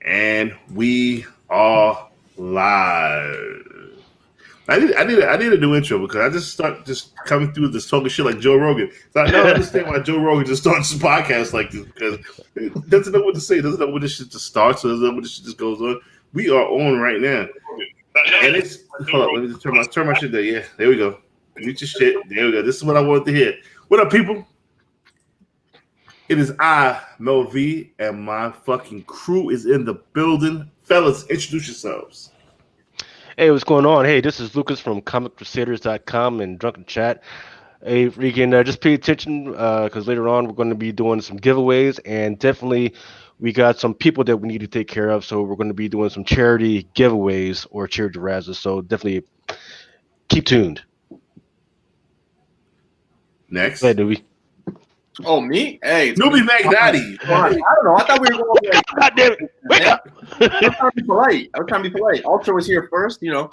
And we are live. I need a new intro because I just start just coming through this talking shit like Joe Rogan. So I don't understand why Joe Rogan just starts a podcast like this because he doesn't know what to say, doesn't know when this shit just starts, doesn't know when this shit just goes on. We are on right now. And it's hold up, let me just turn my shit there. Yeah, there we go. Mute your shit. There we go. This is what I wanted to hear. What up, people? It is I, Mel V, and my fucking crew is in the building. Fellas, introduce yourselves. Hey, what's going on? Hey, this is Lucas from ComicCrusaders.com and Drunken Chat. Hey, you can just pay attention because later on we're going to be doing some giveaways, and definitely we got some people that we need to take care of. So we're going to be doing some charity giveaways or charity razzles. So definitely keep tuned. Next. Hey, Newbie. Oh, me? Hey. Newbie Magnati. I don't know. I thought we were going to God damn it. Wake up. I was trying to be polite. Ultra was here first, you know.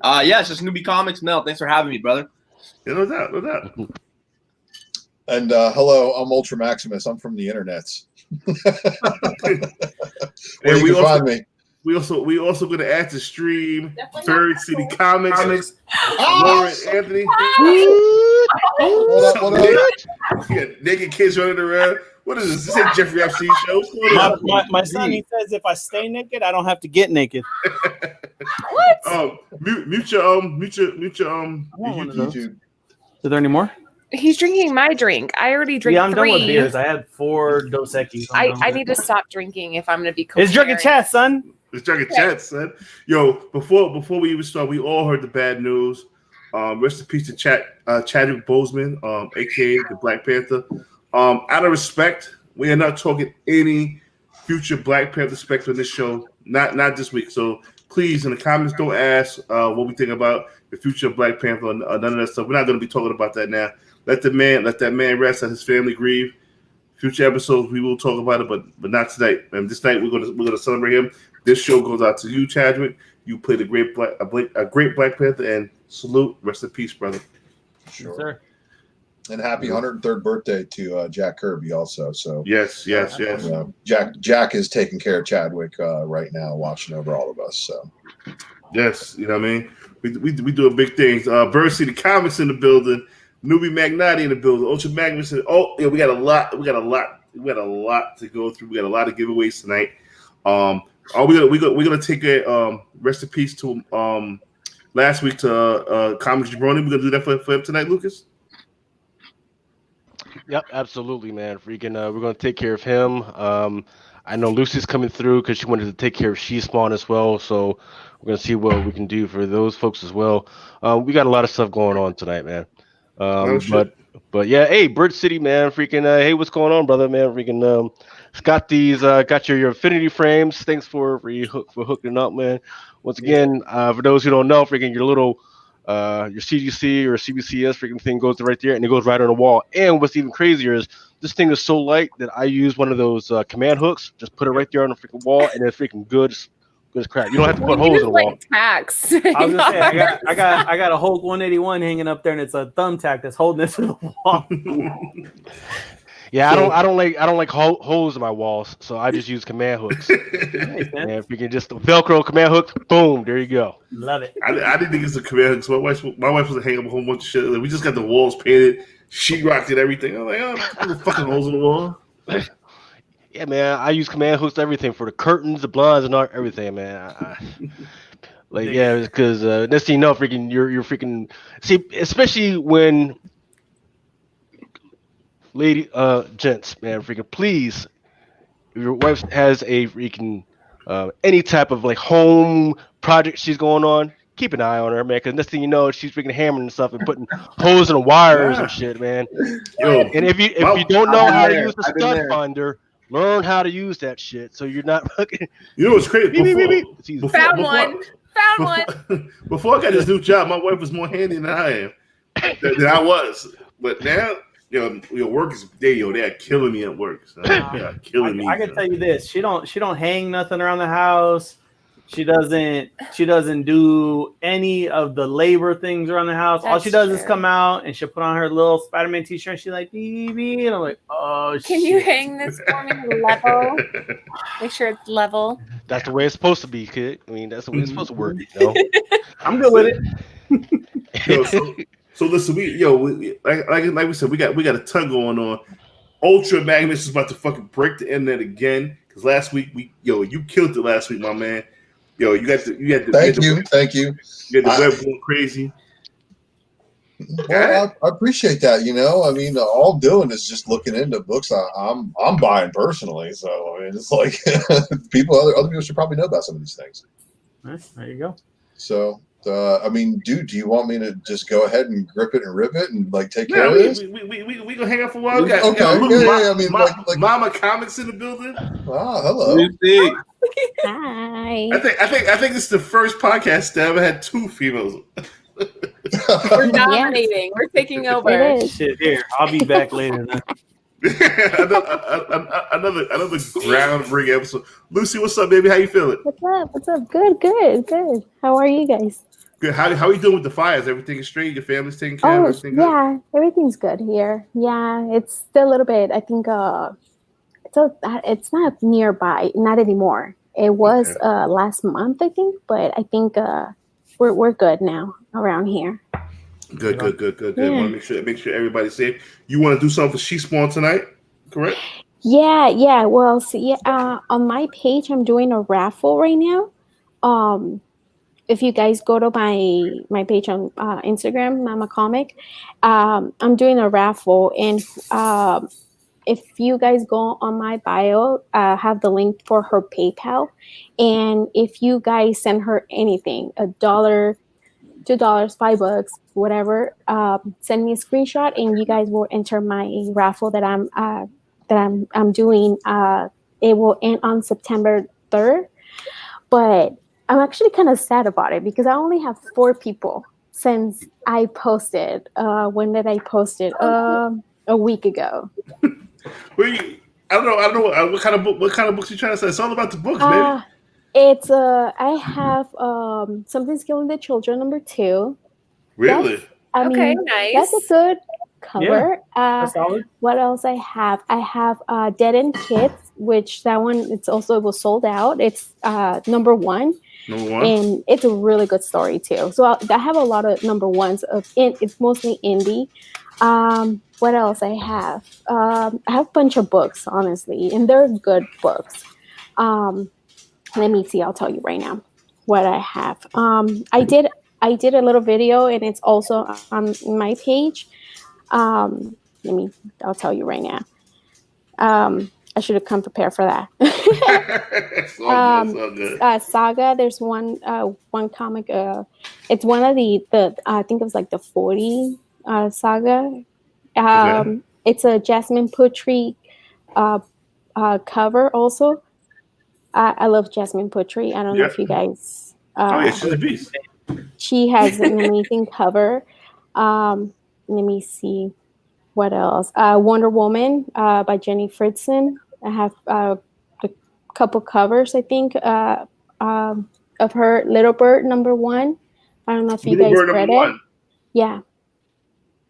Yeah, it's just Newbie Comics. Mel, thanks for having me, brother. Yeah, no doubt. And hello, I'm Ultra Maximus. I'm from the internets. Where you can find me. We also going to add to stream Third City Comics. Oh, Lauren Anthony. What up? Yeah, naked kids running around. What is this? This ain't Jeffrey Epstein show. My son, he says if I stay naked, I don't have to get naked. What? Mute your YouTube. Is there any more? He's drinking my drink. I already drank I'm 3. done with beers. I had 4 Dos Equis. I need to stop drinking if I'm going to be It's Drunken Chat, son. It's Drunken Chat, son. Yo, before we even start, we all heard the bad news. Rest in peace to Chadwick Boseman, aka the Black Panther. Out of respect, we are not talking any future Black Panther spec on this show. Not this week. So please, in the comments, don't ask what we think about the future of Black Panther or none of that stuff. We're not going to be talking about that now. Let that man rest. Let his family grieve. Future episodes, we will talk about it, but not tonight. And this night, we're gonna celebrate him. This show goes out to you, Chadwick. You played a great Black Panther, and salute. Rest in peace, brother. Sure. Yes, sir. And happy 103rd birthday to Jack Kirby also. So Yes. Jack is taking care of Chadwick right now, watching over all of us. So Yes, you know what I mean. We do a big things. Bird City Comics in the building. Newbie Magnati in the building. Ultra Magnus. We got a lot to go through. We got a lot of giveaways tonight. We're gonna take a rest in peace to last week to Comics Jabroni. We're gonna do that for him tonight, Lucas. Yep, absolutely, man. Freaking, we're gonna take care of him. I know Lucy's coming through because she wanted to take care of She-Spawn as well. So we're gonna see what we can do for those folks as well. We got a lot of stuff going on tonight, man. But yeah, hey, Bird City, man. Freaking, hey, what's going on, brother, man? Freaking, got these, got your Affinity frames. Thanks for hooking up, man. Once again, for those who don't know, freaking your little. Your CGC or CBCS freaking thing goes right there, and it goes right on the wall. And what's even crazier is this thing is so light that I use one of those command hooks. Just put it right there on the freaking wall, and it's freaking good as crap. You don't have to put holes in the wall. Tacks. I was gonna say I got a Hulk 181 hanging up there, and it's a thumbtack that's holding it to the wall. Yeah, I don't like holes in my walls, so I just use command hooks. And if you can just Velcro command hook, boom, there you go. Love it. I didn't think it's a command hook. So my wife was hanging up a whole bunch of shit. Like, we just got the walls painted, sheetrocked and everything. I'm like, fucking holes in the wall. Yeah, man, I use command hooks to everything for the curtains, the blinds, and everything, man. Yeah, because next thing you know, freaking, you're freaking see, especially when. Gents, man, freaking please, if your wife has a freaking any type of like home project she's going on, keep an eye on her, man, because next thing you know, she's freaking hammering stuff and putting holes in the wires and shit, man. Yo, and if you don't know how to use the stud finder, learn how to use that shit so you're not fucking. You know what's crazy? Found one. Before I got this new job, my wife was more handy than I am. Than I was, but now. Your work is they're killing me at work. So killing me. I can tell you this: she don't hang nothing around the house. She doesn't do any of the labor things around the house. All she does is come out and she'll put on her little Spider-Man t-shirt. And she's like, BB, and I'm like, oh, Can you hang this for me level? Make sure it's level. That's the way it's supposed to be, kid. I mean, that's the way it's supposed to work. You know? I'm good with it. Yo, so listen, like we said, we got a ton going on. Ultra Magnus is about to fucking break the internet again because last week you killed it last week, my man. Yo, you had the Thank you. You had the web going crazy. Well, I appreciate that. You know, I mean, all I'm doing is just looking into books I'm buying personally. So I mean, it's like other people should probably know about some of these things. There you go. So I mean, dude, do you want me to just go ahead and grip it and rip it and like take care of this? We gonna hang out for a while. We got I mean, like Mama Comics in the building. Ah, hello. Lucy. Hi. I think this is the first podcast that ever had two females. We're dominating. We're taking over. It is. Shit, here. I'll be back later. another groundbreaking episode. Lucy, what's up, baby? How you feeling? What's up? Good. How are you guys? Good. How are you doing with the fires? Everything is straight? Your family's taking care of everything? Yeah, everything's good here. Yeah, it's still a little bit. I think it's not nearby, not anymore. It was last month, I think, but I think we're good now around here. Good. Yeah. Want to make sure everybody's safe. You want to do something for She Spawn tonight, correct? Yeah. Well, see, on my page, I'm doing a raffle right now. If you guys go to my page on Instagram, Mama Comic, I'm doing a raffle, and if you guys go on my bio, I have the link for her PayPal, and if you guys send her anything, $1, $2, $5, whatever, send me a screenshot, and you guys will enter my raffle that I'm doing. It will end on September 3rd, but I'm actually kind of sad about it because I only have 4 people since I posted. When did I post it? A week ago. I don't know what kind of books you trying to say. It's all about the books, baby. It's I have Something's Killing the Children #2. Really? Okay, nice. That's a good cover. That's solid. What else I have? I have Dead End Kids, which that one it was sold out. It's #1. Number 1. And it's a really good story too. So I have a lot of #1s it's mostly indie. What else I have? I have a bunch of books, honestly, and they're good books. Let me see. I'll tell you right now what I have. I did a little video, and it's also on my page. I'll tell you right now. I should have come prepared for that. It's all good. Saga. There's one comic. It's one of the I think it was like the 40 Saga. It's a Jasmine Putri cover also. I love Jasmine Putri. I don't know if you guys. She's a beast. She has an amazing cover. Let me see what else. Wonder Woman by Jenny Fritzen. I have a couple covers, I think, of her. Little Bird #1. I don't know if you guys read it. Yeah.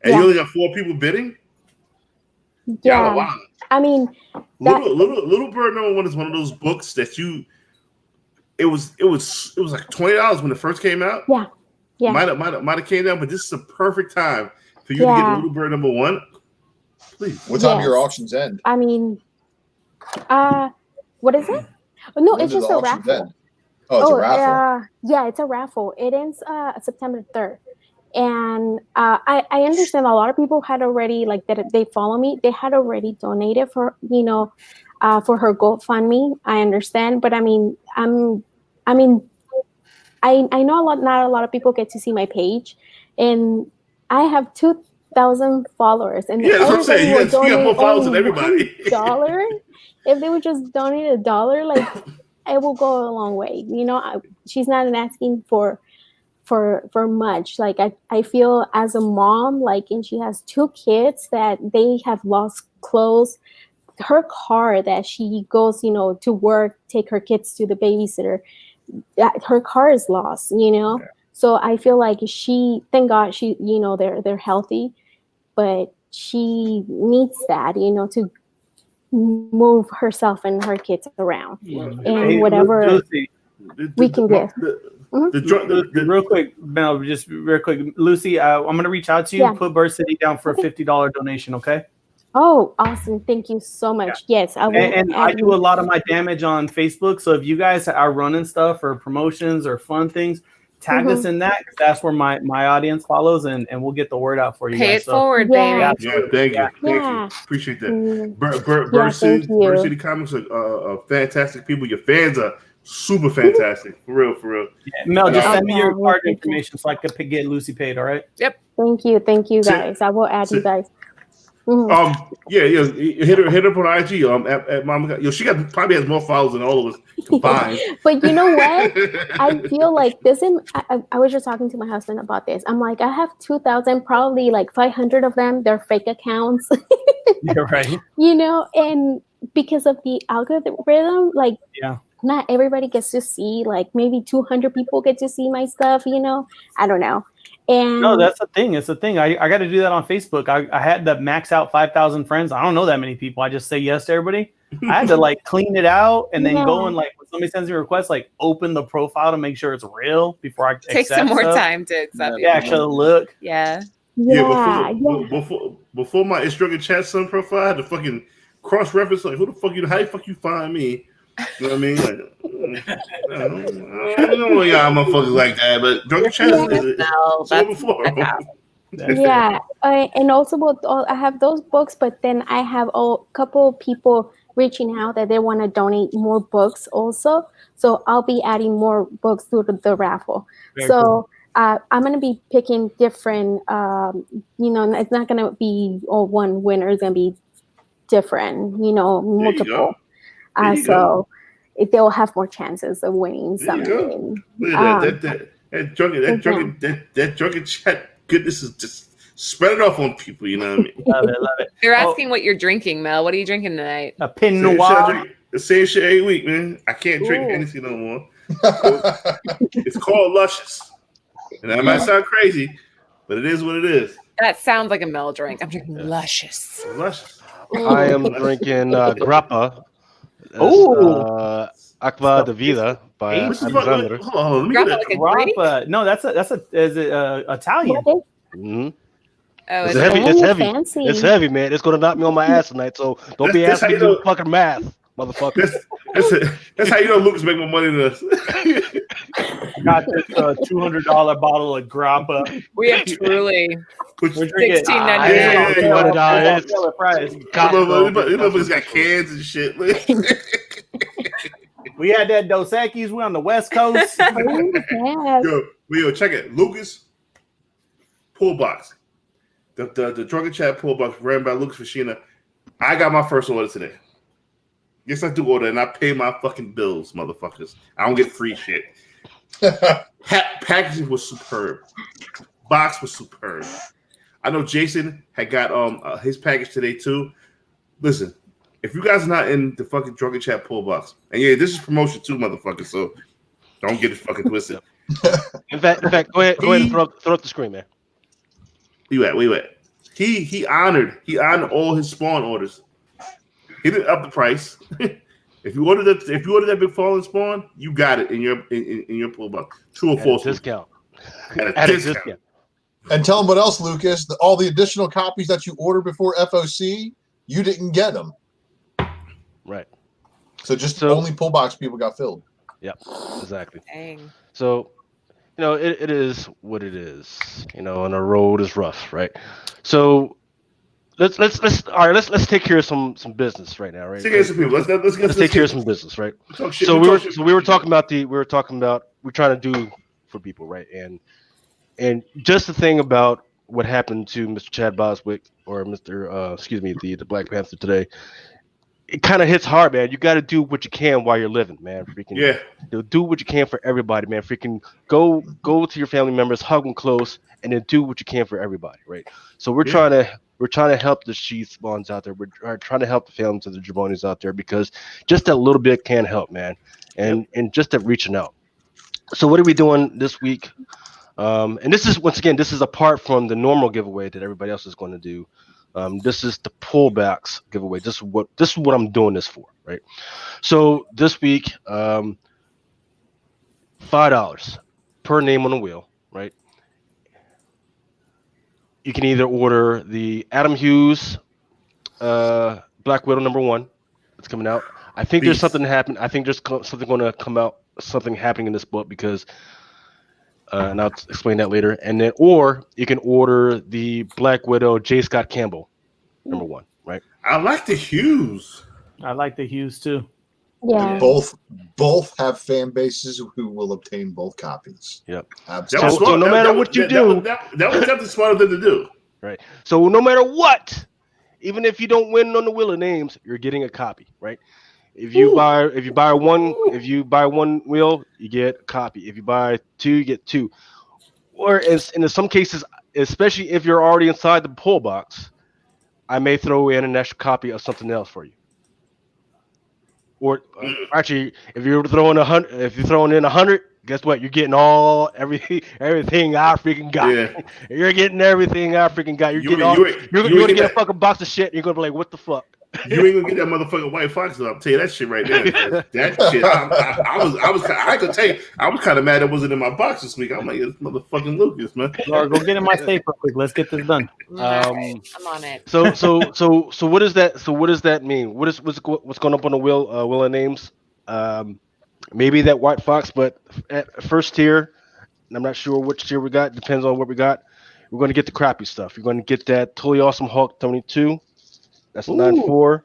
And you only got 4 people bidding? Yeah. Wow. I mean, Little Bird #1 is one of those books that it was like $20 when it first came out. Yeah. Might have came down, but this is a perfect time for you to get Little Bird #1. Please. What time do your auctions end? I mean, what is it? No, it's just a raffle. End? Oh, it's a raffle. Yeah, it's a raffle. It ends September 3rd. And I understand a lot of people had already, like, that they follow me. They had already donated for her GoFundMe. I understand, but I know not a lot of people get to see my page, and I have 2,000 followers, and that's what I'm saying. You got more followers than everybody. $1. If they would just donate $1, like, it will go a long way. She's not asking for much. Like, I feel as a mom, like, and she has 2 kids that they have lost clothes. Her car that she goes, to work, take her kids to the babysitter, her car is lost, Yeah. So I feel like thank God they're healthy, but she needs that, move herself and her kids around, and Hey, whatever Lucy, we can give. real quick, Mel, just real quick, Lucy, I'm gonna reach out to you. Yeah. Put Bird City down for a $50 donation, okay? Oh, awesome! Thank you so much. Yes, I will. And I do a lot of my damage on Facebook, so if you guys are running stuff or promotions or fun things, tag us in that. 'Cause that's where my audience follows, and we'll get the word out for you. Pay guys. it forward, baby. Yeah, thank you. Thank Yeah. you. Appreciate that. Mm. Bird Yeah, City, thank you. Bird City Comics are fantastic people. Your fans are super fantastic. For real, for real. Mel, just send me Okay, your well, card thank you. information so I can get Lucy paid. All right. Thank you, guys. I will add you guys. Mhm. Yeah, hit her up on IG. At Mama, she probably has more followers than all of us combined. But you know what? I feel like I was just talking to my husband about this. I'm like, I have 2,000, probably like 500 of them. They're fake accounts. You're right. You know, and because of the algorithm, like, Yeah. not everybody gets to see. Like, maybe 200 people get to see my stuff. You know, I don't know. And No, that's the thing. It's the thing. I got to do that on Facebook. I had to max out 5,000 friends. I don't know that many people. I just say yes to everybody. I had to like clean it out and then go and like when somebody sends me a request, like open the profile to make sure it's real before I Take some more time to accept. Yeah, actually look. Yeah. Before my It's Drunken Chat Son profile, I had to fucking cross reference like, who the fuck you? How the fuck you find me? You know what I mean? Like, I don't know y'all motherfuckers like that, but Drunken Chat is before. Yeah, and also I have those books, but then I have a couple of people reaching out that they want to donate more books also. So I'll be adding more books to the raffle. Very so cool. I'm going to be picking different, it's not going to be all one winner. It's going to be different, multiple. So they'll have more chances of winning something. Look at that drunken chat. Goodness is just spread it off on people. You know what I mean? Love it. They're asking what you're drinking, Mel. What are you drinking tonight? A Pinot Noir. The same shit every week, man. I can't drink anything no more. It's called Luscious, and that might sound crazy, but it is what it is. That sounds like a Mel drink. I'm drinking Luscious. Luscious. I am drinking Grappa. Aqua de Vida by Alexander. Hold on, let me get Grappa. No, is it Italian? Mm-hmm. Oh, It's heavy. It's heavy. Fancy. It's heavy, man. It's gonna knock me on my ass tonight. So don't be That's asking me how you to do fucking math, motherfucker. That's how you know Lucas make more money than us. Got this $200 bottle of Grappa. we have truly We're drinking $16.99. Motherfuckers got cans and shit. We had that Dos Equis. We're on the West Coast. Yo, check it. Lucas Pool Box. The Drunken Chat Pool Box ran by Lucas Fashina. I got my first order today. Yes, I do order, and I pay my fucking bills, motherfuckers. I don't get free shit. Packaging was superb. Box was superb. I know Jason had got his package today too. Listen, if you guys are not in the fucking Drunken Chat Pool Box, and yeah, this is promotion too, motherfuckers. So don't get it fucking twisted. In fact, go ahead and throw up the screen, man. Where you at? He honored all his Spawn orders. He didn't up the price. If you ordered that big fallen Spawn, you got it in your pool box. True or false? Discount. At a discount. And tell them what else, Lucas. All the additional copies that you ordered before FOC, you didn't get them. Right. So only pull box people got filled. Yep. Exactly. Dang. So, it is what it is. And the road is rough, right? So let's take care of some business right now, right? Take care of some people. Let's take care of some business, right? So we were talking about we're trying to do for people, right? And just the thing about what happened to Mr. Chad Boswick or the Black Panther today, it kind of hits hard, man. You got to do what you can while you're living, man. Freaking do what you can for everybody, man. Freaking go to your family members, hug them close, and then do what you can for everybody, right? So we're trying to help the Sheath Spawns out there. We're trying to help the families of the Jabonis out there because just that little bit can help, man. And just that reaching out. So what are we doing this week? And this is apart from the normal giveaway that everybody else is going to do. This is the pullbacks giveaway. This is what I'm doing this for, right? So this week, $5 per name on the wheel, right? You can either order the Adam Hughes Black Widow #1 that's coming out. I think there's something happening. I think there's something going to come out, something happening in this book because, and I'll explain that later. And then, or you can order the Black Widow J. Scott Campbell #1, right? I like the Hughes. I like the Hughes too. Yeah. Both have fan bases who will obtain both copies. Yep. Absolutely. So no matter what you do, that was definitely smarter thing to do. Right. So no matter what, even if you don't win on the Wheel of Names, you're getting a copy, right? If you buy one wheel, you get a copy. If you buy two, you get two. Or in some cases, especially if you're already inside the pull box, I may throw in an extra copy of something else for you. Or actually, if you're throwing in 100, guess what? You're getting everything I freaking got. Yeah. You're getting everything I freaking got. You're gonna get a fucking box of shit. And you're gonna be like, what the fuck? You ain't gonna get that motherfucking white fox. I'll tell you that shit right now. That shit. I could tell you. I was kind of mad it wasn't in my box this week. I'm like, it's motherfucking Lucas, man. Laura, go get in my safe real quick. Let's get this done. I'm on it. So what does that? So what does that mean? What's going up on the wheel of names? Maybe that white fox, but at first tier, I'm not sure which tier we got. Depends on what we got. We're going to get the crappy stuff. You're going to get that Totally Awesome Hulk 22. That's a 9.4.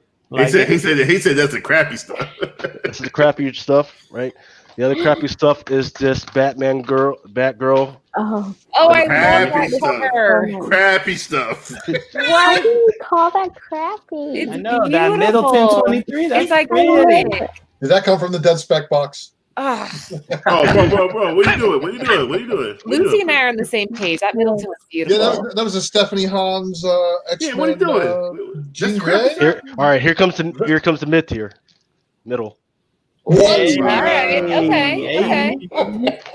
He said that's the crappy stuff. This is the crappy stuff, right? The other crappy stuff is this Batgirl. Oh. Oh, I love Crappy that stuff. cover. Crappy stuff. Why do you call that crappy? It's I know that beautiful. Middleton 23. That's It's like pretty. Did that come from the dead spec box? Ah, Oh, bro, what are you doing? What are you doing? Lucy and I are on the same page. That Middleton was Yeah, beautiful. that was a Stephanie Hans X-Men. Yeah, what are you doing? Jean That's Grey? crappy. All right, here comes the mid tier, middle. What? Hey, All right, okay.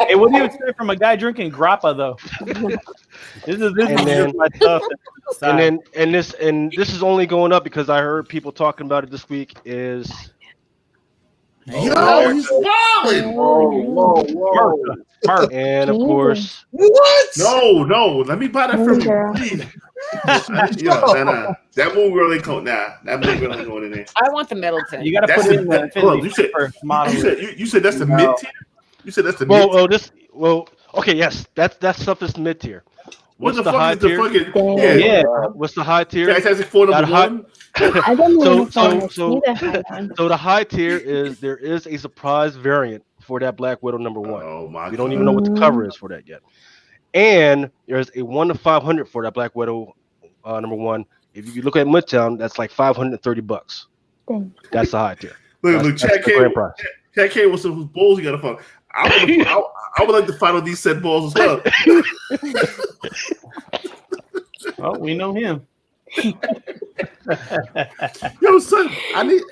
Hey, what do you expect from a guy drinking grappa though? This is then- just my stuff. And this is only going up because I heard people talking about it this week. Is Yo, he's wilding. Mark. and of course What? No, let me buy that from you, Girl. please. Nah. That moon girl ain't going. Nah, that moon girl ain't going in there. I want the Middleton. You gotta That's put it in the the- hold on, Infinity first model. You said that's the mid tier. You said that's the mid. okay, yes, that stuff is mid tier. What What's the the fuck high is the tier? fucking? Yeah. Yeah. What's the high tier? Fantastic Four That number high- one. I don't know. So the high tier is there is a surprise variant for that Black Widow #1. Oh my! We don't even know what the cover is for that yet. And there's a 1 to 500 for that Black Widow #1. If you look at Midtown, that's like $530. Dang. That's the high tier. Look, Chad That's the grand prize. K wants some whose balls you gotta find. I would like to find out these said balls as well. Oh, we know him. Yo, son, I need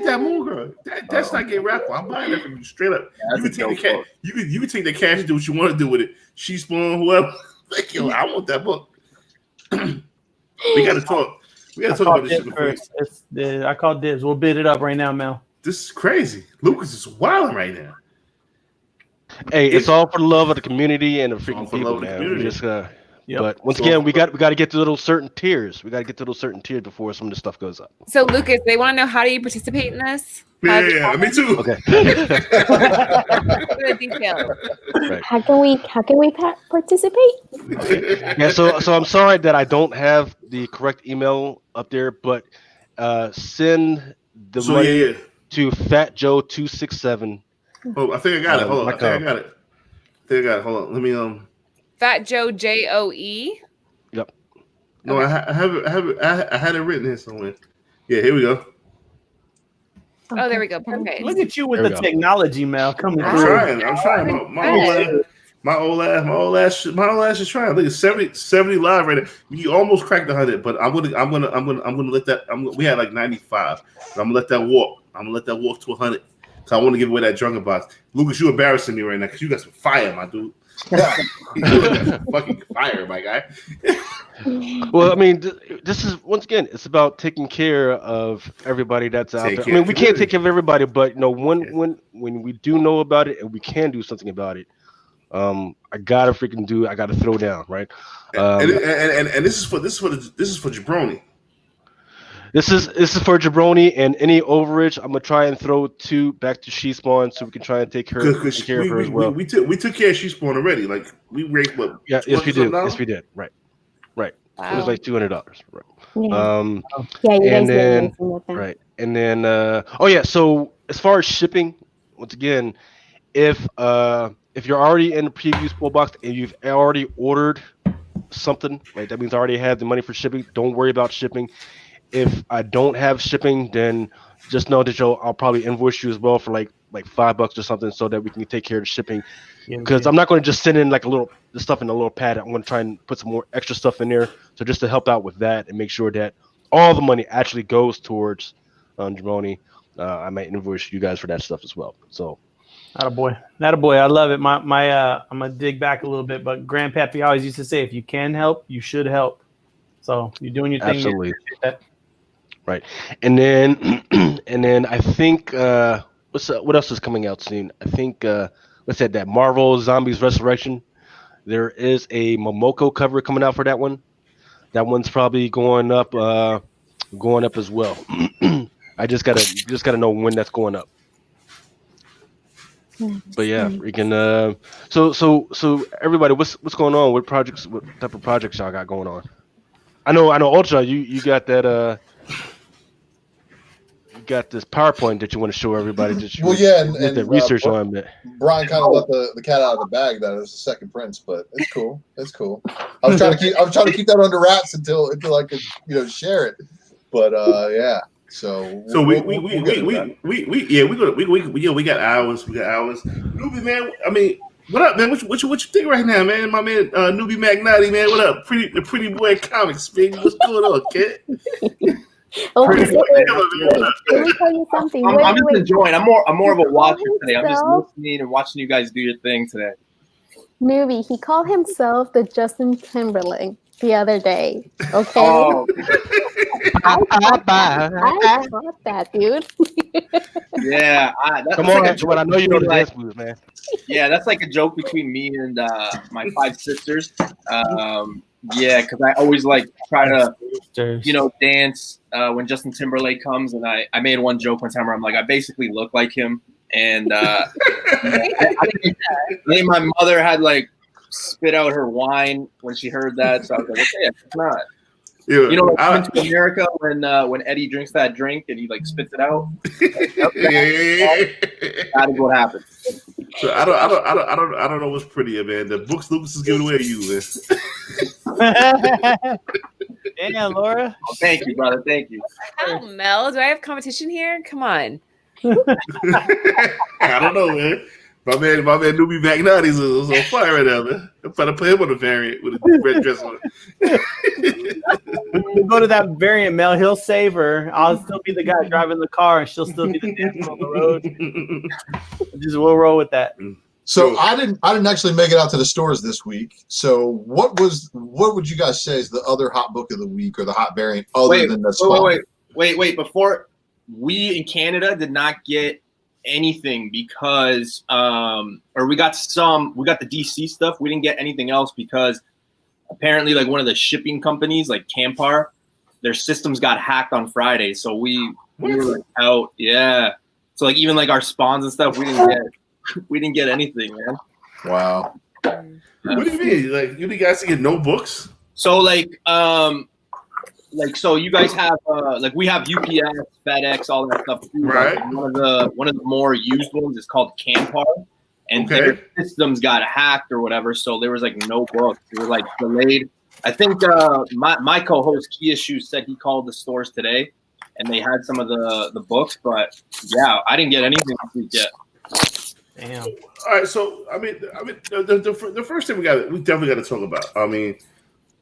that moon girl. That's not getting raffle. I'm buying that from you straight up. You can take the cash. You can take the cash and do what you want to do with it. She spawn whoever. Like, yo, I want that book. We gotta talk. We gotta talk about this shit before. I call dibs. We'll bid it up right now, Mel. This is crazy. Lucas is wilding right now. Hey, it's all for the love of the community and the all freaking for the people, love of the man. community. We just Yep. But once So- again, we got to get to those certain tiers. We got to get to those certain tiers before some of the stuff goes up. So, Lucas, they want to know, how do you participate in this? How do you- Yeah, me too. Okay. the details. How can we participate? Yeah. So I'm sorry that I don't have the correct email up there, but send the So money yeah. to FatJoe267. Oh, I think I got it. Hold on. I my think I got it. Hold on. Let me Fat Joe JOE. Yep. No, I had it written here somewhere. Yeah, here we go. Oh, there we go. Perfect. Look at you with There the we go. technology, Mel, coming I'm through. trying. My old ass is trying. Look, it's 70 live right now. You almost cracked 100, but I'm gonna let that. We had like 95. But I'm gonna let that walk. I'm gonna let that walk to 100. So I want to give away that Drunken box. Lucas, you embarrassing me right now because you got some fire, my dude. You got some fucking fire, my guy. Well, I mean, this is once again, it's about taking care of everybody that's out Take there. I care mean, of we the can't take community. care of everybody, but Yeah. when we do know about it and we can do something about it, I gotta throw down, right? And, Um, and this is for Jabroni. this is for Jabroni, and any overage, I'm gonna try and throw back to She Spawn so we can try and take care of her as well. We took care of She Spawn already. Like we raised what? Yeah, yes, we did. $200 Yes, we did. Right. It was Wow. like $200. Right. Yeah, And you guys did then amazing with them. right, and then oh yeah. So as far as shipping, once again, if you're already in the preview spoil box and you've already ordered something, right, that means I already have the money for shipping. Don't worry about shipping. If I don't have shipping, then just know that I'll probably invoice you as well for like $5 or something, so that we can take care of the shipping. Because I'm not going to just send in like the stuff in a little pad. I'm going to try and put some more extra stuff in there. So just to help out with that and make sure that all the money actually goes towards Jabroni, I might invoice you guys for that stuff as well. So, Attaboy. Attaboy. I love it. I'm gonna dig back a little bit, but Grandpappy always used to say, if you can help, you should help. So you're doing your thing. absolutely. That. Right. And then I think what else is coming out soon? I think that Marvel Zombies Resurrection. There is a Momoko cover coming out for that one. That one's probably going up as well. I just gotta know when that's going up. But yeah, we can. So everybody, what's going on? What type of projects y'all got going on? I know, Ultra. You got that. You got this PowerPoint that you want to show everybody. That you did the research on that. Brian kind of let the cat out of the bag. That it was the second prince, but it's cool. It's cool. I was trying to keep that under wraps until I could share it. But yeah. So we got hours. We got hours. Newbie man, I mean, what up, man? What you think right now, man? My man, Newbie Magnati, man. What up? Pretty boy comics, baby. What's going on, kid? Oh, Pretty boy, let me tell you something. I'm just enjoying. I'm more of a watcher today. I'm just himself? listening and watching you guys do your thing today. Newbie, he called himself the Justin Timberlake the other day. Okay. Oh, I thought that, dude. yeah. That's Come like on, a joke I know you know the between, dance moves, man. yeah, that's like a joke between me and my 5 sisters. Yeah, because I always try to dance when Justin Timberlake comes, and I made one joke one time where I'm like, I basically look like him, and I think my mother had spit out her wine when she heard that, so I was like, okay, it's not. Yeah, Coming to America when Eddie drinks that drink and he spits it out. That is what happens. So I don't know what's prettier, man. The books Lucas is giving away to you, man. Damn, Laura. Oh, thank you, brother. Thank you. Oh, Mel, do I have competition here? Come on. I don't know, man. My man, Newbie Magnati is on fire right now, man. I'm trying to put him on a variant with a red dress on. When you go to that variant, Mel, he'll save her. I'll still be the guy driving the car, and she'll still be the dancer on the road. We'll roll with that. So I didn't actually make it out to the stores this week. So what would you guys say is the other hot book of the week or the hot variant other than the Spawn? Wait. Before, we in Canada did not get anything because we got the DC stuff. We didn't get anything else because apparently one of the shipping companies, like Campar, their systems got hacked on Friday. So we were out. Yeah. So even our spawns and stuff, we didn't get anything, man. Wow. What do you mean? You guys get no books? So so you guys have we have UPS, FedEx, all that stuff too. Right. One of the more used ones is called Campar, and their systems got hacked or whatever. So there was no books. They were delayed. I think my co-host Key Issues said he called the stores today, and they had some of the books. But yeah, I didn't get anything this week yet. Damn. All right, so I mean, the first thing we definitely got to talk about. I mean,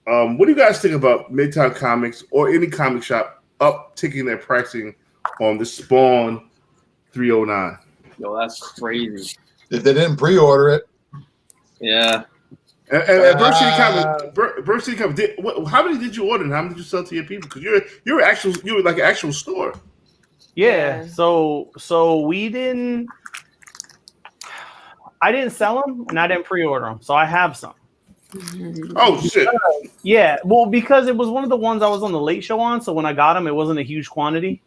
what do you guys think about Midtown Comics or any comic shop upticking their pricing on the Spawn 309? Yo, that's crazy. If they didn't pre-order it, yeah. And Bird City Comics, how many did you order and how many did you sell to your people? Because you're like an actual store. Yeah. So I didn't sell them and I didn't pre-order them. So I have some. Oh shit. Yeah. Well, because it was one of the ones I was on the late show on. So when I got them, it wasn't a huge quantity.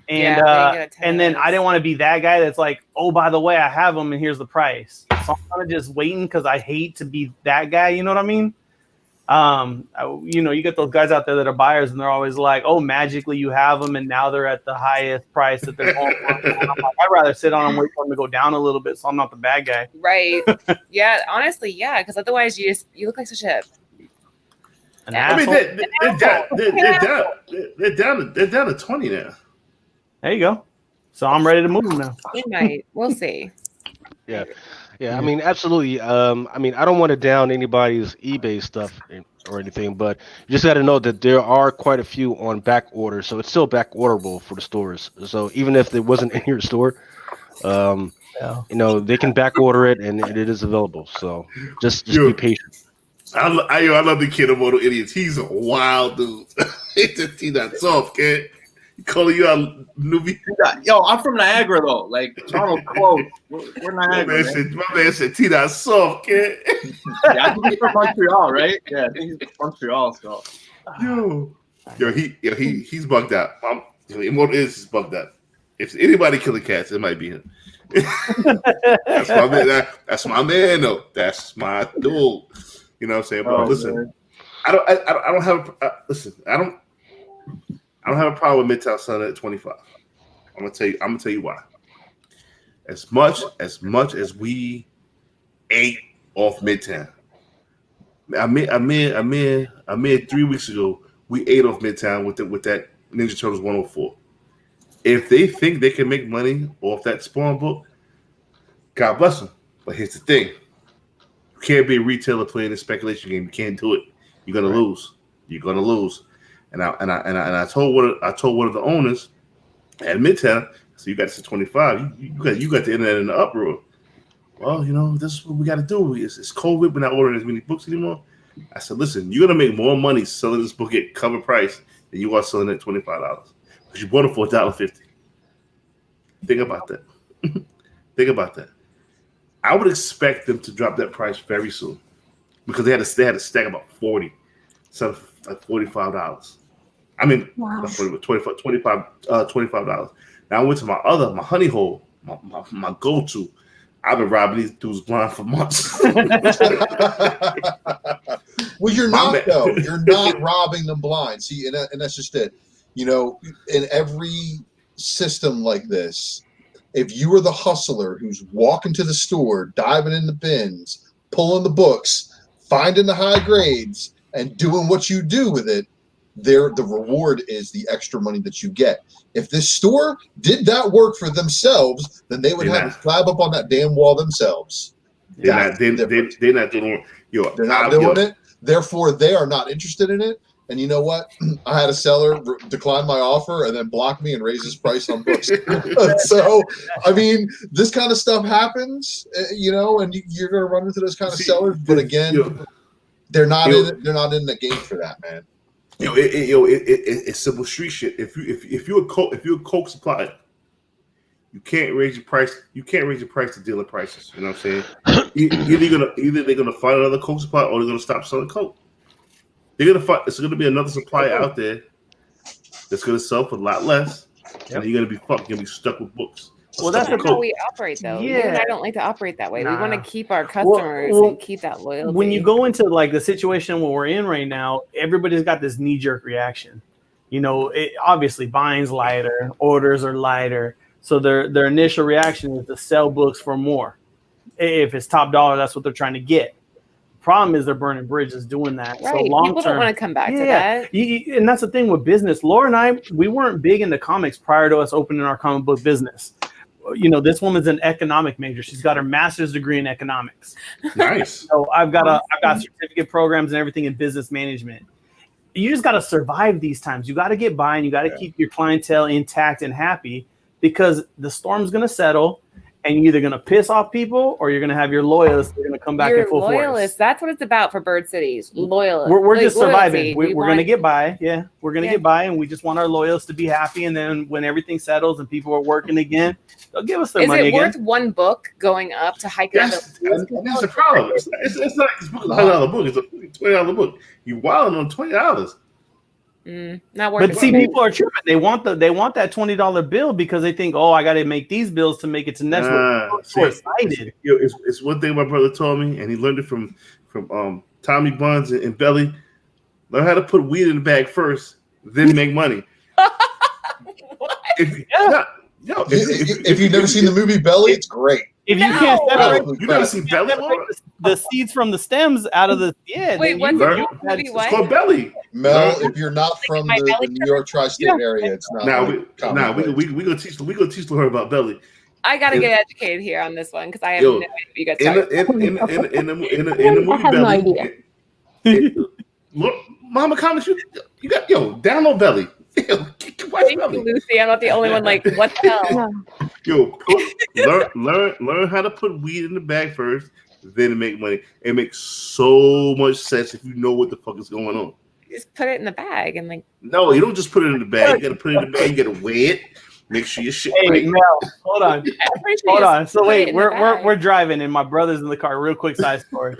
And and then I didn't want to be that guy that's like, oh, by the way, I have them and here's the price. So I'm kind of just waiting because I hate to be that guy. You know what I mean? You get those guys out there that are buyers and they're always like, oh, magically you have them and now they're at the highest price that they're going for. I'd rather sit on them, wait for them to go down a little bit so I'm not the bad guy. Right. Yeah, honestly, yeah, because otherwise you look like such a they're down to 20 now. There you go. So I'm ready to move them now. We might. We'll see. Yeah. I mean, absolutely. I mean, I don't want to down anybody's eBay stuff or anything, but you just got to know that there are quite a few on back order, so it's still back orderable for the stores. So even if it wasn't in your store, they can back order it and it is available. So just be patient. I love the kid of Moto Idiots. He's a wild dude. He's not soft, kid. Calling you out, newbie. Yo, I'm from Niagara though. Like Toronto close. We're Niagara. My man said T.Dot soft, kid. Yeah, I think he's from Montreal, right? Yeah, I think he's from Montreal. So he's bugged out. Immortal is bugged out. If anybody killing cats, it might be him. That's my man. That's my man, though. That's my dude. You know what I'm saying? But listen, man. I don't have I don't have a problem with Midtown selling at 25. I'm gonna tell you why. As much as we ate off Midtown, I made 3 weeks ago. We ate off Midtown with that Ninja Turtles 104. If they think they can make money off that Spawn book, God bless them. But here's the thing: you can't be a retailer playing a speculation game. You can't do it. You're gonna lose. You're gonna lose. And I told one of the owners at Midtown, so you got to 25. You got the internet in the uproar. Well, this is what we got to do. It's COVID. We're not ordering as many books anymore. I said, listen, you're gonna make more money selling this book at cover price than you are selling it at $25 because you bought it for $1.50. Think about that. Think about that. I would expect them to drop that price very soon because they had to stack about 40, so like $45. I mean, wow. $25. Now I went to my honey hole, my go-to. I've been robbing these dudes blind for months. Well, you're not though. You're not robbing them blind. See, and that's just it. In every system like this, if you are the hustler who's walking to the store, diving in the bins, pulling the books, finding the high grades, and doing what you do with it, the reward is the extra money that you get. If this store did that work for themselves, then they would have a slab up on that damn wall themselves. They're not doing it. Therefore, they are not interested in it. And you know what? I had a seller decline my offer and then block me and raise his price on books. So, I mean, this kind of stuff happens, and you're going to run into those kind of sellers. But again, they're not in it. They're not in the game for that, man. It's simple street shit. If you're a Coke supplier, you can't raise your price. You can't raise your price to dealer prices. You know what I'm saying? Either they're gonna find another Coke supplier or they're gonna stop selling Coke. It's gonna be another supplier out there that's gonna sell for a lot less, and you're gonna be stuck with books. Well, that's how we operate, though. Yeah. You and I don't like to operate that way. We want to keep our customers and keep that loyalty. When you go into like the situation where we're in right now, everybody's got this knee-jerk reaction. Obviously buying's lighter, orders are lighter, so their initial reaction is to sell books for more. If it's top dollar, that's what they're trying to get. Problem is they're burning bridges doing that. Right. So long People term, don't want to come back to that. And that's the thing with business. Laura and I, we weren't big into comics prior to us opening our comic book business. This woman's an economic major. She's got her master's degree in economics. Nice. So I've got certificate programs and everything in business management. You just got to survive these times. You got to get by and you got to keep your clientele intact and happy because the storm's going to settle and you're either gonna piss off people or you're gonna have your loyalists. They're gonna come back in full loyalists. force. That's what it's about for Bird Cities. Loyalists. We're just surviving. Loyalty. We're gonna get by. Yeah, we're gonna get by, and we just want our loyalists to be happy. And then when everything settles and people are working again, they'll give us their money again. Is it worth one book going up to hike it up? That's the problem. It's not this book is a $100 book. It's a $20 book. You wilding on $20. Not worth But see, people are tripping. They want that $20 bill because they think, oh, I got to make these bills to make it to next week. So excited. It's one thing my brother told me, and he learned it from Tommy Buns and Belly. Learn how to put weed in the bag first, then make money. If you've never seen the movie Belly, it's great. If you can't separate, you never seen Belly, the seeds from the stems out of the Wait, what's it called? It's called Belly. Mel, if you're not from the New York tri-state area, it's not. We gonna teach her about Belly. I gotta get educated here on this one because I have no idea what you guys talking about. In the movie Belly. Look, Mama, comments you got download Belly. Thank you, Lucy. I'm not the only one. Like, what the hell? Learn how to put weed in the bag first, then make money. It makes so much sense if you know what the fuck is going on. Just put it in the bag and like. No, you don't just put it in the bag. You gotta put it in the bag. You gotta weigh it. Make sure your shit. Hey, right. Mel, hold on. Hold on. So wait, we're driving and my brother's in the car. Real quick side story.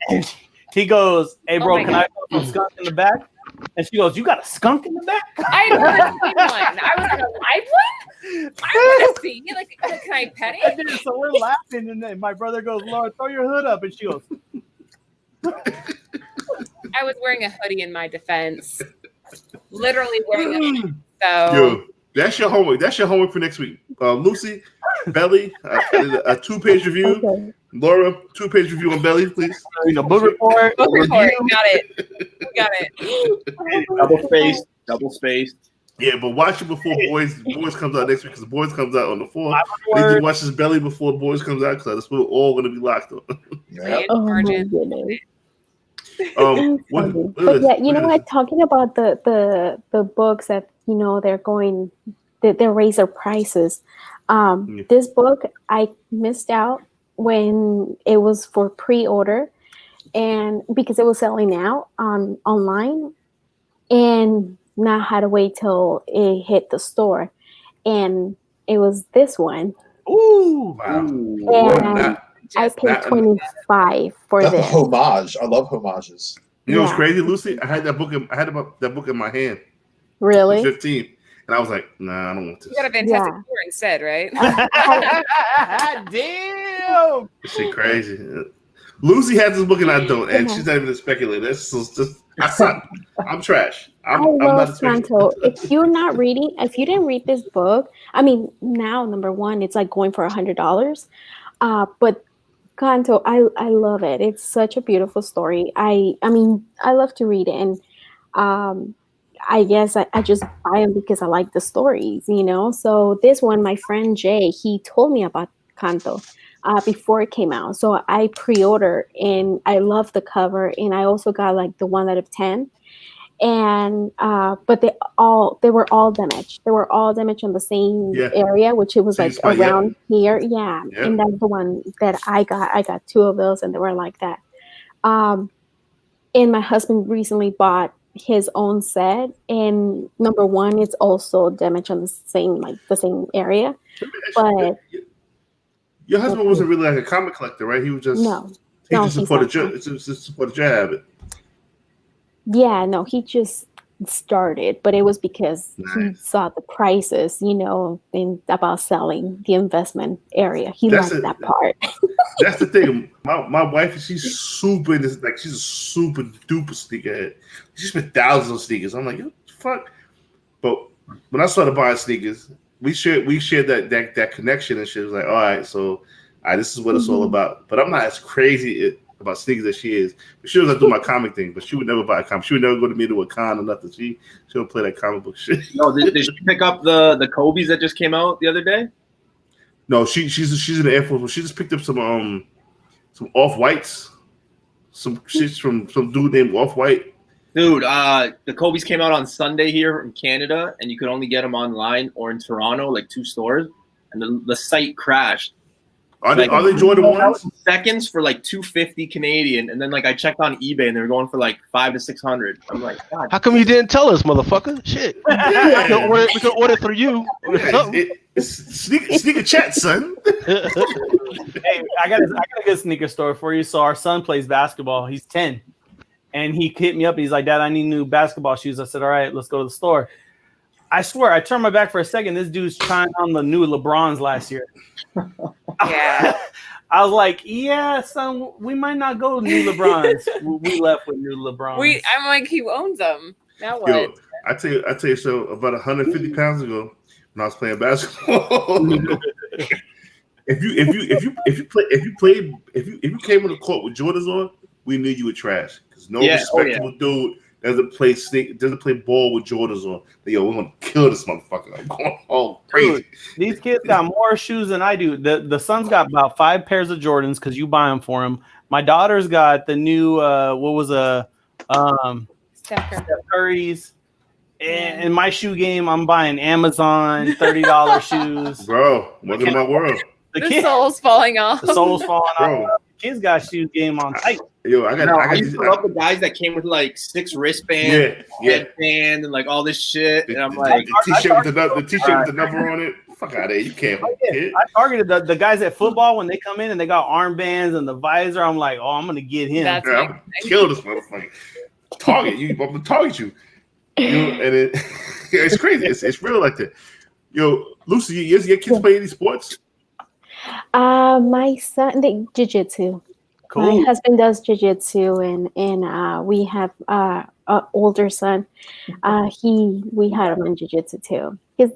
And he goes, "Hey, bro, can I put some skunk in the back?" And she goes, "You got a skunk in the back?" I never seen one. I was like, a live one? I want to see. Like, can I pet it? So we're laughing, and then my brother goes, "Laura, throw your hood up," and she goes. I was wearing a hoodie in my defense. Literally wearing a hoodie. So. Yo, that's your homework. That's your homework for next week. Lucy, Belly, a 2-page review. Okay. Laura, 2-page review on Belly, please. Book report. Book report. Got it. Double spaced. Yeah, but watch it before Boys comes out next week because the Boys comes out on the 4th. I need to watch this Belly before Boys comes out because we're all going to be locked up. Oh my goodness. But yeah, you know what? Talking about the books that they raise their prices. This book I missed out when it was for pre-order, and because it was selling out online, and now I had to wait till it hit the store, and it was this one. Ooh, wow! And I paid $25 for this. That's a homage. I love homages. You know what's crazy, Lucy? I had that book in my hand. Really? 15, and I was like, "Nah, I don't want this." You got a Fantastic Four instead, right? Damn! This shit crazy. Lucy has this book and I don't, and she's not even a speculator. That's just I'm trash. I love Kanto. If you didn't read this book, I mean, now number one, it's like going for $100. But Kanto, I love it. It's such a beautiful story. I mean, I love to read it, and I guess I just buy them because I like the stories, So this one, my friend Jay, he told me about Kanto before it came out. So I pre-ordered, and I love the cover, and I also got like the 1 out of 10. And but they were all damaged. They were all damaged in the same area, which it was like around here. Yeah. And that's the one that I got. I got 2 of those, and they were like that. And my husband recently bought his own set, and number one, it's also damaged on the same area. But your husband wasn't really like a comic collector, right? He was just he just supported your habit. Yeah, no, he just started, but it was because he saw the prices, about selling the investment area. He liked that part. That's the thing. My wife, she's super she's a super duper sneakerhead. She spent thousands on sneakers. I'm like, what the fuck? But when I started buying sneakers, we shared that connection and shit. It was like, all right, so this is what it's all about. But I'm not as crazy about sneakers as she is. She was do my comic thing, but she would never buy a comic. She would never go to me to a con or nothing. She don't play that comic book shit. No, did she pick up the Kobe's that just came out the other day? No, she's in the Air Force. She just picked up some Off-Whites, some shits from some dude named Off-White. Dude, the Kobe's came out on Sunday here in Canada, and you could only get them online or in Toronto, like 2 stores, and the site crashed. Are they Jordan ones? Seconds for like $250 Canadian, and then like I checked on eBay and they were going for like $500 to $600. I'm like, God. How come you didn't tell us, motherfucker? Shit. Yeah. We could order through you. Or something. It's sneaker chat, son. Hey, I got a good sneaker story for you. So our son plays basketball. He's 10. And he hit me up. He's like, Dad, I need new basketball shoes. I said, all right, let's go to the store. I swear, I turned my back for a second. This dude's trying on the new LeBrons last year. Yeah. I was like, yeah, son, we might not go new LeBrons. We left with new LeBrons. I'm like, who owns them? Now what? Yo, I tell you, so about 150 pounds ago, when I was playing basketball, if you came on the court with Jordans on, we knew you were trash. Because no respectable dude doesn't play ball with Jordans on. Yo, we're gonna kill this motherfucker. I'm going home crazy. Dude, these kids got more shoes than I do. The son's got about 5 pairs of Jordans because you buy them for him. My daughter's got the new Steph Curry's. And my shoe game, I'm buying Amazon $30 shoes. Bro, welcome to my world. The soul's falling off. The soul's falling Bro. off. The kids got shoe game on tight. Yo, I used to love the guys that came with like 6 wristbands, headband, and like all this shit. And I'm like, the t-shirt with the number on it. Fuck out of there, you can't. I targeted the guys at football when they come in and they got armbands and the visor. I'm like, oh, I'm gonna get him. I'm gonna kill this motherfucker. I'm gonna target you. You know, and it's crazy. It's real like that. Yo, Lucy, your kids play any sports? My son, they jiu-jitsu. Cool. My husband does jiu-jitsu, and we have an older son. We had him in jiu-jitsu too. He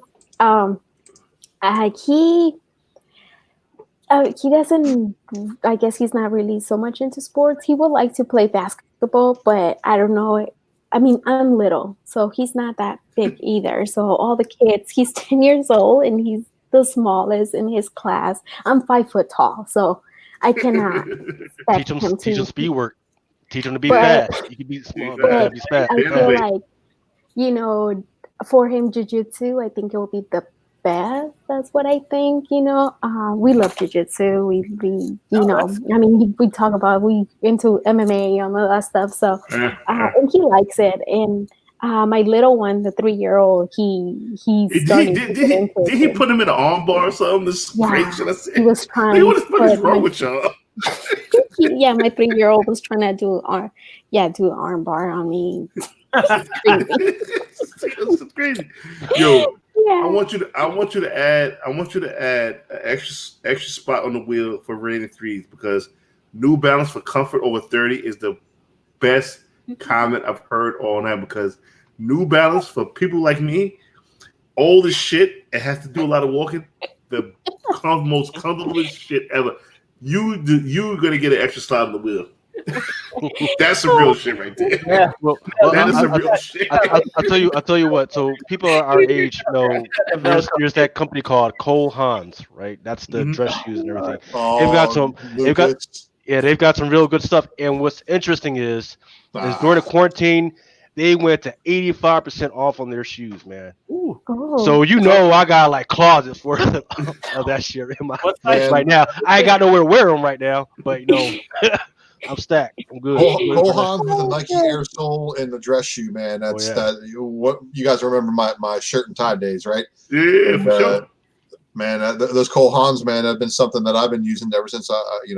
doesn't. I guess he's not really so much into sports. He would like to play basketball, but I don't know. I mean, I'm little, so he's not that big either. So all the kids, he's 10 years old, and he's the smallest in his class. I'm 5 foot tall, so I cannot teach him speed work. Teach him to be fast. You can be small, but be fast. I feel like, for him, jiu-jitsu, I think it will be the best. That's what I think. We love jiu-jitsu. We talk about into MMA and all that stuff. So, and he likes it. And my little one, the 3-year-old, did he put him in an arm bar or something? This crazy. He was trying. What is wrong with y'all? My 3-year-old was trying to do an arm bar on me. It's crazy. Yo, I want you to add an extra spot on the wheel for rated threes, because New Balance for comfort over 30 is the best comment I've heard all night, because New Balance for people like me, old as shit, and has to do a lot of walking, the most comfortable shit ever. You're gonna get an extra slide on the wheel. That's some real shit right there. Yeah, that is some real shit. I'll tell you what. So people our age know there's that company called Cole Haans, right? That's the dress shoes and everything. They've got some real good stuff. And what's interesting is during the quarantine, they went to 85% off on their shoes, man. Ooh. So I got like closets worth of that shit in my place right now. I ain't got nowhere to wear them right now, but I'm stacked. I'm good. Cole Haans with the Nike Air Sole and the dress shoe, man. That's what you guys remember my shirt and tie days, right? Yeah, for sure. Man, those Cole Haans, man, have been something that I've been using ever since I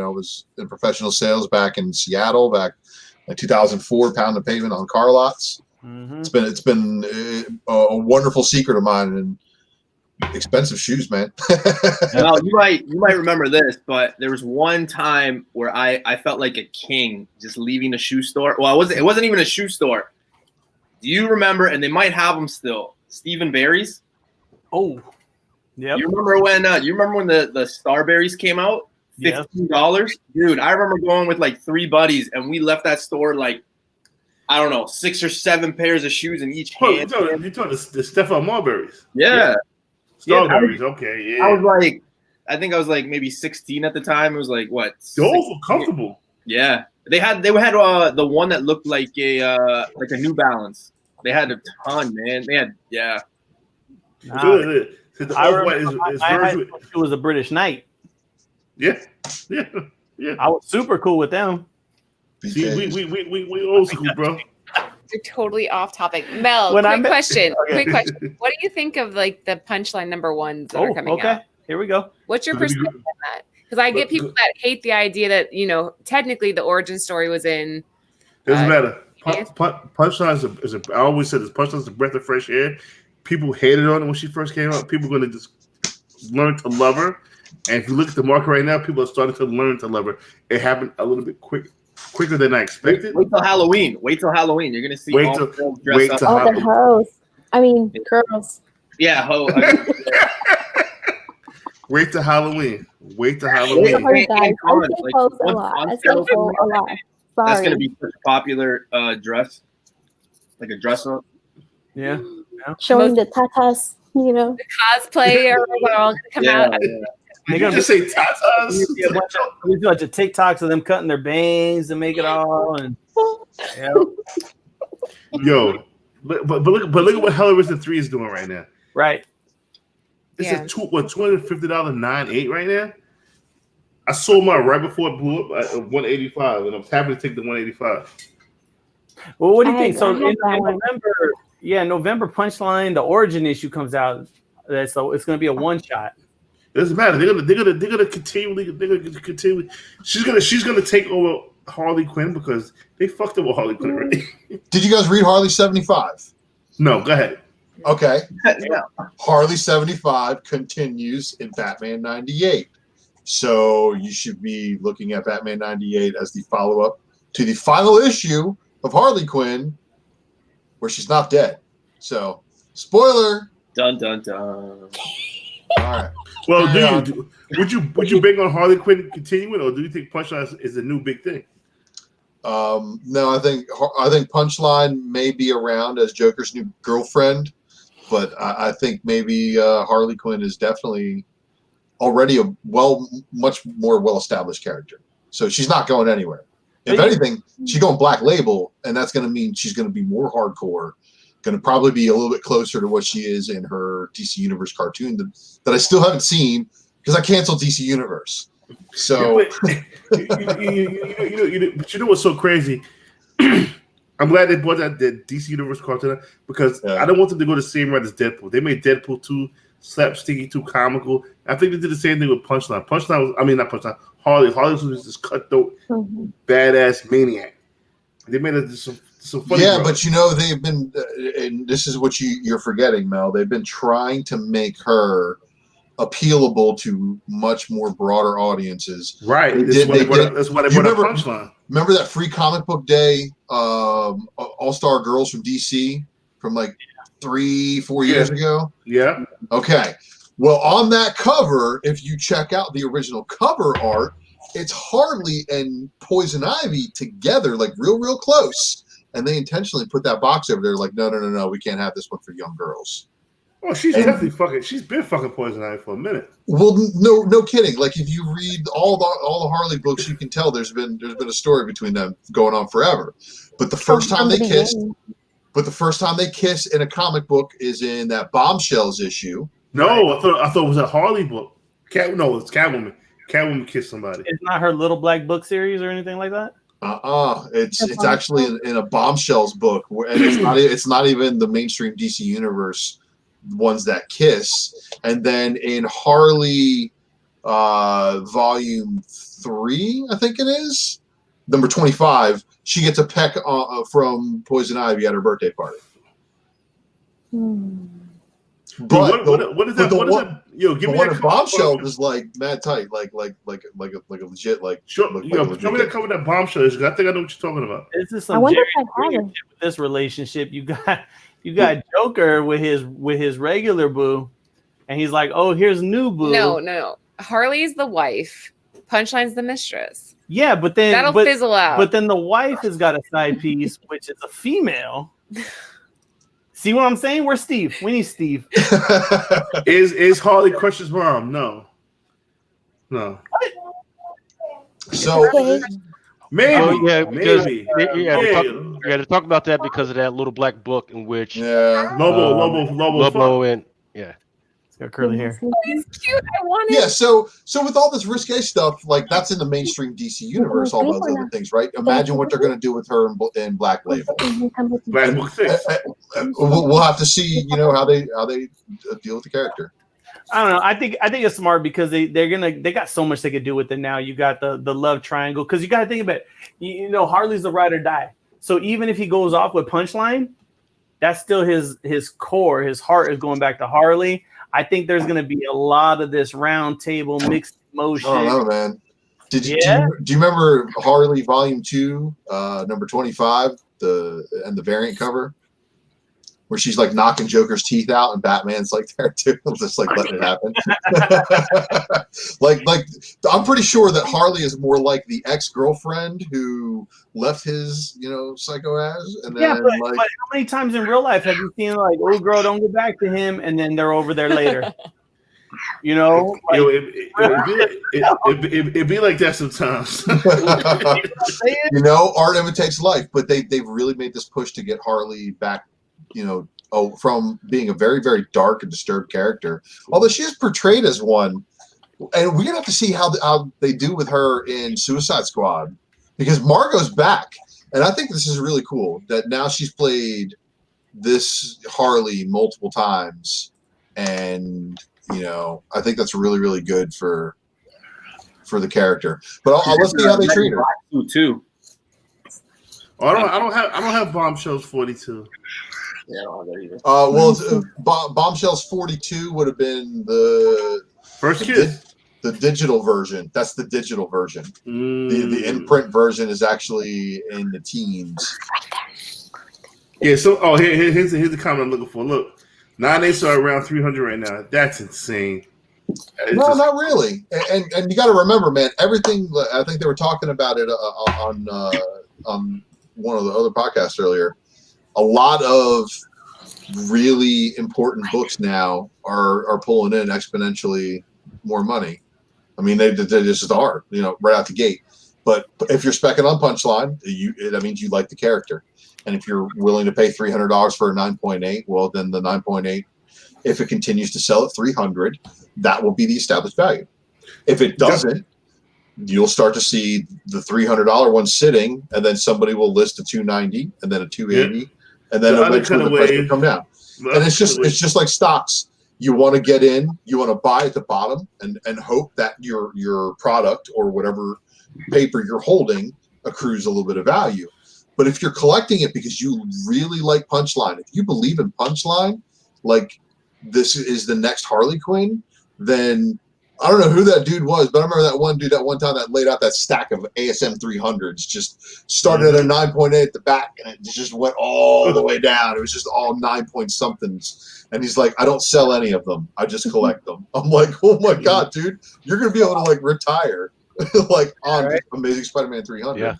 was in professional sales back in Seattle, back in 2004, pounding pavement on car lots. Mm-hmm. It's been a wonderful secret of mine, and expensive shoes, man. Well, you might remember this, but there was one time where I felt like a king just leaving a shoe store. Well, it wasn't even a shoe store. Do you remember? And they might have them still. Stephen Barry's. Oh, yeah. You remember when the Starberries came out? $15, dude. I remember going with like 3 buddies, and we left that store like, I don't know, 6 or 7 pairs of shoes in each hand. You talking the Stephon Marbury's? Yeah. Strawberries, okay, yeah. I think I was like maybe 16 at the time. It was like what? Those were comfortable. Yeah, they had the one that looked like a New Balance. They had a ton, man. They had it was a British Knight. Yeah. I was super cool with them. See, we old school, bro. You're totally off topic. Mel, quick question. What do you think of like the punchline number ones that are coming out? Here we go. What's your perspective on that? Because I get people that hate the idea that, technically the origin story was in. Doesn't matter. Punchline is I always said this. Punchline is a breath of fresh air. People hated on it when she first came out. People are going to just learn to love her. And if you look at the market right now, people are starting to learn to love her. It happened a little bit quicker than I expected. Wait till Halloween. You're going to see all the girls dressed up. All the hoes. I mean, girls. Yeah, Wait till Halloween. Sorry, guys. I say hoes a lot. That's going to be such a popular dress. Like a dress up. Yeah. Showing the tatas, The cosplay are all going to come out. They're going to just say tatas. We do a bunch of TikToks of them cutting their bangs and make it all. And Yo, but look at what Hell Risen 3 is doing right now. Right. It's a $250 9.8 right now. I sold mine right before it blew up at 185, and I'm happy to take the 185. Well, what do you think? So in November, Punchline, the origin issue comes out. So it's going to be a one shot. It doesn't matter. They're gonna continue. She's gonna take over Harley Quinn because they fucked up with Harley Quinn already. Did you guys read Harley 75? No, go ahead. Okay. Harley 75 continues in Batman 98. So you should be looking at Batman 98 as the follow-up to the final issue of Harley Quinn, where she's not dead. So, spoiler. Dun dun dun. All right. Well, would you bang on Harley Quinn continuing, or do you think Punchline is a new big thing? No, I think Punchline may be around as Joker's new girlfriend, but I think maybe Harley Quinn is definitely already a much more well-established character. So she's not going anywhere. If anything, she's going Black Label, and that's going to mean she's going to be more hardcore, going to probably be a little bit closer to what she is in her DC Universe cartoon that I still haven't seen because I canceled DC Universe. So, but you know what's so crazy? I'm glad they brought the DC Universe cartoon because I don't want them to go the same route as Deadpool. They made Deadpool too slapsticky, too comical. I think they did the same thing with Punchline. Not Punchline. Harley was this cutthroat, badass maniac. They made it some funny. Yeah, but they've been, and this is what you're forgetting, Mel. They've been trying to make her appealable to much more broader audiences. Right. That's why they brought up Punchline. Remember that free comic book day, All-Star Girls from DC from like 3-4 years ago? Yeah. Okay. Well, on that cover, if you check out the original cover art, it's Harley and Poison Ivy together, like real close. And they intentionally put that box over there like, no, we can't have this one for young girls. Oh, she's definitely she's been fucking Poison Ivy for a minute. Well, no kidding. Like if you read all the Harley books, you can tell there's been a story between them going on forever. But the first time they kiss in a comic book is in that Bombshells issue. No, I thought it was a Harley book. It's Catwoman. Catwoman kissed somebody. It's not her Little Black Book series or anything like that. It's actually in a Bombshells book, and it's not even the mainstream DC Universe ones that kiss. And then in Harley volume 3, I think it is number 25, she gets a peck from Poison Ivy at her birthday party. But what is that? What is that? Yo, give me that. Bombshell is like mad tight, like a legit like. Show me that cover that Bombshell is. I think I know what you're talking about. This is some with this relationship. You got Joker with his regular boo, and he's like, "Oh, here's new boo." No. Harley's the wife. Punchline's the mistress. Yeah, but then that'll fizzle out. But then the wife has got a side piece, which is a female. See what I'm saying? Where's Steve? We need Steve. Is Harley Crush's mom? No. So maybe. We got to talk about that because of that Little Black Book in which Lobo and Got curly hair. Oh, he's cute. I want it. Yeah, so with all this risque stuff, like that's in the mainstream DC universe, all those other things, right? Imagine what they're going to do with her in Black Label. Black Book 6. We'll have to see, how they deal with the character. I don't know. I think it's smart because they got so much they could do with it now. You got the love triangle because you got to think about it. Harley's the ride or die. So even if he goes off with Punchline, that's still his core. His heart is going back to Harley. I think there's going to be a lot of this round table mixed emotion. I don't know, man. Do you remember Harley Volume 2, number 25, the variant cover, where she's like knocking Joker's teeth out and Batman's like there too, just like letting it happen. like I'm pretty sure that Harley is more like the ex-girlfriend who left his psycho ass, and then but how many times in real life have you seen like, oh girl, don't get back to him, and then they're over there later? It'd be like that sometimes. Art imitates life, but they've really made this push to get Harley back, from being a very, very dark and disturbed character. Although she is portrayed as one, and we're gonna have to see how they do with her in Suicide Squad, because Margot's back, and I think this is really cool that now she's played this Harley multiple times, and I think that's really, really good for the character. But let's see how they treat her too. I don't have Bombshells 42. Yeah, I don't have that either. Bombshells 42 would have been the first kiss. The digital version. That's the digital version. The imprint version is actually in the teens. Yeah. So, here's the comment I'm looking for. Look, 9/8 are around 300 right now. That's insane. Not really. And you got to remember, man. Everything. I think they were talking about it on one of the other podcasts earlier. A lot of really important books now are pulling in exponentially more money. I mean, they just are, right out the gate. But if you're speccing on Punchline, that means you like the character. And if you're willing to pay $300 for a 9.8, well, then the 9.8, if it continues to sell at 300, that will be the established value. If it doesn't, you'll start to see the $300 one sitting, and then somebody will list a 290, and then a 280, and then eventually the price will come down. And it's just like stocks. You want to get in, you want to buy at the bottom, and hope that your product or whatever paper you're holding accrues a little bit of value. But if you're collecting it because you really like Punchline, if you believe in Punchline, like this is the next Harley Quinn, then I don't know who that dude was, but I remember that one dude that one time that laid out that stack of ASM 300s, just started at a 9.8 at the back, and it just went all the way down. It was just all 9-point-somethings. And he's like, I don't sell any of them. I just collect them. I'm like, oh my God, dude, you're going to be able to like retire like on Amazing Spider-Man 300. Yeah.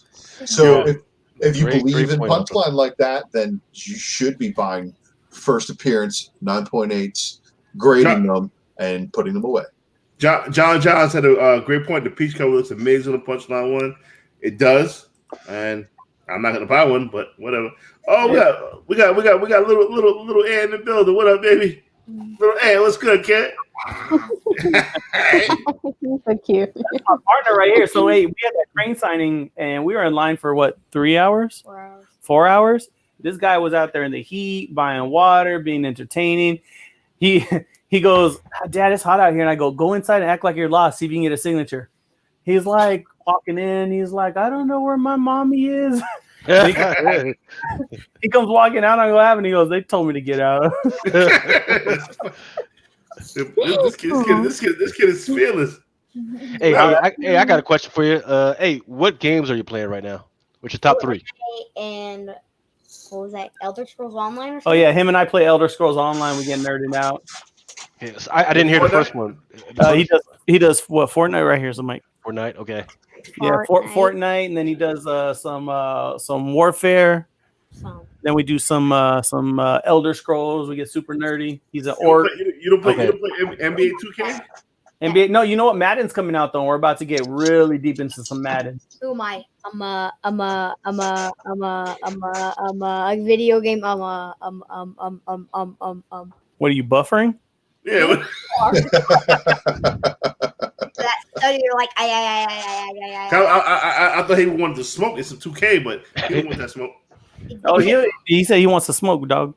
So if you believe in Punchline like that, then you should be buying first appearance 9.8s, grading them, and putting them away. John Johns had a great point. The peach cover looks amazing on the Punchline one. It does, and I'm not gonna buy one, but whatever. Oh, we got little Ann in the building. What up, baby? Little Ann, what's good, cat? So cute. My partner right here. So we had that train signing, and we were in line for what, 3 hours? 4 hours. 4 hours. This guy was out there in the heat, buying water, being entertaining. He goes, Dad, it's hot out here. And I go inside and act like you're lost. See if you can get a signature. He's like walking in. He's like, I don't know where my mommy is. He comes walking out. I go, and he goes, they told me to get out. This kid is fearless. Hey, I got a question for you. Hey, what games are you playing right now? What's your top 3? And what was that? Elder Scrolls Online or something? Oh yeah, him and I play Elder Scrolls Online. We get nerded out. Yes, I didn't hear the first one. He does what? Fortnite right here. So Mike. Fortnite, okay. Yeah, Fortnite, and then he does some Warfare. Then we do some Elder Scrolls. We get super nerdy. He's an orc. You don't play NBA 2K? NBA? No, you know what? Madden's coming out though. We're about to get really deep into some Madden. Who am I? I'm a video game. What are you buffering? Yeah. That study, you're like, I thought he wanted to smoke. It's a 2K, but he didn't want that smoke. Oh, he said he wants to smoke, dog.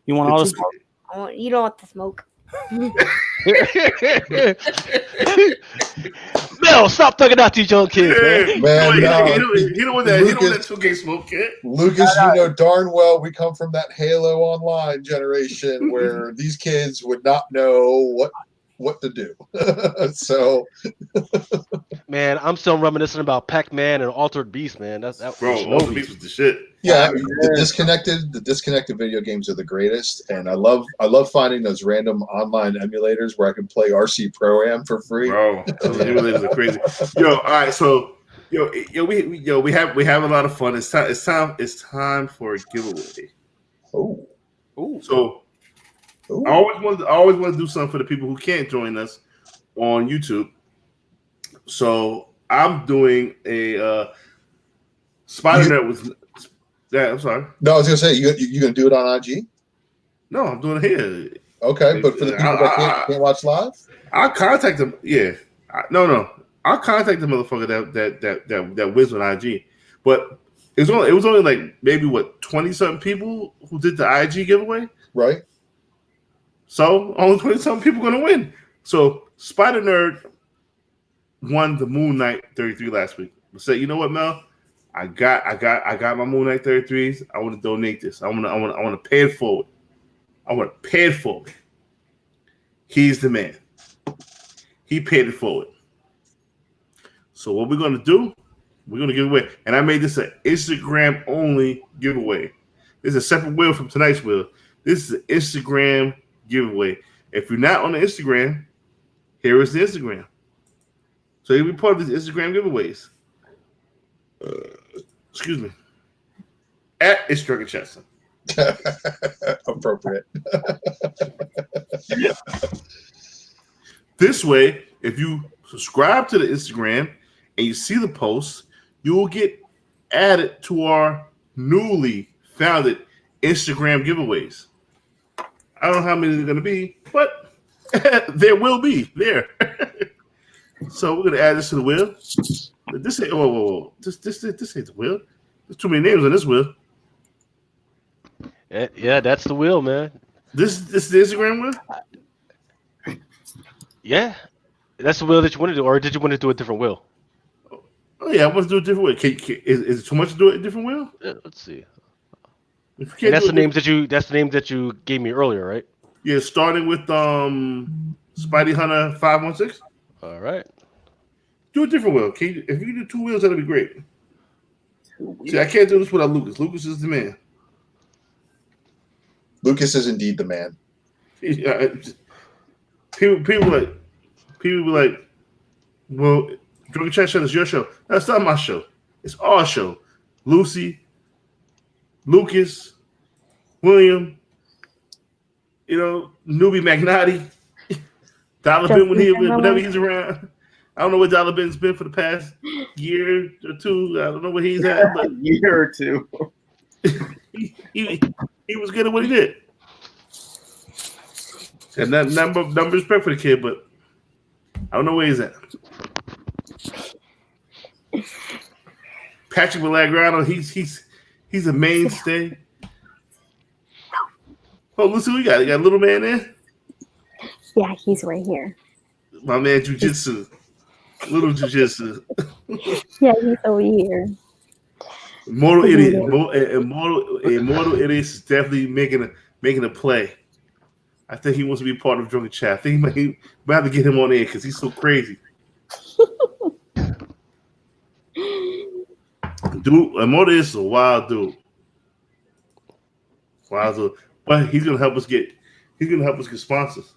You want all the smoke? You don't want to smoke. Mel, stop talking out to these young kids, man. He don't want that 2K smoke, kid. Lucas, you know darn well we come from that Halo Online generation where these kids would not know what to do. So, man, I'm still reminiscing about Pac-Man and Altered Beast, man. Bro, Altered Beast was the shit. Yeah, the disconnected video games are the greatest, and I love finding those random online emulators where I can play RC Pro-Am for free. Bro, those emulators are crazy. Yo, all right, so we have a lot of fun. It's time for a giveaway. Oh, so. I always want to do something for the people who can't join us on YouTube. So I'm doing a Spider-Net with. Yeah, I'm sorry. No, I was gonna say you gonna do it on IG. No, I'm doing it here. Okay, but for the people that can't watch live, I'll contact them. Yeah, I'll contact the motherfucker that wins on IG. But it was only like maybe 20-something people who did the IG giveaway, right? So only 20-something people going to win. So Spider Nerd won the Moon Knight 33 last week. I said, you know what, Mel? I got my Moon Knight 33s. I want to donate this. I want to pay it forward. I want to pay it forward. He's the man. He paid it forward. So what we're going to do? We're going to give away. And I made this an Instagram only giveaway. This is a separate wheel from tonight's wheel. This is an Instagram giveaway. If you're not on the Instagram, here is the Instagram. So you'll be part of these Instagram giveaways. Excuse me. At It's Drunken Chester. Appropriate. This way, if you subscribe to the Instagram and you see the posts, you will get added to our newly founded Instagram giveaways. I don't know how many they're going to be, but there will be there. So we're going to add this to the wheel. This ain't This ain't the wheel. There's too many names on this wheel. Yeah, that's the wheel, man. This is the Instagram wheel? Yeah. That's the wheel that you want to do, or did you want to do a different wheel? Oh yeah, I want to do a different wheel. Is it too much to do it a different wheel? Yeah, let's see. And that's the names that you gave me earlier, right? Yeah, starting with Spidey Hunter 516. All right. Do a different wheel. If you do 2 wheels, that'll be great. See, I can't do this without Lucas. Lucas is the man. Lucas is indeed the man. Yeah, people be like, well, Drunken Chat Show is your show. That's not my show. It's our show. Lucy, Lucas, William, Newbie Magnotti, Dollar Bin whenever he's around. I don't know where Dollar Bin's been for the past year or two. I don't know where he's at, but year or two. he was good at what he did. And that number respect for the kid, but I don't know where he's at. Patrick Milagrano, he's a mainstay. Oh, listen, we got a little man there. Yeah, he's right here. My man, Jiu-Jitsu. Little Jiu-Jitsu. Yeah, he's over here. Immortal Idiot. Immortal Idiot is definitely making a play. I think he wants to be part of Drunken Chat. I think he might have to get him on air because he's so crazy. Dude, Immortal is a wild dude. But he's gonna help us get sponsors.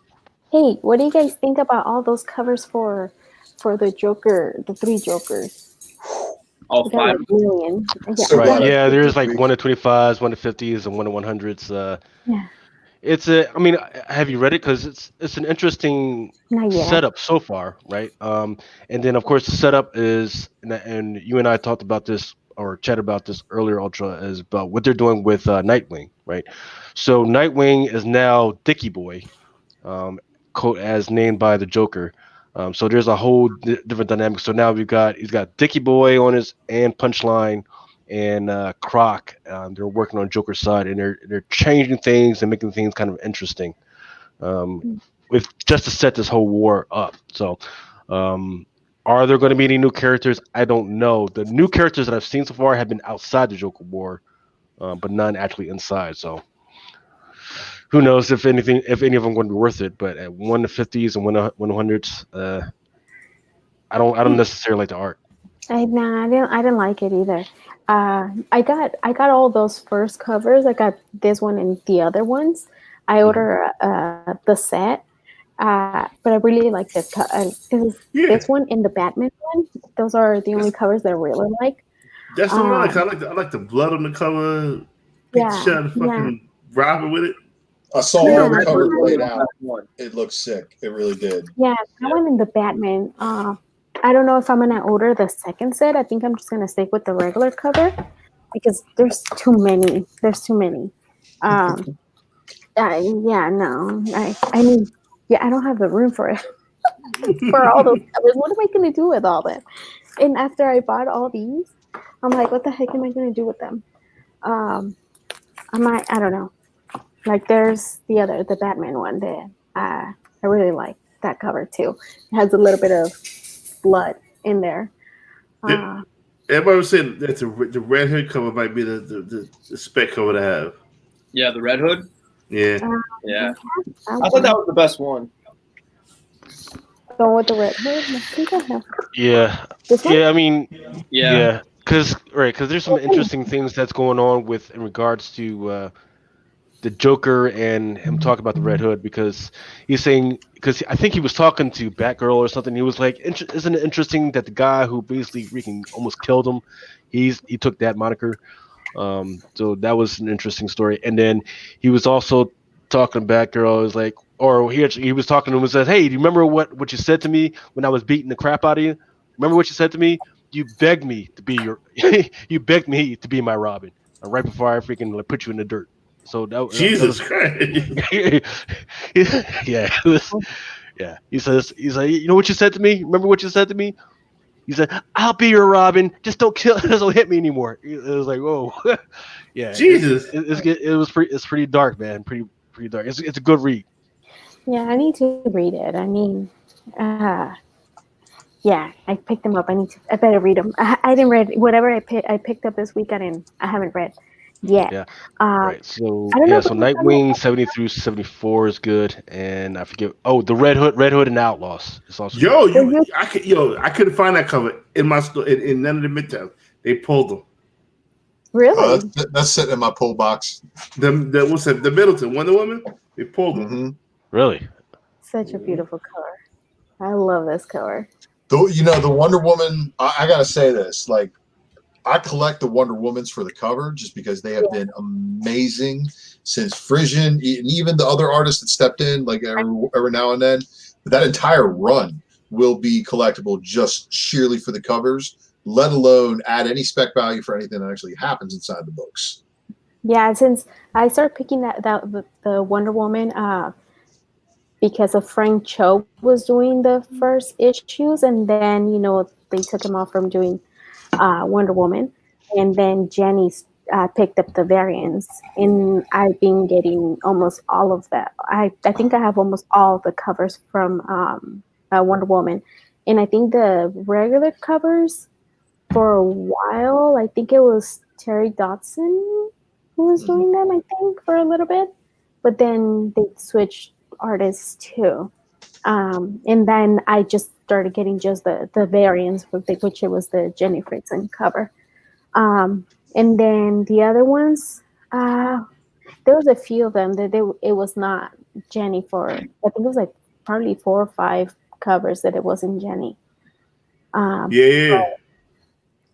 Hey, what do you guys think about all those covers for the Joker, the 3 Jokers? All 5 million. So right. Yeah, there's like 1 to 25s, 1 to 50s, and 1 to 100s. Yeah. Have you read it? Because it's an interesting setup so far, right? And then of course the setup is, and you and I talked about this or chatted about this earlier, Ultra, is about what they're doing with Nightwing, right? So Nightwing is now Dickie Boy, as named by the Joker. So there's a whole different dynamic. So now he's got Dickie Boy on his and Punchline and Croc. They're working on Joker's side, and they're changing things and making things kind of interesting, with just to set this whole war up. So, are there going to be any new characters? I don't know. The new characters that I've seen so far have been outside the Joker war, but none actually inside. So, who knows if any of them are going to be worth it? But at 1/50s and 1/100s, I don't necessarily like the art. I didn't like it either. I got all those first covers. I got this one and the other ones. I ordered the set, but I really like this. This one and the Batman one. Those are the only covers that I really like. That's the one I like. I like the blood on the cover. Picture fucking Robin with it. I saw the cover played out. It looked sick. It really did. Yeah, that one and the Batman. I don't know if I'm gonna order the second set. I think I'm just gonna stick with the regular cover because there's too many. I don't have the room for it. For all those covers. What am I gonna do with all that? And after I bought all these, I'm like, what the heck am I gonna do with them? I don't know. Like there's the Batman one that I really like that cover too. It has a little bit of blood in there. Everybody was saying that the Red Hood cover might be the spec cover to have. Yeah, the Red Hood. Yeah. Yeah. I thought that was the best one. Going with the Red Hood. I think I have. Yeah. Yeah. I mean. Yeah. Because there's some interesting things that's going on in regards to the Joker and him talking about the Red Hood, because he's saying, because I think he was talking to Batgirl or something. He was like, isn't it interesting that the guy who basically freaking almost killed him, he took that moniker. So that was an interesting story. And then he was also talking to Batgirl. Was like, or he was talking to him and said, hey, do you remember what you said to me when I was beating the crap out of you? Remember what you said to me? You begged me to be you begged me to be my Robin. Right before I freaking put you in the dirt. So that Jesus Christ. Yeah. He's like, you know what you said to me? Remember what you said to me? He said, I'll be your Robin. Just don't hit me anymore. It was like, whoa. Yeah. Jesus. It's pretty dark, man. Pretty dark. It's a good read. Yeah, I need to read it. I mean, yeah, I picked them up. I better read them. I didn't read whatever I picked up this week. I haven't read. Yeah. Right. So so Nightwing 70 through 74 is good, and I forget. Oh, the Red Hood and Outlaws is also. I couldn't find that cover in my store in none of the midtown. They pulled them. Really? That's sitting in my pull box. The Middleton Wonder Woman. They pulled them. Mm-hmm. Really? Such a beautiful color. I love this color. The Wonder Woman. I gotta say this, like. I collect the Wonder Womans for the cover just because they have been amazing since Frisian, and even the other artists that stepped in, like every now and then. But that entire run will be collectible just sheerly for the covers, let alone add any spec value for anything that actually happens inside the books. Yeah, since I started picking the Wonder Woman because of Frank Cho was doing the first issues, and then they took him off from doing Wonder Woman, and then Jenny picked up the variants, and I've been getting almost all of that. I think I have almost all the covers from Wonder Woman, and I think the regular covers for a while, I think it was Terry Dodson who was doing them, I think, for a little bit, but then they switched artists too, and then I just started getting just the variants, which it was the Jenny Fritzen cover. And then the other ones, there was a few of them that it was not Jenny for, I think it was like probably 4 or 5 covers that it wasn't Jenny.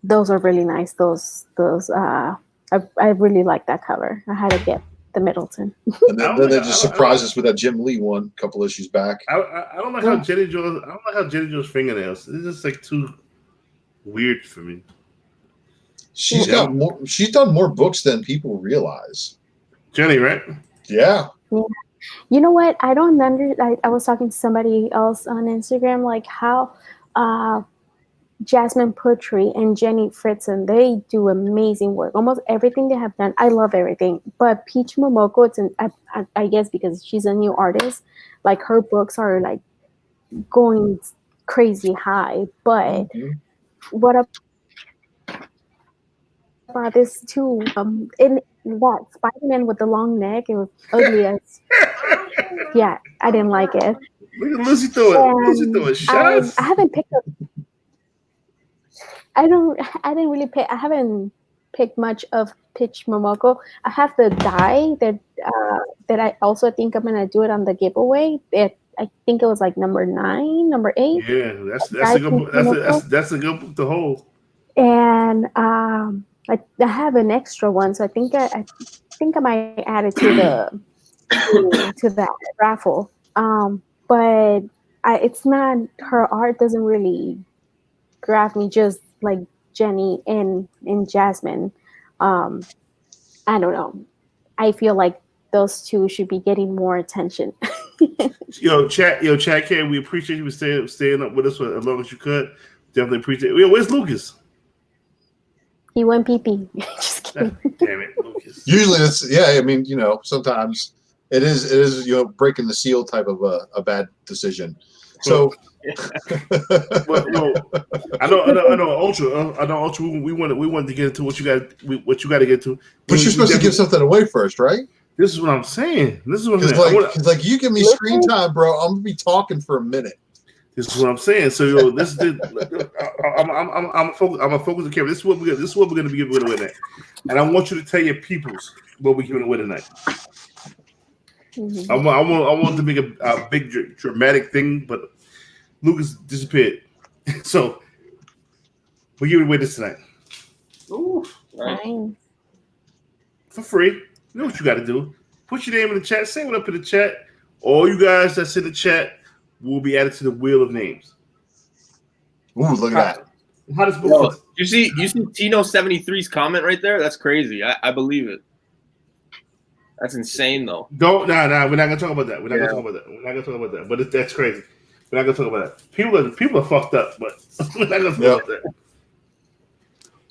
Those are really nice. Those I really like that cover. I had to get the Middleton. And then they just surprised us with that Jim Lee one a couple issues back. I don't like how Jenny draws. I don't like how Jenny draws fingernails. It's just like too weird for me. She's got more. She's done more books than people realize. Jenny, right? Yeah. You know what? I don't I was talking to somebody else on Instagram, like how Jasmine Putri and Jenny Fritzen, they do amazing work. Almost everything they have done, I love everything. But Peach Momoko, I guess because she's a new artist, like her books are like going crazy high. But what about this too? In that Spider-Man with the long neck, it was ugly as. Yeah, I didn't like it. Look at Lucy throwing shots. I haven't picked up. I didn't really pick. I haven't picked much of Peach Momoko. I have the die that I also think I'm gonna do it on the giveaway. I think it was like number 9, number 8. Yeah, that's a good book. That's a good book to hold. And I have an extra one, so I think I might add it to that raffle. But it's not, her art doesn't really grab me just like Jenny and Jasmine. I don't know. I feel like those two should be getting more attention. Chad K, we appreciate you for staying up with us for as long as you could. Definitely appreciate it. Where's Lucas? He went pee-pee. Just kidding. Damn it, Lucas. Usually sometimes it is breaking the seal type of a bad decision. So I know Ultra. We wanted to get into what you got to get to. But you're supposed to give something away first, right? This is what I'm saying. Because like you give me screen time, bro, I'm gonna be talking for a minute. This is what I'm saying. So I'm a focus on camera. This is what we're gonna be giving away tonight. And I want you to tell your peoples what we're giving away tonight. I want to make a big dramatic thing, but Lucas disappeared. So we're giving away this tonight. Ooh, nice. For free. You know what you got to do. Put your name in the chat. Say what up in the chat. All you guys that's in the chat will be added to the wheel of names. Ooh, look at that. How does book? You see Tino 73's comment right there? That's crazy. I believe it. That's insane, though. We're not gonna talk about that. We're not gonna talk about that. But that's crazy. We're not gonna talk about that. People are fucked up, but we're not gonna talk about that.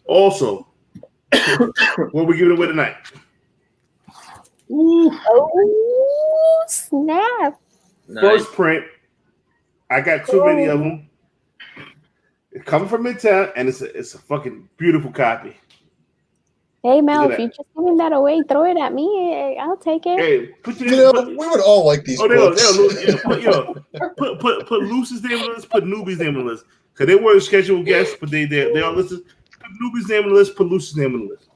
Also, what we giving away tonight? Ooh. Oh snap! Nice. First print. I got too many of them. It's coming from Midtown, and it's a fucking beautiful copy. Hey Mel, if you're just giving that away, throw it at me. I'll take it. Hey, we would all like these books. Put Lucy's name on the list. Put Newbie's name on the list because they weren't scheduled guests, but they are listed. Put Newbie's name on the list. Put Lucy's name on the list.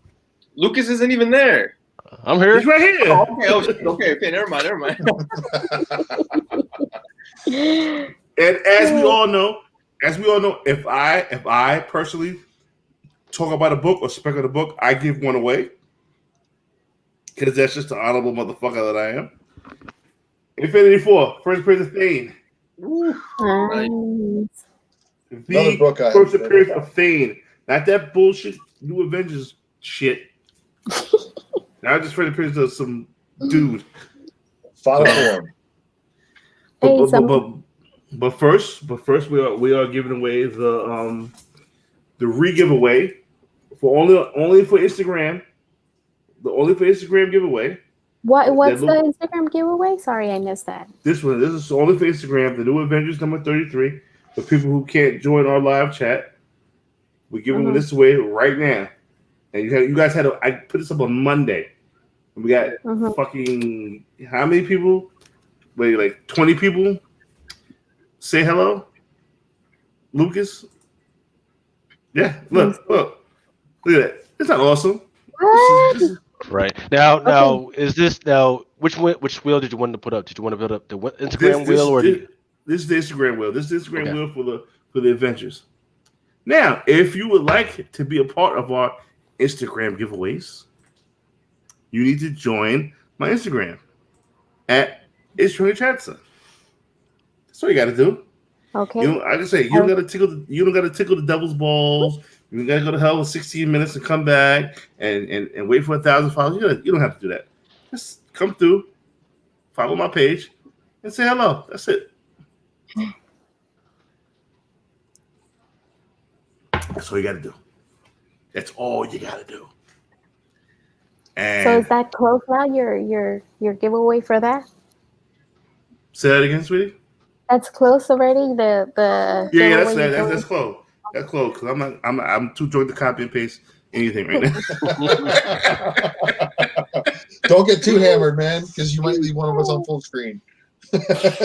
Lucas isn't even there. I'm here. He's right here. Oh, okay. Never mind. And as we all know, if I personally talk about a book or spec on a book, I give one away because that's just the honorable motherfucker that I am. Infinity 4, First Appearance of Thane. Another book I First Appearance of Thane. Not that bullshit New Avengers shit. Not just First Appearance of some dude. Final form. But first, we are giving away the re-giveaway for only for Instagram. Only for Instagram giveaway. What's the Instagram giveaway? Sorry, I missed that. This is only for Instagram. The New Avengers number 33. For people who can't join our live chat, we're giving this away right now. And you guys had I put this up on Monday. And we got fucking how many people? Wait, like 20 people. Say hello, Lucas. Yeah, look at that. It's not awesome. What? Right now, is this which wheel did you want to put up? Did you want to build up the Instagram wheel or this is the Instagram wheel? This is the Instagram wheel for the Avengers. Now, if you would like to be a part of our Instagram giveaways, you need to join my Instagram at Drunken Chatson. That's all you got to do. Okay. I just say you don't got to tickle the devil's balls. You got to go to hell in 16 minutes and come back and wait for 1,000 followers. You don't have to do that. Just come through, follow my page, and say hello. That's it. That's all you got to do. That's all you got to do. And so is that close now? Your giveaway for that? Say that again, sweetie. That's close already. The that's close. That's close because I'm too drunk to copy and paste anything right now. Don't get too hammered, man, because you might leave one of us on full screen.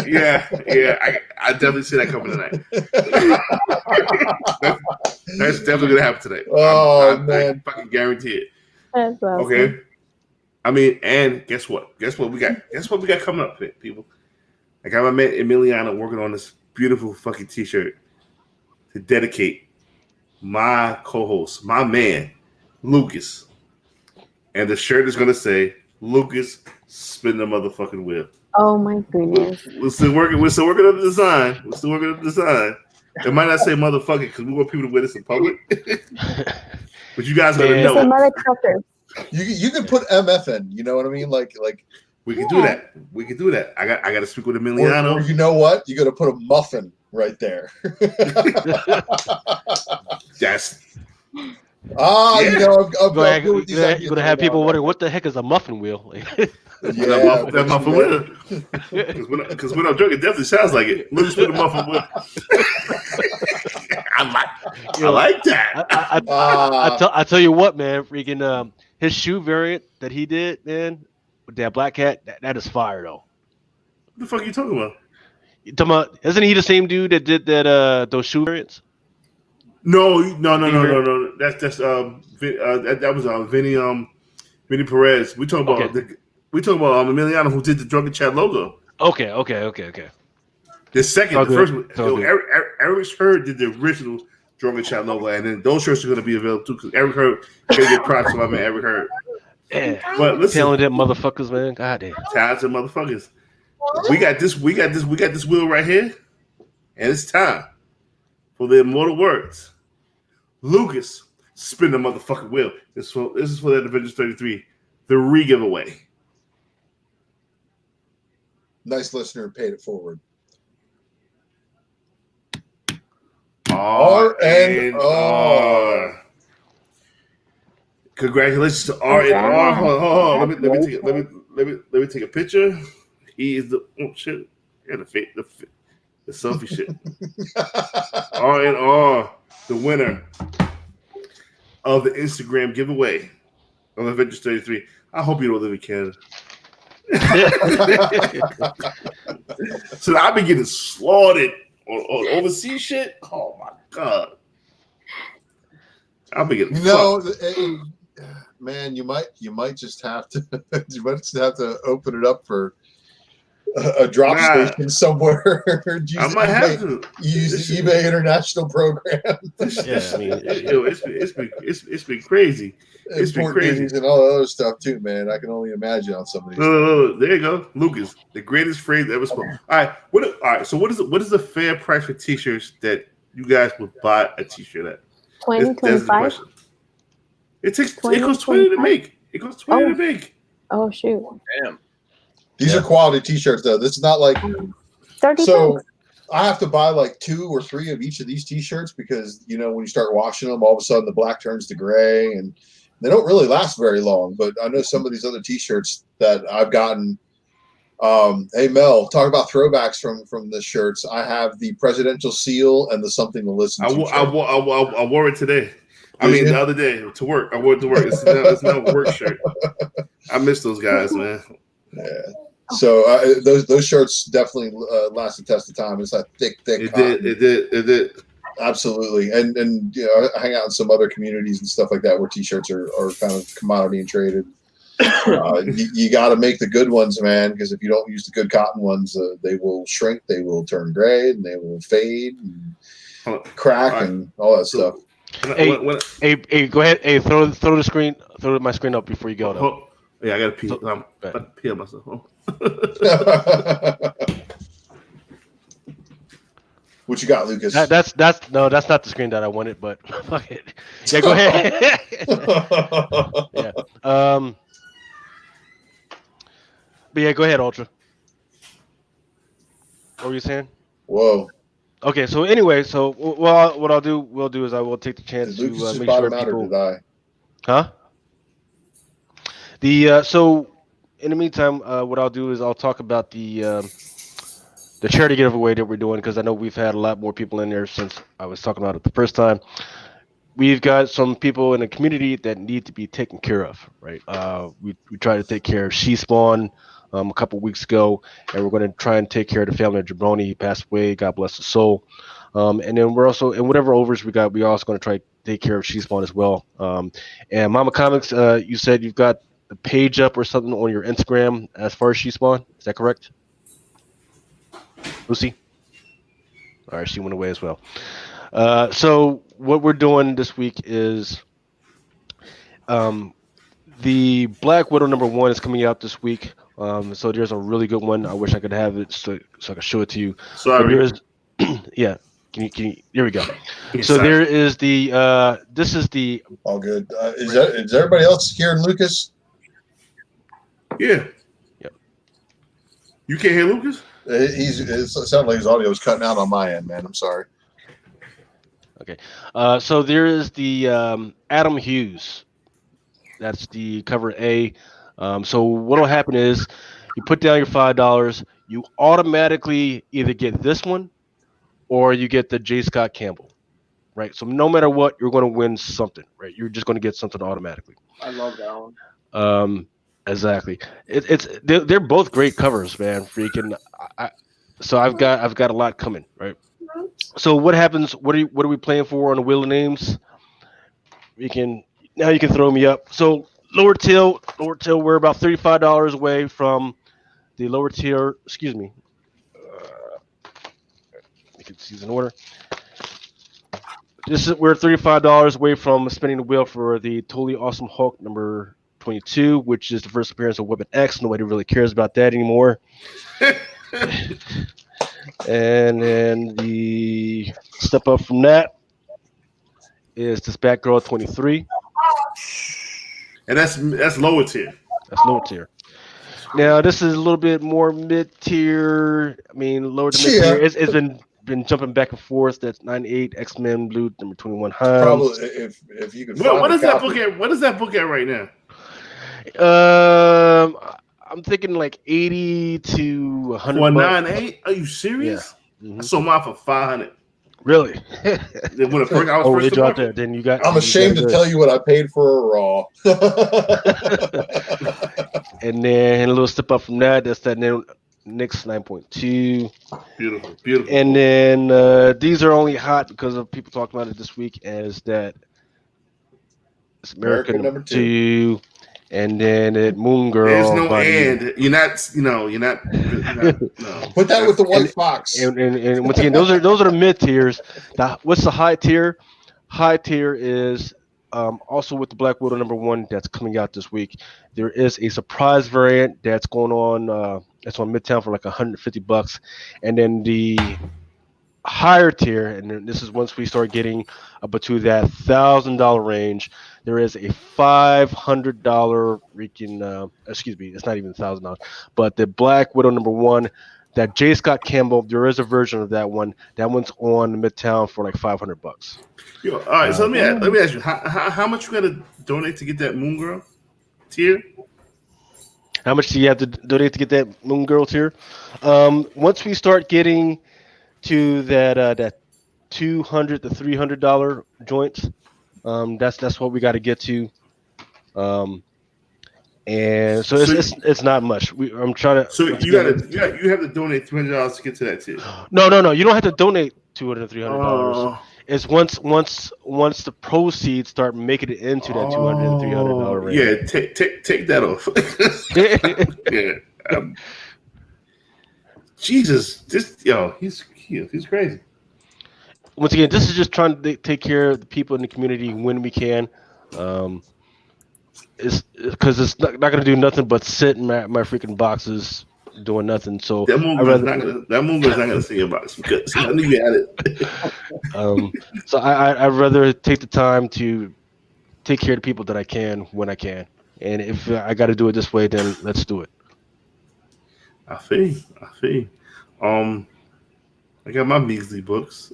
yeah, I definitely see that coming tonight. that's definitely gonna happen today. Oh I man, fucking guarantee it. That's awesome. Okay. I mean, and guess what? Guess what we got coming up, people. I got my man Emiliano working on this beautiful fucking t-shirt to dedicate my co-host, my man, Lucas. And the shirt is gonna say, Lucas, spin the motherfucking wheel. Oh my goodness. We're still working on the design. It might not say motherfucking because we want people to wear this in public. But you guys gotta know. Motherfucker. You can put MF in, you know what I mean? Like we can do that. We can do that. I got to speak with Emiliano. Or you know what? You got to put a muffin right there. Yes. You know, you're gonna have people wondering what the heck is a muffin wheel. That muffin wheel. Because when I'm drunk, it definitely sounds like it. Let's put a muffin wheel. I like that. I tell you what, man. Freaking his shoe variant that he did, man, with that black cat, that is fire though. What the fuck are you talking about? Isn't he the same dude that did that those shoe variants? No. That was Vinny Perez. We talking about Emiliano who did the Drunken Chat logo. Okay. The first one, Eric Hurd did the original Drunken Chat logo, and then those shirts are going to be available too because Eric Hurd can get props to my man Eric Hurd. Yeah, but listen, talented motherfuckers, man. God damn, talented motherfuckers. We got this wheel right here, and it's time for the immortal words. Lucas, spin the motherfucking wheel. This is for that Avengers 33, the re-giveaway. Nice listener paid it forward. R&R. Congratulations to R&R. Hold on. Let me take a picture. He is the shit. Yeah, the selfie shit. R&R, the winner of the Instagram giveaway of Avengers 33. I hope you don't live in Canada. So I've been getting slaughtered on overseas shit. Oh my god! I've been getting man. You might just have to open it up for a drop station somewhere. I might have to use the eBay International program. Yeah, I mean, it's been crazy. It's been crazy and all the other stuff too, man. I can only imagine on some of these. No, there you go, Lucas. The greatest phrase ever spoken. All right. So what is the fair price for t-shirts that you guys would buy a t-shirt at? 20-25. It costs $20 to make. It costs $20 to make. Oh shoot! Damn. These are quality t-shirts though. This is not like 30 so. bucks. I have to buy like 2 or 3 of each of these t-shirts because when you start washing them, all of a sudden the black turns to gray and they don't really last very long. But I know some of these other t-shirts that I've gotten. Hey Mel, talk about throwbacks from the shirts. I have the presidential seal and the something to listen to. I wore it today. The other day to work. I wore it to work. It's not a work shirt. I miss those guys, man. Yeah. So those shirts definitely last the test of time. It's that thick. It did. Absolutely. And I hang out in some other communities and stuff like that where t-shirts are kind of commodity and traded. You got to make the good ones, man, because if you don't use the good cotton ones, they will shrink, they will turn gray, and they will fade and crack and all that stuff. Hey, go ahead. Hey, throw my screen up before you go. Though. Yeah, I gotta pee. I'm about to pee on myself. What you got, Lucas? That's not the screen that I wanted, but fuck it. Yeah, go ahead. Yeah. But yeah, go ahead, Ultra. What were you saying? Whoa. Okay, so anyway, what we'll do is I will take the chance Did Lucas to just make bottom sure out, people. or did I? Huh? So in the meantime, what I'll do is I'll talk about the charity giveaway that we're doing, because I know we've had a lot more people in there since I was talking about it the first time. We've got some people in the community that need to be taken care of, right? We tried to take care of She Spawn a couple weeks ago, and we're going to try and take care of the family of Jabroni. He passed away. God bless his soul. And then we're also, and whatever overs we got, we're also going to try to take care of She Spawn as well. And Mama Comics, you said you've got the page up or something on your Instagram as far as She Spawn. Is that correct? Lucy? All right, she went away as well. So what we're doing this week is the Black Widow #1 is coming out this week. So there's a really good one. I wish I could have it so I could show it to you. Sorry. There is, yeah. Can you? Here we go. Yeah, so sorry. there is the. This is the. All good. Is everybody else hearing Lucas? Yeah. Yep. You can't hear Lucas? It sounded like his audio was cutting out on my end, man. I'm sorry. Okay. So there is the Adam Hughes. That's the cover A. So what will happen is you put down your $5. You automatically either get this one or you get the J. Scott Campbell, right? So no matter what, you're going to win something, right? You're just going to get something automatically. I love that one. Exactly. They're both great covers, man. Freaking. So I've got a lot coming, right? So what happens? What are we playing for on the Wheel of Names? You can throw me up. So lower tier, we're about $35 away from the lower tier. Excuse me. Make it season order. We're $35 away from spinning the wheel for the Totally Awesome Hulk #22, which is the first appearance of Weapon X. Nobody really cares about that anymore. And then the step up from that is this Batgirl 23. And that's lower tier. That's lower tier. Now this is a little bit more mid tier. I mean, lower to mid tier. It's been jumping back and forth. That's 98 X-Men Blue #21 Hines. Probably if you could. What is that book at? What is that book at right now? I'm thinking like 80 to 100. 198? Are you serious? Yeah. Mm-hmm. I sold mine for 500. Really? When I was first dropped there. Then you got. I'm ashamed to tell you what I paid for a Raw. And then a little step up from that. That's that Knicks 9.2. Beautiful. And then these are only hot because of people talking about it this week. As that it's American #2. And then at Moon Girl. There's no end. You're not. No. Put that with the white fox. And once again, those are the mid tiers. What's the high tier? High tier is also with the Black Widow #1 that's coming out this week. There is a surprise variant that's going on. It's on Midtown for like $150, and then the higher tier, and then this is once we start getting up to that $1,000 range. There is a $500 freaking. Excuse me, it's not even $1,000, but the Black Widow #1, that J. Scott Campbell. There is a version of that one. That one's on Midtown for like $500. Yo, all right. So let me ask you, how much you got to donate to get that Moon Girl tier? How much do you have to donate to get that Moon Girl tier? Once we start getting to that $200 to $300 joints, that's what we got to get to. And so it's not much. I'm trying to. So you have to donate $300 to get to that tier. No. You don't have to donate $200 to $300. It's once the proceeds start making it into that $200 to $300 range. Yeah, take that off. Yeah. Jesus, he's crazy. Once again, this is just trying to take care of the people in the community when we can. It's because it's not going to do nothing but sit in my freaking boxes doing nothing. So that movie's not going to see your box because I knew you had it. So I'd rather take the time to take care of the people that I can when I can, and if I got to do it this way, then let's do it. I feel. I got my measly books.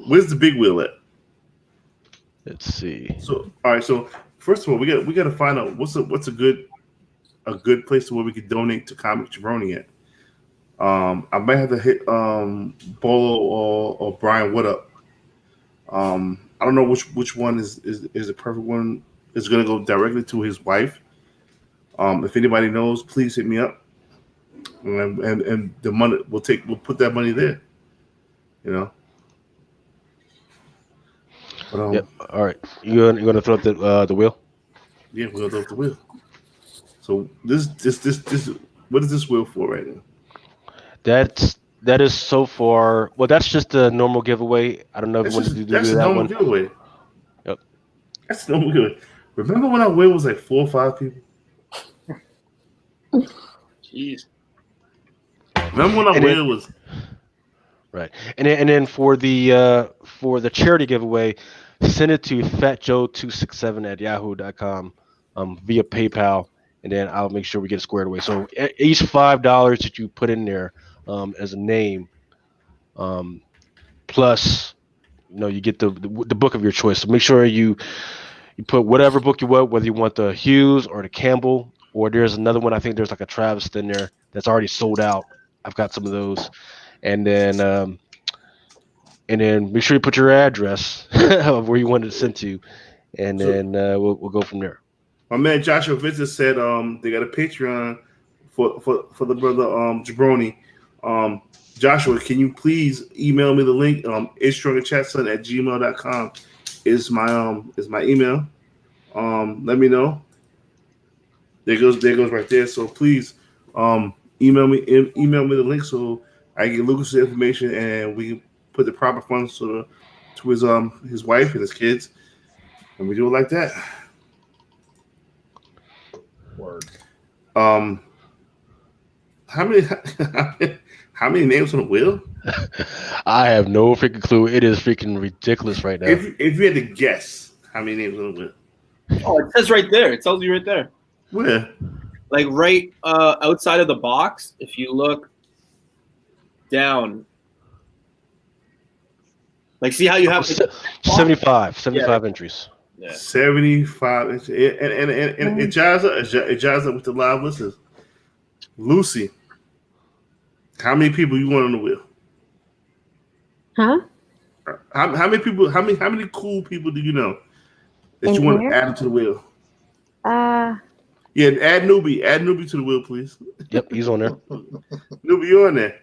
Where's the big wheel at? Let's see. So, all right. So, first of all, we got to find out what's a good place where we could donate to Comic Jabroni at. I might have to hit Bolo or Brian Wood up. I don't know which one is the perfect one. It's gonna go directly to his wife. If anybody knows, please hit me up. And the money we'll put that money there. You know. But, yep. All right. You're gonna throw up the wheel? Yeah, we'll throw up the wheel. So this what is this wheel for right now? That is so far. Well, that's just a normal giveaway. I don't know if you want to do that one. That's a normal giveaway. Yep. That's a normal giveaway. Remember when our wheel was like 4 or 5 people? Jeez. Remember when our wheel was right? And then for the charity giveaway, send it to fatjoe267@yahoo.com via PayPal, and then I'll make sure we get it squared away. So each $5 that you put in there as a name, plus you get the book of your choice. So make sure you put whatever book you want, whether you want the Hughes or the Campbell, or there's another one. I think there's like a Travis in there that's already sold out. I've got some of those, and then make sure you put your address of where you want it sent to, and then we'll go from there. My man Joshua Vincent said they got a Patreon for the brother Jabroni. Joshua, can you please email me the link? isdrunkenchatson@gmail.com is my email. Let me know. There goes right there. So please email me the link so I get Lucas' information and we can put the proper funds to his wife and his kids, and we do it like that. Word. How many names on the wheel? I have no freaking clue. It is freaking ridiculous right now. If you had to guess, how many names on the wheel? Oh, it says right there. It tells you right there. Where? Like right outside of the box. If you look down, like see how you have 75 entries. Yeah. 75 and Ijaza with the live listeners. Lucy, how many people you want on the wheel? Huh? How many people? How many cool people do you know that you want to add to the wheel? Yeah, add newbie to the wheel, please. Yep, he's on there. Newbie, you're on there.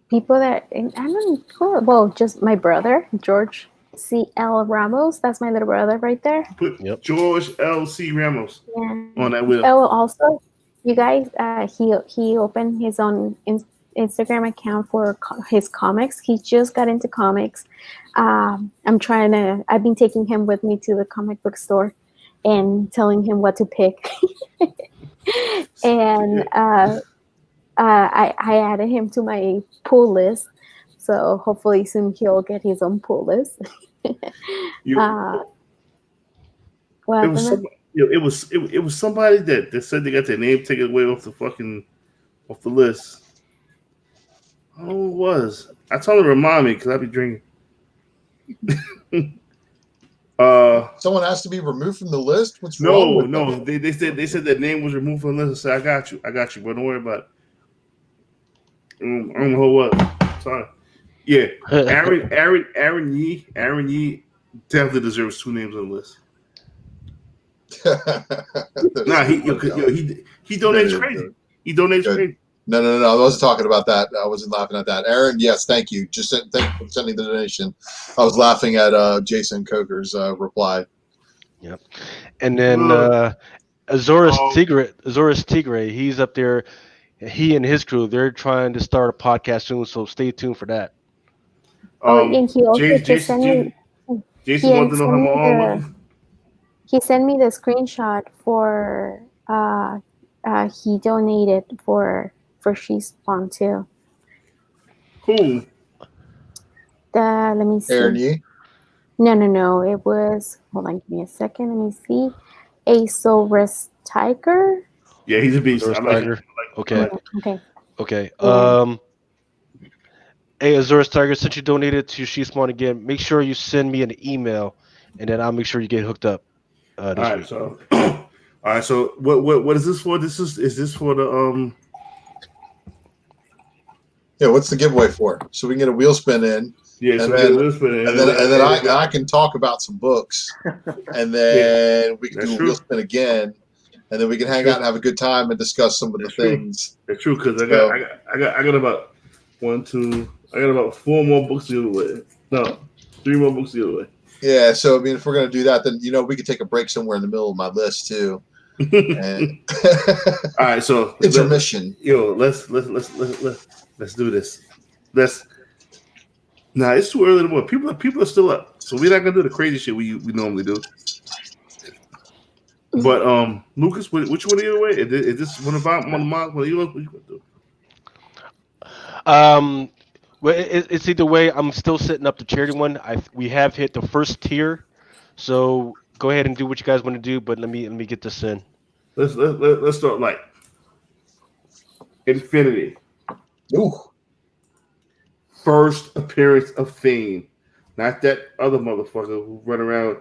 People that I don't know. Well, just my brother George C.L. Ramos. That's my little brother right there. Put George L.C. Ramos on that wheel. Oh, also, you guys, he opened his own Instagram account for his comics. He just got into comics. I've been taking him with me to the comic book store and telling him what to pick. And I added him to my pull list. So hopefully soon he'll get his own pull list. It was somebody that said they got their name taken away off the list. I don't know who it was. I told him to remind me because I be drinking. Someone has to be removed from the list. What's wrong with them? They said their name was removed from the list. I said I got you, but don't worry about it. I don't know who it was. Sorry. Yeah, Aaron Yee definitely deserves 2 names on the list. Nah, he donates crazy. He donates crazy. No. I wasn't talking about that. I wasn't laughing at that. Aaron, yes, thank you. Thank you for sending the donation. I was laughing at Jason Coker's reply. Yep. And then Azores Tigre, he's up there. He and his crew, they're trying to start a podcast soon, so stay tuned for that. And he also Jason wants to know how much. He sent me the screenshot for he donated for She's Spawn too. Who? Let me see. Aaron Yee? No. It was, hold on, give me a second. Let me see. Azores Tiger. Yeah, he's a beast. Okay. Okay. Okay. Hey, Azurus Tiger, since you donated to She Spawn again, make sure you send me an email, and then I'll make sure you get hooked up this week. So, all right. So, what is this for? Is this for the Yeah, what's the giveaway for? So we can get a wheel spin in. Yeah, and so then, wheel spin in, and then I can talk about some books, and then we can do a wheel spin again, and then we can hang out and have a good time and discuss some of the things. That's true, because I got about 1, 2. I got about 4 more books to give away. No, 3 more books to give away. Yeah, so I mean, if we're gonna do that, then we could take a break somewhere in the middle of my list too. And all right, so intermission. Let's do this. It's too early in the morning. People are still up, so we're not gonna do the crazy shit we normally do. But Lucas, which one are you away? Is this one of mine? What are you gonna do? Well, it's either way. I'm still setting up the charity one. We have hit the first tier, so go ahead and do what you guys want to do. But let me get this in. Let's start like Infinity. Ooh. First appearance of Fame, not that other motherfucker who run around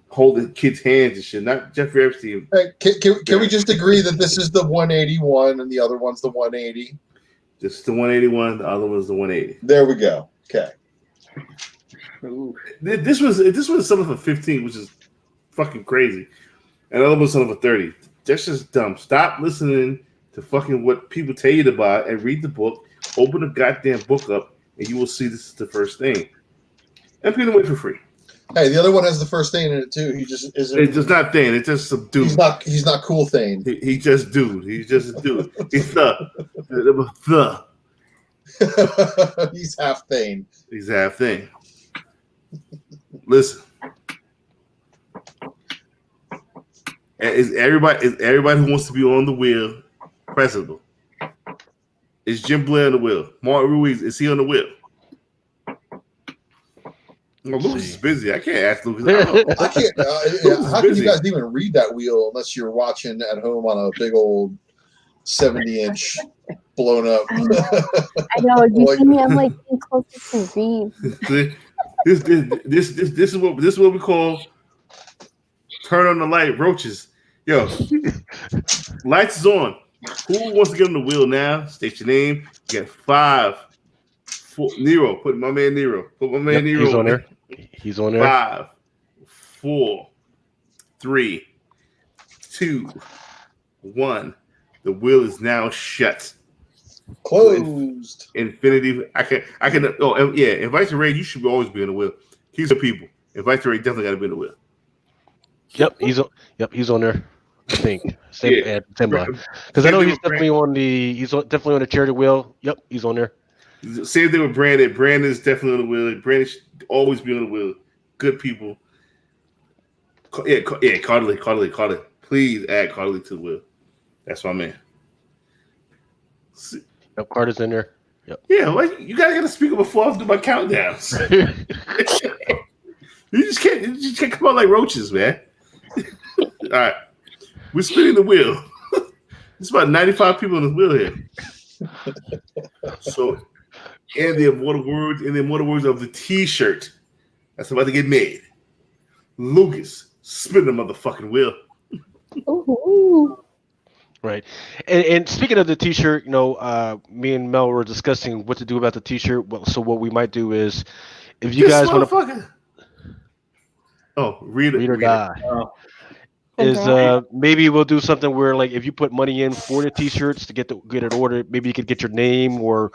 holding kids' hands and shit. Not Jeffrey Epstein. Hey, can we just agree that this is the 181 and the other one's the 180? Just the 181. The other one's the 180. There we go. Okay. This was something for 15, which is fucking crazy. And the other one's something for 30. That's just dumb. Stop listening to fucking what people tell you to buy and read the book. Open the goddamn book up, and you will see this is the first thing. And people wait for free. Hey, the other one has the first thing in it too. He just isn't. It's just not Thane. It's just some dude. He's not cool Thane. He just dude. He's just a dude. He's the. He's half Thane. He's half Thane. Listen. Is everybody who wants to be on the wheel presentable? Is Jim Blair on the wheel? Martin Ruiz, is he on the wheel? Well, Lucas is busy. I can't ask Lucas. I can't. How can you guys even read that wheel unless you're watching at home on a big old 70-inch blown up? I know. You see me? I'm like being closer to read. This is what we call turn on the light roaches. Yo, lights is on. Who wants to get on the wheel now? State your name. You got 5, 4. Nero. Put my man Nero. Put my man Nero. He's on there. He's on there. 5, 4, 3, 2, 1. The wheel is now shut. Closed. Infinity. I can. Oh yeah. Invite to Ray. You should always be on the wheel. He's the people. Invite to Ray definitely got to be on the wheel. Yep, he's on there. I think same because I know he's definitely on definitely on the charity wheel. Yep, he's on there. Same thing with Brandon. Brandon's definitely on the wheel. Brandon should always be on the wheel. Good people. Yeah, Carly. Please add Carly to the wheel. That's my man. Yep, Carter's in there. Yep. Yeah, like you guys got to speak up before I do my countdowns. You just can't come out like roaches, man. All right, we're spinning the wheel. There's about 95 people on the wheel here. So, in the immortal words of the T-shirt that's about to get made, Lucas, spin the motherfucking wheel. Ooh. Right, and speaking of the T-shirt, me and Mel were discussing what to do about the T-shirt. Well, so what we might do is, if you guys want to, read or die. Is maybe we'll do something where, like, if you put money in for the T-shirts to get it ordered, maybe you could get your name or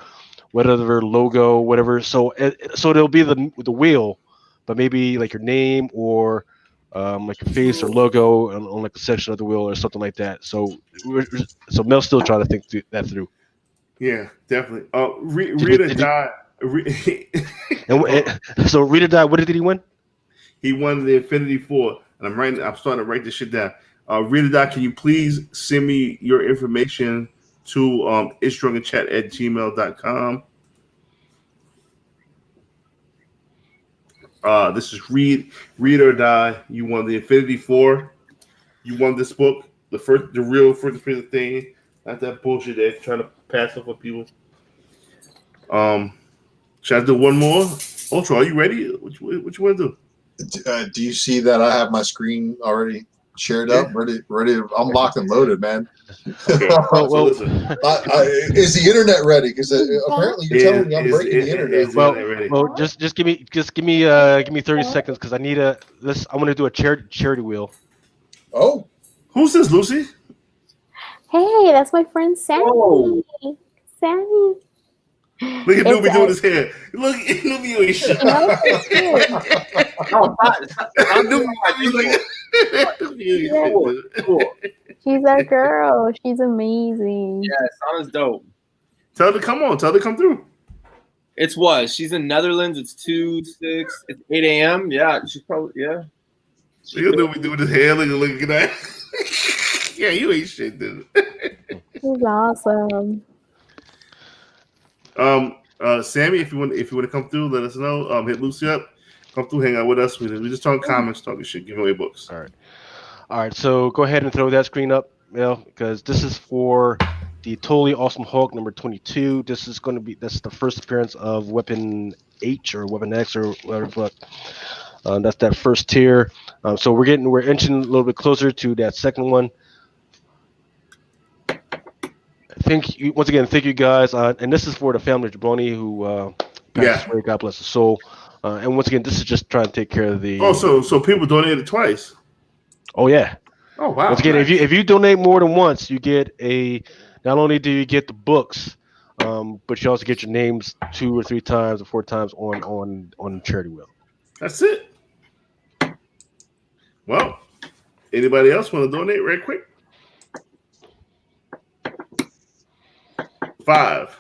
whatever logo, whatever. So there'll be the wheel, but maybe like your name or like your face or logo on like a section of the wheel or something like that. So Mel's still trying to think that through. Yeah, definitely. Read or die. So read or die. What did he win? He won the Infinity 4. And I'm starting to write this shit down. Read or die, can you please send me your information to itsdrunkenchat@gmail.com. This is read or die. You won the Infinity 4. You won this book, the real first thing, not that bullshit they're trying to pass off on people. Should I do one more? Ultra, are you ready? What you want to do? Do you see that I have my screen already shared up? Ready. I'm locked and loaded, man. Okay. Is the internet ready? Because apparently you're telling me I'm breaking the internet. Well, just give me 30 seconds because I want to do a charity wheel. Oh, who's this, Lucy? Hey, that's my friend Sammy. Oh. Sammy. Look at Newbie doing his hair. Look at Newbie doing shit. She's our girl. She's amazing. Yeah, Sana's dope. Tell her to come on. Tell her to come through. She's in Netherlands. It's 2-6. It's 8 a.m. Yeah, she's probably Look at Newbie doing his hair. Look at that. Yeah, you ain't shit, dude. She's awesome. Sammy, if you want to come through, let us know. Hit Lucy up. Come through, hang out with us. We just talking comments, talking shit, giving away books. All right. So go ahead and throw that screen up, because this is for the Totally Awesome Hulk number 22. This is going to be the first appearance of Weapon H or Weapon X or whatever. That's that first tier. So we're inching a little bit closer to that second one. Thank you guys. And this is for the family of Jabroni who passed away. God bless the soul. And once again, this is just trying to take care of the. Oh, so people donated twice. Oh yeah. Oh wow. Once again, if you donate more than once, you get not only do you get the books, but you also get your names 2 or 3 times or 4 times on charity wheel. That's it. Well, anybody else want to donate right quick? 5,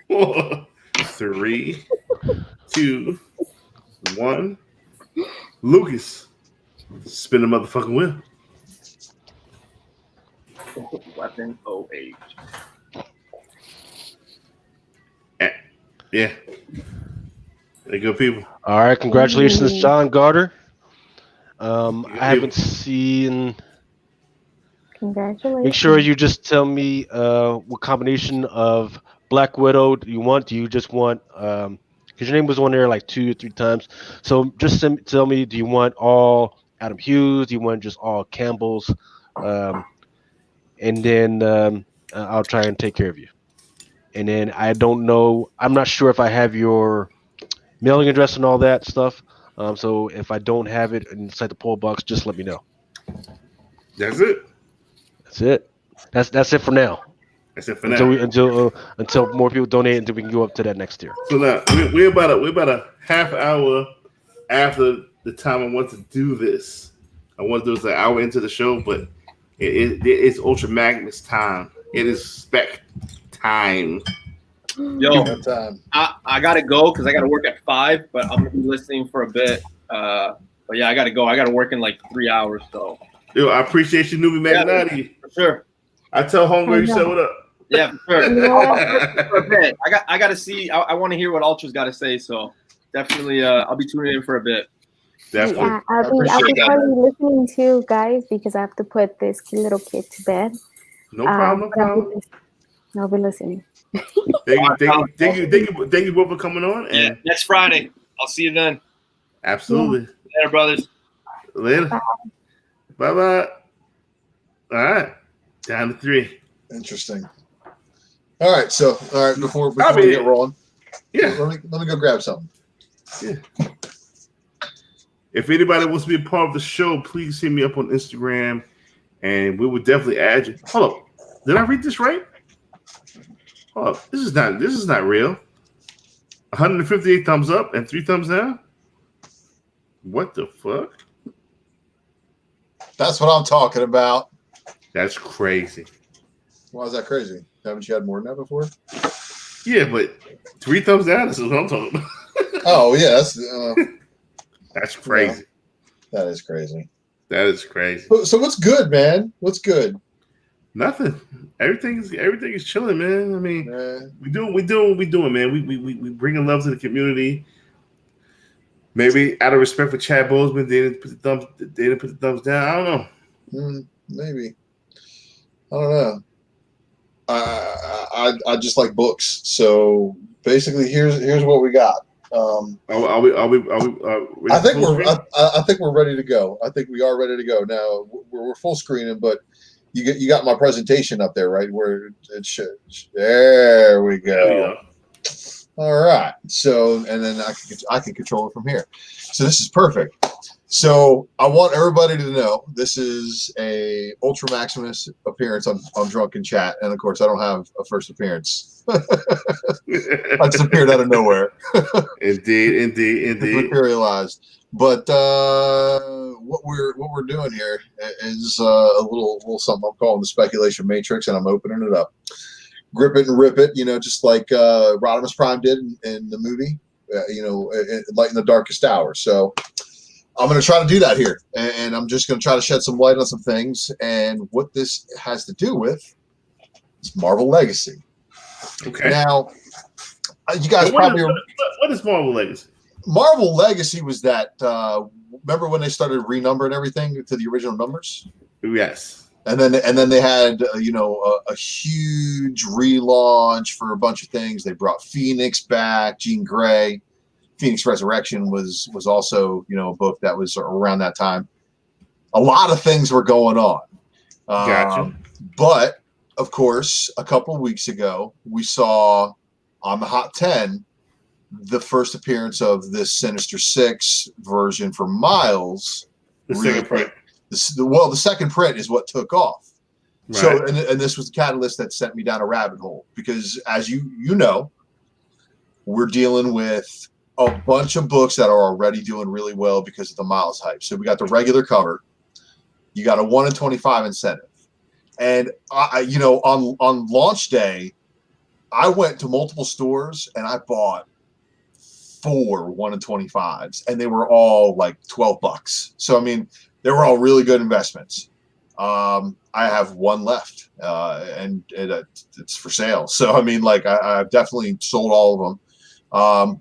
4, 3, 2, 1. Lucas, spin the motherfucking wheel. Weapon OH. Yeah. They're good people. All right, congratulations, John Garter. I haven't seen. Congratulations. Make sure you just tell me what combination of Black Widow do you want. Do you just want because your name was on there like 2 or 3 times. So just tell me, do you want all Adam Hughes? Do you want just all Campbell's? And then I'll try and take care of you. And then I don't know. I'm not sure if I have your mailing address and all that stuff. So if I don't have it inside the poll box, just let me know. That's it. That's it. That's it for now. That's it for now. Until more people donate, until we can go up to that next tier. So now we're about a half hour after the time I want to do this. I want to do this an hour into the show, but it's Ultra Magnus time. It is spec time. Yo, I gotta go because I gotta work at 5, but I'm gonna be listening for a bit. But yeah, I gotta go. I gotta work in like 3 hours. So. Yo, I appreciate you, Newbie Magnati. Yeah, for sure. I tell Homegirl you said what up. Yeah, for sure. For a bit. I got to see. I want to hear what Ultra's got to say. So definitely, I'll be tuning in for a bit. Definitely. Yeah, I'll be probably listening too, guys, because I have to put this little kid to bed. No problem. I'll be listening. Thank you both for coming on. And yeah, next Friday. I'll see you then. Absolutely. Yeah. Later, brothers. Later. Bye. All right. Down to 3. Interesting. All right. So, before we get rolling, let me go grab something. Yeah. If anybody wants to be a part of the show, please hit me up on Instagram, and we will definitely add you. Hold up. Did I read this right? Hold up. This is not real. 158 thumbs up and 3 thumbs down. What the fuck? That's what I'm talking about. That's crazy. Why is that crazy? Haven't you had more than that before? Yeah, but 3 thumbs down is what I'm talking about. Oh, yeah. That's crazy. Yeah, that is crazy. That is crazy. So what's good, man? What's good? Nothing. Everything is chilling, man. I mean, we doing what we doing, man. We bringing love to the community. Maybe out of respect for Chad Boseman, they didn't put the thumbs down. I don't know. Maybe. I don't know. I just like books. So basically, here's what we got. Are we I think we're ready to go. I think we are ready to go. Now we're full screening, but you got my presentation up there, right? Where it should. There we go. There we go. All right. So, and then I can control it from here. So this is perfect. So I want everybody to know this is a Ultra Maximus appearance on Drunken Chat, and of course I don't have a first appearance. I just appeared out of nowhere. Indeed. Materialized. But what we're doing here is a little something I'm calling the speculation matrix, and I'm opening it up. Grip it and rip it, just like Rodimus Prime did in the movie, Light in the Darkest Hour. So I'm going to try to do that here, and I'm just going to try to shed some light on some things. And what this has to do with is Marvel Legacy. Okay. Now, you guys probably what is Marvel Legacy? Marvel Legacy was that. Remember when they started renumbering everything to the original numbers? Yes. And then they had a huge relaunch for a bunch of things. They brought Phoenix back, Jean Grey. Phoenix Resurrection was also a book that was around that time. A lot of things were going on. Gotcha. But of course, a couple of weeks ago, we saw on the Hot 10 the first appearance of this Sinister Six version for Miles. The second print. The second print is what took off. Right. So, and this was the catalyst that sent me down a rabbit hole, because as you know, we're dealing with a bunch of books that are already doing really well because of the Miles hype. So we got the regular cover, you got a 1 in 25 incentive, and on launch day, I went to multiple stores and I bought 4 1 in 25s, and they were all like $12. So I mean, they were all really good investments. I have one left, and it's for sale. So I mean, like I've definitely sold all of them.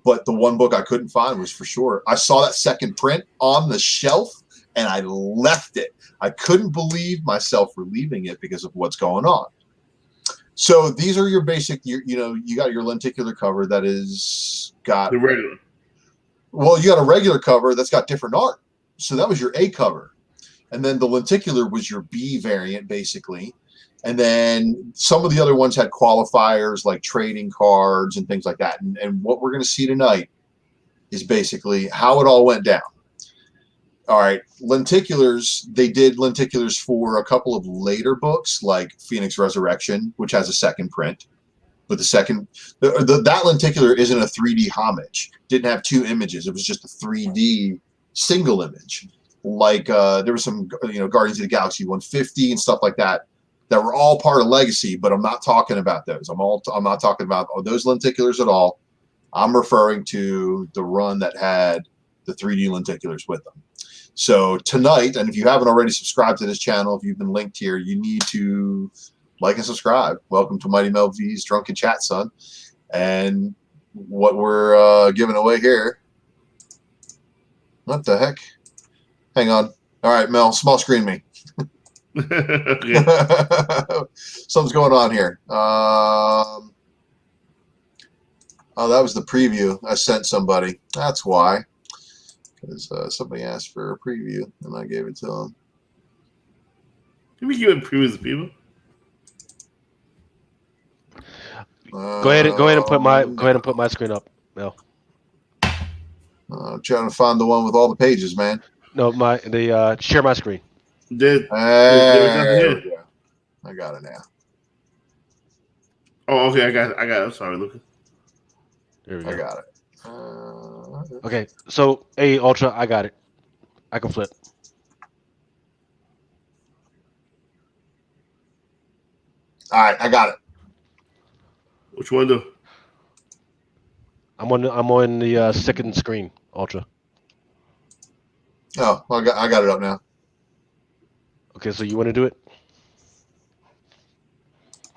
But the one book I couldn't find was for sure. I saw that second print on the shelf and I left it. I couldn't believe myself for leaving it because of what's going on. So these are your basic, you got your lenticular cover that is got the regular. Well, you got a regular cover that's got different art. So that was your A cover. And then the lenticular was your B variant, basically. And then some of the other ones had qualifiers like trading cards and things like that. And what we're going to see tonight is basically how it all went down. All right, lenticulars, they did lenticulars for a couple of later books like Phoenix Resurrection, which has a second print. But that lenticular isn't a 3D homage. Didn't have 2 images. It was just a 3D single image. Like there was some, Guardians of the Galaxy 150 and stuff like that were all part of Legacy, but I'm not talking about those. I'm not talking about those lenticulars at all. I'm referring to the run that had the 3D lenticulars with them. So tonight, and if you haven't already subscribed to this channel, if you've been linked here, you need to like and subscribe. Welcome to Mighty Mel V's Drunken Chat, son. And what we're giving away here. What the heck? Hang on. All right, Mel, small screen me. Something's going on here. Oh, that was the preview I sent somebody. That's why. Because somebody asked for a preview, and I gave it to them. Can we give it previews to people? Go ahead and put my screen up, Mel. I'm trying to find the one with all the pages, man. No, share my screen. There was nothing here. I got it now. Oh, okay, I got it. I'm sorry, Lucas. There we go. I got it. Okay, so hey, Ultra, I got it. I can flip. All right, I got it. Which one do? I'm on the second screen, Ultra. Oh, I got it up now. Okay, so you want to do it?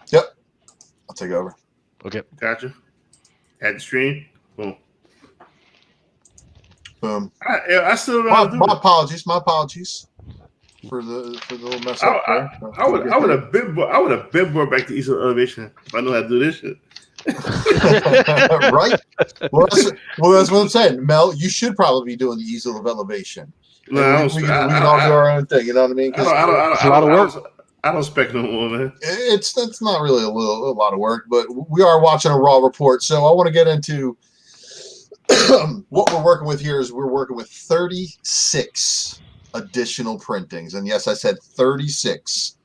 Yep. I'll take over. Okay. Gotcha. Add the stream. Boom. Boom. I still don't know how to do my apologies. for the little mess up there. I would have been brought back to East of Elevation if I know how to do this shit. Right? Well, that's what I'm saying. Mel, you should probably be doing the Easel of Elevation. No, we can all do our own thing. You know what I mean? It's a lot of work. I don't spec no more, man. It's not really a lot of work, but we are watching a raw report. So I want to get into what we're working with here. Is we're working with 36 additional printings, and yes, I said 36.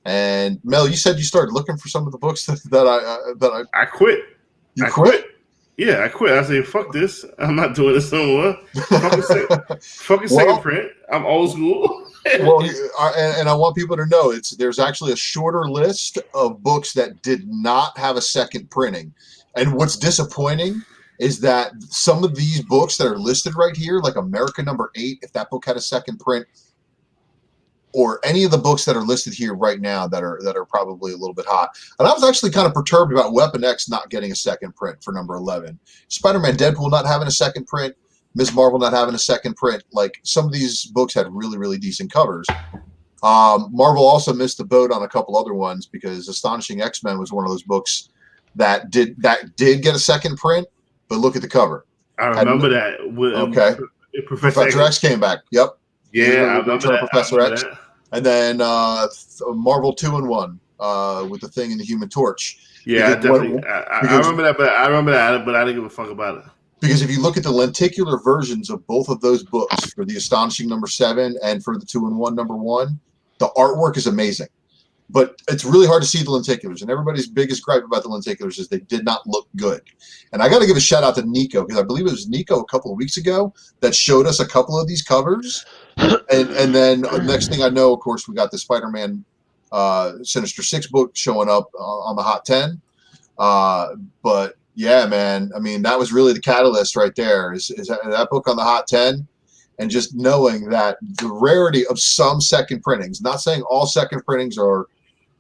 And Mel, you said you started looking for some of the books that I quit. You quit? Yeah, I quit. I said, fuck this. I'm not doing this no more. Fucking second print. I'm old school. Well, and I want people to know there's actually a shorter list of books that did not have a second printing. And what's disappointing is that some of these books that are listed right here, like America number 8, if that book had a second print, or any of the books that are listed here right now that are probably a little bit hot. And I was actually kind of perturbed about Weapon X not getting a second print for number 11. Spider-Man Deadpool not having a second print. Ms. Marvel not having a second print. Like, some of these books had really, really decent covers. Marvel also missed the boat on a couple other ones because Astonishing X-Men was one of those books that did get a second print, but look at the cover. I remember that. Okay. Professor X came back. Yep. Yeah, I remember that. Professor X. And then Marvel 2-in-1 with the Thing and the Human Torch. Yeah, definitely. I remember that, but I didn't give a fuck about it. Because if you look at the lenticular versions of both of those books, for the Astonishing number 7 and for the 2-in-1 number 1, the artwork is amazing. But it's really hard to see the lenticulars, and everybody's biggest gripe about the lenticulars is they did not look good. And I got to give a shout out to Nico, because I believe it was Nico a couple of weeks ago that showed us a couple of these covers. And then next thing I know, of course, we got the Spider-Man Sinister 6 book showing up on the Hot 10. But yeah, man, I mean, that was really the catalyst right there, is that book on the Hot 10. And just knowing that the rarity of some second printings, not saying all second printings are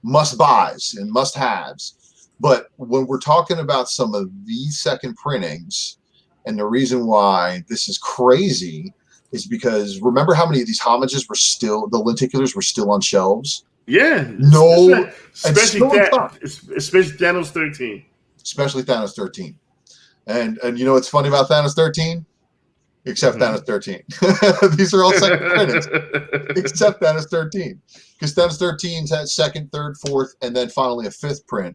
must-buys and must-haves, but when we're talking about some of these second printings, and the reason why this is crazy is because remember how many of these homages were still, the lenticulars were still on shelves? Yeah. No. Especially Thanos 13. Especially Thanos 13. And you know what's funny about Thanos 13? Except Thanos 13. These are all second printings. Except Thanos 13. Because Thanos 13 has second, third, fourth, and then finally a fifth print.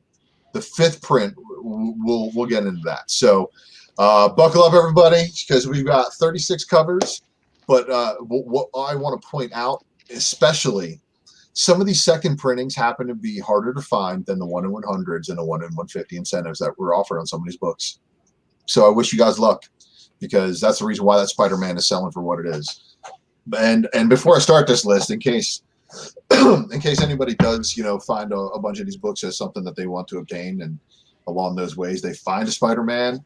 The fifth print, we'll get into that. So buckle up, everybody, because we've got 36 covers. But what I want to point out, especially, some of these second printings happen to be harder to find than the 1-in-100s and the 1-in-150 incentives that were offered on some of these books. So I wish you guys luck, because that's the reason why that Spider-Man is selling for what it is. And before I start this list, in case anybody does, find a bunch of these books as something that they want to obtain, and along those ways they find a Spider-Man,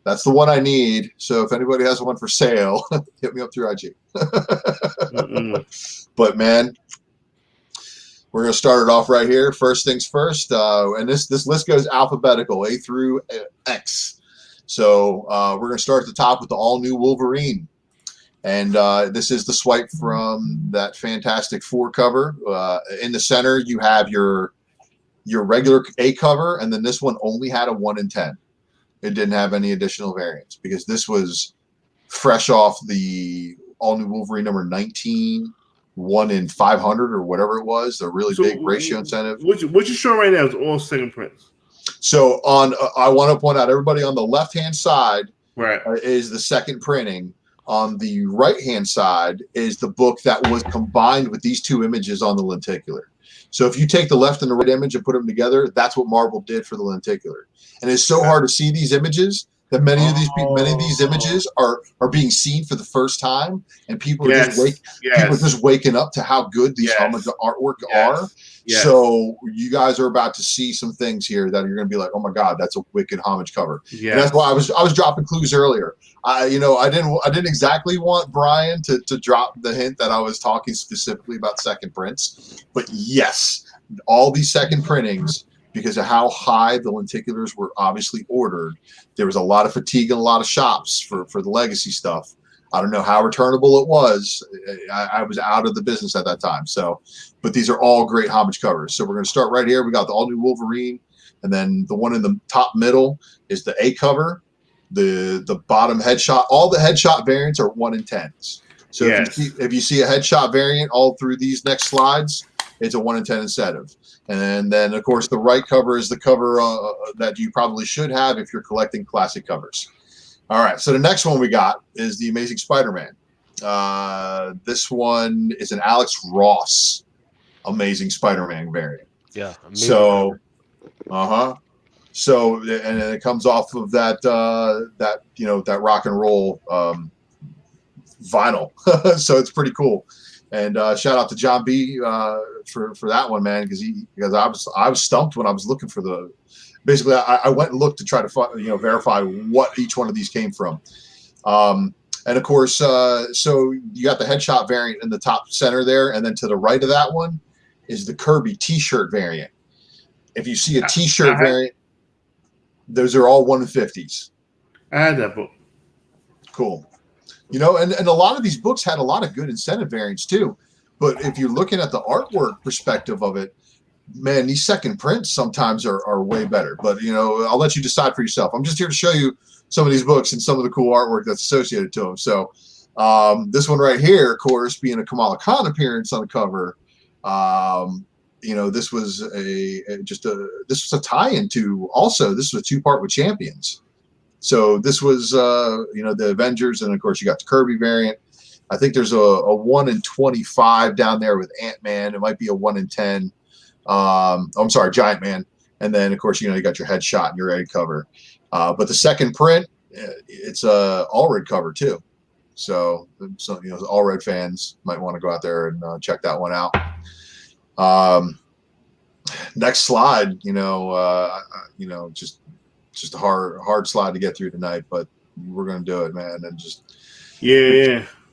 that's the one I need. So if anybody has one for sale, hit me up through IG. But man, we're going to start it off right here. First things first, and this list goes alphabetical, A through X. So we're going to start at the top with the all-new Wolverine. And this is the swipe from that Fantastic Four cover. In the center, you have your regular A cover, and then this one only had a 1-in-10. It didn't have any additional variants, because this was fresh off the all-new Wolverine number 19, 1-in-500 or whatever it was, the really big ratio incentive. What you're showing right now is all second prints. So I want to point out, everybody on the left-hand side is the second printing. On the right-hand side is the book that was combined with these two images on the lenticular. So if you take the left and the right image and put them together, that's what Marvel did for the lenticular. And it's so hard to see these images that many of these images are being seen for the first time, and people are just waking up to how good these homage artwork are. Yes. So you guys are about to see some things here that you're going to be like, oh my God, that's a wicked homage cover. Yeah, that's why I was dropping clues earlier. I didn't exactly want Brian to drop the hint that I was talking specifically about second prints, but yes, all these second printings, because of how high the lenticulars were obviously ordered, there was a lot of fatigue in a lot of shops for the legacy stuff. I don't know how returnable it was. I was out of the business at that time. So, but these are all great homage covers. So we're going to start right here. We got the all new Wolverine, and then the one in the top middle is the A cover. The bottom headshot. All the headshot variants are 1 in 10s. So if you see a headshot variant all through these next slides, it's a 1 in 10 incentive. And then of course the right cover is the cover that you probably should have if you're collecting classic covers. All right, so the next one we got is the Amazing Spider-Man. This one is an Alex Ross Amazing Spider-Man variant. Yeah. So, So, and then it comes off of that that rock and roll vinyl. So it's pretty cool. And shout out to John B for that one, man, because I was stumped when I was looking for the. Basically, I went and looked to try to verify what each one of these came from. And of course, so you got the headshot variant in the top center there, and then to the right of that one is the Kirby T-shirt variant. If you see a T-shirt variant, those are all 1 in 50s. I had that book. Cool. And a lot of these books had a lot of good incentive variants too. But if you're looking at the artwork perspective of it, man, these second prints sometimes are way better. But, I'll let you decide for yourself. I'm just here to show you some of these books and some of the cool artwork that's associated to them. So this one right here, of course, being a Kamala Khan appearance on the cover, this was a tie-in to also, this was a 2-part with Champions. So this was, the Avengers, and of course you got the Kirby variant. I think there's a 1 in 25 down there with Ant-Man. It might be a 1 in 10. I'm sorry, Giant Man. And then of course, you got your headshot and your red cover. But the second print, it's a all red cover too. So all red fans might want to go out there and check that one out. Next slide, just a hard slide to get through tonight, but we're gonna do it, man. And just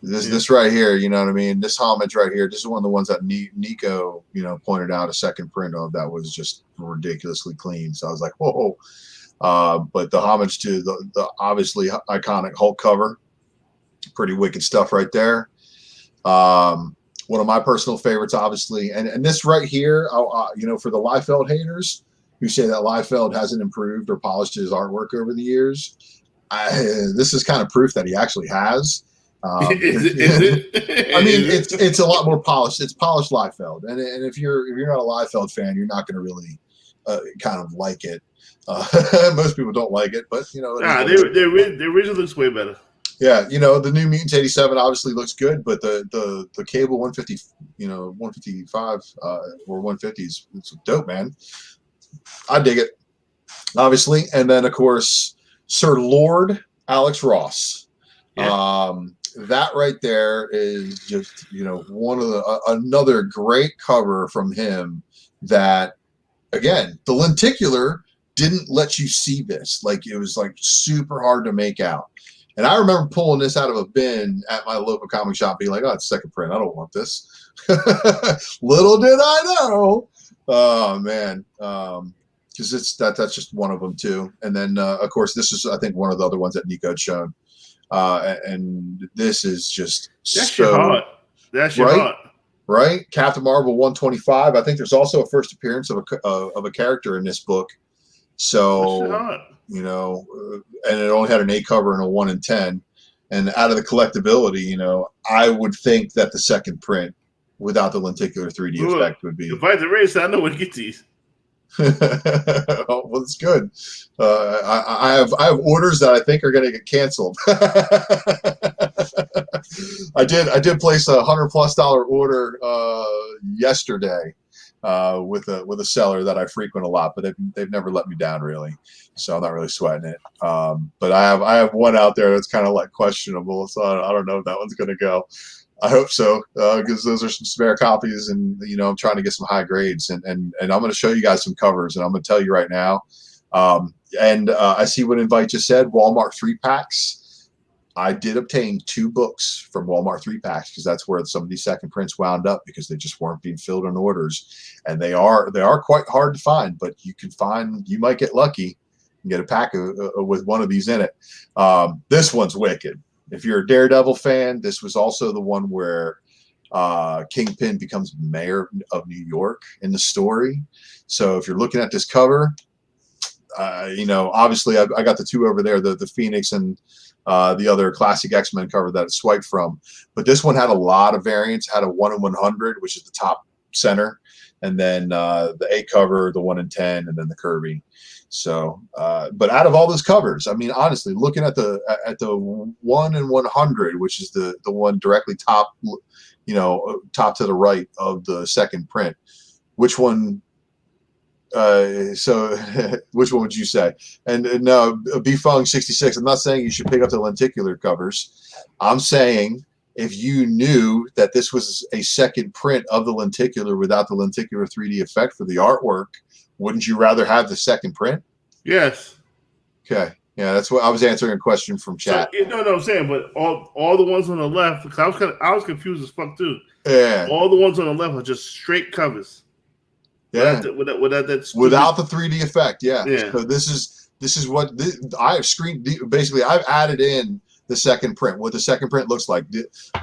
this right here, you know what I mean? This homage right here, this is one of the ones that Nico, pointed out a second print of that was just ridiculously clean. So I was like, whoa. But the homage to the obviously iconic Hulk cover, pretty wicked stuff right there. One of my personal favorites, obviously, and this right here, for the Liefeld haters who say that Liefeld hasn't improved or polished his artwork over the years, this is kind of proof that he actually has. Is it? I mean, it's a lot more polished. It's polished Liefeld, and if you're not a Liefeld fan, you're not going to really kind of like it. Most people don't like it, but the original looks way better. Yeah, the New Mutants 87 obviously looks good, but the Cable 150, 155 or 150s, it's dope, man. I dig it, obviously. And then of course, Sir Lord Alex Ross. Yeah. That right there is just one of another great cover from him. That again, the lenticular didn't let you see this. Like it was like super hard to make out. And I remember pulling this out of a bin at my local comic shop, being like, "Oh, it's second print. I don't want this." Little did I know. Oh man, because that's just one of them too. And then of course this is I think one of the other ones that Nico had shown. And this is just that's your heart. That's your heart. Right? Captain Marvel 125. I think there's also a first appearance of a character in this book. So and it only had an A cover and a 1 in 10. And out of the collectability, I would think that the second print without the lenticular 3D effect would be. If I had the race, I know where to get these. Oh, well, it's good. I have orders that I think are going to get canceled. I did place a $100+ order yesterday with a seller that I frequent a lot, but they've never let me down really, so I'm not really sweating it. But I have one out there that's kind of like questionable, so I don't know if that one's going to go. I hope so, because those are some spare copies, and I'm trying to get some high grades, and I'm going to show you guys some covers, and I'm going to tell you right now. I see what Invite just said. Walmart 3-packs. I did obtain 2 books from Walmart 3-packs because that's where some of these second prints wound up because they just weren't being filled on orders, and they are quite hard to find. But you might get lucky and get a pack with one of these in it. This one's wicked. If you're a Daredevil fan, this was also the one where Kingpin becomes mayor of New York in the story. So if you're looking at this cover, obviously I got the two over there, the Phoenix and the other classic X-Men cover that it swiped from. But this one had a lot of variants. Had a 1 in 100, which is the top center, and then the 8 cover, the 1 in 10, and then the Kirby. So, but out of all those covers, I mean, honestly, looking at the 1 in 100, which is the one directly top, top to the right of the second print, which one? So which one would you say? And no, B-Fung 66. I'm not saying you should pick up the lenticular covers. I'm saying if you knew that this was a second print of the lenticular without the lenticular 3D effect for the artwork, wouldn't you rather have the second print? Yes. Okay. Yeah, that's what I was answering a question from chat. So, no, I'm saying, but all the ones on the left, because I was confused as fuck too. Yeah. All the ones on the left are just straight covers. Yeah. Without the 3D effect. Yeah. Yeah. So this is what I have screened. Basically, I've added in the second print, what the second print looks like.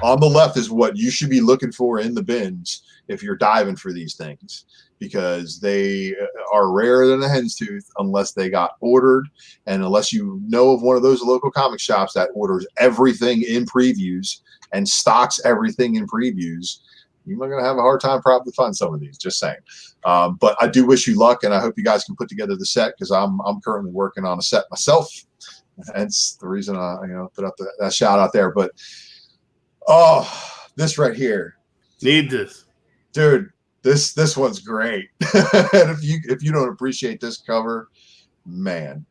On the left is what you should be looking for in the bins if you're diving for these things, because they are rarer than a hen's tooth unless they got ordered, and unless you know of one of those local comic shops that orders everything in previews and stocks everything in previews. You're going to have a hard time probably finding some of these, just saying. But I do wish you luck, and I hope you guys can put together the set, because I'm currently working on a set myself. Hence the reason I put up that shout out there. But this right here, need this, dude. This one's great. And if you don't appreciate this cover, man,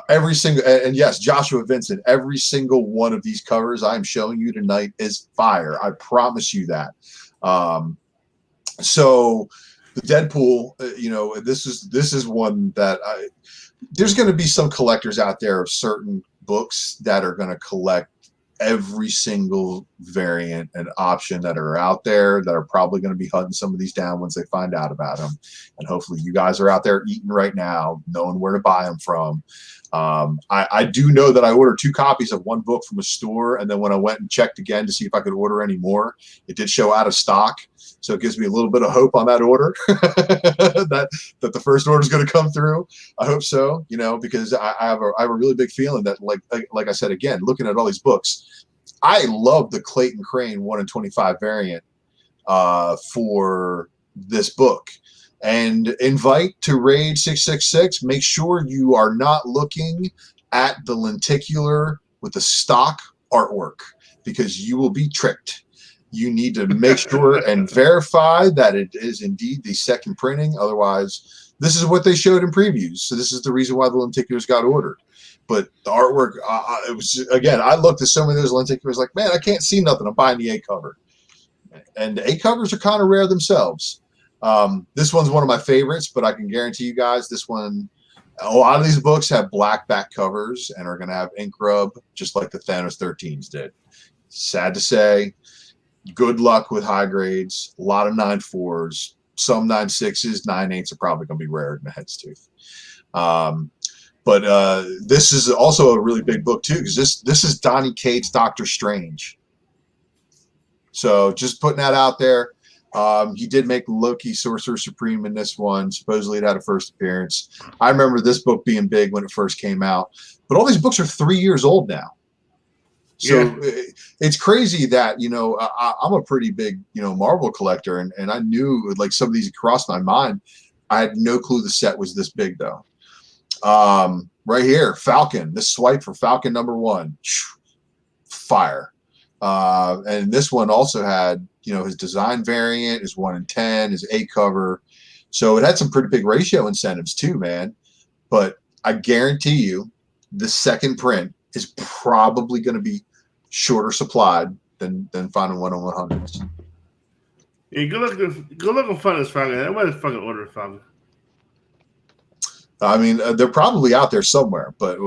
every single, and yes, Joshua Vincent, every single one of these covers I'm showing you tonight is fire. I promise you that. So the Deadpool, this is one that there's going to be some collectors out there of certain books that are going to collect every single variant and option that are out there, that are probably going to be hunting some of these down once they find out about them. And hopefully you guys are out there eating right now, knowing where to buy them from. I do know that I ordered 2 copies of one book from a store, and then when I went and checked again to see if I could order any more, it did show out of stock. So it gives me a little bit of hope on that order that the first order is going to come through. I hope so, because I have a really big feeling that, like I said, again, looking at all these books, I love the Clayton Crane 1 in 25 variant for this book. And invite to Raid 666. Make sure you are not looking at the lenticular with the stock artwork, because you will be tricked. You need to make sure and verify that it is indeed the second printing. Otherwise, this is what they showed in previews. So this is the reason why the lenticulars got ordered. But the artwork, it was, again, I looked at so many of those lenticulars like, man, I can't see nothing. I'm buying the 8 cover. And the 8 covers are kind of rare themselves. This one's one of my favorites, but I can guarantee you guys this one, a lot of these books have black back covers and are going to have ink rub, just like the Thanos 13s did. Sad to say. Good luck with high grades. A lot of 9.4s, some 9.6s, 9.8s are probably going to be rarer than a hen's tooth. But this is also a really big book too, because this is Donny Cates' Doctor Strange. So just putting that out there. He did make Loki Sorcerer Supreme in this one. Supposedly it had a first appearance. I remember this book being big when it first came out. But all these books are 3 years old now. So it's crazy that, I'm a pretty big, Marvel collector. And I knew, like, some of these crossed my mind. I had no clue the set was this big, though. Right here, Falcon. This swipe for Falcon #1. Fire. And this one also had, his design variant, his 1 in 10, his 8 cover. So it had some pretty big ratio incentives too, man. But I guarantee you the second print is probably going to be shorter supplied than finding 1 in 100s. Yeah, good luck on finding this Falcon. Everybody's fucking ordering Falcon. I mean, they're probably out there somewhere, but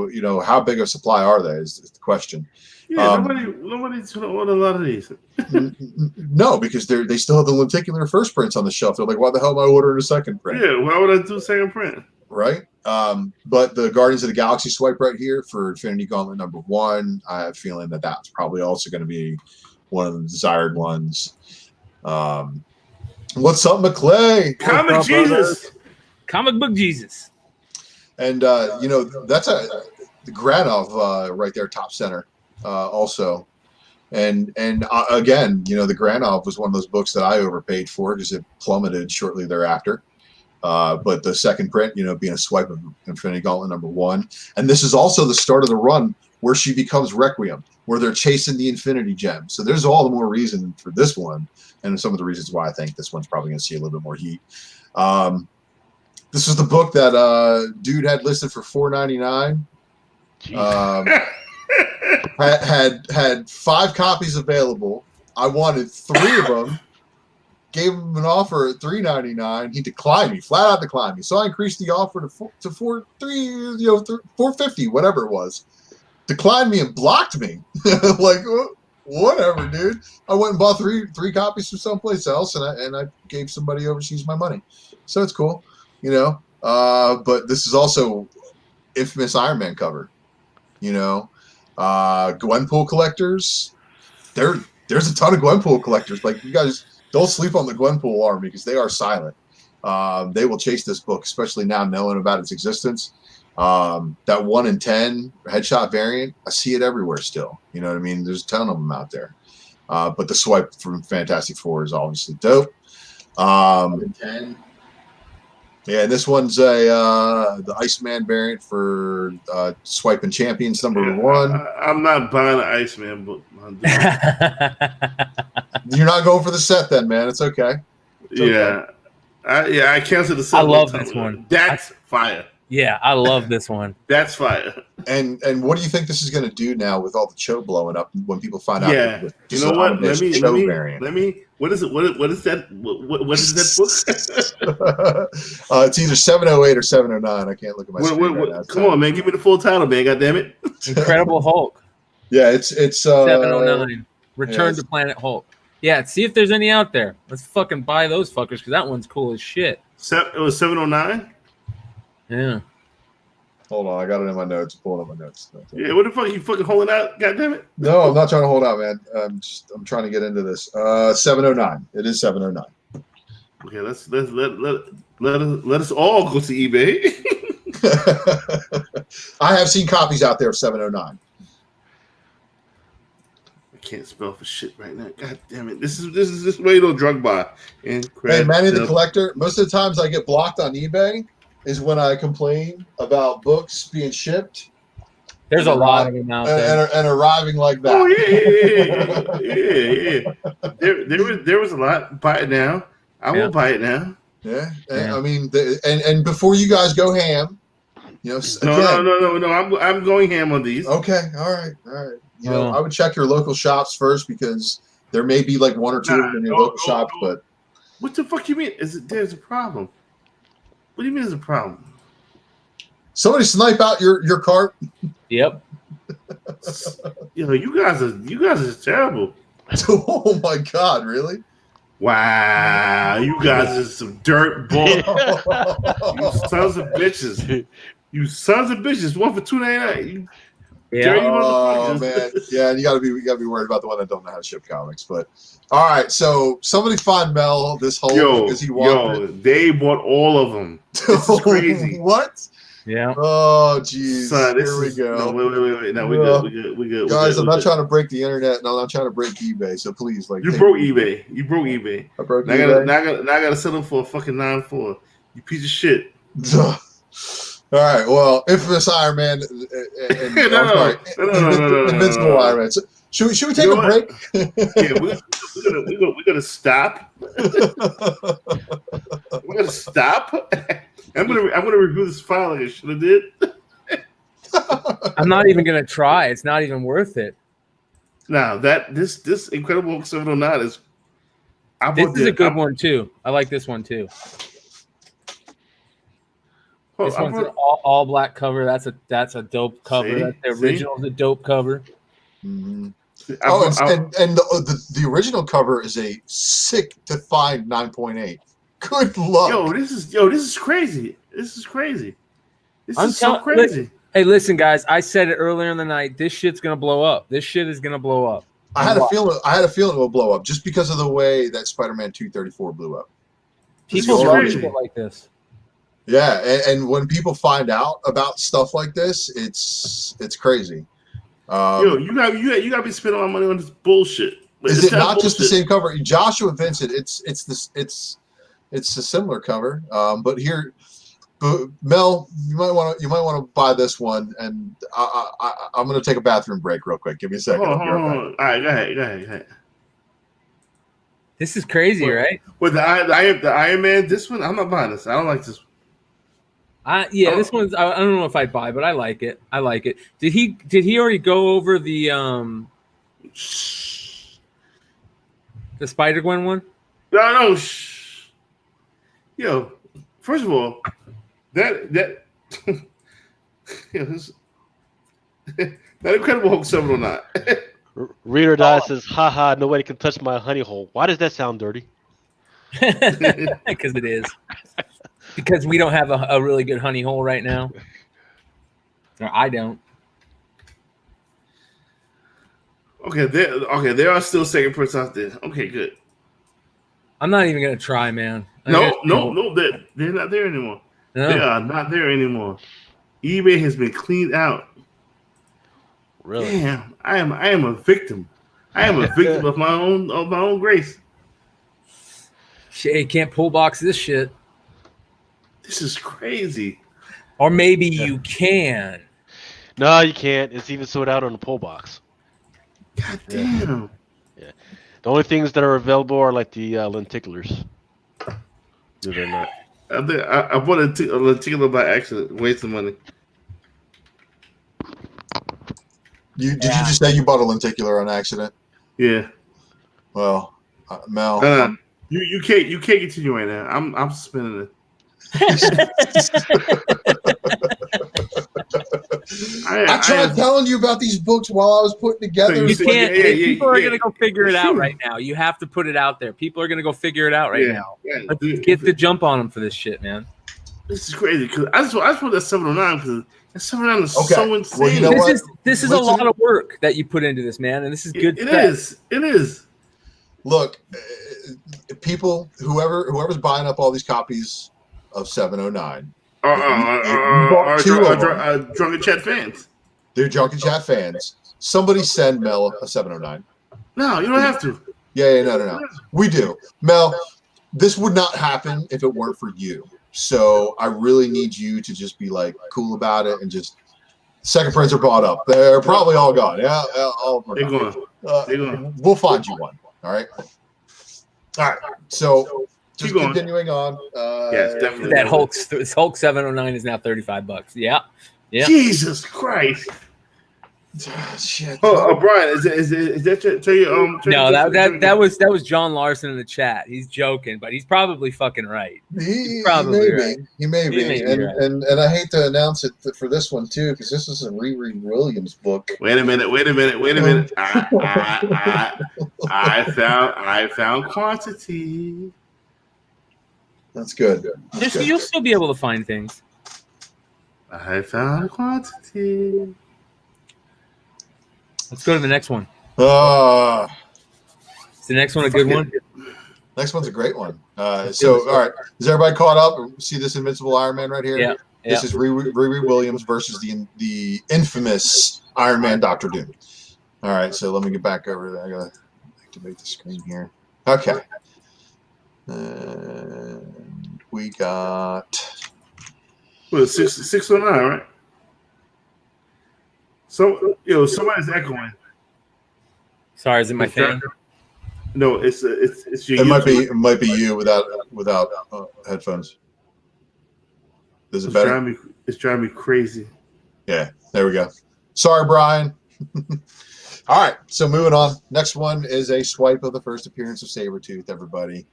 how big a supply are they is the question. Yeah, nobody's gonna order a lot of these. No, because they still have the lenticular first prints on the shelf. They're like, why the hell am I ordering a second print? Yeah, why would I do second print? right? But the Guardians of the Galaxy swipe right here for Infinity Gauntlet #1, I have a feeling that that's probably also going to be one of the desired ones. What's up, McClay? Comic Jesus. Comic book Jesus. And that's the Granov right there, top center, also. And again, the Granov was one of those books that I overpaid for because it plummeted shortly thereafter. But the second print, being a swipe of Infinity Gauntlet #1, and this is also the start of the run where she becomes Requiem, where they're chasing the Infinity Gem. So there's all the more reason for this one, and some of the reasons why I think this one's probably going to see a little bit more heat. This is the book that dude had listed for $4.99. Had 5 copies available. I wanted 3 of them. Gave him an offer at $3.99. He declined me, flat out declined me. So I increased the offer to $4.50, whatever it was. Declined me and blocked me. Like, whatever, dude. I went and bought three copies from someplace else, and I gave somebody overseas my money. So it's cool, But this is also infamous Iron Man cover, Gwenpool collectors. There's a ton of Gwenpool collectors. Like, you guys don't sleep on the Gwenpool army because they are silent. They will chase this book, especially now knowing about its existence. That 1 in 10 headshot variant, I see it everywhere still. You know what I mean? There's a ton of them out there. But the swipe from Fantastic Four is obviously dope. 10. Yeah, and this one's the Iceman variant for Swiping Champions #1. I'm not buying the Iceman book. You're not going for the set then, man. It's okay. Okay. I canceled the set. I love this one. That's fire. Yeah, I love this one. That's fire. And what do you think this is going to do now with all the Cho blowing up when people find out? Yeah, you know what? Let me. What is it? What is that? What is that book? It's either 708 or 709. I can't look at my screen right now. Come on, man! Give me the full title, man! God damn it! Incredible Hulk. Yeah, it's 709. Return to Planet Hulk. Yeah, see if there's any out there. Let's fucking buy those fuckers because that one's cool as shit. It was 709. Yeah. Hold on, I got it in my notes. Pulling up my notes. Yeah, what the fuck? You fucking holding out? God damn it! No, I'm not trying to hold out, man. I'm trying to get into this. 709. It is 709. Okay, let us all go to eBay. I have seen copies out there of 709. I can't spell for shit right now. God damn it! This is way no drug buy. Hey, Manny the Collector. Most of the times I get blocked on eBay is when I complain about books being shipped. There's a lot of them out there. And arriving like that. Oh, yeah. There was a lot. Buy it now. I will buy it now. Yeah. I mean, and before you guys go ham, No. I'm going ham on these. Okay. All right. I would check your local shops first because there may be like 1 or 2 of them in your local shops, but what the fuck you mean? There's a problem? What do you mean there's a problem? Somebody snipe out your cart. Yep. You guys are terrible. Oh my God! Really? Wow, you guys are some dirt balls. You sons of bitches. You sons of bitches. 1 for $2.99. Dirty oh man, yeah. You gotta be worried about the one that don't know how to ship comics. But all right, so somebody find Mel this whole because he wanted it. They bought all of them. This is crazy. What? Yeah. Oh geez. Son, here we go. No, wait. No, we good. Guys, I'm not trying to break the internet, and I'm not trying to break eBay. So please, you broke eBay. I broke eBay. Now I gotta settle for a fucking 9.4. You piece of shit. All right. Well, infamous Iron Man. Invincible Iron Man. So, should we take a break? Yeah, we're gonna stop. We're gonna stop. I'm gonna review this file like I should have did. I'm not even gonna try. It's not even worth it. Now this Incredible Hulk 709 is. This is a good one too. I like this one too. This one's an all black cover. That's a dope cover. That's the original is a dope cover. Mm-hmm. And the original cover is a sick defined 9.8. Good luck. This is crazy. This is crazy. This is so crazy. Listen, guys. I said it earlier in the night. This shit's gonna blow up. This shit is gonna blow up. I had a feeling it will blow up just because of the way that Spider-Man 234 blew up. People love shit like this. Yeah, and when people find out about stuff like this, it's crazy. You gotta be spending all my money on this bullshit. Is it not just the same cover? Joshua Vincent, it's a similar cover. But Mel, you might want to buy this one, and I'm gonna take a bathroom break real quick. Give me a second. Hold on. All right, go ahead. This is crazy, right? With the Iron Man, this one, I'm not buying this. I don't like this one. This one's. I don't know if I'd buy, but I like it. Did he already go over the Spider-Gwen one? No. Yo, first of all, that that Incredible Hulk 709. Reader Die says, haha, nobody can touch my honey hole. Why does that sound dirty? Because it is. Because we don't have a really good honey hole right now. Or I don't. Okay, there are still second prints out there. Okay, good. I'm not even gonna try, man. No, they're not there anymore. No. They are not there anymore. eBay has been cleaned out. Really? Damn, I am a victim. I am a victim of my own grace. Shit, you can't pull box this shit. This is crazy. Or maybe you can. No, you can't. It's even sold out on the pull box. God damn. Yeah. The only things that are available are like the lenticulars. They're not. I bought a lenticular by accident. Wasting money. Did you just say you bought a lenticular on accident? Yeah. Well, Mel, you can't continue right now. I'm suspending it. I tried telling you about these books while I was putting together. You can't. People are gonna go figure it out right now. You have to put it out there. People are gonna go figure it out right now. Let's get the jump on them for this shit, man. This is crazy because I just want that 709 because that 709 is so insane. Well, you know this is a lot of work that you put into this, man, and this is good. It is. Look, people, whoever's buying up all these copies of 709 are Drunken Chat fans. They're Drunken Chat fans. Somebody send Mel a 709. No, you don't have to. Yeah, no. We do. Mel, this would not happen if it weren't for you. So I really need you to just be like cool about it and just second prints are bought up. They're probably all gone. Yeah, they're going. We'll find you one. All right. So just continuing on. Yes, definitely. That Hulk 709 is now $35. Yeah. Jesus Christ. Shit. Brian, is that your No, that was John Larson in the chat. He's joking, but he's probably fucking right. He may be. And I hate to announce it for this one too, because this is a Riri Williams book. Wait a minute. I found quantity. That's good. You'll still be able to find things. I found quantity. Let's go to the next one. Is the next one a good one? Next one's a great one. So, all right. Is everybody caught up? See this Invincible Iron Man right here? Yeah. This is Riri Williams versus the infamous Iron Man Dr. Doom. All right. So let me get back over there. I got to activate the screen here. Okay. And we got... Well, 609, right? So, somebody's echoing. Sorry, is it my fan? No, it's your. It might be you without headphones. Is it better? It's driving me crazy. Yeah, there we go. Sorry, Brian. All right, so moving on. Next one is a swipe of the first appearance of Sabretooth, everybody.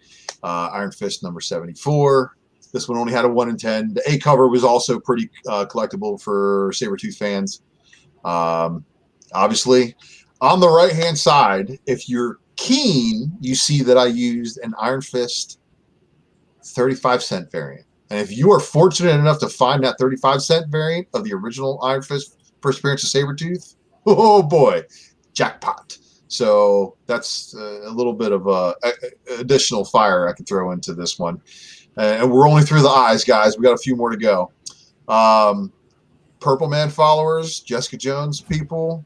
Iron Fist number 74. This one only had a 1 in 10. The A cover was also pretty collectible for Sabretooth fans. Obviously, on the right-hand side, if you're keen, you see that I used an Iron Fist 35-cent variant. And if you are fortunate enough to find that 35-cent variant of the original Iron Fist First Appearance of Sabretooth, oh boy, jackpot. So that's a little bit of additional fire I can throw into this one. And we're only through the eyes, guys. We got a few more to go. Purple Man followers, Jessica Jones people.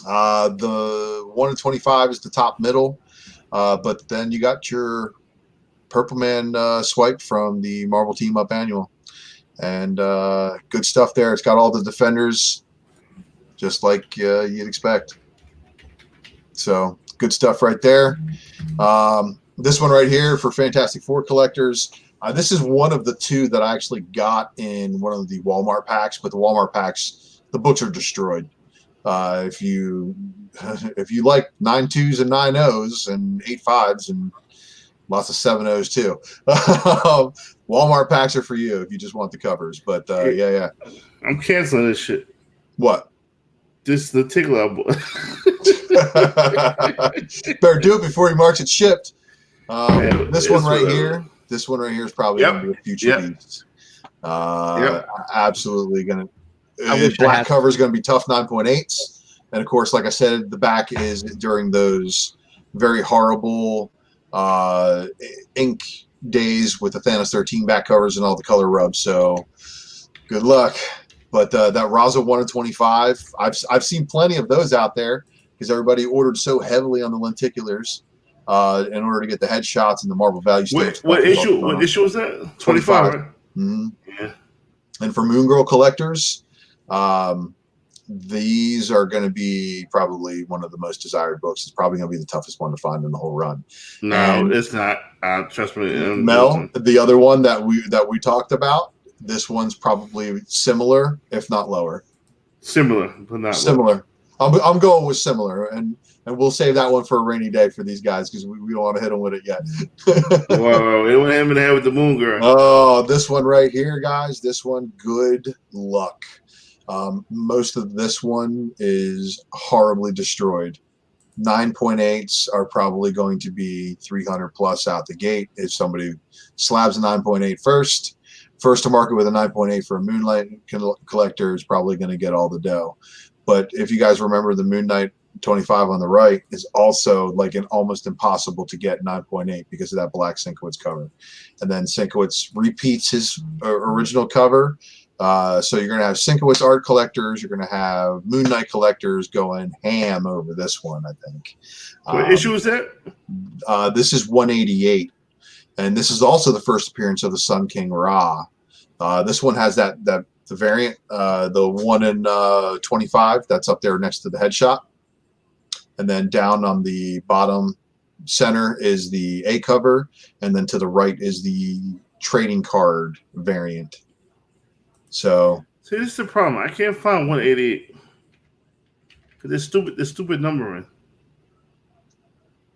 The 1 in 25 is the top middle. But then you got your Purple Man swipe from the Marvel Team Up Annual. And good stuff there. It's got all the Defenders, just like you'd expect. So good stuff right there. This one right here for Fantastic Four collectors. This is one of the two that I actually got in one of the Walmart packs, but the Walmart packs, the books are destroyed. If you like 9 2s and 9 0s and 8 5s and lots of 7 0s too, Walmart packs are for you if you just want the covers. But yeah. I'm canceling this shit. What? This the tickler. Better do it before he marks it shipped. This one right here is probably going to be a future beast. Absolutely going to. Black cover is going to be tough 9.8s, and of course, like I said, the back is during those very horrible ink days with the Thanos 13 back covers and all the color rubs. So good luck. But that Raza 1 in 25, I've seen plenty of those out there because everybody ordered so heavily on the lenticulars in order to get the headshots and the Marvel value stamps. What issue was that? 25, right? Mm-hmm. Yeah. And for Moon Girl collectors, these are going to be probably one of the most desired books. It's probably going to be the toughest one to find in the whole run. No, it's not. Trust me. Mel, the other one that we talked about, this one's probably similar, if not lower. Similar, but not similar. I'm going with similar, and we'll save that one for a rainy day for these guys because we don't want to hit them with it yet. Whoa, it went hand in hand with the Moon Girl. Oh, this one right here, guys. This one, good luck. Most of this one is horribly destroyed. 9.8s are probably going to be 300 plus out the gate. If somebody slabs a 9.8 first to market with a 9.8 for a Moonlight collector is probably going to get all the dough. But if you guys remember, the Moon Knight 25 on the right is also like an almost impossible to get 9.8 because of that black Sienkiewicz cover. And then Sienkiewicz repeats his original cover. So you're going to have Sienkiewicz art collectors. You're going to have Moon Knight collectors going ham over this one, I think. What issue is that? This is 188. And this is also the first appearance of the Sun King Ra. This one has the variant, the 1 in 25 that's up there next to the headshot. And then down on the bottom center is the A cover. And then to the right is the trading card variant. So see, this is the problem. I can't find 188 because there's stupid numbering.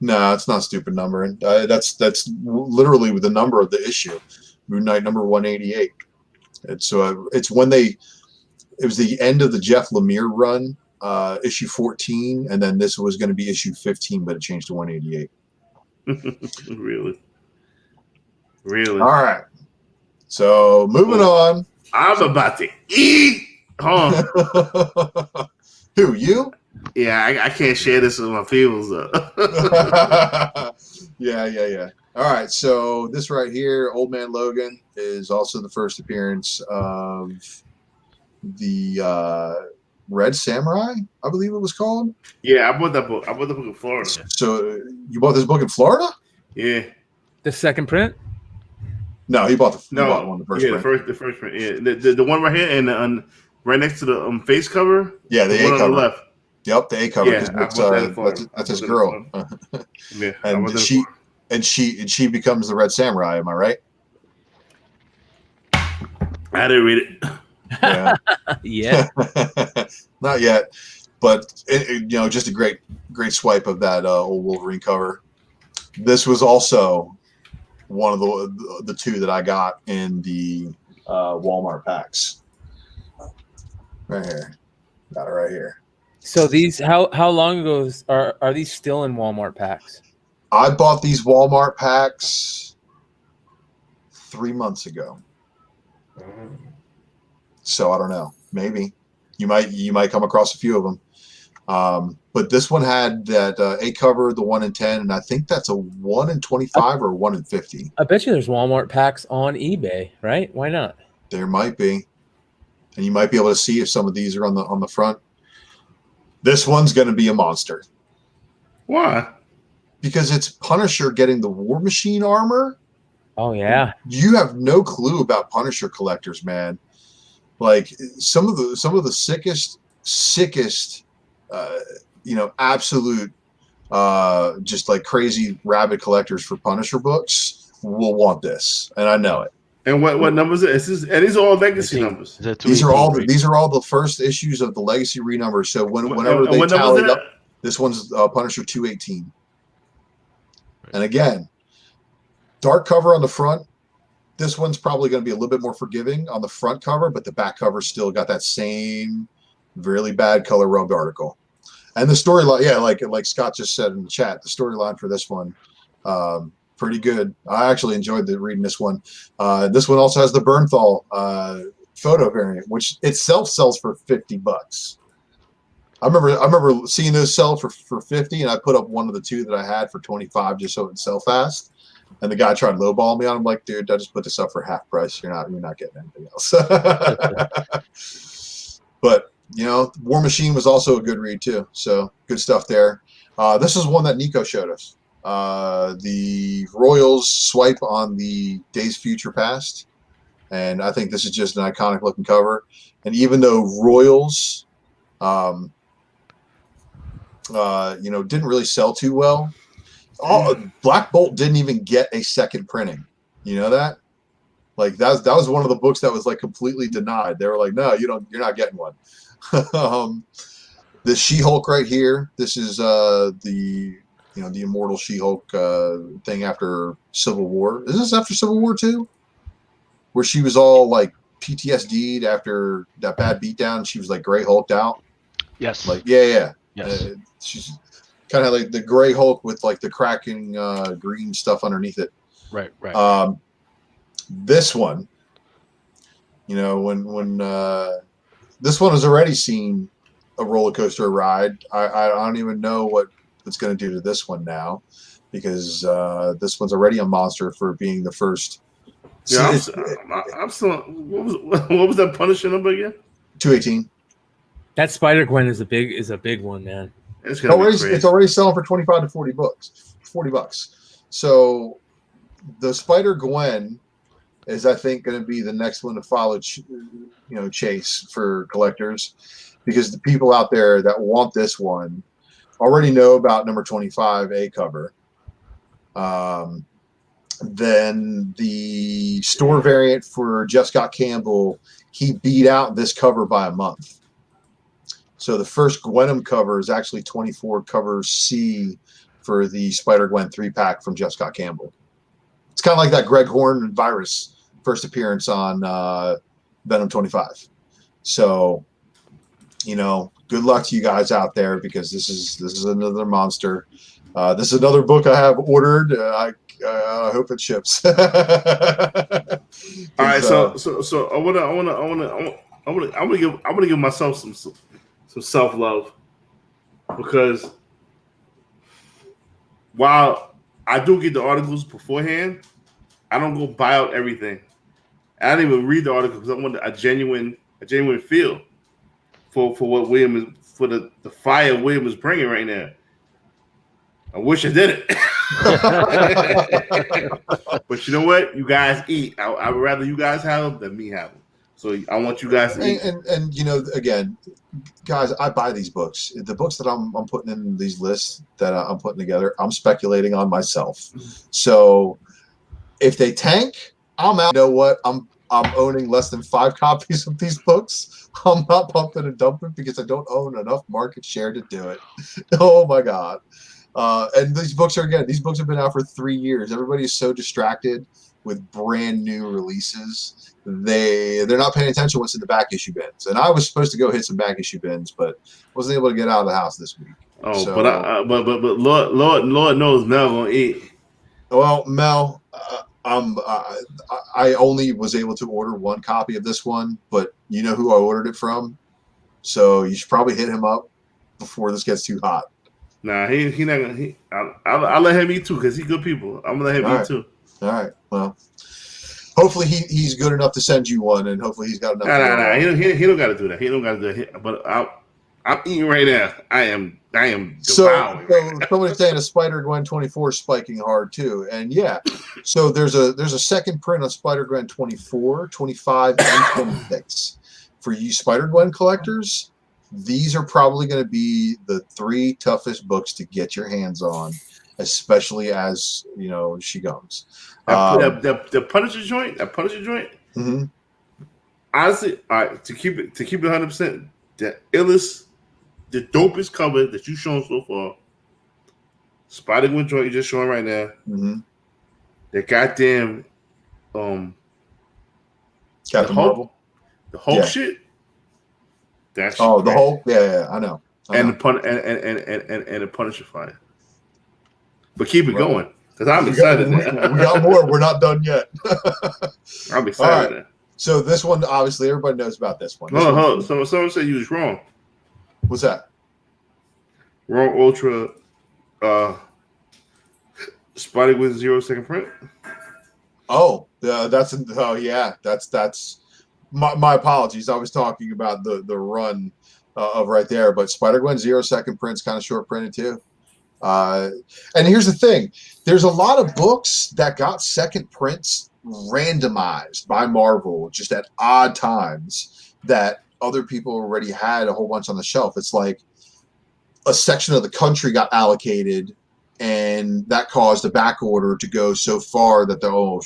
No, it's not stupid numbering. That's literally the number of the issue. Moon Knight number 188. It's when it was the end of the Jeff Lemire run, issue 14, and then this was going to be issue 15, but it changed to 188. Really? All right. So moving on. I'm about to eat. Huh? Who, you? Yeah, I can't share this with my peoples though. Yeah. All right, so this right here, Old Man Logan, is also the first appearance of the Red Samurai, I believe it was called. Yeah, I bought that book. I bought the book in Florida. So you bought this book in Florida? Yeah. The second print? No, he bought one, the first print. The first print. Yeah, the one right here and right next to the face cover. Yeah, the A cover. On the left. Yep, the A cover. Yeah, that's his girl. Yeah, and she becomes the Red Samurai. Am I right? I didn't read it. Yeah. Yeah. Not yet, but just a great swipe of that old Wolverine cover. This was also one of the two that I got in the Walmart packs. Right here, got it right here. So these, how long ago are these still in Walmart packs? I bought these Walmart packs 3 months ago. So I don't know. Maybe you might come across a few of them. But this one had that A cover, the 1 in 10, and I think that's a 1 in 25 or 1 in 50. I bet you there's Walmart packs on eBay, right? Why not? There might be, and you might be able to see if some of these are on the front. This one's going to be a monster. Why? Because it's Punisher getting the War Machine armor. Oh yeah. You have no clue about Punisher collectors, man. Like some of the sickest, absolute, just like crazy rabid collectors for Punisher books will want this, and I know it. And what numbers is this? And these are all legacy numbers. These are all the first issues of the legacy renumbers. So whenever they tally up, this one's Punisher 218. And again, dark cover on the front. This one's probably going to be a little bit more forgiving on the front cover, but the back cover still got that same really bad color rubbed article. And the storyline, yeah, like Scott just said in the chat, the storyline for this one, pretty good. I actually enjoyed reading this one. This one also has the Bernthal photo variant, which itself sells for $50. I remember seeing those sell for 50, and I put up one of the two that I had for 25 just so it would sell fast. And the guy tried to lowball me on. I'm like, dude, I just put this up for half price. You're not getting anything else. But War Machine was also a good read too. So good stuff there. This is one that Nico showed us. The Royals swipe on the Days Future Past, and I think this is just an iconic looking cover. And even though Royals, didn't really sell too well. Black Bolt didn't even get a second printing. You know that? Like that was one of the books that was like completely denied. They were like, no, you're not getting one. The She-Hulk right here. This is the immortal She-Hulk thing after Civil War. Is this after Civil War too? Where she was all like PTSD'd after that bad beatdown. She was like gray hulked out. Yes. Like yeah. Yes. She's kind of like the gray Hulk with like the cracking green stuff underneath it. Right. This one, when this one has already seen a roller coaster ride. I don't even know what it's going to do to this one now, because this one's already a monster for being the first. Yeah, I'm still. What was that Punisher number again? 218. That Spider-Gwen is a big one, man. It's already selling for $25 to $40. So the Spider-Gwen is, I think, going to be the next one to follow, chase for collectors, because the people out there that want this one already know about number 25 A cover. Then the store variant for Jeff Scott Campbell, he beat out this cover by a month. So the first Gwenum cover is actually 24 cover C for the Spider-Gwen 3-pack from Jeff Scott Campbell. It's kind of like that Greg Horn virus first appearance on Venom 25. So, good luck to you guys out there, because this is another monster. This is another book I have ordered. I hope it ships. All right, so I want to give myself some self-love, because while I do get the articles beforehand, I don't go buy out everything. I don't even read the article because I want a genuine feel for what William is, for the fire William is bringing right now. I wish I did it. But you know what? You guys eat. I would rather you guys have them than me have them. So I want you guys to eat. And again, guys, I buy these books. The books that I'm putting in these lists that I'm putting together, I'm speculating on myself. So if they tank, I'm out. You know what? I'm owning less than 5 copies of these books. I'm not pumping and dumping because I don't own enough market share to do it. Oh my God. And these books have been out for 3 years. Everybody is so distracted with brand new releases. They're not paying attention to what's in the back issue bins. And I was supposed to go hit some back issue bins, but wasn't able to get out of the house this week. Oh, so, but Lord knows Mel gonna eat. Well, Mel, I only was able to order one copy of this one, but you know who I ordered it from, so you should probably hit him up before this gets too hot. Nah, he not gonna. I'll let him eat too because he's good people. I'm gonna let him eat too. All right. Well, hopefully he's good enough to send you one, and hopefully he's got enough. Nah. He don't got to do that. He don't got to do that. But I'm eating right now. I am devouring. So somebody's saying a Spider-Gwen 24 is spiking hard too, and yeah. So there's a second print of Spider-Gwen 24, 25, and 26 for you Spider-Gwen collectors. These are probably going to be the 3 toughest books to get your hands on, especially as you know she goes. The Punisher joint. Mm-hmm. Honestly, all right, to keep it 100%, the illest, the dopest cover that you've shown so far. Spider-Gwen joint you're just showing right now. Mm-hmm. The goddamn Captain Marvel. The Hulk shit. That's the Hulk. Yeah, I know. And the Punisher fire. But keep it going, because I'm excited. We got more. We're not done yet. I'm excited. Right. So this one, obviously, everybody knows about this one. So someone said you was wrong. What's that? Wrong Ultra. Spider-Gwen 0 second print. Oh, that's my apologies. I was talking about the run of right there, but Spider-Gwen 0 second print's kind of short printed too. And here's the thing: there's a lot of books that got second prints randomized by Marvel just at odd times that other people already had a whole bunch on the shelf. It's like a section of the country got allocated, and that caused a back order to go so far that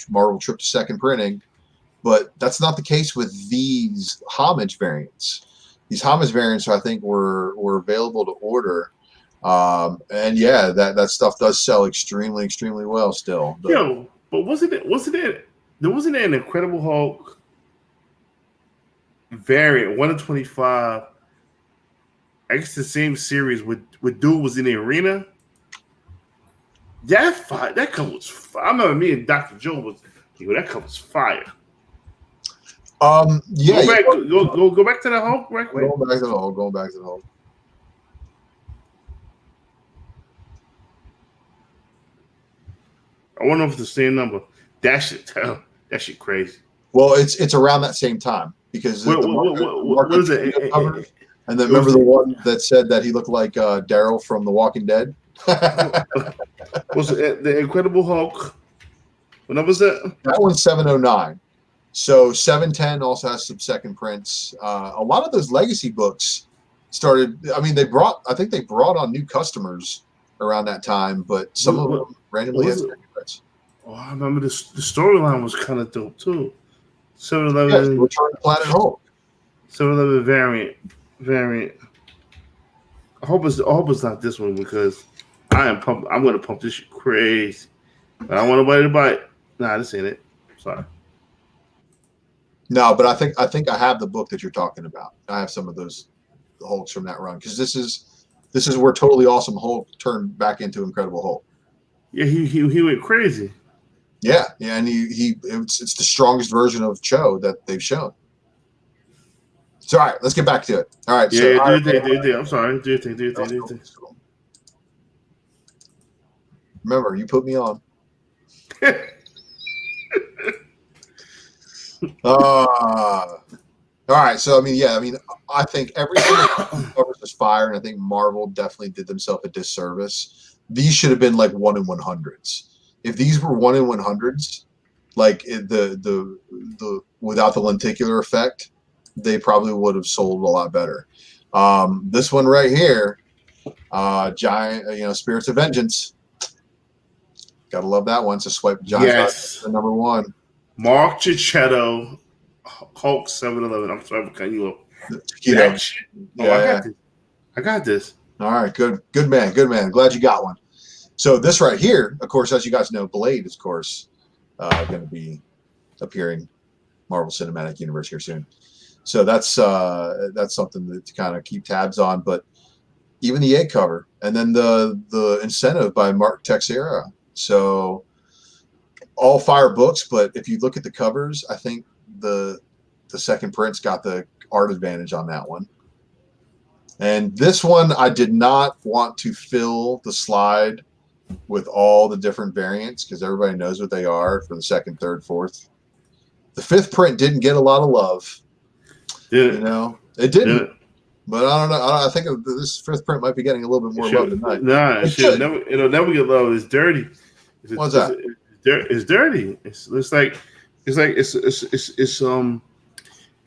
Marvel tripped to second printing. But that's not the case with these homage variants. These homage variants, I think, were available to order. And yeah, that stuff does sell extremely, extremely well still. But wasn't there an Incredible Hulk variant 1 of 25? I guess the same series with dude was in the arena. That cover was fire. I remember me and Dr. Joe was that cover was fire. Yeah. Go back to the Hulk right quick. Going back to the Hulk. I wonder if it's the same number. That shit crazy. Well, it's around that same time because what is it? Covered, and then remember the one that said that he looked like Daryl from The Walking Dead? Was it the Incredible Hulk? What number was that? That one's 709. So 710 also has some second prints. A lot of those legacy books started. I mean, I think they brought on new customers around that time, but some of them randomly had second prints. Oh, I remember the storyline was kind of dope too. 711 Return to Planet Hulk. 711 variant. I hope it's not this one because I'm going to pump this shit crazy. But I want nobody to buy it. Nah, this ain't it. Sorry. No, but I think I have the book that you're talking about. I have some of those Hulks from that run because this is where Totally Awesome Hulk turned back into Incredible Hulk. Yeah, he went crazy. Yeah, and it's the strongest version of Cho that they've shown. So all right, let's get back to it. All right. Yeah, do your thing. I'm sorry. Do your thing. Remember, you put me on. All right. So I think everything covers this fire, and I think Marvel definitely did themselves a disservice. These should have been like 1 in 100s. If these were 1 in 100s, like the without the lenticular effect, they probably would have sold a lot better. This one right here, giant, Spirits of Vengeance. Gotta love that one. So swipe giant. Yes. The number 1. Mark Cicchetto, Hulk 711. I'm sorry for cutting you off. Yeah. I got this. All right, good man. Glad you got one. So this right here, of course, as you guys know, Blade is, of course, going to be appearing Marvel Cinematic Universe here soon. So that's something to kind of keep tabs on. But even the egg cover, and then the incentive by Mark Texeira. So all fire books, but if you look at the covers, I think the second print's got the art advantage on that one. And this one, I did not want to fill the slide with all the different variants because everybody knows what they are for the second, third, fourth. The fifth print didn't get a lot of love. You know, it didn't. But I don't know. I think this fifth print might be getting a little bit more love tonight. Nah, it'll never get love. It's dirty. What's that? It's dirty.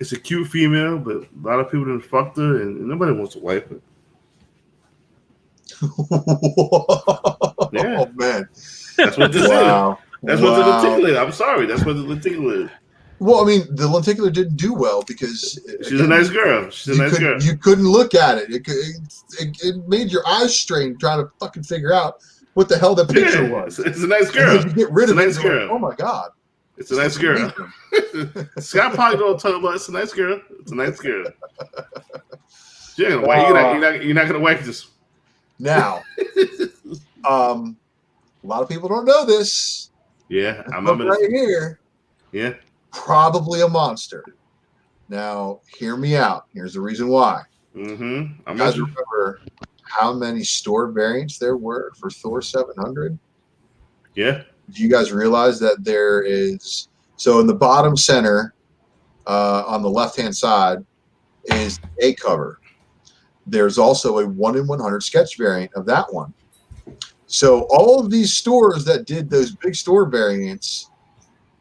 It's a cute female, but a lot of people done fucked her, and nobody wants to wipe it. Oh man, that's what this is. That's what the lenticular. I'm sorry, that's what the lenticular is. Well, I mean, the lenticular didn't do well because she's a nice girl. She's a nice girl. You couldn't look at it. It made your eyes strain trying to fucking figure out what the hell that picture was. It's a nice girl. You get rid of it. Nice girl. Like, oh my god. It's a nice girl. Scott probably don't talk about it's a nice girl. It's a nice girl. You're not gonna wipe this. Now, a lot of people don't know this. Yeah, I remember right here. Yeah, probably a monster. Now, hear me out. Here's the reason why. You guys remember how many store variants there were for Thor 700? Yeah. Do you guys realize that there is, so in the bottom center on the left-hand side is a cover. There's also a 1 in 100 sketch variant of that one. So all of these stores that did those big store variants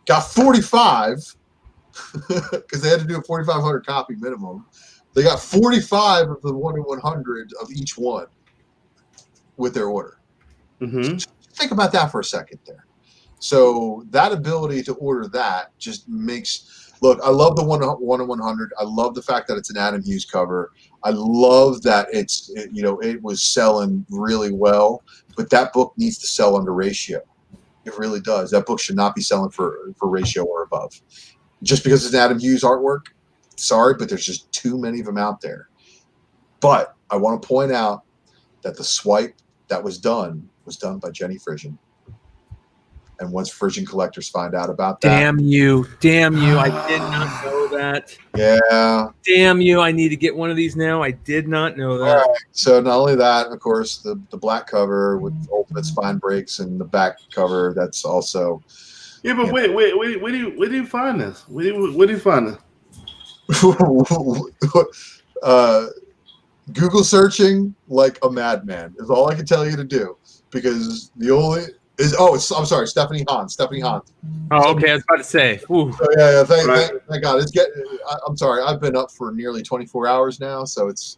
got 45 because they had to do a 4,500 copy minimum. They got 45 of the 1 in 100 of each one with their order. Think about that for a second there. So that ability to order that just makes, look, I love the 1 in 100. I love the fact that it's an Adam Hughes cover. I love that it was selling really well, but that book needs to sell under ratio. It really does. That book should not be selling for ratio or above. Just because it's an Adam Hughes artwork, sorry, but there's just too many of them out there. But I want to point out that the swipe that was done by Jenny Frisian. And once Frisian collectors find out about that. Damn you. I did not know that. Yeah. Damn you. I need to get one of these now. I did not know that. All right. So not only that, of course, the black cover with ultimate spine breaks and the back cover, that's also. Yeah, but wait, where do you find this? Where do you find this? Google searching like a madman is all I can tell you to do, because the only is I'm sorry, Stephanie Hans. Oh, okay, I was about to say. So, yeah. Thank God. I'm sorry. I've been up for nearly 24 hours now, so it's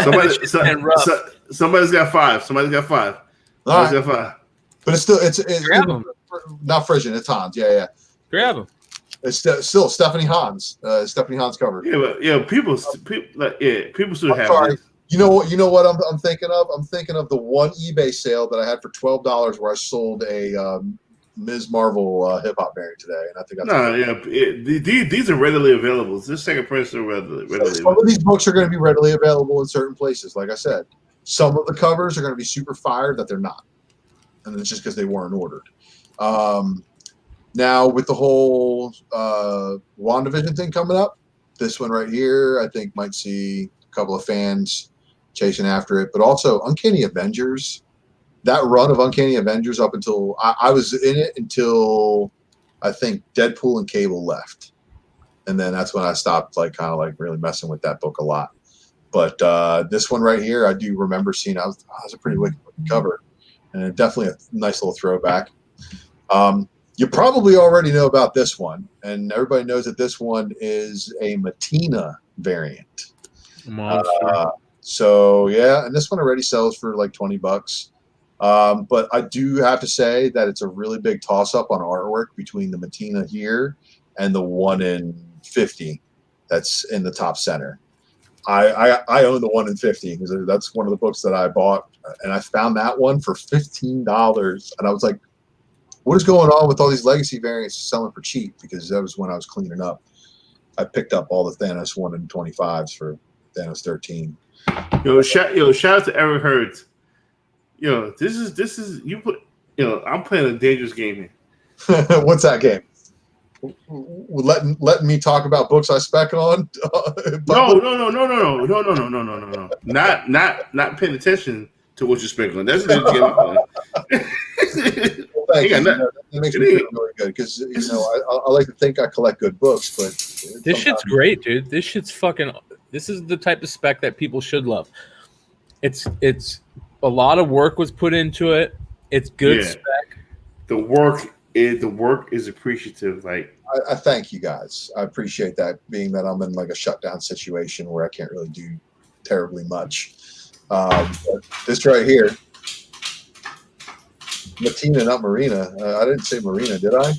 somebody's got 5. Somebody's got 5. But it's still not Frisian. It's Hans. Yeah. Grab them. It's still Stephanie Hans. Stephanie Hans cover. Yeah, people still have. Sorry. You know what I'm thinking of? I'm thinking of the one eBay sale that I had for $12 where I sold a Ms. Marvel hip hop variant today, and I think these are readily available. This second print are readily available. Some of these books are going to be readily available in certain places. Like I said, some of the covers are going to be super fire that they're not, and it's just because they weren't ordered. Now with the whole WandaVision thing coming up, this one right here, I think might see a couple of fans chasing after it, but also Uncanny Avengers. That run of Uncanny Avengers up until I was in it until I think Deadpool and Cable left, and then that's when I stopped kind of really messing with that book a lot. But this one right here, I do remember seeing. I was a pretty wicked cover, and definitely a nice little throwback. You probably already know about this one, and everybody knows that this one is a Matina variant. So yeah, and this one already sells for like $20. But I do have to say that it's a really big toss-up on artwork between the Matina here and the 1 in 50 that's in the top center. I own the 1 in 50 because that's one of the books that I bought, and I found that one for $15, and I was like, what is going on with all these legacy variants selling for cheap? Because that was when I was cleaning up. I picked up all the Thanos 1 in 25s for Thanos 13. Shout out to Eric Hurd. This is you put. I'm playing a dangerous game here. What's that game? Letting me talk about books I spec on? No. Not paying attention to what you're specking on. That's the game. Well, thank you. That makes me feel really good because I like to think I collect good books, but this shit's great, dude. This shit's fucking. This is the type of spec that people should love. It's a lot of work was put into it. It's good spec. The work is appreciative. Like I thank you guys. I appreciate that. Being that I'm in like a shutdown situation where I can't really do terribly much. But this right here, Martina, not Marina. I didn't say Marina, did I?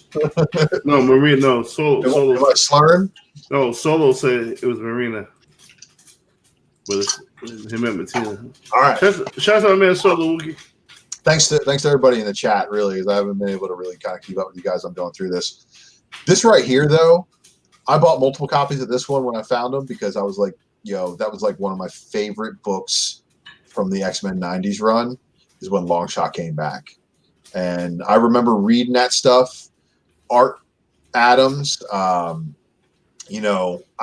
No, Marina. No, Solo. Am I slurring? No, Solo said it was Marina. But it's him and Martina. All right. Shout out to my man Solo. Thanks to everybody in the chat, really, because I haven't been able to really kind of keep up with you guys. I'm going through this. This right here, though, I bought multiple copies of this one when I found them because I was like, that was like one of my favorite books from the X-Men 90s run is when Longshot came back. And I remember reading that stuff. Art Adams, I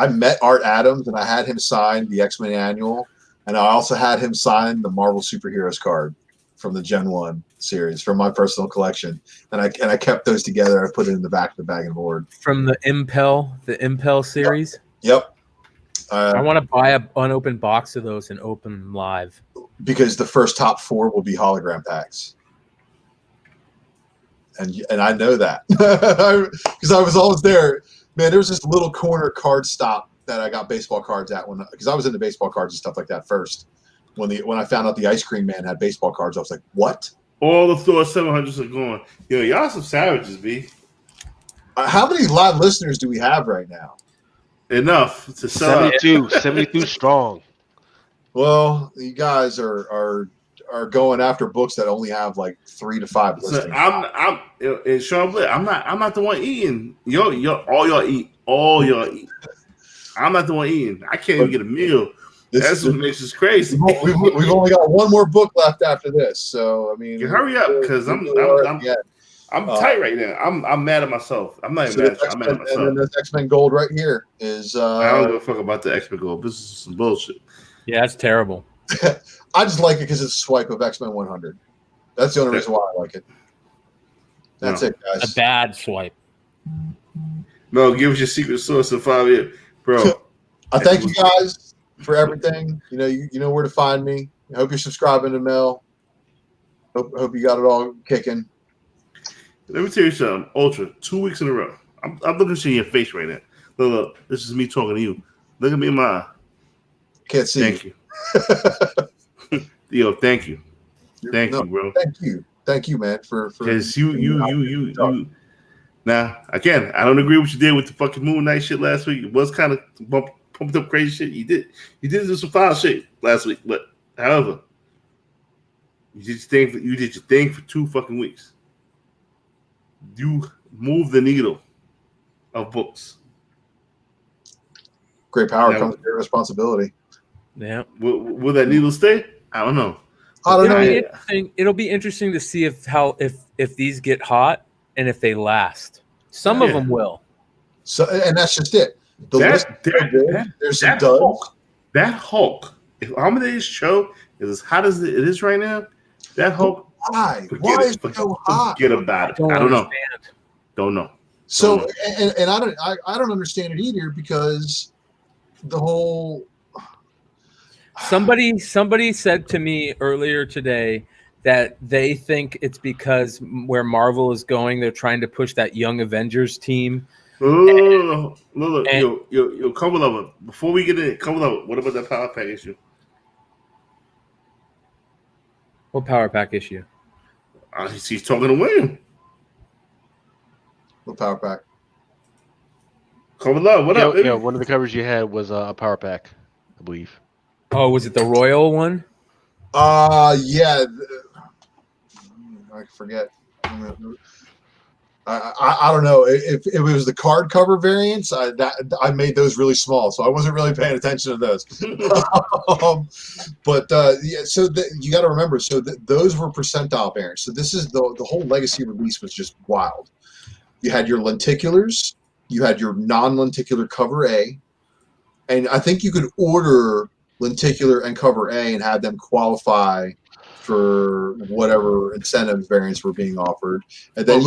met Art Adams and I had him sign the X-Men annual. And I also had him sign the Marvel Superheroes card from the Gen 1 series from my personal collection. And I kept those together. I put it in the back of the bag and board. From the Impel series? Yep. I want to buy an unopened box of those and open them live. Because the first top 4 will be hologram packs. And I know that. Because I was always there. Man, there was this little corner card stop that I got baseball cards at because I was into baseball cards and stuff like that first. When I found out the Ice Cream Man had baseball cards, I was like, what? All the Thor 700s are going. Yo, y'all some savages, B. How many live listeners do we have right now? Enough to sell 72 strong. Well, you guys are going after books that only have like 3 to 5 listings. So I'm Sean Blair. I'm not the one eating. All y'all eat. I'm not the one eating. I can't even get a meal. That's what makes us crazy. We've only got one more book left after this, so I mean, hurry up because I'm tight right now. I'm mad at myself. I'm not even mad. I'm mad at myself. And then this X-Men Gold right here is. I don't give a fuck about the X-Men Gold. This is some bullshit. Yeah, that's terrible. I just like it because it's a swipe of X-Men 100. That's the only reason why I like it. That's it, guys. A bad swipe. No, give us your secret source of 5 years, bro. I thank you guys for everything. You know where to find me. I hope you're subscribing to Mel. Hope you got it all kicking. Let me tell you something. Ultra, 2 weeks in a row. I'm looking at your face right now. Look, this is me talking to you. Look at me in my eye. Can't see. Thank you. Yo, thank you. Thank you, bro. Thank you, man, for because you. Now, again, I don't agree with what you did with the fucking Moon Knight shit last week. It was kind of pumped up crazy shit. You did do some foul shit last week, but however, you did your thing for 2 fucking weeks. You moved the needle of books. Great power comes with great responsibility. Yeah. Will that needle stay? I don't know. It'll be interesting to see if these get hot and if they last. Some of them will. So, and that's just it. There's some Hulk. That Hulk. If Amadeus Cho is as hot as it is right now, that Hulk. Why is it so hot? Forget about it. I don't know. Don't know. So, and I don't understand it either because the whole. Somebody said to me earlier today that they think it's because where Marvel is going, they're trying to push that Young Avengers team. Look, yo, come over. Before we get in, come over. What about that power pack issue? What power pack issue? He's talking to William. What power pack? Come on, what up? Yeah, one of the covers you had was a power pack, I believe. Oh, was it the Royal one? Yeah. I forget. I don't know if it was the card cover variants. I made those really small, so I wasn't really paying attention to those. But yeah, so you got to remember. So those were percentile variants. So this is the whole legacy release was just wild. you had your lenticulars, you had your non-lenticular cover A, and I think you could order lenticular and cover A and have them qualify for whatever incentive variants were being offered. And then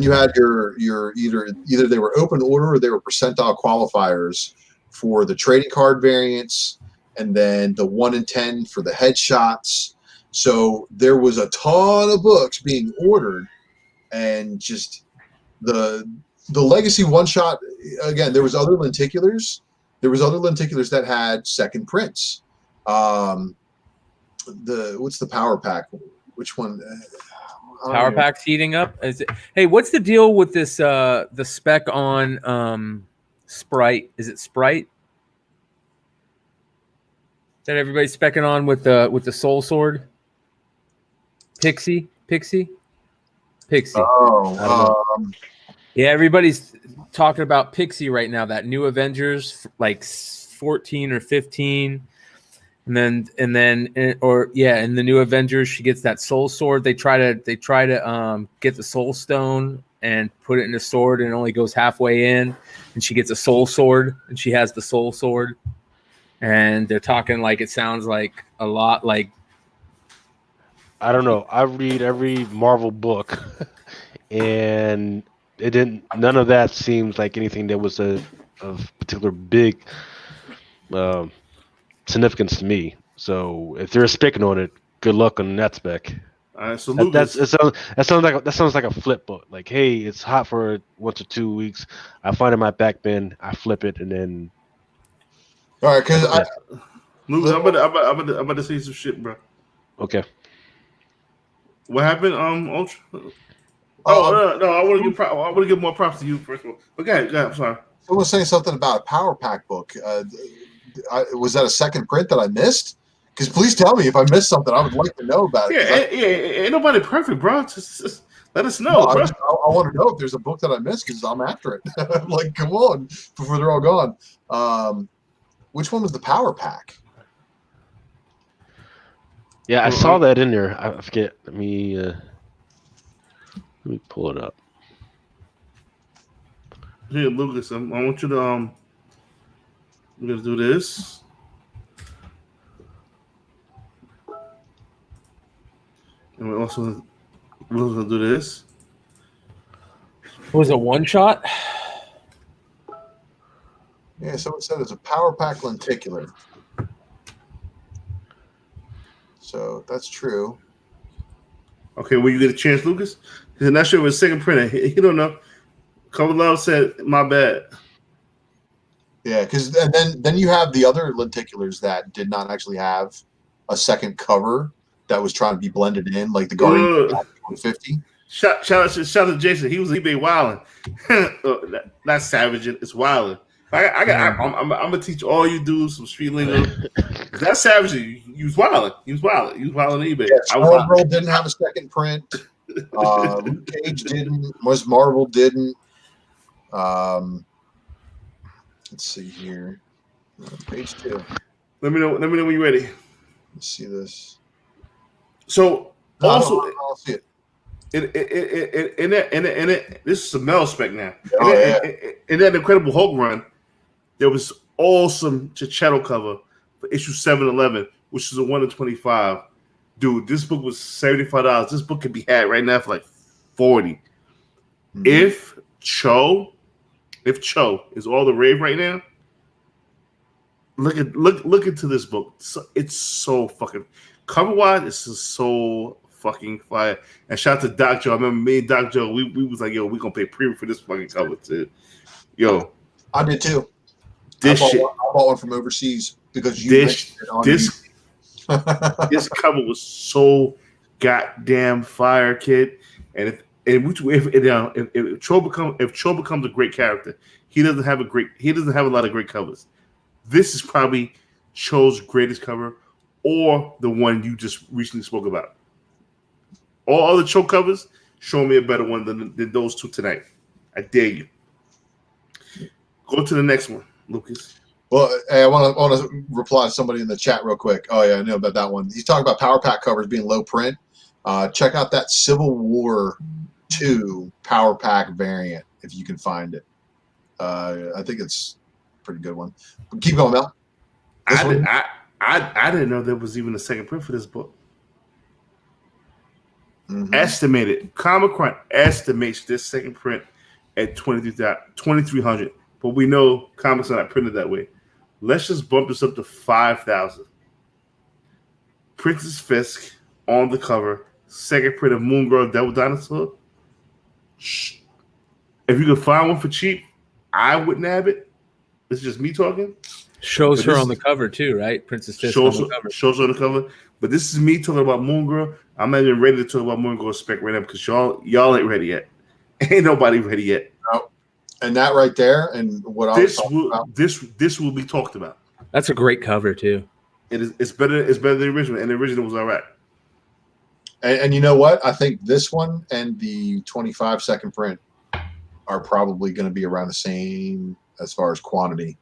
you had your either they were open order or they were percentile qualifiers for the trading card variants, and then the 1 in 10 for the headshots. So there was a ton of books being ordered, and just the legacy one shot. Again, there was other lenticulars. There was other lenticulars that had second prints. What's the power pack? Which one? Power pack's heating up. Hey, what's the deal with this? The spec on Sprite. Is it Sprite that everybody's specking on with the Soul Sword? Pixie. Oh, yeah, everybody's talking about Pixie right now. That new Avengers, like 14 or 15, and then in the new Avengers, she gets that Soul Sword. They try to get the Soul Stone and put it in a sword, and it only goes halfway in, and she gets a Soul Sword, and she has the Soul Sword, and they're talking like it sounds like a lot like. I don't know. I read every Marvel book, and it didn't. None of that seems like anything that was of particular big significance to me. So if they're specking on it, good luck on that spec. So that sounds like a flip book. Like, hey, it's hot for 1 to 2 weeks. I find it in my back bin. I flip it, and then. All right, because Lucas, I'm about to say some shit, bro. Okay. What happened, Ultra? No, I want to give more props to you first of all. But go ahead, I'm sorry. Someone was saying something about a power pack book. Was that a second print that I missed? Because please tell me if I missed something. I would like to know about it. Ain't nobody perfect, bro. Just let us know, bro. I want to know if there's a book that I missed because I'm after it. Like, come on, before they're all gone. Which one was the power pack? Yeah, I saw that in there. I forget. Let me pull it up. Here, Lucas, I want you to we're gonna do this. And we're also gonna do this. Was it one shot? Yeah, someone said it's a power pack lenticular. So that's true. Okay, will you get a chance, Lucas? Because I'm not sure it was second printer. He don't know. Cover Love said, "My bad." Yeah, because then you have the other lenticulars that did not actually have a second cover that was trying to be blended in, like the Guardian 150. Shout out to Jason. He was eBay wilding. Not savage. It's wilding. I'm gonna teach all you dudes some street lingo. That's savage. You was wilding. You was wilding eBay. Yeah, Marvel didn't have a second print. Luke Cage didn't. Ms. Marvel didn't. Let's see here. Page 2. Let me know when you're ready. Let's see this. So also, I'll see it. In that, this is a Mel spec now. Oh, in that Incredible Hulk run, there was awesome Chichetto cover for issue 711, which is a 1 in 25. Dude, this book was $75. This book can be had right now for like $40. Mm-hmm. If Cho is all the rave right now, look into this book. It's so fucking cover wise. This is so fucking fire. And shout out to Doc Joe. I remember me and Doc Joe. We was like, yo, we gonna pay premium for this fucking cover too. Yo, I did too. I bought one from overseas because this cover was so goddamn fire, kid. And if Cho becomes a great character, he doesn't have a lot of great covers. This is probably Cho's greatest cover, or the one you just recently spoke about. All other Cho covers, show me a better one than those two tonight. I dare you. Go to the next one, Lucas. Well, hey, I want to reply to somebody in the chat real quick. Oh yeah, I know about that one. He's talking about power pack covers being low print. Check out that Civil War 2 Power Pack variant if you can find it. I think it's a pretty good one. But keep going, Mel. I didn't know there was even a second print for this book. Mm-hmm. Estimated. Comic Con estimates this second print at 2,300, but we know comics are not printed that way. Let's just bump this up to 5,000. Princess Fisk on the cover, second print of Moon Girl Devil Dinosaur. If you could find one for cheap, I would nab it. This is just me talking. Shows her on the cover too, right? Princess Fisk on the cover. Shows her on the cover. But this is me talking about Moon Girl. I'm not even ready to talk about Moon Girl spec right now because y'all ain't ready yet. Ain't nobody ready yet. No. And that right there, and what I was talking about. This will be talked about. That's a great cover too. It's better than the original, and the original was all right. And you know what? I think this one and the 25 second print are probably going to be around the same as far as quantity.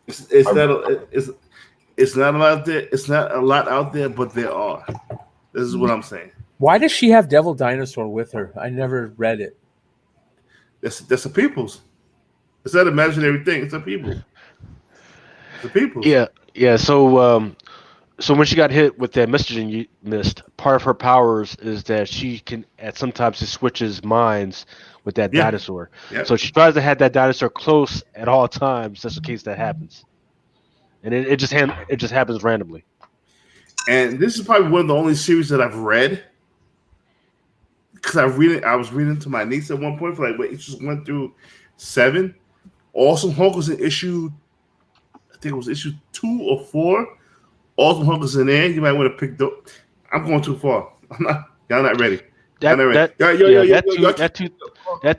It's not a lot there. It's not a lot out there, but there are. This is what I'm saying. Why does she have Devil Dinosaur with her? I never read it. That's a people's. It's not imaginary thing. It's a people. It's a people. Yeah. So when she got hit with that messaging you missed, part of her powers is that she can sometimes she switches minds with that dinosaur. Yeah. So she tries to have that dinosaur close at all times, just in case that happens. And it just happens randomly. And this is probably one of the only series that I've read because I was reading to my niece at one point for it just went through 7. Awesome Hulk was in issue, I think it was issue 2 or 4. Awesome Hulk is in there. You might want to pick the. I'm going too far. Y'all not ready. That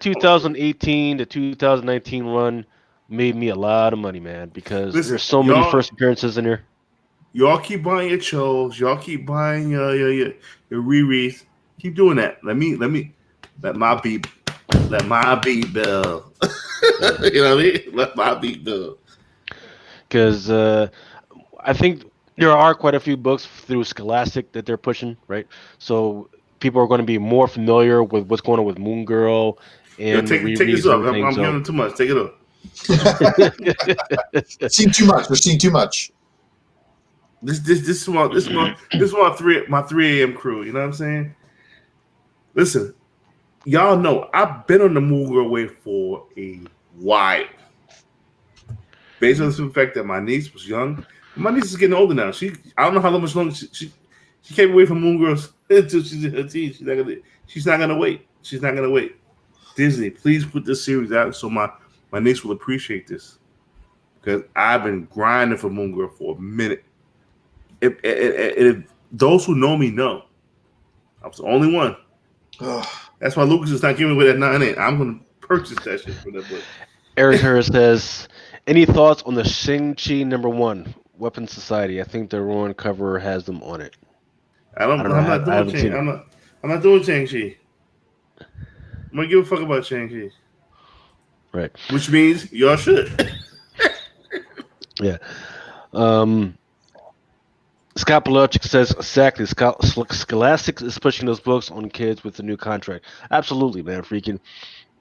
2018 to 2019 run made me a lot of money, man, because there's so many first appearances in there. Y'all keep buying your Chos. Y'all keep buying your rereads. Keep doing that. Let my beat bill. You know what I mean? Let my beat bill. Because I think there are quite a few books through Scholastic that they're pushing, right? So people are going to be more familiar with what's going on with Moon Girl and take this up. I'm giving too much. Take it up. Seeing too much. We're seeing too much. This is my 3 a.m. crew. You know what I'm saying? Listen, y'all know I've been on the Moon Girl wave for a while. Based on the fact that my niece was young. My niece is getting older now. I don't know how much longer she came away from Moon Girls until she's in her teens. She's not gonna wait. She's not gonna wait. Disney, please put this series out so my niece will appreciate this. Because I've been grinding for Moon Girl for a minute. If those who know me know, I was the only one. That's why Lucas is not giving away that 9.8. I'm gonna purchase that shit for that book. Eric Harris says, any thoughts on the Shang-Chi #1, Weapon Society? I think the Rowan cover has them on it. I'm not doing Shang-Chi. I'm gonna give a fuck about Shang-Chi. Right. Which means y'all should. Yeah. Scott Palochik says, exactly, Scholastic is pushing those books on kids with the new contract. Absolutely, man. Freaking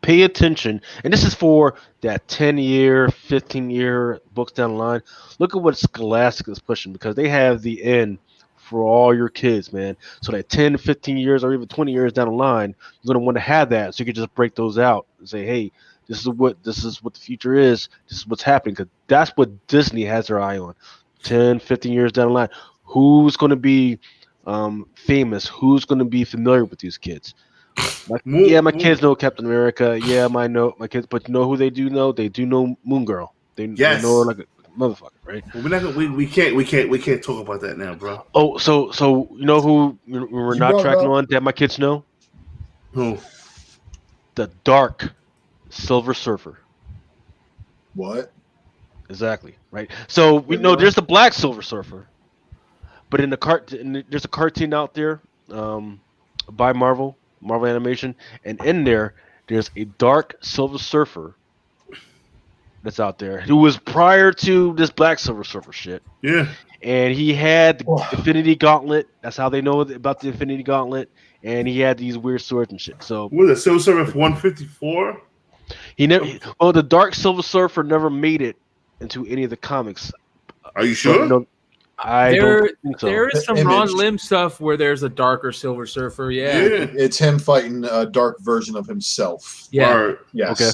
pay attention. And this is for that 10-year, 15-year books down the line. Look at what Scholastic is pushing because they have the end for all your kids, man. So that 10, 15 years or even 20 years down the line, you're going to want to have that. So you can just break those out and say, hey, this is what the future is. This is what's happening. Because that's what Disney has their eye on. 10, 15 years down the line. Who's going to be famous? Who's going to be familiar with these kids? My kids know Captain America. Yeah, my kids, but you know who they do know? They do know Moon Girl. They know her like a motherfucker, right? Well, we're not gonna, we can't talk about that now, bro. Oh, so you know who we're not tracking on that my kids know? Who? The Dark Silver Surfer. What? Exactly, right? So we know there's the Black Silver Surfer, but there's a cartoon out there by Marvel Animation, and in there's a Dark Silver Surfer that's out there who was prior to this Black Silver Surfer shit. Yeah. and he had the Infinity Gauntlet. That's how they know about the Infinity Gauntlet, and he had these weird swords and shit. So was it Silver Surfer 154? He never. Oh, the Dark Silver Surfer never made it into any of the comics. Are you sure? No, I don't think so. There is some Ron Lim stuff where there's a darker Silver Surfer. Yeah. It's him fighting a dark version of himself. Yeah. Or, yes. Okay.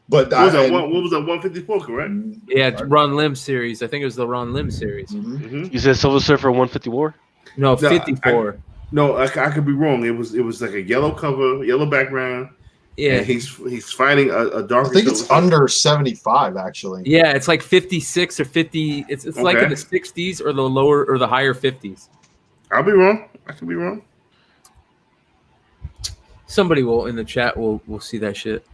But what was that 154? Correct? Yeah, it's Ron Lim series. I think it was the Ron Lim series. You said Silver Surfer 154? No, 54. I could be wrong. It was like a yellow cover, yellow background. Yeah, and he's fighting a dark. I think it's under 75 actually. Yeah, it's like 56 or 50. It's like in the 60s or the lower or the higher 50s. I'll be wrong. I could be wrong. Somebody will in the chat will see that shit.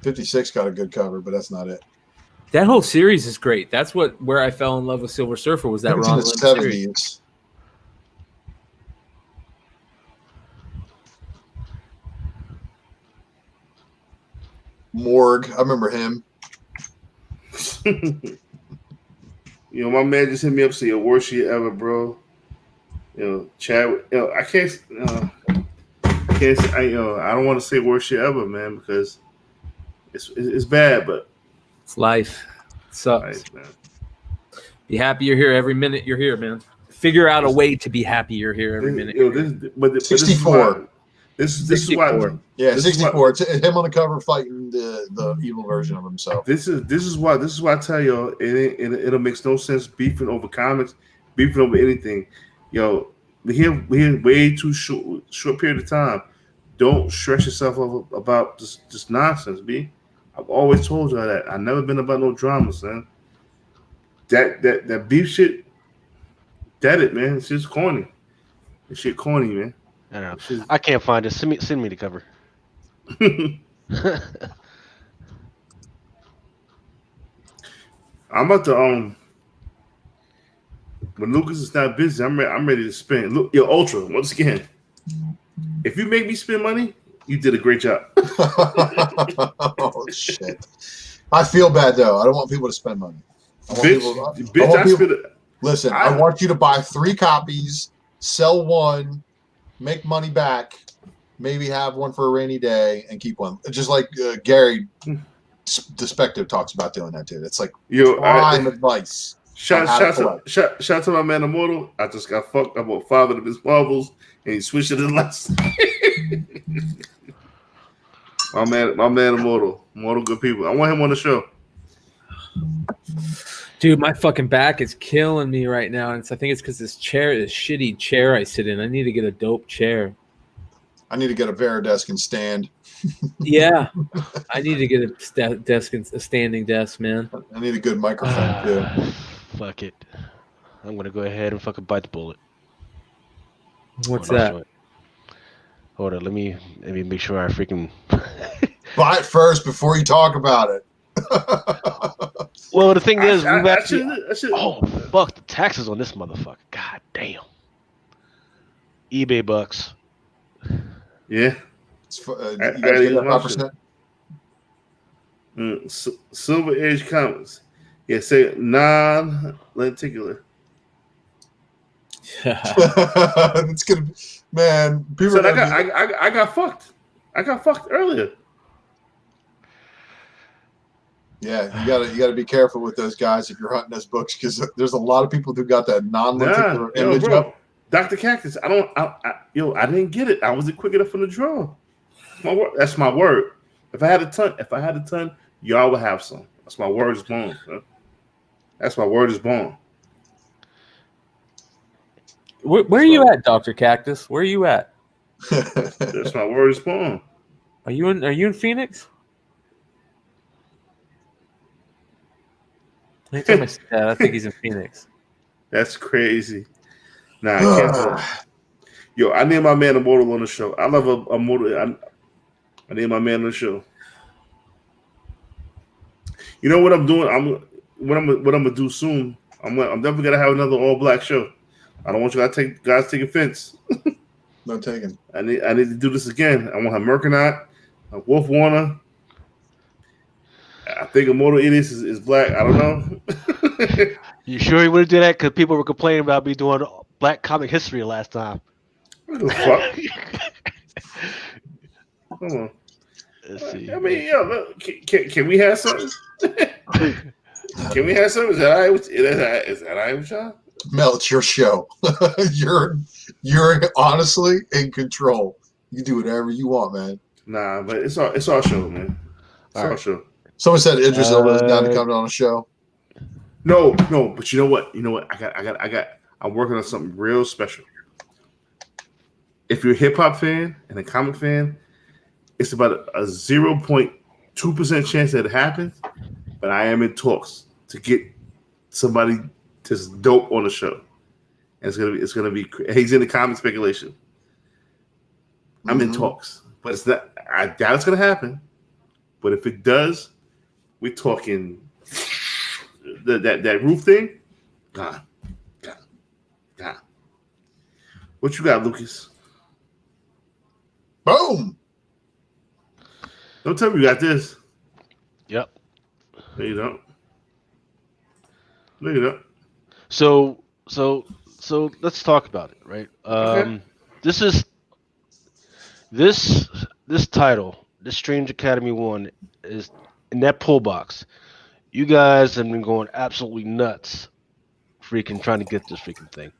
56 got a good cover, but that's not it. That whole series is great. That's where I fell in love with Silver Surfer was that Ron Lim series. Morgue, I remember him. You know, my man just hit me up saying, "Yo, worst year ever, bro." You know, Chad. You know, I can't. I don't want to say worst year ever, man, because it's bad, but it's life. It sucks. Life, man. Be happy you're here every minute you're here, man. Figure out a way to be happy you're here every minute. 64. This is why. Yeah, 64. It's him on the cover fighting the evil version of himself. This is why I tell y'all it'll make no sense beefing over comics, beefing over anything. Yo, we're here way too short period of time. Don't stress yourself over about this nonsense, B. I've always told y'all that. I've never been about no drama, son. That beef shit, that it, man. It's just corny. This shit corny, man. I don't know. I can't find it. Send me the cover. I'm about to when Lucas is not busy, I'm ready to spend. Look, yo, Ultra, once again, if you make me spend money, you did a great job. Oh shit! I feel bad though. I don't want people to spend money. Listen, I want you to buy 3 copies, sell 1. Make money back, maybe have one for a rainy day, and keep one. Just like Gary, Despective talks about doing that too. It's like prime advice. Shout to my man Immortal. I just got fucked up with 5 of his marbles, and he switched it in last. my man Immortal. Good people. I want him on the show. Dude, my fucking back is killing me right now. And I think it's because this shitty chair I sit in. I need to get a dope chair. I need to get a Veridesk and stand. Yeah. I need to get a standing desk, man. I need a good microphone, too. Fuck it. I'm going to go ahead and fucking bite the bullet. What's that? Hold on. Let me make sure I freaking... Buy it first before you talk about it. Well, the thing is, we've actually. Oh, fuck the taxes on this motherfucker. God damn. eBay bucks. Yeah. You guys get that 5%? Silver Age Comics. Yeah, say non-lenticular. It's gonna be, man. People so I got fucked. I got fucked earlier. Yeah, you gotta be careful with those guys if you're hunting those books because there's a lot of people who got that non-lenticular image up. Dr. Cactus, I didn't get it. I wasn't quick enough for the draw. That's my word. If I had a ton, y'all would have some. That's my word is born. That's my word is born. Where are you at, Dr. Cactus? Where are you at? That's my word is born. Are you in Phoenix? Anytime I see that, I think he's in Phoenix. That's crazy. Nah, I can't. Yo, I need my man Immortal on the show. I love Immortal. I need my man on the show. You know what I'm doing? What I'm gonna do soon. I'm definitely gonna have another all black show. I don't want you guys take offense. No taking. I need to do this again. I want to have Mercanot, Wolf Warner. I think Immortal Idiots is black. I don't know. You sure you wouldn't do that? Because people were complaining about me doing Black Comic History last time. What the fuck? Come on. Let's see. I mean, can we have something? Can we have something? Is that all right with y'all? Mel, it's your show. You're honestly in control. You do whatever you want, man. Nah, but it's our show, man. It's our show. Someone said Idris Elba's down to come on a show. No, but you know what? I'm working on something real special. If you're a hip hop fan and a comic fan, it's about a 0.2% chance that it happens. But I am in talks to get somebody that's dope on the show. And it's gonna be. He's in the comic speculation. I'm in talks, but it's not. I doubt it's gonna happen. But if it does, we're talking that roof thing. Gone. What you got, Lucas? Boom. Don't tell me you got this. Yep. No, you don't. No, you don't. So let's talk about it, right? Okay. This title, this Strange Academy 1, is in that pull box. You guys have been going absolutely nuts, freaking trying to get this freaking thing.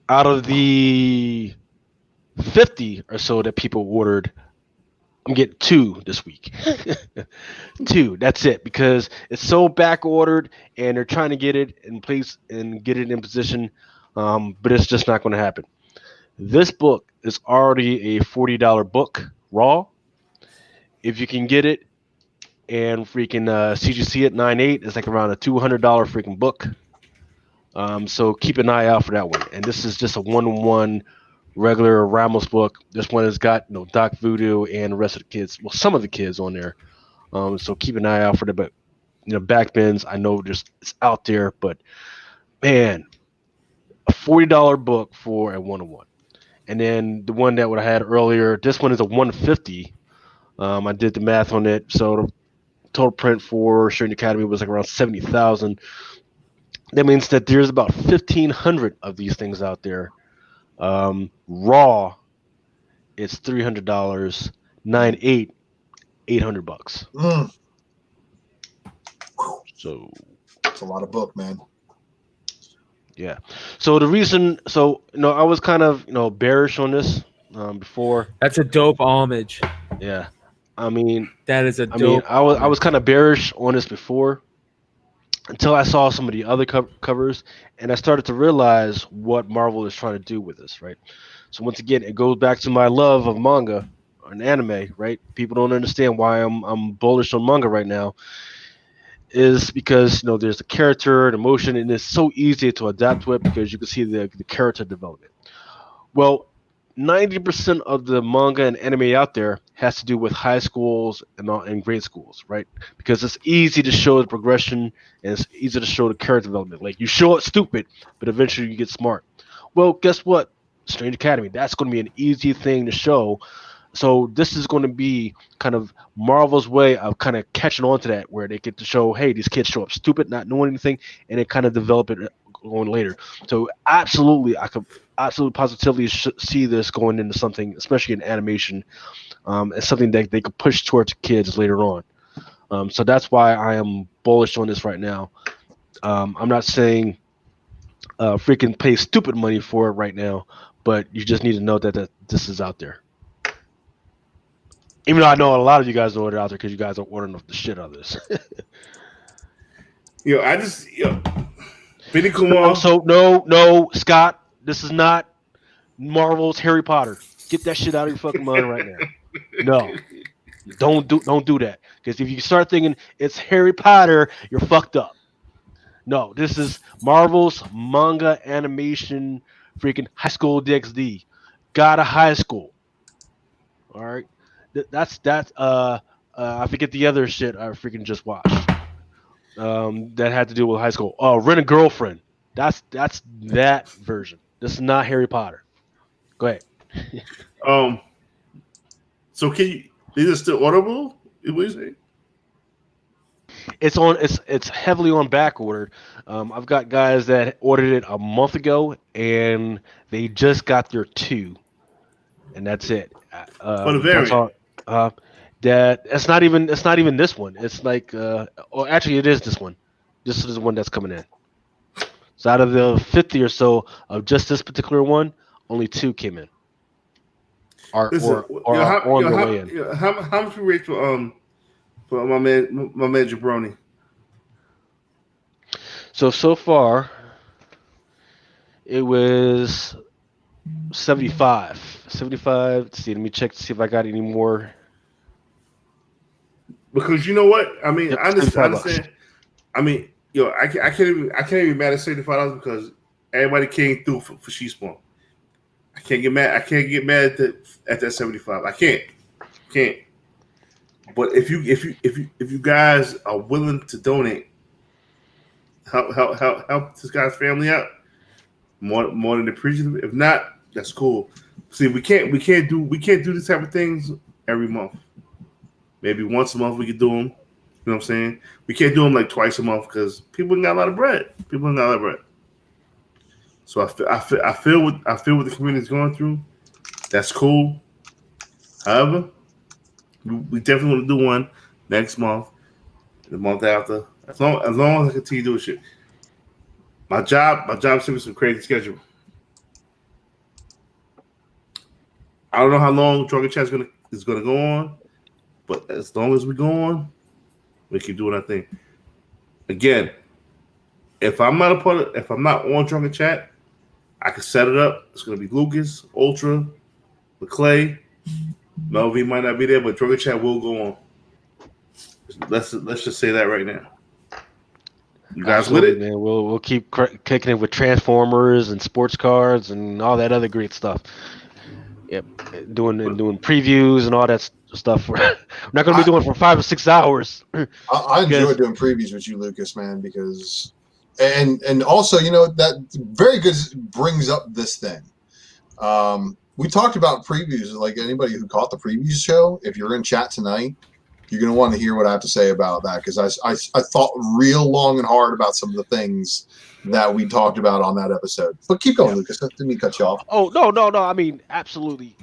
Out of the 50 or so that people ordered, I'm getting 2 this week. 2, that's it, because it's so back ordered and they're trying to get it in place and get it in position, but it's just not going to happen. This book is already a $40 book raw. If you can get it and freaking CGC at 9.8, it's like around a $200 freaking book. So keep an eye out for that one. And this is just a 1-on-1 regular Ramos book. This one has got Doc Voodoo and the rest of the kids. Well, some of the kids on there. So keep an eye out for that. But backbends, I know it's out there, but man, a $40 book for a 1-on-1. And then the one that I had earlier, this one is a 150. I did the math on it. So the total print for Strange Academy was like around 70,000. That means that there's about 1,500 of these things out there. Raw, it's $300. 9.8, $800. So it's a lot of book, man. Yeah. So the reason, I was kind of bearish on this before. That's a dope homage. Yeah. I mean, that is a dope. I was kind of bearish on this before, until I saw some of the other covers, and I started to realize what Marvel is trying to do with this, right? So once again, it goes back to my love of manga and anime, right? People don't understand why I'm bullish on manga right now, is because there's a character and emotion, and it's so easy to adapt to it because you can see the character development. Well, 90% of the manga and anime out there has to do with high schools and grade schools, right? Because it's easy to show the progression and it's easy to show the character development. Like, you show it stupid, but eventually you get smart. Well, guess what? Strange Academy, that's going to be an easy thing to show. So this is going to be kind of Marvel's way of kind of catching on to that, where they get to show, hey, these kids show up stupid, not knowing anything, and they kind of develop it going later. So absolutely, I could absolutely positively see this going into something, especially in animation, as something that they could push towards kids later on. So that's why I am bullish on this right now. I'm not saying freaking pay stupid money for it right now, but you just need to know that this is out there. Even though I know a lot of you guys know it out there because you guys are ordering the shit out of this. Benny Kumar. So no, Scott, this is not Marvel's Harry Potter. Get that shit out of your fucking mind right now. No, don't do that. Because if you start thinking it's Harry Potter, you're fucked up. No, this is Marvel's manga animation, freaking high school DxD. Got a high school. All right, that's I forget the other shit I freaking just watched. That had to do with high school. Rent a Girlfriend. That's that version. This is not Harry Potter. Go ahead. So these are still audible? What you say? It's heavily on back order. I've got guys that ordered it a month ago and they just got their 2, and that's it. For the That's variant. all. It's not even this one. It's like or actually it is this one. This is the one that's coming in. So out of the 50 or so of just this particular one, only 2 came in. Or on the way in. How much we rate for my man Jabroni? So far, it was 75. 75. Let's see, let me check to see if I got any more. Because you know what? I mean, Yep, I understand. $75. I mean, I can't even be mad at $75 because everybody came through for She Spawn. I can't get mad. I can't get mad at that 75. I can't. But if you guys are willing to donate, help this guy's family out, more than appreciative. If not, that's cool. See, we can't do these type of things every month. Maybe once a month we could do them. You know what I'm saying? We can't do them like twice a month because people ain't got a lot of bread. So I feel what the community is going through. That's cool. However, we definitely want to do one next month, the month after. As long as I continue doing shit. My job sent me some crazy schedule. I don't know how long Drunken Chat is gonna go on, but as long as we go on, we keep doing our thing. Again, if I'm not on Drunken Chat, I can set it up. It's gonna be Lucas, Ultra, McClay. Melvin might not be there, but Drunken Chat will go on. Let's just say that right now. You guys with it? Man, we'll keep kicking it with Transformers and sports cards and all that other great stuff. Yep, doing previews and all that stuff. We're not going to be doing it for 5 or 6 hours. I enjoy doing previews with you, Lucas, man, because and also that very good brings up this thing. We talked about previews. Like anybody who caught the previews show, if you're in chat tonight, you're going to want to hear what I have to say about that because I thought real long and hard about some of the things that we talked about on that episode. But keep going, Lucas. Didn't mean to cut you off. Oh, no. I mean, absolutely.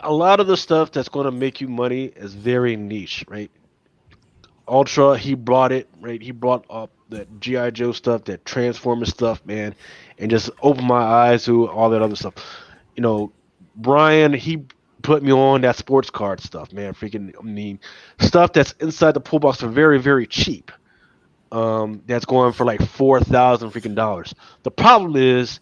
A lot of the stuff that's going to make you money is very niche, right? Ultra, he brought it, right? He brought up that G.I. Joe stuff, that Transformer stuff, man, and just opened my eyes to all that other stuff. Brian, he put me on that sports card stuff, man. Stuff that's inside the pool box for very, very cheap. That's going for like $4,000 The problem is,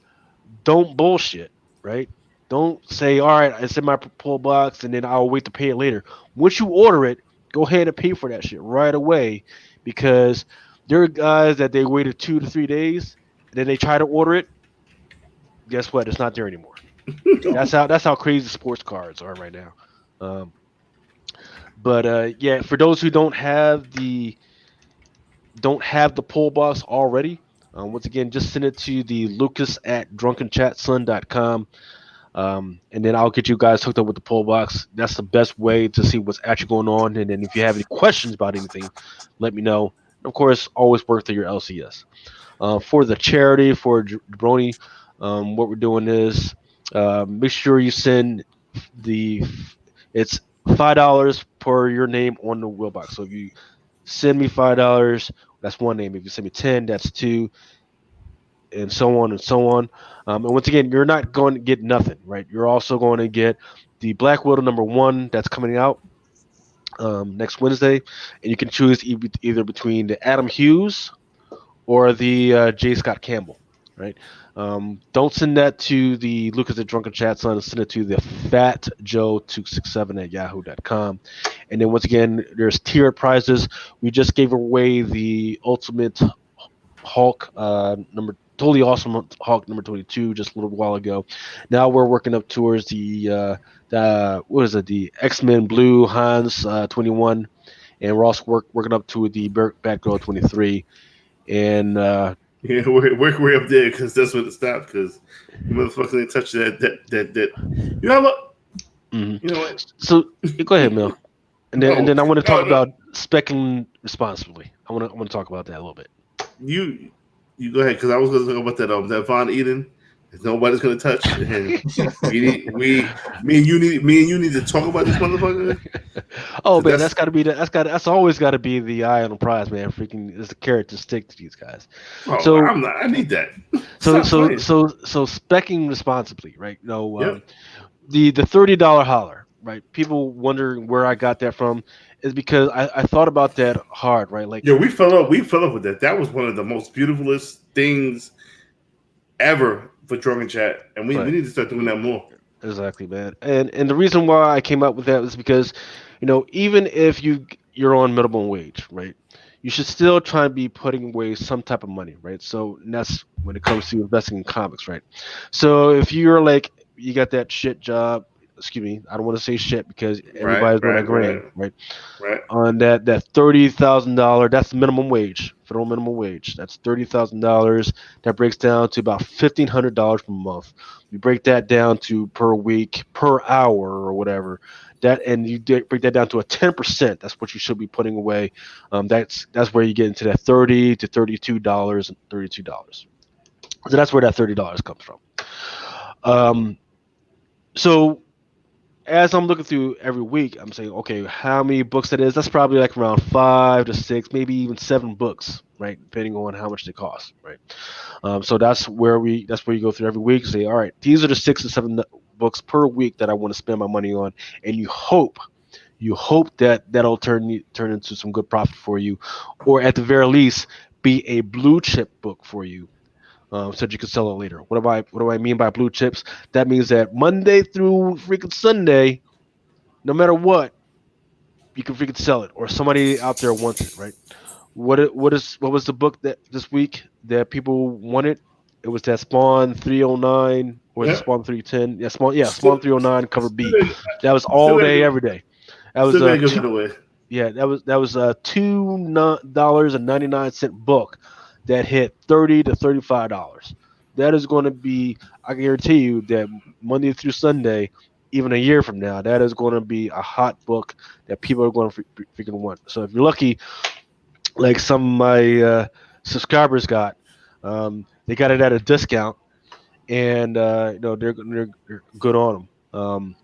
don't bullshit, right? Don't say, all right, it's in my pull box and then I'll wait to pay it later. Once you order it, go ahead and pay for that shit right away because there are guys that they waited 2 to 3 days and then they try to order it. Guess what? It's not there anymore. That's how crazy sports cards are right now. But yeah, for those who don't have the pull box already, once again, just send it to the lucas@drunkenchatson.com. And then I'll get you guys hooked up with the pull box. That's the best way to see what's actually going on. And then if you have any questions about anything, let me know. Of course, always work through your LCS. For the charity, for Jabroni, what we're doing is make sure you send it's $5 per your name on the wheel box. So if you send me $5, that's one name. If you send me 10, that's 2. And so on and so on. And once again, you're not going to get nothing, right? You're also going to get the Black Widow #1 that's coming out next Wednesday, and you can choose either between the Adam Hughes or the J. Scott Campbell, right? Don't send that to the Lucas at Drunken Chat Son. Send it to the fatjoe267@yahoo.com. And then once again, there's tiered prizes. We just gave away the Ultimate Hulk Totally Awesome Hulk number 22 just a little while ago. Now we're working up towards the X-Men Blue Hans 21, and we're also working up to the Batgirl 23. And yeah, work way up there because that's when it stopped. Because motherfuckers didn't touch that. You know what? Mm-hmm. You know what? So go ahead, Mel. And then I want to talk about specking responsibly. I want to talk about that a little bit. You go ahead, because I was going to talk about that Von Eden. That nobody's going to touch. And me and you need to talk about this motherfucker. Oh man, that's always got to be the eye on the prize, man. Freaking is the carrot to stick to these guys. Oh, so I need that. So specking responsibly, right? Yep. The $30 holler, right? People wondering where I got that from is because I thought about that hard, right? Like, yeah, we fell up with that. That was one of the most beautifulest things ever for Drunken Chat, and we need to start doing that more. Exactly, man. And the reason why I came up with that was because, even if you're on minimum wage, right, you should still try and be putting away some type of money, right? So that's when it comes to investing in comics, right? So if you're like, you got that shit job, excuse me, I don't want to say shit because everybody's going to agree, right? On that $30,000, that's minimum wage, federal minimum wage. That's $30,000. That breaks down to about $1,500 per month. You break that down to per week, per hour, or whatever. And you break that down to a 10%. That's what you should be putting away. That's where you get into that $30 to $32 and $32. So that's where that $30 comes from. So as I'm looking through every week, I'm saying, okay, how many books that is? That's probably like around 5 to 6, maybe even 7 books, right? Depending on how much they cost, right? So that's where you go through every week and say, all right, these are the 6 to 7 books per week that I want to spend my money on, and you hope that that'll turn into some good profit for you, or at the very least, be a blue chip book for you. So that you can sell it later. What do I mean by blue chips? That means that Monday through freaking Sunday, no matter what, you can freaking sell it, or somebody out there wants it, right? What was the book that this week that people wanted? It was that Spawn 309 or Spawn 310. Yeah, Spawn 309 cover B. That was all day, every day. That was that was a $2.99 book that hit $30 to $35. That is going to be, I guarantee you that Monday through Sunday, even a year from now, that is going to be a hot book that people are going to freaking want. So if you're lucky, like some of my subscribers got, they got it at a discount, and they're good on them.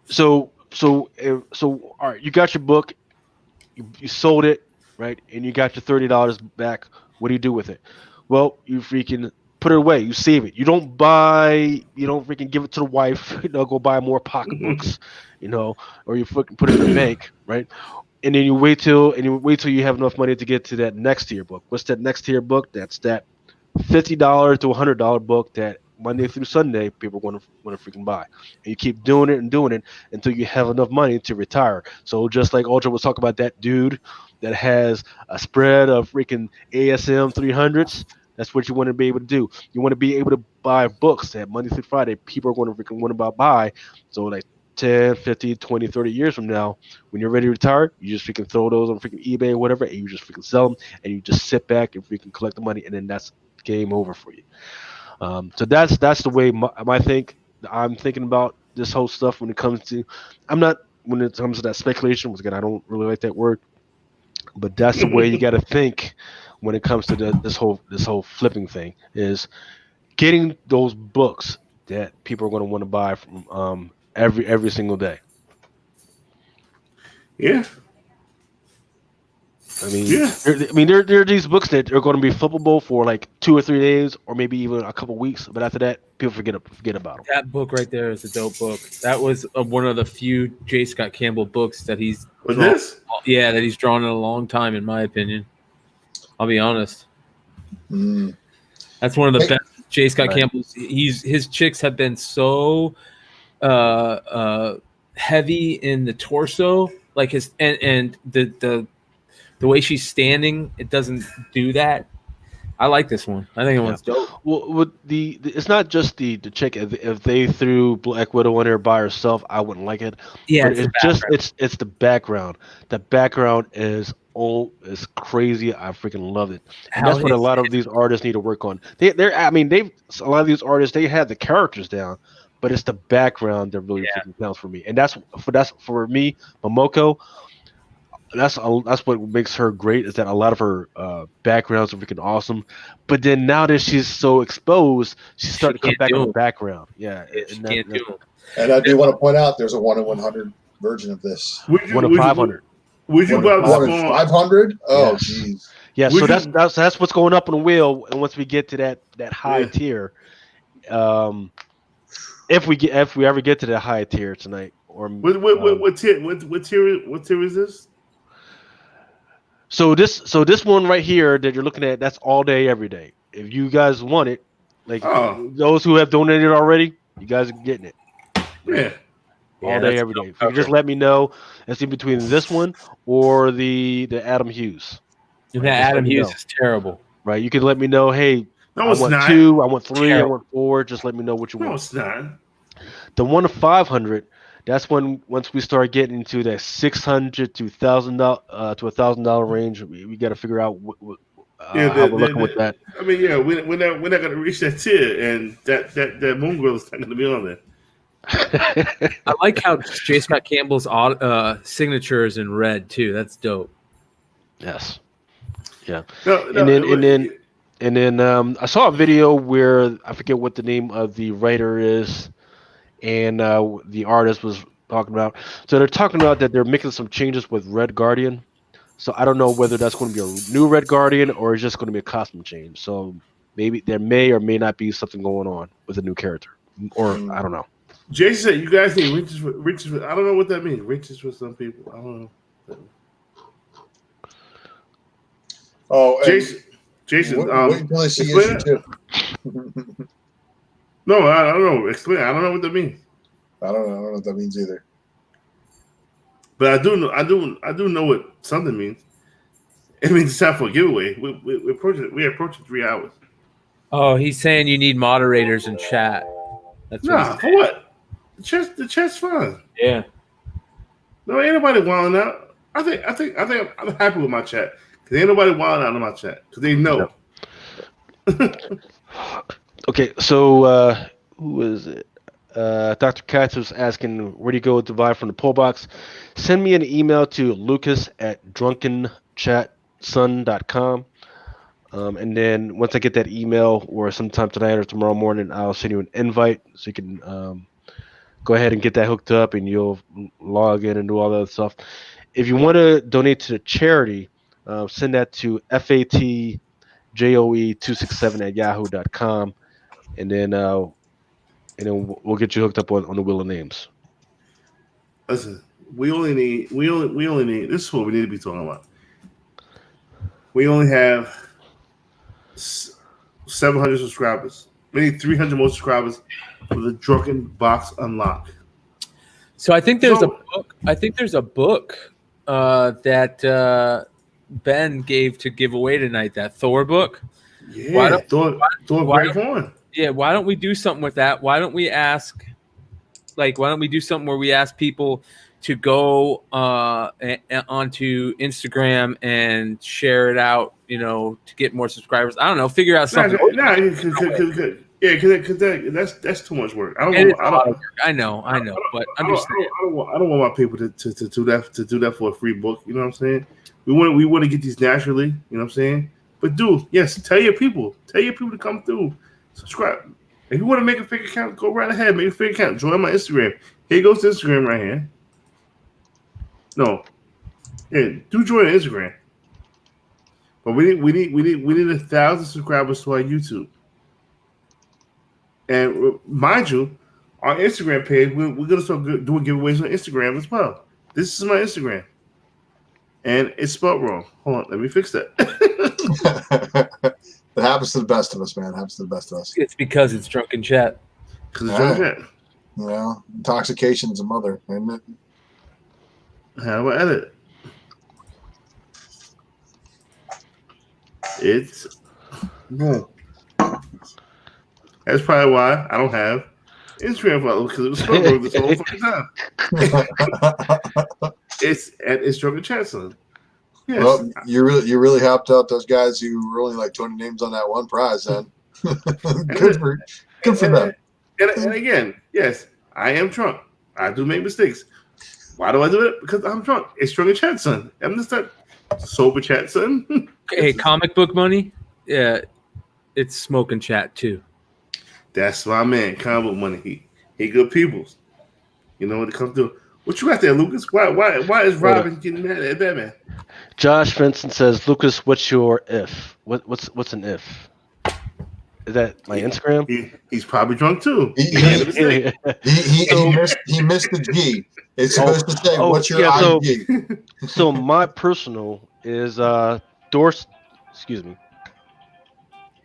So all right, you got your book, you sold it, right, and you got your $30 back. What do you do with it? Well, you freaking put it away. You save it. You don't freaking give it to the wife. Go buy more pocketbooks, or you freaking put it in the bank, right? And then you wait till you have enough money to get to that next tier book. What's that next tier book? That's that $50 to $100 book that Monday through Sunday people want to freaking buy. And you keep doing it until you have enough money to retire. So just like Ultra was talking about, that dude that has a spread of freaking ASM 300s, that's what you want to be able to do. You want to be able to buy books that Monday through Friday people are going to freaking want to buy. So like 10, 50, 20, 30 years from now, when you're ready to retire, you just freaking throw those on freaking eBay or whatever, and you just freaking sell them, and you just sit back and freaking collect the money, and then that's game over for you. So that's the way I'm thinking about this whole stuff when it comes to that speculation. Once again, I don't really like that word, but that's the way you got to think when it comes to this whole flipping thing, is getting those books that people are going to want to buy from every single day. Yeah. I mean, there are these books that are going to be flippable for like 2 or 3 days, or maybe even a couple weeks. But after that, people forget about them. That book right there is a dope book. That was one of the few J. Scott Campbell books that he's that he's drawn in a long time, in my opinion. I'll be honest. That's one of the best J. Scott Campbell's. His chicks have been so heavy in the torso, like his and the way she's standing, it doesn't do that. I like this one. I think it one's dope. Well, it's not just the chick. If they threw Black Widow in there by herself, I wouldn't like it. Yeah, but it's the background. The background is crazy. I freaking love it. And that's what a lot of these artists need to work on. A lot of these artists, they have the characters down, but it's the background that really freaking counts for me. And that's for me, Momoko. That's what makes her great, is that a lot of her backgrounds are freaking awesome. But then now that she's so exposed, she's starting to come back on the background. Yeah, and I do want to point out there's a 1 in 100 version of this. 1 in 500. Would you buy 1 in 500? Oh, jeez. Yeah, so that's what's going up on the wheel, and once we get to that high tier, if we ever get to that high tier tonight, or what tier is this? So this one right here that you're looking at, that's all day, every day. If you guys want it, like those who have donated already, you guys are getting it. Yeah. All day, every day. If you just let me know, it's in between this one or the Adam Hughes. That Adam Hughes is terrible. Right. You can let me know, hey, I want 2, I want 3, I want 4. Just let me know what you want. No, it's not. The 1 to 500, that's when once we start getting into that $600 to $1,000 range, we got to figure out how we're looking with that. I mean, we're not going to reach that tier, and that Moon Girl is not going to be on there. I like how J. Scott Campbell's signature is in red too. That's dope. Yes. Yeah. And then I saw a video where I forget what the name of the writer is, and the artist was talking about. So they're talking about that they're making some changes with Red Guardian. So I don't know whether that's going to be a new Red Guardian or it's just going to be a costume change. So maybe there may or may not be something going on with a new character, or I don't know. Jason said you guys need riches. I don't know what that means. Riches for some people. I don't know. Oh, Jason. Wait until I see issue 2. No, I don't know. Explain. I don't know what that means. I don't know what that means either. But I do know what something means. It means it's time for a giveaway. We're approaching 3 hours. Oh, he's saying you need moderators in chat. That's for what? The chat's fine. Yeah. No, ain't nobody wilding out. I think I'm happy with my chat because ain't nobody wilding out in my chat because they know. Okay, so who is it? Dr. Katz was asking, where do you go to buy from the poll box? Send me an email to lucas@drunkenchatson.com. And then once I get that email, or sometime tonight or tomorrow morning, I'll send you an invite so you can go ahead and get that hooked up, and you'll log in and do all that stuff. If you want to donate to the charity, send that to fatjoe267@yahoo.com, and then we'll get you hooked up on the Wheel of Names. Listen, we only need. This is what we need to be talking about. We only have 700 subscribers. We need 300 more subscribers for the Drunken Box Unlock. So I think there's a book. I think there's a book that Ben gave to give away tonight. That Thor book. Yeah, Thor Great Horn. Yeah, why don't we do something with that? Why don't we do something where we ask people to go onto Instagram and share it out, to get more subscribers? I don't know, figure out something. Because that's too much work. I know, but understand. I don't want my people to do that for a free book. You know what I'm saying? We want to get these naturally. You know what I'm saying? But tell your people to come through. Subscribe. If you want to make a fake account, go right ahead. Make a fake account. Join my Instagram. Here goes to Instagram right here. No, do join Instagram. But we need 1,000 subscribers to our YouTube. And mind you, our Instagram page, we're gonna start doing giveaways on Instagram as well. This is my Instagram, and it's spelled wrong. Hold on, let me fix that. It happens to the best of us, man. It happens to the best of us. It's because it's Drunken Chat. Because it's Drunken Chat. Well, intoxication's a mother, isn't it? How do I edit? It's no. That's probably why I don't have Instagram followers, because it was spelled wrong this whole fucking time. It's Drunken Chat, son. Yes. Well, you really helped out those guys who were only like 20 names on that one prize, then. Good for them. And again, yes, I am drunk. I do make mistakes. Why do I do it? Because I'm drunk. It's Drunken Chat, son. I'm just that sober chat, son. Hey, comic book money? Yeah, it's smoking chat too. That's my man, comic book money. He good peoples. You know what it comes to. What you got there, Lucas? Why is Robin getting mad at Batman? Josh Vincent says, Lucas, what's your if? What's an if? Is that my Instagram? He's probably drunk too. He missed the G. It's supposed to say, "What's your IG?" So my personal is excuse me.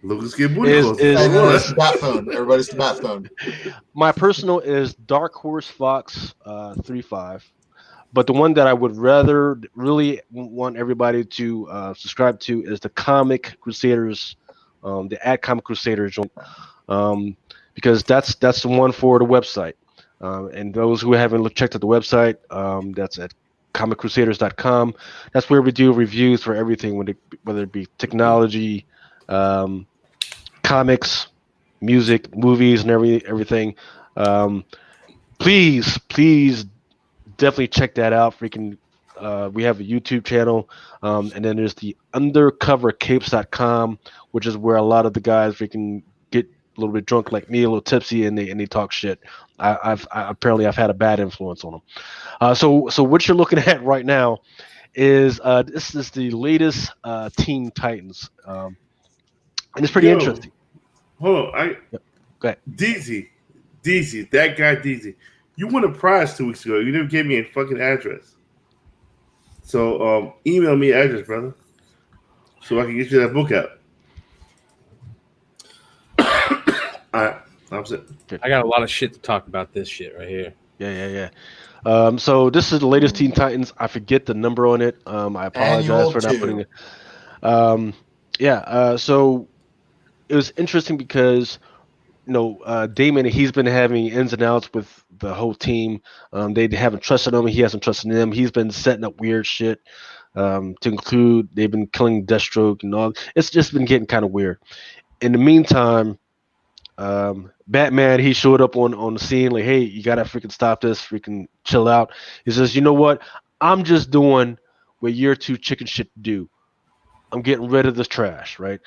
Lucas get booty calls. Everybody's the bat phone. Everybody's the bat phone. My personal is Dark Horse Fox 35. But the one that I would rather really want everybody to subscribe to is the Comic Crusaders, the @Comic Crusaders, because that's the one for the website. And those who haven't checked out the website, that's at comiccrusaders.com. That's where we do reviews for everything, whether it be technology, comics, music, movies, and everything. Please definitely check that out. Freaking, we have a YouTube channel, and then there's the undercovercapes.com, which is where a lot of the guys freaking get a little bit drunk like me, a little tipsy, and they talk shit. I've had a bad influence on them. So what you're looking at right now is this is the latest Teen Titans, and it's pretty interesting. Hold on, go ahead. DZ, that guy DZ. You won a prize 2 weeks ago. You never gave me a fucking address. So email me an address, brother, so I can get you that book out. All right, that's it. I got a lot of shit to talk about this shit right here. Yeah. So this is the latest Teen Titans. I forget the number on it. I apologize for not putting it. So it was interesting because Damon, he's been having ins and outs with the whole team. They haven't trusted him. He hasn't trusted them. He's been setting up weird shit to include they've been killing Deathstroke and all. It's just been getting kind of weird. In the meantime, Batman, he showed up on the scene like, hey, you got to freaking stop this, freaking chill out. He says, you know what? I'm just doing what you're too chicken shit to do. I'm getting rid of this trash, right?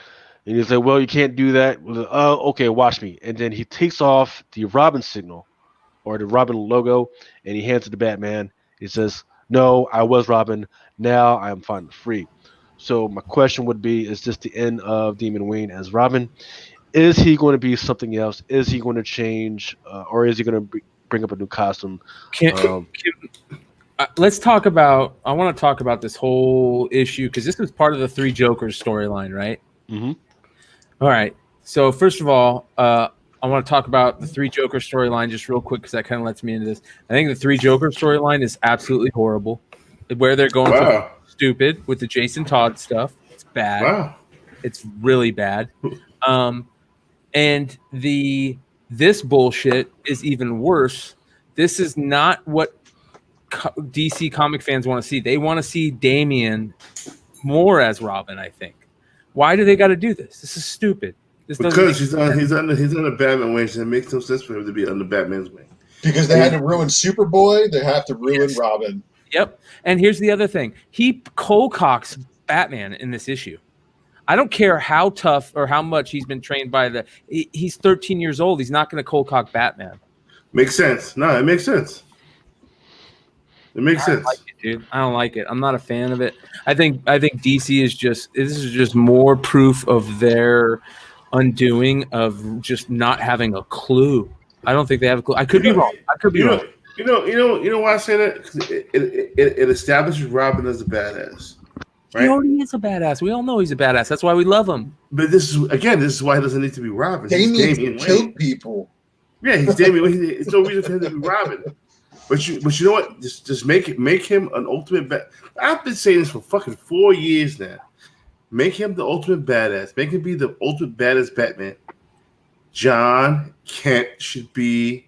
And he's like, well, you can't do that. Oh, okay, watch me. And then he takes off the Robin signal or the Robin logo, and he hands it to Batman. He says, no, I was Robin. Now I am finally free. So my question would be, is this the end of Damon Wayne as Robin? Is he going to be something else? Is he going to change? Or is he going to bring up a new costume? Let's talk about, I want to talk about this whole issue because this is part of the Three Jokers storyline, right? Mm-hmm. All right. So first of all, I want to talk about the Three Joker storyline just real quick because that kind of lets me into this. I think the Three Joker storyline is absolutely horrible. Where they're going so stupid with the Jason Todd stuff. It's bad. Wow. It's really bad. And this bullshit is even worse. This is not what DC comic fans want to see. They want to see Damian more as Robin, I think. Why do they got to do this? This is stupid. Because he's under Batman wing, so it makes no sense for him to be under Batman's wing. Because they had to ruin Superboy, they have to ruin Robin. Yep. And here's the other thing. He cold-cocks Batman in this issue. I don't care how tough or how much he's been trained by he's 13 years old. He's not going to cold-cock Batman. Makes sense. No, it makes sense. It makes sense. Like it, dude. I don't like it. I'm not a fan of it. I think DC is this is just more proof of their undoing of just not having a clue. I don't think they have a clue. I could be wrong. Wrong. You know why I say that? 'Cause it establishes Robin as a badass. Right? He already is a badass. We all know he's a badass. That's why we love him. But this is why he doesn't need to be Robin. Damian killed people. Yeah, he's Damian Wayne. It's no reason for him to be Robin. But you know what? Just make him an ultimate bad. I've been saying this for fucking 4 years now. Make him the ultimate badass. Make him be the ultimate badass Batman. John Kent should be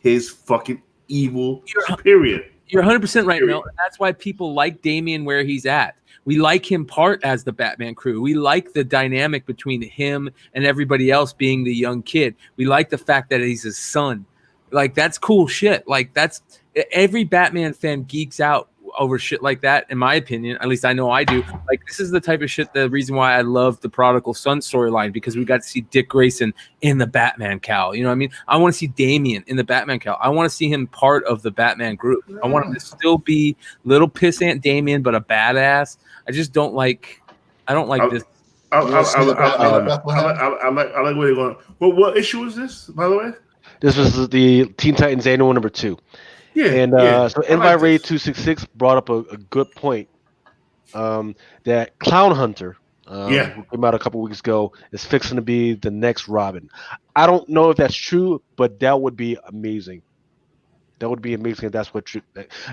his fucking evil superior. You're 100% right, Period. Mel. And that's why people like Damian where he's at. We like him part as the Batman crew. We like the dynamic between him and everybody else being the young kid. We like the fact that he's his son. Like, that's cool shit. Like, that's every Batman fan geeks out over shit like that, in my opinion. At least I know I do. Like, this is the type of shit, the reason why I love the Prodigal Son storyline, because we got to see Dick Grayson in the Batman cowl. You know what I mean? I want to see Damian in the Batman cowl. I want to see him part of the Batman group. I want him to still be little pissant Damian, but a badass. I just don't like. I don't like this. I like where they're going. Well, what issue is this, by the way? This was the Teen Titans Annual number 2. Yeah, and so Invite Ray 266 brought up a good point. That Clown Hunter, who came out a couple weeks ago, is fixing to be the next Robin. I don't know if that's true, but that would be amazing. That would be amazing if that's what true.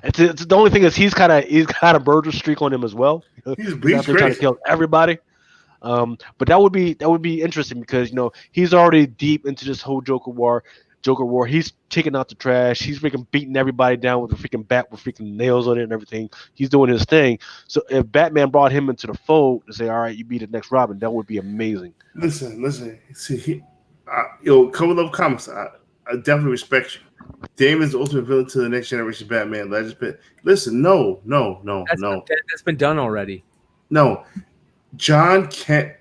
It's the only thing is he's got a murder streak on him as well. He's trying to kill everybody. But that would be interesting because he's already deep into this whole Joker war. He's taking out the trash. He's freaking beating everybody down with a freaking bat with freaking nails on it and everything. He's doing his thing. So if Batman brought him into the fold to say, "All right, you be the next Robin," that would be amazing. Listen. See, Cover Love Comics. I definitely respect you. Damon's the ultimate villain to the next generation Batman. Listen, no. That's been done already. No, John Kent.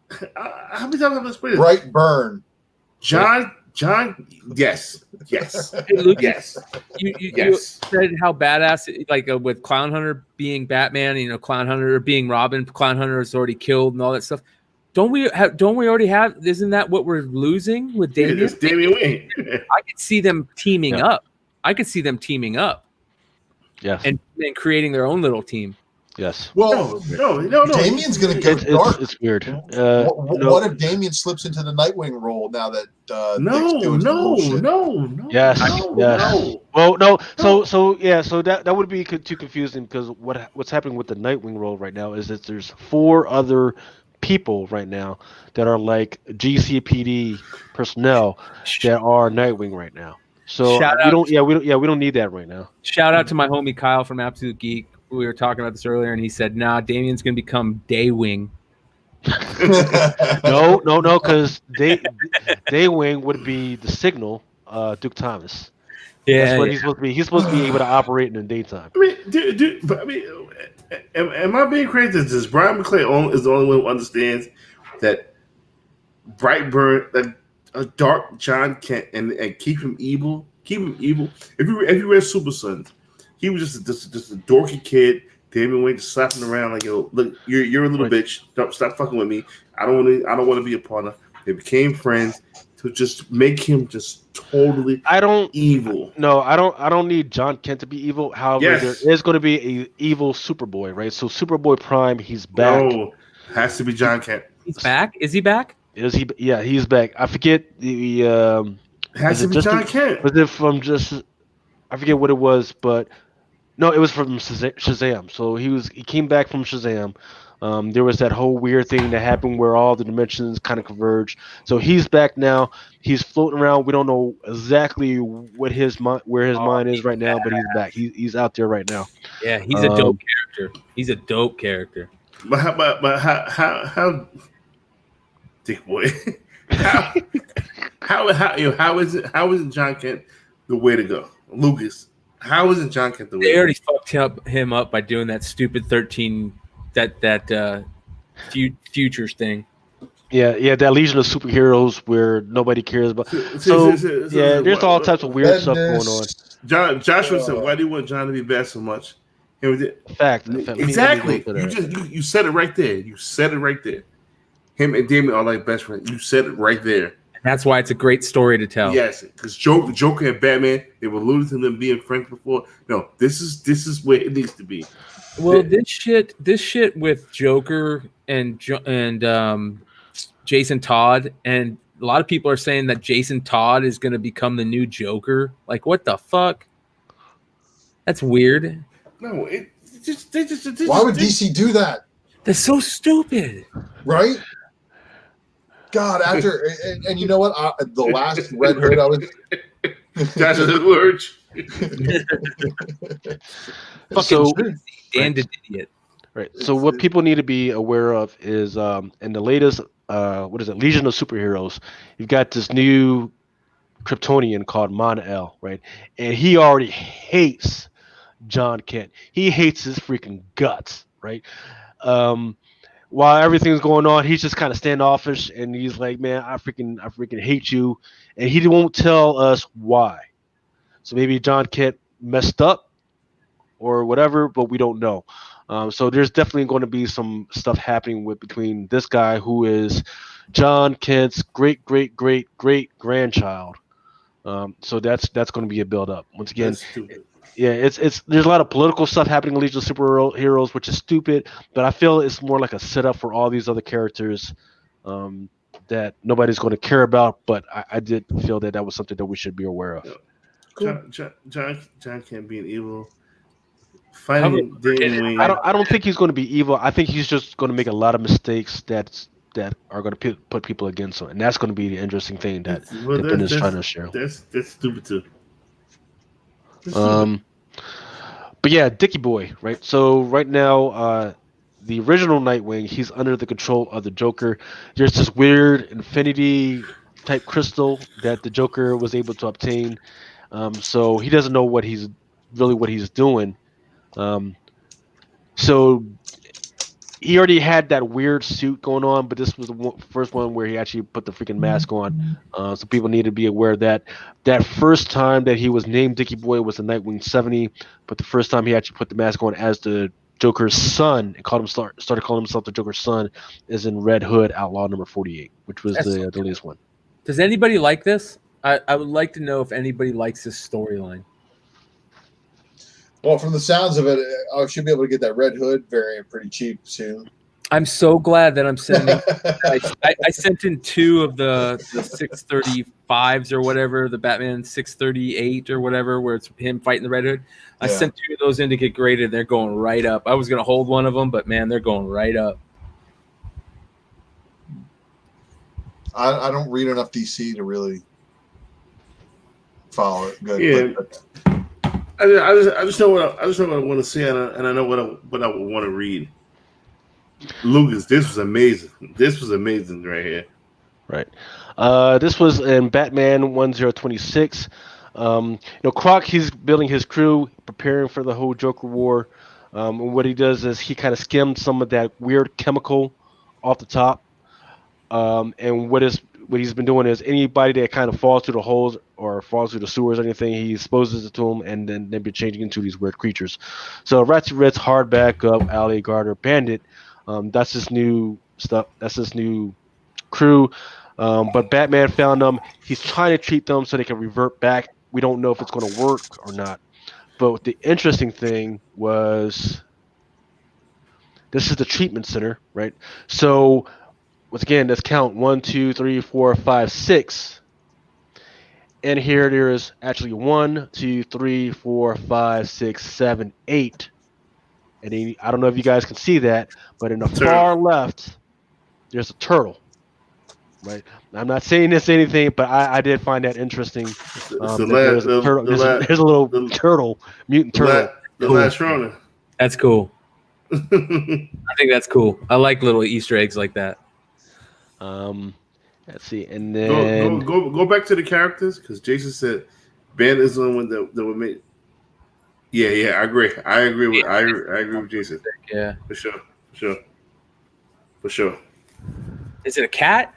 How many times have I explained this? Brightburn. John, yes. Hey, Luke, yes. You said how badass, like with Clown Hunter being Batman, Clown Hunter being Robin, Clown Hunter is already killed and all that stuff. Don't we already have? Isn't that what we're losing with Damian? It's Damian Wayne. I could see them teaming up. Yes. And creating their own little team. Yes. Well, no. Damian's going to go dark. It's weird. What if Damian slips into the Nightwing role now that Nick's doing no. Yes. Well, no. So that would be too confusing because what's happening with the Nightwing role right now is that there's 4 other people right now that are like GCPD personnel that are Nightwing right now. So we don't need that right now. Shout out to my homie Kyle from Absolute Geek. We were talking about this earlier, and he said, "Nah, Damian's gonna become Daywing." No, because Daywing would be the Signal, Duke Thomas. Yeah, that's what he's supposed to be. He's supposed to be able to operate in the daytime. Am I being crazy? Does Brian McClay is the only one who understands that Brightburn, that a dark John Kent, and keep him evil? Keep him evil. If you read Super Sons. He was just a dorky kid. Damian Wayne just slapping around like, "Yo, look, you're a little bitch. Don't stop fucking with me. I don't want to be a partner." They became friends to just make him just totally evil. No, I don't need John Kent to be evil. However, there is going to be a evil Superboy, right? So Superboy Prime, he's back. No, has to be John Kent. He's back. Is he back? Is he? Yeah, he's back. I forget the. Has to be John Kent. Was it from just? I forget what it was, but. No, it was from Shazam. So he came back from Shazam. There was that whole weird thing that happened where all the dimensions kind of converged. So he's back now. He's floating around. We don't know exactly where his mind is right now, but he's back. He's out there right now. Yeah, he's a dope character. He's a dope character. But how Dick Boy? how isn't John Kent the way to go, Lucas? How isn't John Kent the way? They already fucked him up by doing that stupid 13 futures thing. Yeah, that Legion of Superheroes where nobody cares about. So there's all types of weird stuff going on. Joshua said, "Why do you want John to be bad so much?" Fact. Exactly. You said it right there. Him and Damien are like best friends. You said it right there. That's why it's a great story to tell. Yes, because Joker and Batman, they were alluded to them being friends before. No, this is where it needs to be. Well, this shit with Joker and Jason Todd, and a lot of people are saying that Jason Todd is going to become the new Joker. Like, what the fuck? That's weird. No, why would DC do that? That's so stupid, right? God, after and you know what? The last Red Hood, I was. That's his words. So, Dan the idiot. Right. So what people need to be aware of is in the latest what is it, Legion of Superheroes, you've got this new Kryptonian called Mon-El, right? And he already hates John Kent. He hates his freaking guts, right? While everything's going on, he's just kind of standoffish and he's like, man, I freaking hate you. And he won't tell us why. So maybe John Kent messed up or whatever, but we don't know. So there's definitely going to be some stuff happening between this guy who is John Kent's great grandchild. So that's going to be a build up. Once again, yeah, it's there's a lot of political stuff happening in Legion of Superheroes, which is stupid. But I feel it's more like a setup for all these other characters that nobody's going to care about. But I did feel that was something that we should be aware of. Cool. John Kent being evil. Fighting I don't think he's going to be evil. I think he's just going to make a lot of mistakes that are going to put people against him, and that's going to be the interesting thing that Ben is trying to share. That's stupid too. But yeah, Dickie Boy, right? So right now, the original Nightwing, he's under the control of the Joker. There's this weird infinity type crystal that the Joker was able to obtain. So he doesn't know what he's doing. So he already had that weird suit going on, but this was the first one where he actually put the freaking mask on. So people need to be aware that first time that he was named Dickie Boy was in Nightwing 70, but the first time he actually put the mask on as the Joker's son and started calling himself the Joker's son is in Red Hood Outlaw number 48, which was the latest one. Does anybody like this? I would like to know if anybody likes this storyline. Well, from the sounds of it, I should be able to get that Red Hood variant pretty cheap soon. I'm so glad that I'm sending. I sent in 2 of the 635s or whatever, the Batman 638 or whatever, where it's him fighting the Red Hood. I sent 2 of those in to get graded. They're going right up. I was going to hold one of them, but man, they're going right up. I don't read enough DC to really follow it good. Yeah. I just know what I want to see, and I know what I would want to read. Lucas, this was amazing. This was amazing right here. Right. This was in Batman 1026. Croc, he's building his crew, preparing for the whole Joker War. And what he does is he kind of skimmed some of that weird chemical off the top. And what he's been doing is anybody that kind of falls through the holes or falls through the sewers or anything, he exposes it to them, and then they've been changing into these weird creatures. So Ratchet Ritz, Hardback, Alley, Garter, Bandit, that's his new stuff. That's his new crew. But Batman found them. He's trying to treat them so they can revert back. We don't know if it's going to work or not. But the interesting thing was this is the treatment center, right? So once again, let's count 1, 2, 3, 4, 5, 6. And here there is actually 1, 2, 3, 4, 5, 6, 7, 8. And then, I don't know if you guys can see that, but in the far left, there's a turtle. Right. I'm not saying this anything, but I did find that interesting. There's a little turtle, mutant turtle. The last runner. That's cool. I think that's cool. I like little Easter eggs like that. Let's see, and then go back to the characters because Jason said Ben is the one that would make. Yeah, I agree. I agree with Jason. Yeah, for sure. Is it a cat?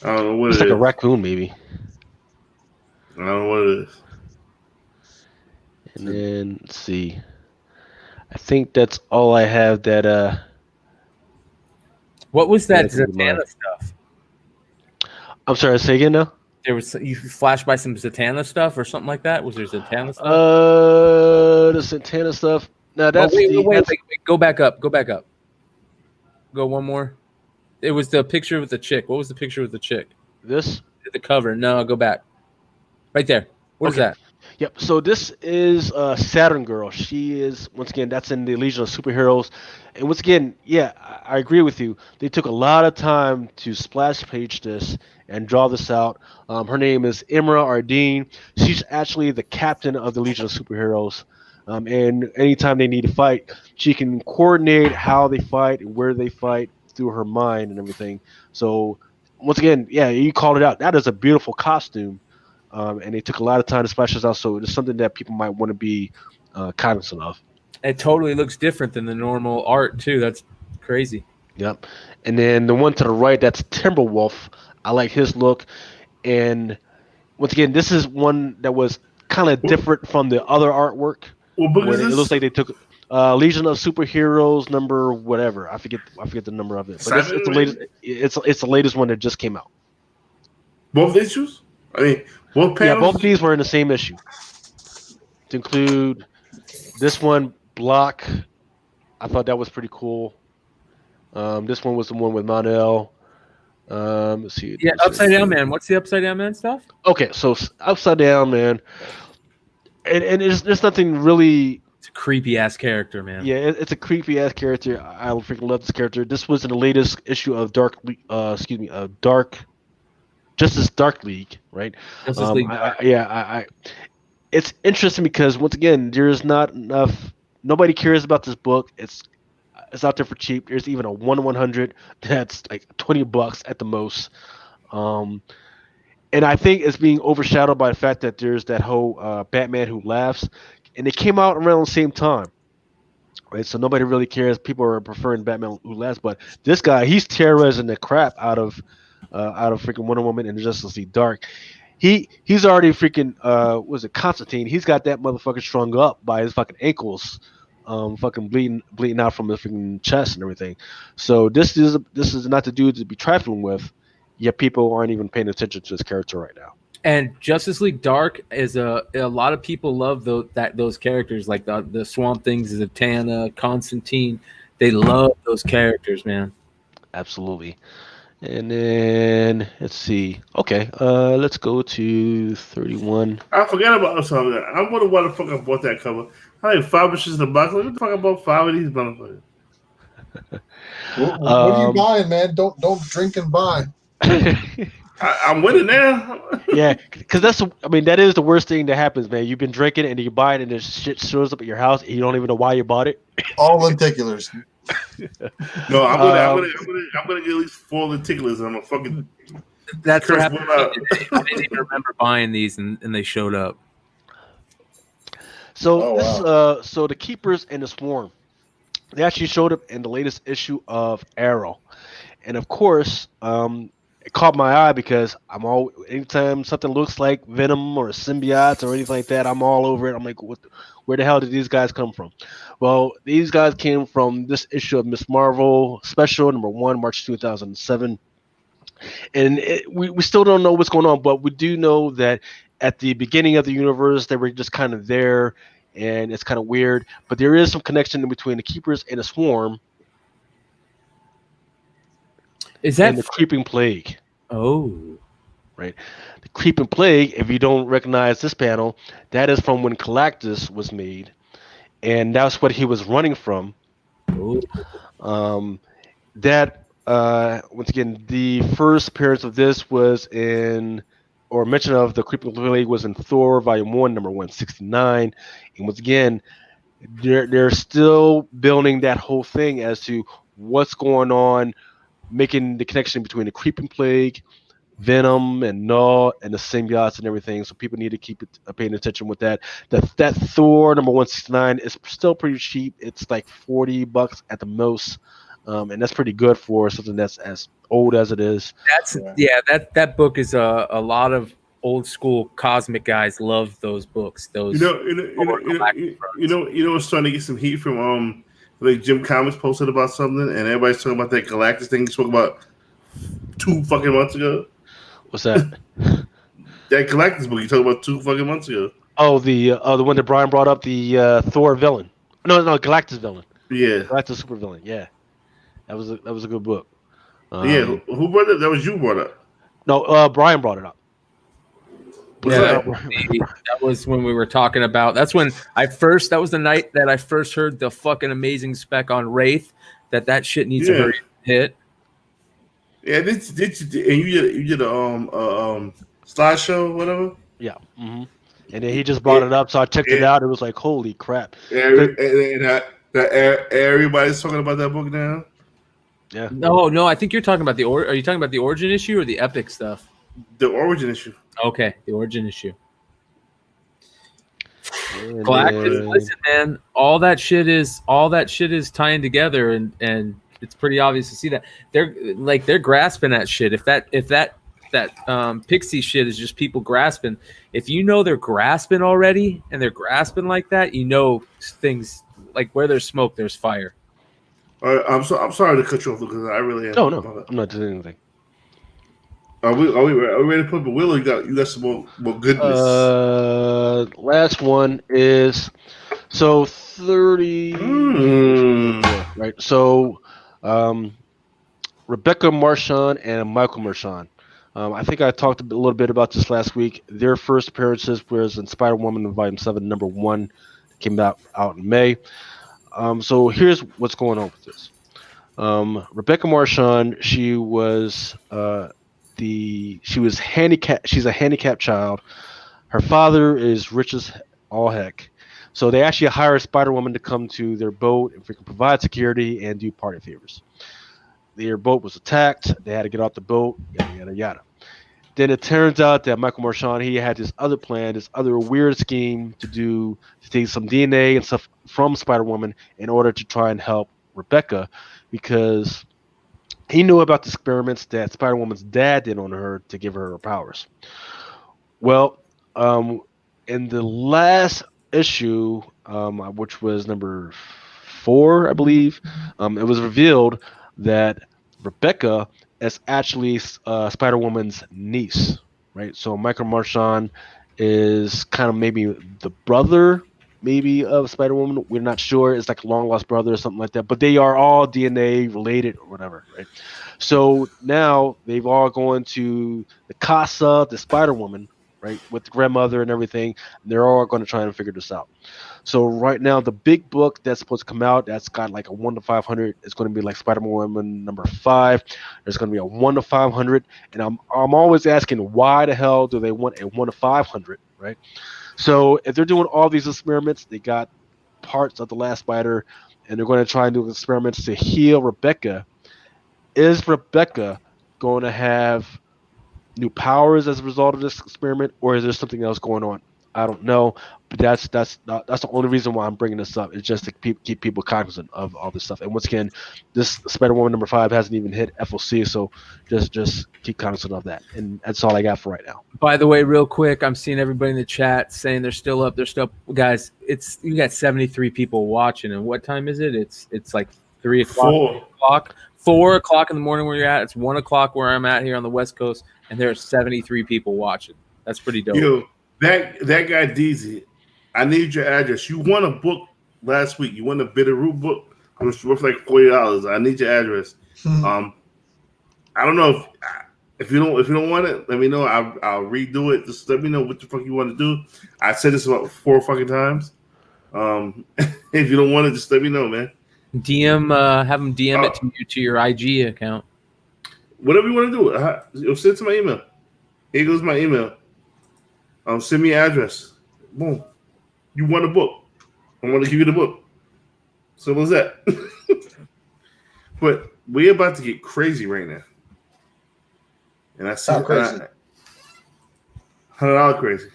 I don't know what it's like a raccoon, maybe. I don't know what it is. And then let's see. I think that's all I have. That What was that Zatanna stuff? I'm sorry. Say again now. There was you flashed by some Zatanna stuff or something like that. Was there Zatanna stuff? The Zatanna stuff. No, that's wait. Go back up. Go one more. It was the picture with the chick. What was the picture with the chick? This? The cover. No, go back. Right there. What is that? Yep. So this is Saturn Girl. She is once again that's in the Legion of Superheroes, and once again, yeah, I agree with you. They took a lot of time to splash page this and draw this out. Her name is Imra Ardeen. She's actually the captain of the Legion of Superheroes. And anytime they need to fight, she can coordinate how they fight and where they fight through her mind and everything. So once again, yeah, you called it out. That is a beautiful costume. And they took a lot of time to splash this out, so it's something that people might want to be cognizant of. It totally looks different than the normal art too. That's crazy. Yep. And then the one to the right, that's Timberwolf. I like his look. And once again, this is one that was kind of different from the other artwork. What book is It this? looks like they took Legion of Superheroes number whatever. I forget the number of it. But it's the latest. It's the latest one that just came out. Both issues? I mean, both panels? Yeah, both of these were in the same issue. To include this one, Block. I thought that was pretty cool. This one was the one with Monel. Let's see. Yeah, Upside Down Man. What's the Upside Down Man stuff? Okay, so Upside Down Man, and there's nothing really. It's a creepy ass character, man. Yeah, it's a creepy ass character. I freaking love this character. This was in the latest issue of Justice Dark League, right? Justice League. It's interesting because once again, there's not enough. Nobody cares about this book. It's out there for cheap. There's even a 1/100 that's like $20 at the most. And I think it's being overshadowed by the fact that there's that whole Batman Who Laughs, and it came out around the same time, right? So nobody really cares. People are preferring Batman Who Laughs, but this guy, he's terrorizing the crap out of freaking Wonder Woman and Justice League Dark. He's already freaking was it Constantine? He's got that motherfucker strung up by his fucking ankles, fucking bleeding out from his freaking chest and everything. So this is not the dude to be trifling with. Yet people aren't even paying attention to this character right now. And Justice League Dark is a lot of people love those characters, like the Swamp Things, Zatanna, Constantine. They love those characters, man. Absolutely. And then let's see. Okay, let's go to 31. I forgot about something. I wonder why the fuck I bought that cover. I had 5 issues in the box. What the fuck I bought 5 of these motherfuckers? What are you buying, man? Don't drink and buy. I'm winning now. Yeah, because that is the worst thing that happens, man. You've been drinking and you buy it and this shit shows up at your house and you don't even know why you bought it. All lenticulars. No, I'm gonna get at least 4 lenticulars. I'm a fucking. That's what happened. I didn't even remember buying these and they showed up. So so the Keepers and the Swarm, they actually showed up in the latest issue of Arrow, and of course, it caught my eye because anytime something looks like Venom or symbiotes or anything like that, I'm all over it. I'm like, where the hell did these guys come from? Well, these guys came from this issue of Miss Marvel Special #1, March 2007. And we still don't know what's going on, but we do know that at the beginning of the universe, they were just kind of there, and it's kind of weird. But there is some connection in between the Keepers and the Swarm. Is that the Creeping Plague? Oh, right. The Creeping Plague. If you don't recognize this panel, that is from when Galactus was made, and that's what he was running from. Oh. Once again, the first appearance of this was mention of the Creeping Plague was in Thor Volume 1, number 169, and once again, they're still building that whole thing as to what's going on, making the connection between the Creeping Plague, Venom, and Null, and the symbiotes and everything. So people need to keep paying attention with that. That Thor number 169 is still pretty cheap. It's like $40 at the most, and that's pretty good for something that's as old as it is. That book is a lot of old school cosmic guys love those books. Those what's starting to get some heat from like Jim Comics posted about something, and everybody's talking about that Galactus thing he spoke about 2 fucking months ago. What's that? That Galactus book you talked about 2 fucking months ago. Oh, the one that Brian brought up, the Thor villain. No, Galactus villain. Yeah, Galactus super villain. Yeah, that was a good book. Who brought it? That was you brought it up. No, Brian brought it up. That was when we were talking about. That's when that was the night that I first heard the fucking amazing spec on Wraith. That shit needs to hurry hit. Yeah, and you did a slideshow, whatever. Yeah. Mm-hmm. And then he just brought it up, so I checked it out. It was like, holy crap! Everybody's talking about that book now. Yeah. No, I think you're talking about are you talking about the origin issue or the epic stuff? The origin issue. Okay, the origin issue. Galactus, listen, man. All that shit is tying together, and it's pretty obvious to see that they're grasping at shit. If that pixie shit is just people grasping, if you know they're grasping already and they're grasping like that, you know things like where there's smoke, there's fire. All right, I'm sorry to cut you off because I really am. No, I'm not doing anything. Are we ready to put the wheel? Or you got some more goodness? Last one is 30. Right. So, Rebecca Marchand and Michael Marchand. I think I talked a little bit about this last week. Their first appearances was in Spider-Woman Volume 7, number 1. Came out in May. So here's what's going on with this. Rebecca Marchand, she was handicapped. She's a handicapped child. Her father is rich as all heck. So they actually hire a Spider-Woman to come to their boat and freaking provide security and do party favors. Their boat was attacked. They had to get off the boat, yada, yada, yada. Then it turns out that Michael Marchand, he had this other plan, this other weird scheme to take some DNA and stuff from Spider-Woman in order to try and help Rebecca, because he knew about the experiments that Spider-Woman's dad did on her to give her powers. Well, in the last issue, which was number 4, I believe, it was revealed that Rebecca is actually Spider-Woman's niece, right? So Michael Marchand is kind of maybe the brother, maybe, of Spider-Woman. We're not sure. It's like a long-lost brother or something like that. But they are all DNA related or whatever, right? So now they've all gone to the Casa, the Spider-Woman, right, with the grandmother and everything. And they're all going to try and figure this out. So right now, the big book that's supposed to come out, that's got like a 1 to 500. It's going to be like Spider-Woman number 5. There's going to be a 1 to 500. And I'm always asking, why the hell do they want a 1 to 500, right? So if they're doing all these experiments, they got parts of the last Spider, and they're going to try and do experiments to heal Rebecca. Is Rebecca going to have new powers as a result of this experiment, or is there something else going on? I don't know, but that's the only reason why I'm bringing this up. Is just to keep people cognizant of all this stuff. And once again, this Spider-Woman number 5 hasn't even hit FOC, so just keep cognizant of that. And that's all I got for right now. By the way, real quick, I'm seeing everybody in the chat saying they're still up. They're still up. Guys, you got 73 people watching, and what time is it? It's like 3 o'clock. 4 o'clock in the morning where you're at. It's 1 o'clock where I'm at here on the West Coast, and there are 73 people watching. That's pretty dope. Yo, that guy DZ, I need your address. You won a book last week. You won a Bitterroot book. It was worth like $40. I need your address. I don't know if you don't want it. Let me know. I'll redo it. Just let me know what the fuck you want to do. I said this about 4 fucking times. If you don't want it, just let me know, man. Have them DM it to your IG account. Whatever you want to do. Send it to my email. Here goes my email. Send me your address. Boom. You won a book. I want to give you the book. Simple as that. But we're about to get crazy right now. And I see crazy. $100 crazy.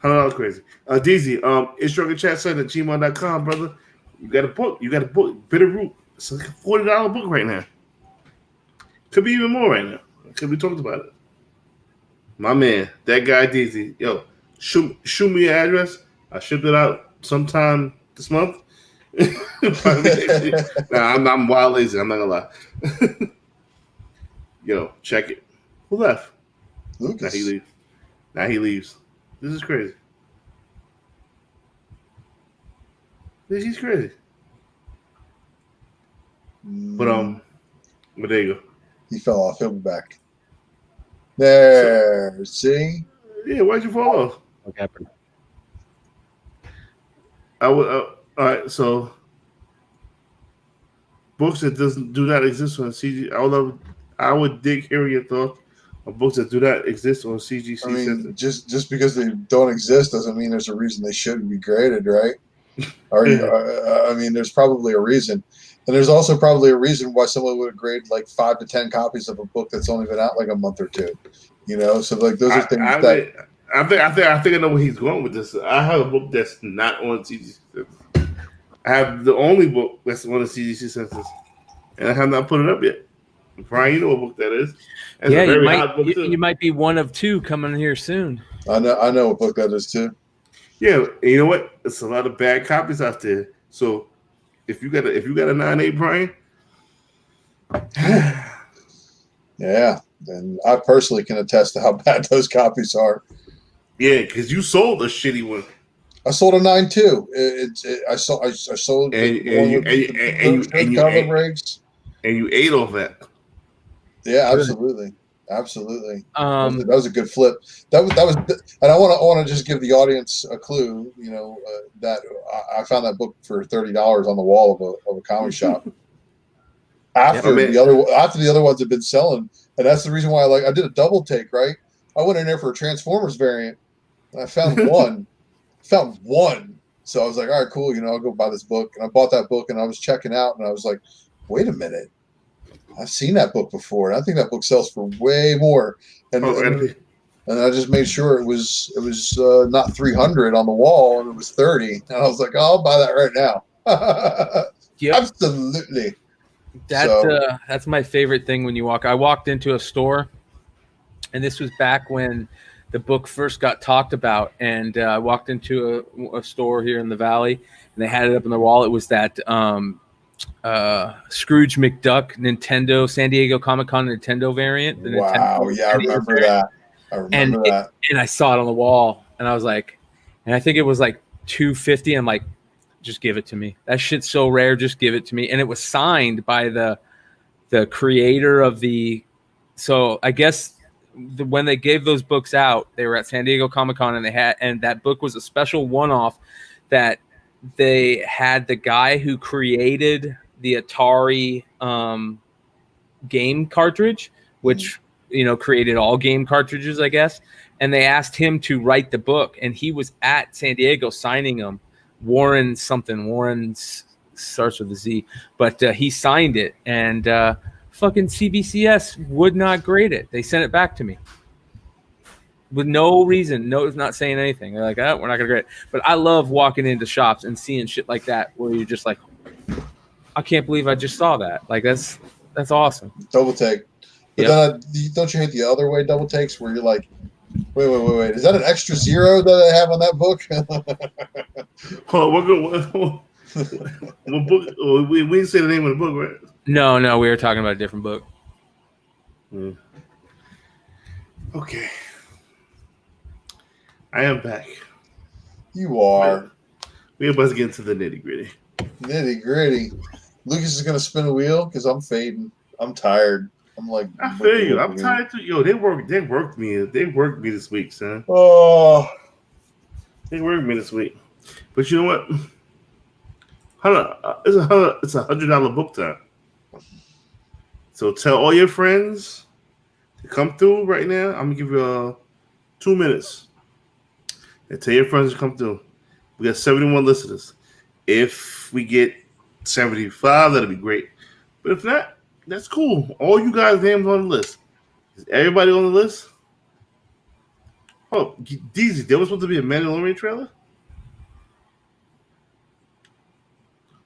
$100 crazy. DZ, it's drunkenchatset@gmail.com, brother. You got a book. Bitterroot. It's like a $40 book right now. Could be even more right now. Could be talked about it. My man, that guy DZ. Yo, shoot me your address. I shipped it out sometime this month. I'm wild lazy. I'm not gonna lie. Yo, check it. Who left? Lucas. Now he leaves. This is crazy. He's crazy. But there you go. He fell off. He'll be back. There, see? Yeah, why'd you fall off? What happened? I would. All right, so books that do not exist on CG. I would dig hearing your thoughts on books that do not exist on CGC. I mean, Center. just because they don't exist doesn't mean there's a reason they shouldn't be graded, right? I mean, there's probably a reason, and there's also probably a reason why someone would grade like 5 to 10 copies of a book that's only been out like a month or two. You know, so like those are things I think I know where he's going with this. I have a book that's not on CGC. I have the only book that's on the CGC census, and I have not put it up yet. Brian, you know what book that is? That's you might be one of two coming here soon. I know what book that is too. Yeah, and you know what? It's a lot of bad copies out there. So if you got a 9.8, Brian, yeah, then I personally can attest to how bad those copies are. Yeah, because you sold a shitty one. I sold a 9.2. I sold and you ate off that. Yeah, absolutely. That was a good flip. That was, and I want to just give the audience a clue. You know, that I found that book for $30 on the wall of a comic shop. After the other ones have been selling, and that's the reason why I did a double take. Right, I went in there for a Transformers variant, and I found one. So I was like, all right, cool. You know, I'll go buy this book, and I bought that book, and I was checking out, and I was like, wait a minute. I've seen that book before, and I think that book sells for way more. And I just made sure it was not 300 on the wall, and it was 30. And I was like, oh, I'll buy that right now. Yep. Absolutely. That's my favorite thing when you walk. I walked into a store, and this was back when the book first got talked about. And I walked into a store here in the Valley, and they had it up on the wall. It was that Scrooge McDuck Nintendo San Diego Comic-Con Nintendo variant. Wow, yeah, I remember that. And I saw it on the wall, and I was like, and I think it was like $250. I'm like, just give it to me. That shit's so rare. Just give it to me. And it was signed by the creator of the. So I guess when they gave those books out, they were at San Diego Comic-Con, and that book was a special one-off that they had the guy who created the Atari game cartridge, which created all game cartridges, I guess. And they asked him to write the book, and he was at San Diego signing them. Warren starts with a Z, but he signed it, and fucking CBCS would not grade it. They sent it back to me with no reason. No, it's not saying anything. They're like, oh, we're not gonna grade it. But I love walking into shops and seeing shit like that where you're just like, I can't believe I just saw that. Like that's awesome. Double take. But then don't you hate the other way double takes where you're like, wait. Is that an extra zero that I have on that book? What book? We didn't say the name of the book, right? No, we were talking about a different book. Okay. I am back. You are. We're about to get into the nitty gritty. Lucas is going to spin a wheel because I'm fading. I'm tired. I'm like, I feel you. I'm tired too. Yo, they worked me this week, son. Oh, they worked me this week. But you know what? It's $100 book time. So tell all your friends to come through right now. I'm gonna give you 2 minutes. And tell your friends to come through. We got 71 listeners. If we get 75, that'll be great. But if not, that's cool. All you guys' names on the list. Is everybody on the list? Oh, DZ, there was supposed to be a Mandalorian trailer?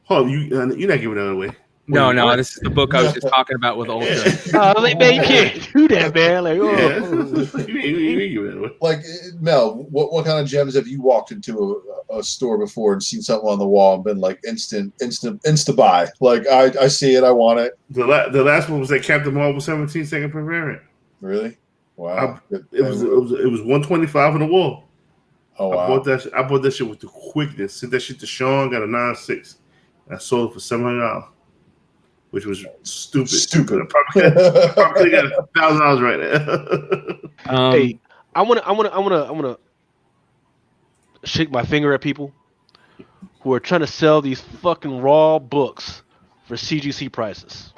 Oh, you're not giving that away. No, this is the book I was just talking about with Ultra. Man, you can't do that, man. Like, like Mel, what kind of gems have you walked into a store before and seen something on the wall and been like instant buy? Like I see it, I want it. The last one was that Captain Marvel 17 second per variant. Really? Wow. It was 125 on the wall. Oh wow. I bought that shit with the quickness. Sent that shit to Sean, got a 9.6. I sold it for $700. which was stupid. Stupid. Probably got $1,000 right now. Hey, I wanna shake my finger at people who are trying to sell these fucking raw books for CGC prices.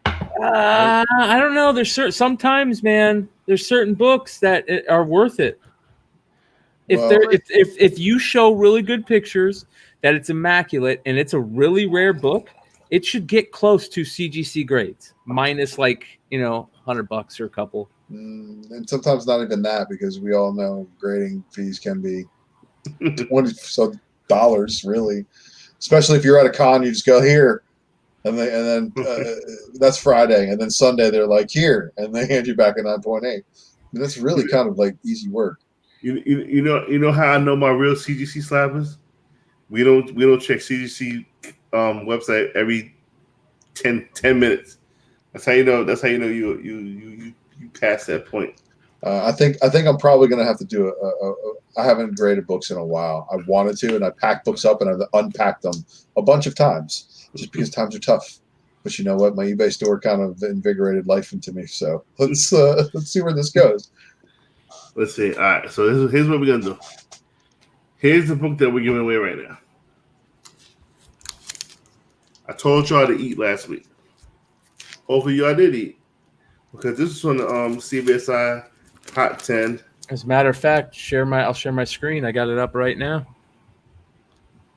I don't know. Sometimes, man, there's certain books that are worth it. If you show really good pictures, that it's immaculate and it's a really rare book, it should get close to CGC grades, minus $100 or a couple. And sometimes not even that, because we all know grading fees can be $20 really, especially if you're at a con. You just go here, and then that's Friday, and then Sunday they're like here, and they hand you back a 9.8. That's really kind of like easy work. You know how I know my real CGC slappers? We don't check CGC website every 10 minutes. That's how you know you pass that point. I think I'm probably going to have to do I haven't graded books in a while. I wanted to, and I packed books up and I've unpacked them a bunch of times just because times are tough. But you know what? My eBay store kind of invigorated life into me. So let's see where this goes. Let's see. All right. So here's what we're going to do. Here's the book that we're giving away right now. I told y'all to eat last week. Hopefully y'all did eat, because this is on the CBSI Hot 10. As a matter of fact, I'll share my screen. I got it up right now.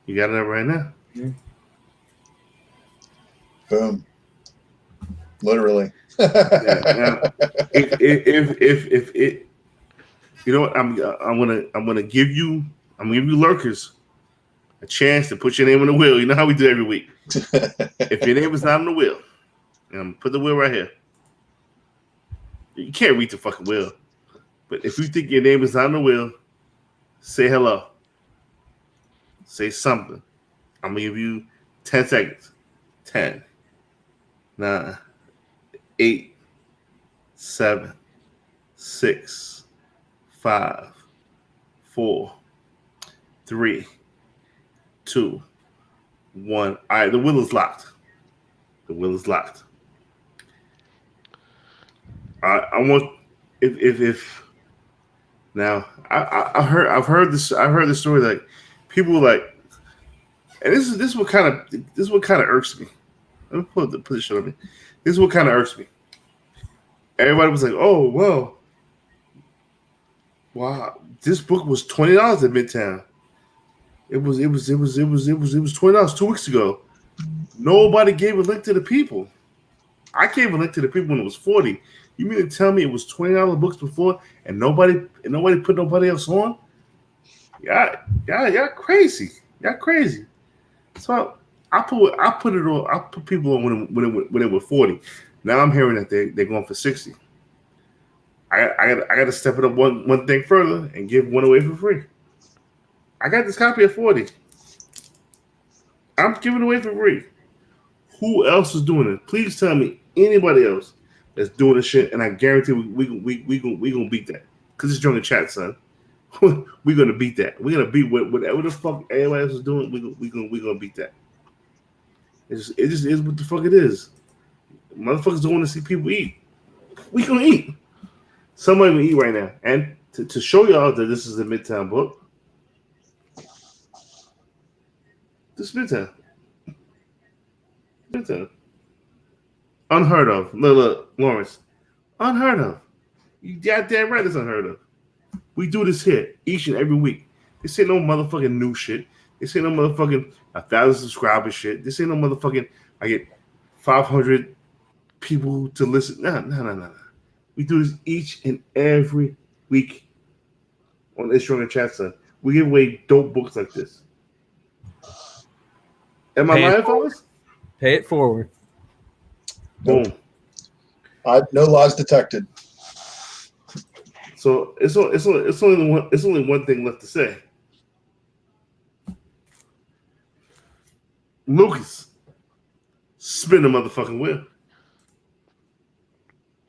You got it up right now? Mm-hmm. Boom. Literally. Now, if it, you know what, I'm gonna give you lurkers a chance to put your name on the wheel. You know how we do every week. If your name is not on the wheel, and I'm gonna put the wheel right here. You can't read the fucking wheel, but if you think your name is on the wheel, say hello. Say something. I'm gonna give you 10 seconds. 10, 9, 8, 7, 6, 5, 4, 3, 2, 1. All right, the wheel is locked. The wheel is locked. I want if now I've heard this story, like people like, and this is what kind of irks me. Let me put this shit on me. This is what kind of irks me. Everybody was like, "Oh well, wow, this book was $20 at Midtown. It was $20 2 weeks ago. Nobody gave a link to the people. I gave a link to the people when it was $40. You mean to tell me it was $20 books before, and nobody put nobody else on? Yeah, crazy. Y'all crazy. So I put people on when it was $40. Now I'm hearing that they're going for $60. I got to step it up one thing further and give one away for free. I got this copy at $40. I'm giving it away for free. Who else is doing it? Please tell me anybody else that's doing this shit, and I guarantee we gonna beat that. Cause it's Drunken Chat, son. We're gonna beat that. We're gonna beat whatever the fuck everybody else is doing. We gonna beat that. It just is what the fuck it is. Motherfuckers don't want to see people eat. We gonna eat. Somebody gonna eat right now. And to show y'all that this is a Midtown book. This is Midtown. Unheard of. Look, Lawrence. Unheard of. You goddamn right it's unheard of. We do this here each and every week. This ain't no motherfucking new shit. This ain't no motherfucking 1,000 subscribers shit. This ain't no motherfucking I get 500 people to listen. No. We do this each and every week on this Drunken Chat, son. We give away dope books like this. Am I lying, fellas? Pay it forward. Boom. No lies detected. So it's only one thing left to say. Lucas, spin the motherfucking wheel.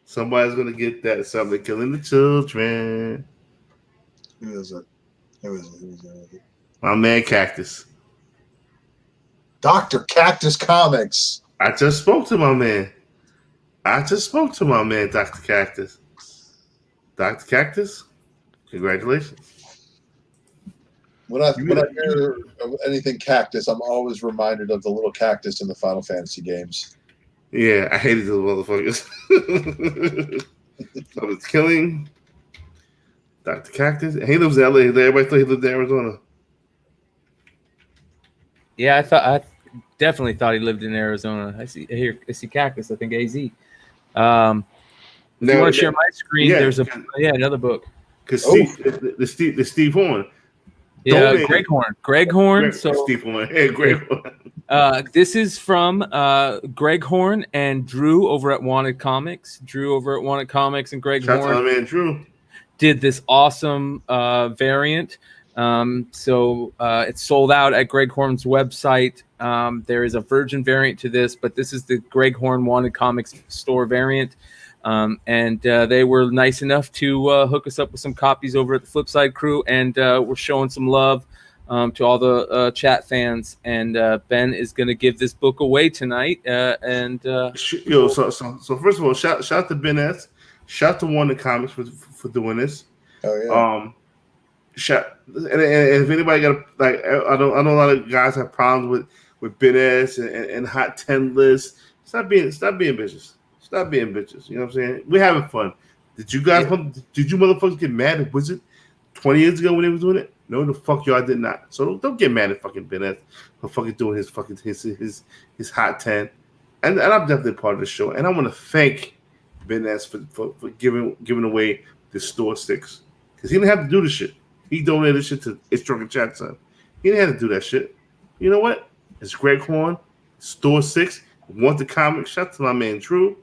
Somebody's gonna get that. Something killing the children. Who is it? Who is it? My man Cactus. Dr. Cactus Comics. I just spoke to my man. Dr. Cactus. Dr. Cactus, congratulations. When I hear of anything cactus, I'm always reminded of the little cactus in the Final Fantasy games. Yeah, I hated those motherfuckers. I was killing Dr. Cactus. He lives in LA. Everybody thought he lived in Arizona. Yeah, I definitely thought he lived in Arizona. I see Cactus. I think AZ. If you want to share my screen, there's another book. Because the Steve Horn. Yeah, Greg Horn. Steve Horn. Hey, Greg Horn. This is from Greg Horn and Drew over at Wanted Comics. Drew over at Wanted Comics and Greg Horn. Shout out to my man Drew. Did this awesome variant. So it's sold out at Greg Horn's website. There is a virgin variant to this, but this is the Greg Horn Wanted Comics store variant. And they were nice enough to hook us up with some copies over at the Flipside crew, and we're showing some love to all the chat fans. And Ben is going to give this book away tonight. So first of all, shout out to Ben S. Shout out to Wanted Comics for doing this. Oh yeah. And if anybody got I know a lot of guys have problems with Ben S and Hot 10 lists. Stop being bitches. Stop being bitches. You know what I'm saying? We're having fun. Did you motherfuckers get mad at Wizard 20 years ago when they was doing it? No, the fuck y'all did not. So don't get mad at fucking Ben S for fucking doing his Hot 10. And I'm definitely part of the show. And I want to thank Ben S for giving away the store sticks. Because he didn't have to do this shit. He donated shit to It's Drunken Chat Son. He didn't have to do that shit. You know what? It's Greg Horn, Store 6, Wanted Comics. Shout out to my man Drew.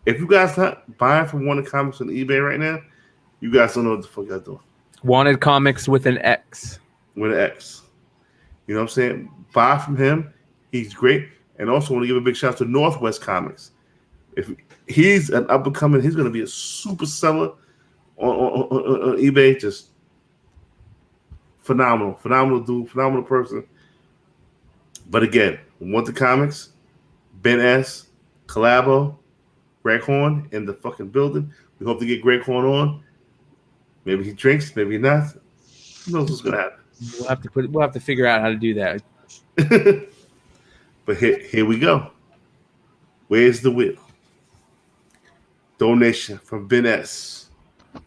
If you guys not buying from Wanted Comics on eBay right now, you guys don't know what the fuck y'all doing. Wanted Comics with an X. With an X. You know what I'm saying? Buy from him. He's great. And also want to give a big shout out to Northwest Comics. If he's an up and coming, he's going to be a super seller on eBay. Just phenomenal dude, phenomenal person. But again, Wanted Comics, Ben S, Collabo, Greg Horn in the fucking building. We hope to get Greg Horn on. Maybe he drinks, maybe not. Who knows what's gonna happen? We'll have to figure out how to do that. But here we go. Where's the wheel? Donation from Ben S.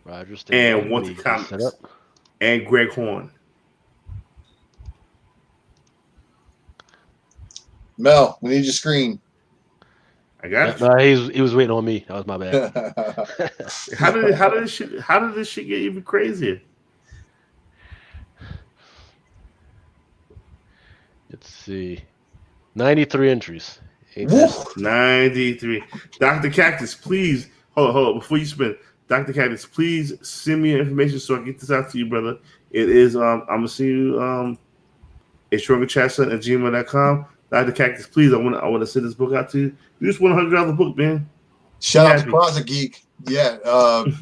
Roger and Wanted Comics and Greg Horn. Mel, we need your screen. I got you. No, he was waiting on me. That was my bad. How did this shit get even crazier? Let's see. 93 entries. 93. Dr. Cactus, please hold on. Before you spin, Dr. Cactus, please send me your information so I get this out to you, brother. It is I'm gonna see you it's drunkenchatson@gmail.com. Dr. Cactus, please, I want to send this book out to you. You just want $100 book, man. Shout out to Closet Geek. Yeah,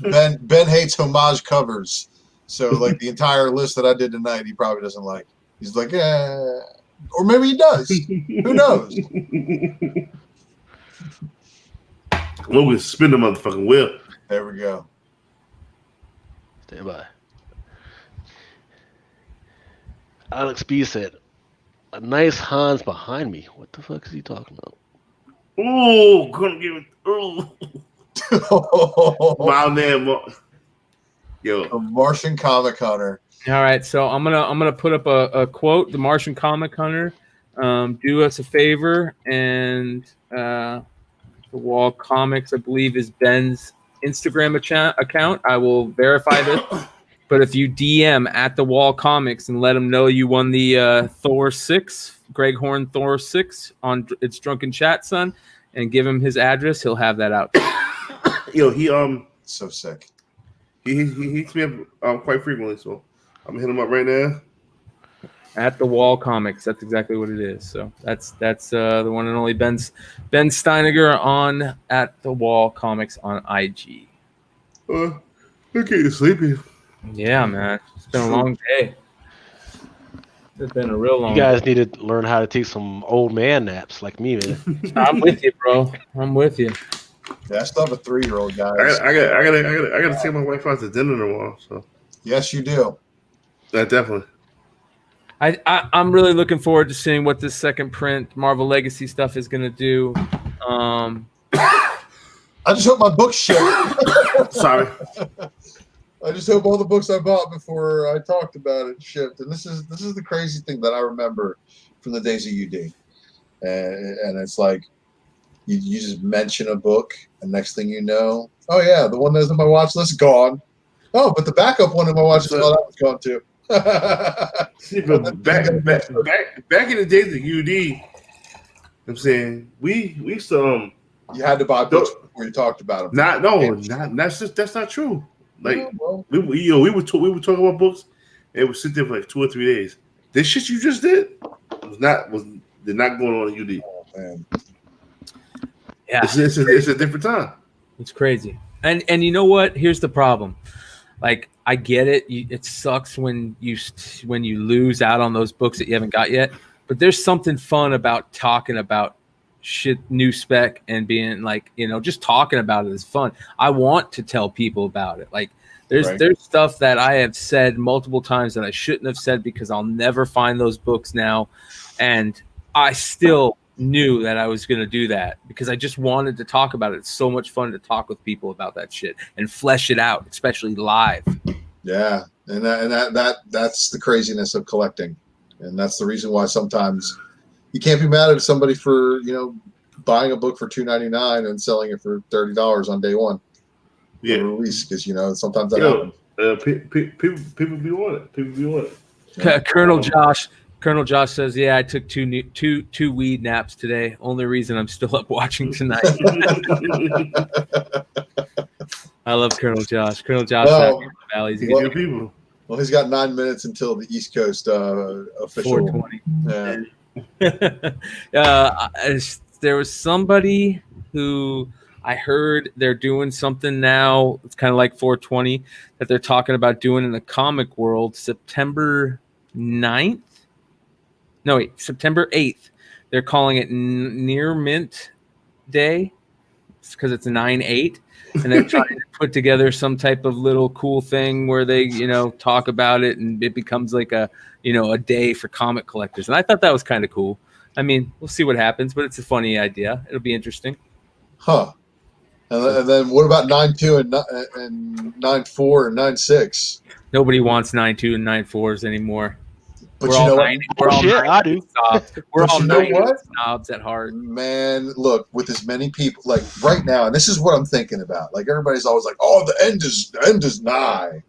Ben hates homage covers. So like the entire list that I did tonight, he probably doesn't like. He's like, yeah. Or maybe he does. Who knows? Well, we spin the motherfucking wheel. There we go. Stand by. Alex B said, "A nice Hans behind me." What the fuck is he talking about? Oh, couldn't give it. Oh, wow, man. Yo, a Martian Comic Hunter. All right, so I'm gonna put up a quote. The Martian Comic Hunter, do us a favor, and the Wall Comics, I believe, is Ben's Instagram account. I will verify this, but if you DM at the Wall Comics and let him know you won the Thor 6, Greg Horn Thor 6 on It's Drunken Chat Son, and give him his address, he'll have that out. Yo, he so sick. He hits me up quite frequently, so I'm gonna hit him up right now. At the Wall Comics, that's exactly what it is. So that's the one and only Ben Steiniger on at the Wall Comics on IG. I'm getting sleepy. Yeah, man, it's been a long day. It's been a real long. You guys need to learn how to take some old man naps like me, man. I'm with you, bro. I'm with you. Yeah, I still have a 3-year-old, guys. I gotta take my wife out to dinner tomorrow. So yes, you do. Definitely. I'm really looking forward to seeing what this second print Marvel Legacy stuff is gonna do. I just hope my books ship. Sorry. I just hope all the books I bought before I talked about it shipped. And this is the crazy thing that I remember from the days of UD. And it's like you just mention a book, and next thing you know, oh yeah, the one that's on my watch list gone. Oh, but the backup one in my watch list, that was gone too. See, but back in the days of UD, I'm saying we used to you had to buy books before you talked about them. That's not true. Like we would talk about books, and it would sit there for like 2 or 3 days. This shit you just did did not going on in UD. Oh man, yeah, it's a different time. It's crazy. And you know what? Here's the problem. Like, I get it. It sucks when you lose out on those books that you haven't got yet. But there's something fun about talking about shit, new spec, and being like, just talking about it is fun. I want to tell people about it. Like, there's stuff that I have said multiple times that I shouldn't have said because I'll never find those books now. And I still knew that I was going to do that because I just wanted to talk about it. It's so much fun to talk with people about that shit and flesh it out, especially live. Yeah, and that's the craziness of collecting, and that's the reason why sometimes you can't be mad at somebody for buying a book for $2.99 and selling it for $30 on day one. Yeah, release because sometimes that happens. People be on it. People be on it. Yeah. Colonel Josh says, "Yeah, I took two weed naps today. Only reason I'm still up watching tonight." I love Colonel Josh. Colonel Josh, Valley's good people. Well, he's got 9 minutes until the East Coast official 420. There was somebody who I heard they're doing something now. It's kind of like 420 that they're talking about doing in the comic world September 9th. No, wait, September 8th. They're calling it Near Mint Day because it's 9/8. And they're trying to put together some type of little cool thing where they, talk about it and it becomes like a day for comic collectors. And I thought that was kind of cool. I mean, we'll see what happens, but it's a funny idea. It'll be interesting. Huh. And then what about 9.2 and 9.4 and 9.6? Nobody wants 9.2 and 9.4s anymore. But we're all 90, we're all 90 I do. Snobs. We're all 90 snobs at heart. Man, look, with as many people like right now, and this is what I'm thinking about. Like everybody's always like, "Oh, the end is nigh."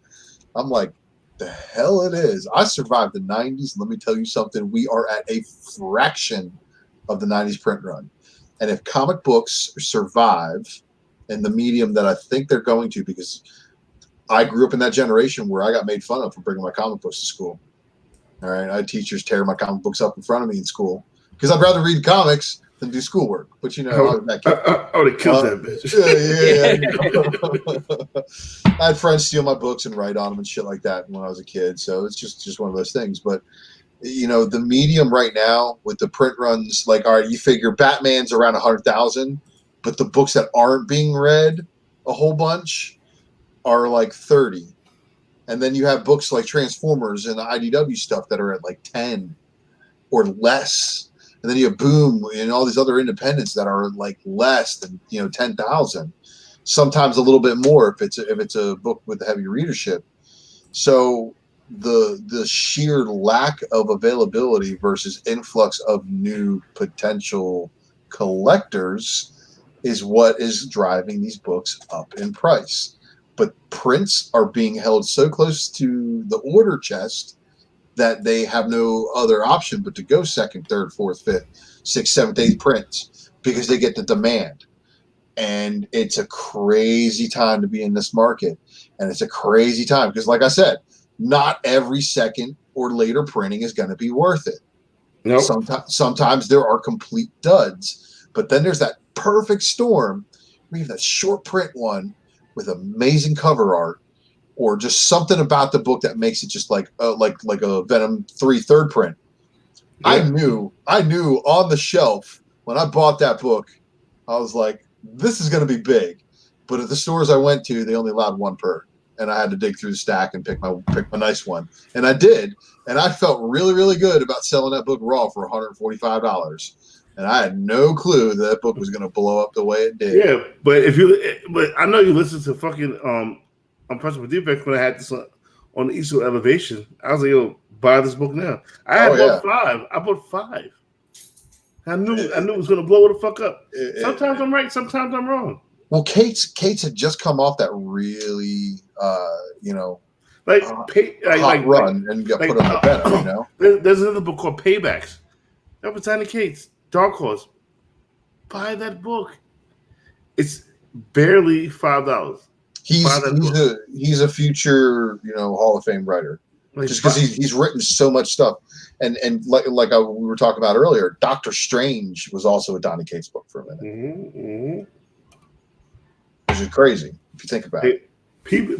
I'm like, the hell it is. I survived the 90s. Let me tell you something. We are at a fraction of the 90s print run. And if comic books survive in the medium that I think they're going to, because I grew up in that generation where I got made fun of for bringing my comic books to school. All right, I had teachers tear my comic books up in front of me in school because I'd rather read comics than do schoolwork. But I was that kid. I would have killed that bitch. Yeah. I had friends steal my books and write on them and shit like that when I was a kid. So it's just one of those things. But the medium right now with the print runs, like, all right, you figure Batman's around 100,000, but the books that aren't being read a whole bunch are like 30. And then you have books like Transformers and the IDW stuff that are at like 10 or less. And then you have Boom and all these other independents that are like less than 10,000. Sometimes a little bit more if it's a book with a heavy readership. So the sheer lack of availability versus influx of new potential collectors is what is driving these books up in price. But prints are being held so close to the order chest that they have no other option but to go second, third, fourth, fifth, sixth, seventh, eighth prints because they get the demand. And it's a crazy time to be in this market. And it's a crazy time because, like I said, not every second or later printing is going to be worth it. Nope. Sometimes there are complete duds. But then there's that perfect storm where you have that short print one with amazing cover art or just something about the book that makes it just like a Venom 3 third print. Yeah. I knew on the shelf when I bought that book, I was like, this is going to be big. But at the stores I went to, they only allowed one per, and I had to dig through the stack and pick my nice one, and I did, and I felt really, really good about selling that book raw for $145, and I had no clue that book was going to blow up the way it did. Yeah, but I know you listened to fucking Unpunchable Defects when I had this on the Eastwood Elevation. I was like, yo, buy this book now. I bought 5. I bought 5. I knew it was going to blow the fuck up. Sometimes I'm right, sometimes I'm wrong. Well, Kate's had just come off that really, hot run and got put on the Venom, you know? There's another book called Paybacks. That was Tiny Kate's Dark Horse. Buy that book. It's barely $5. He's a future, Hall of Fame writer. Just because he's written so much stuff. And like we were talking about earlier, Doctor Strange was also a Donny Cates book for a minute. Mm-hmm. Which is crazy if you think about it. People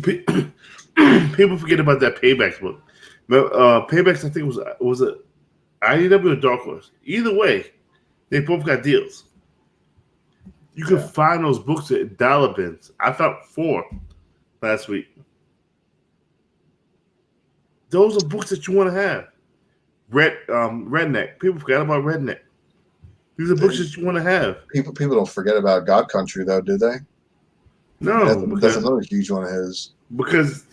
forget about that Paybacks book. Paybacks, I think, was a IDW or Dark Horse. Either way, they both got deals. You can find those books at dollar bins. I found 4 last week. Those are books that you want to have. Redneck. People forgot about Redneck. These are books that you want to have. People don't forget about God Country, though, do they? No, that's another huge one of his. Because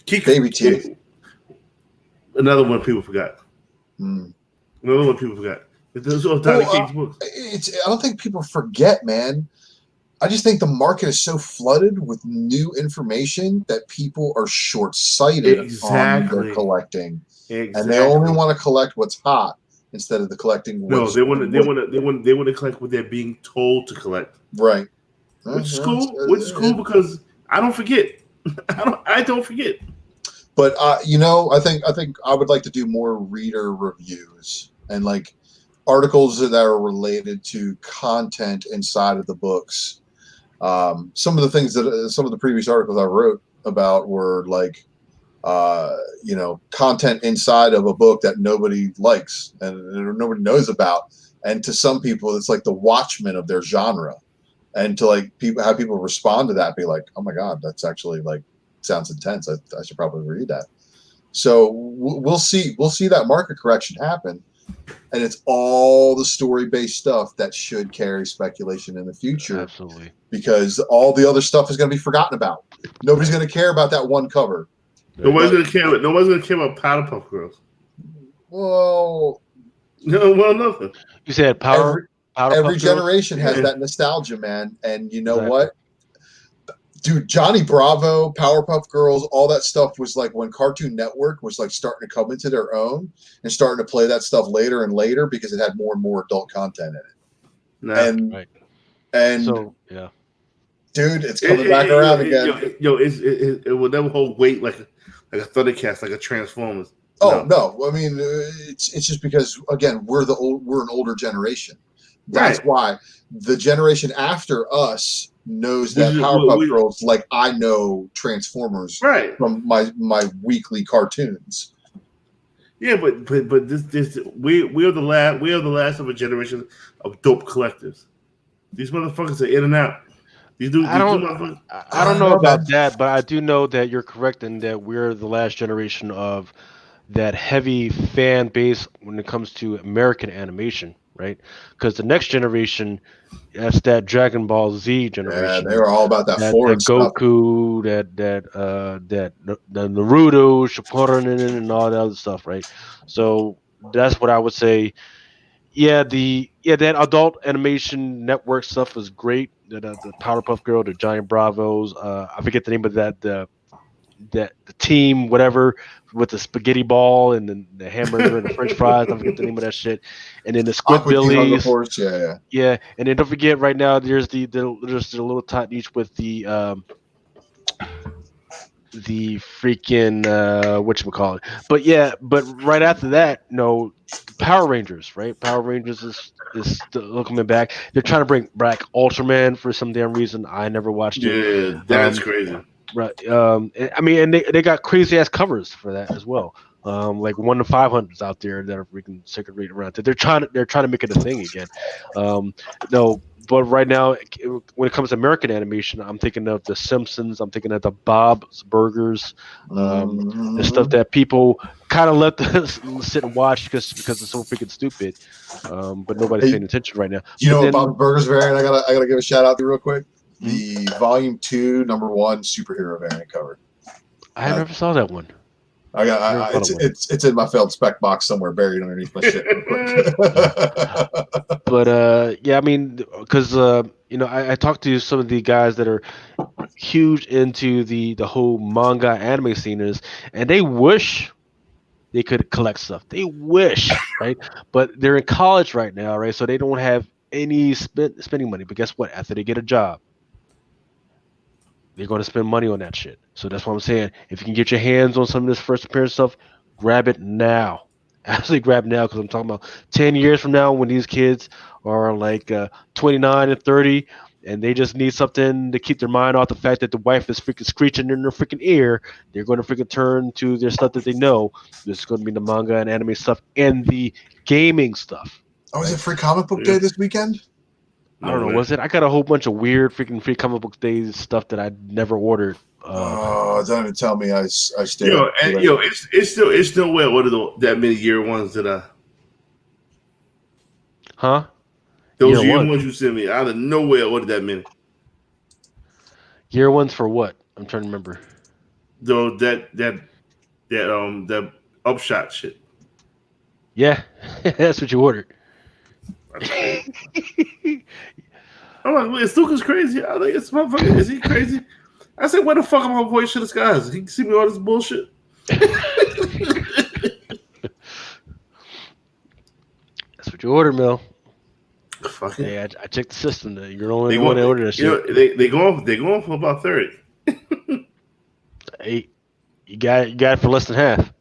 Baby Teeth. Another one people forgot. Another one people forgot. Those are Donny Cates books. I don't think people forget, man. I just think the market is so flooded with new information that people are short-sighted on their collecting, and they only want to collect what's hot instead of collecting. They want to collect what they're being told to collect. Right. Which is cool because I don't forget. I don't forget. But I think I would like to do more reader reviews and like articles that are related to content inside of the books. Some of the things some of the previous articles I wrote about were like, content inside of a book that nobody likes and nobody knows about, and to some people it's like the Watchmen of their genre. And to like have people respond to that, be like, "Oh my God, that's actually like sounds intense. I should probably read that." So we'll see that market correction happen, and it's all the story-based stuff that should carry speculation in the future. Absolutely, because all the other stuff is going to be forgotten about. Nobody's going to care about that one cover. Nobody's going to care. Nobody's going to care about Powderpuff Girls. Well, nothing. You said Every generation has that nostalgia, man. And you know what? Dude, Johnny Bravo, Powerpuff Girls, all that stuff was like when Cartoon Network was like starting to come into their own and starting to play that stuff later and later because it had more and more adult content in it. Dude, it's coming back around again. It will never hold weight like a Thundercats, like a Transformers. No. I mean, it's just because again we're an older generation. That's why the generation after us knows that Powerpuff Girls like I know Transformers from my weekly cartoons. Yeah, but this we are the last of a generation of dope collectors. These motherfuckers are in and out. I don't know about that, but I do know that you're correct in that we're the last generation of that heavy fan base when it comes to American animation, right? Because the next generation, that's that Dragon Ball Z generation. Yeah, they were all about that foreign Goku, stuff. that Naruto, Shippuden, and all that other stuff, right? So that's what I would say. Yeah, that adult animation network stuff is great. The Powerpuff Girl, the Giant Bravos. I forget the name of that. The team, whatever, with the spaghetti ball and the hamburger and the French fries. I forget the name of that shit. And then the Squidbillies. Yeah. And then don't forget, right now there's the little tot niche with the freaking whatchamacallit. But right after that, Power Rangers, right? Power Rangers is still coming back. They're trying to bring back Ultraman for some damn reason. I never watched it. Yeah, that's crazy. Right. I mean, and they got crazy ass covers for that as well. Like 1 to 500s out there that are freaking circulating around. They're trying to make it a thing again. No, but right now, when it comes to American animation, I'm thinking of The Simpsons. I'm thinking of the Bob's Burgers, the stuff that people kind of let sit and watch because it's so freaking stupid. But nobody's paying attention right now. You know, Bob's Burgers variant. I gotta give a shout out to real quick. The Volume 2, number 1 superhero variant cover. I never saw that one. It's in my failed spec box somewhere, buried underneath my shit. But yeah, I mean, because I talked to some of the guys that are huge into the whole manga anime scene and they wish they could collect stuff. They wish, right? But they're in college right now, right? So they don't have any spending money. But guess what? After they get a job, they're going to spend money on that shit. So that's what I'm saying. If you can get your hands on some of this first appearance stuff, grab it now. Actually, grab now, because I'm talking about 10 years from now when these kids are like 29 and 30 and they just need something to keep their mind off the fact that the wife is freaking screeching in their freaking ear. They're going to freaking turn to their stuff that they know. This is going to be the manga and anime stuff and the gaming stuff. Oh, is it Free Comic Book Day this weekend? I don't know. Was it? I got a whole bunch of weird freaking Free Comic Book Days stuff that I never ordered. Don't even tell me I stayed. It's still well. What are that many year ones that I? Huh? Those year ones you sent me out of nowhere. What did that mean? Year ones for what? I'm trying to remember. Though that upshot shit. Yeah, that's what you ordered. I'm like, wait, Stuka's crazy. I think it's motherfucker. Is he crazy? I said, where the fuck am I voice to the skies? He can see me all this bullshit. That's what you ordered, Mel. Fuck it. Hey, I checked the system. You're the only one that ordered that shit. They go on for about 30. Hey, you got it for less than half.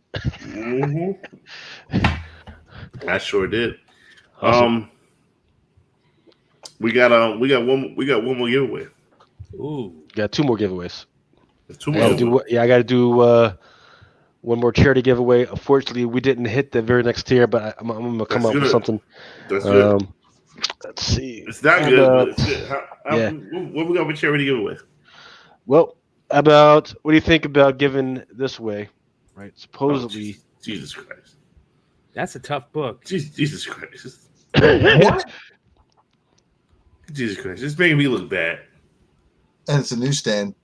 I sure did. Awesome. We got one more giveaway. Ooh, got 2 more giveaways. Two more. I got to do one more charity giveaway. Unfortunately, we didn't hit the very next tier, but I'm gonna come up with something. That's good. Let's see. It's not good, but it's good. What we got for charity giveaway? Well, what do you think about giving this away? Right, supposedly. Jesus Christ. That's a tough book. Jesus Christ. What? Jesus Christ. It's making me look bad. And it's a newsstand.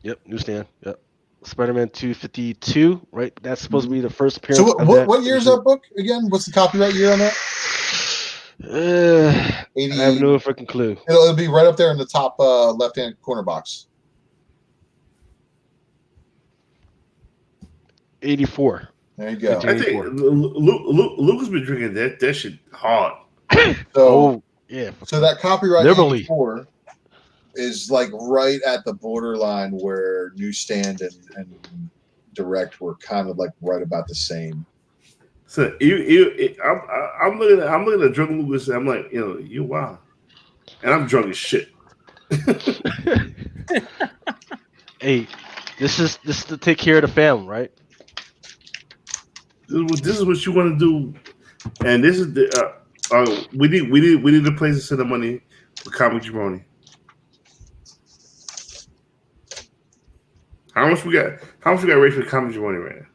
Yep, newsstand. Yep. Spider-Man 252, right? That's supposed to be the first appearance. So what year is that book again? What's the copyright year on that? 80, I have no freaking clue. It'll be right up there in the top left-hand corner box. 84. There you go. I think Luke has been drinking that shit hard. So yeah. So that copyright 84 is like right at the borderline where newsstand and direct were kind of like right about the same. So I'm looking at Drunken Lucas and I'm like, you wild. And I'm drunk as shit. Hey, this is to take care of the family, right? This is what you want to do, and this is the we need a place to send the money for Comic Jabroni. How much we got raised for Comic Jabroni right now?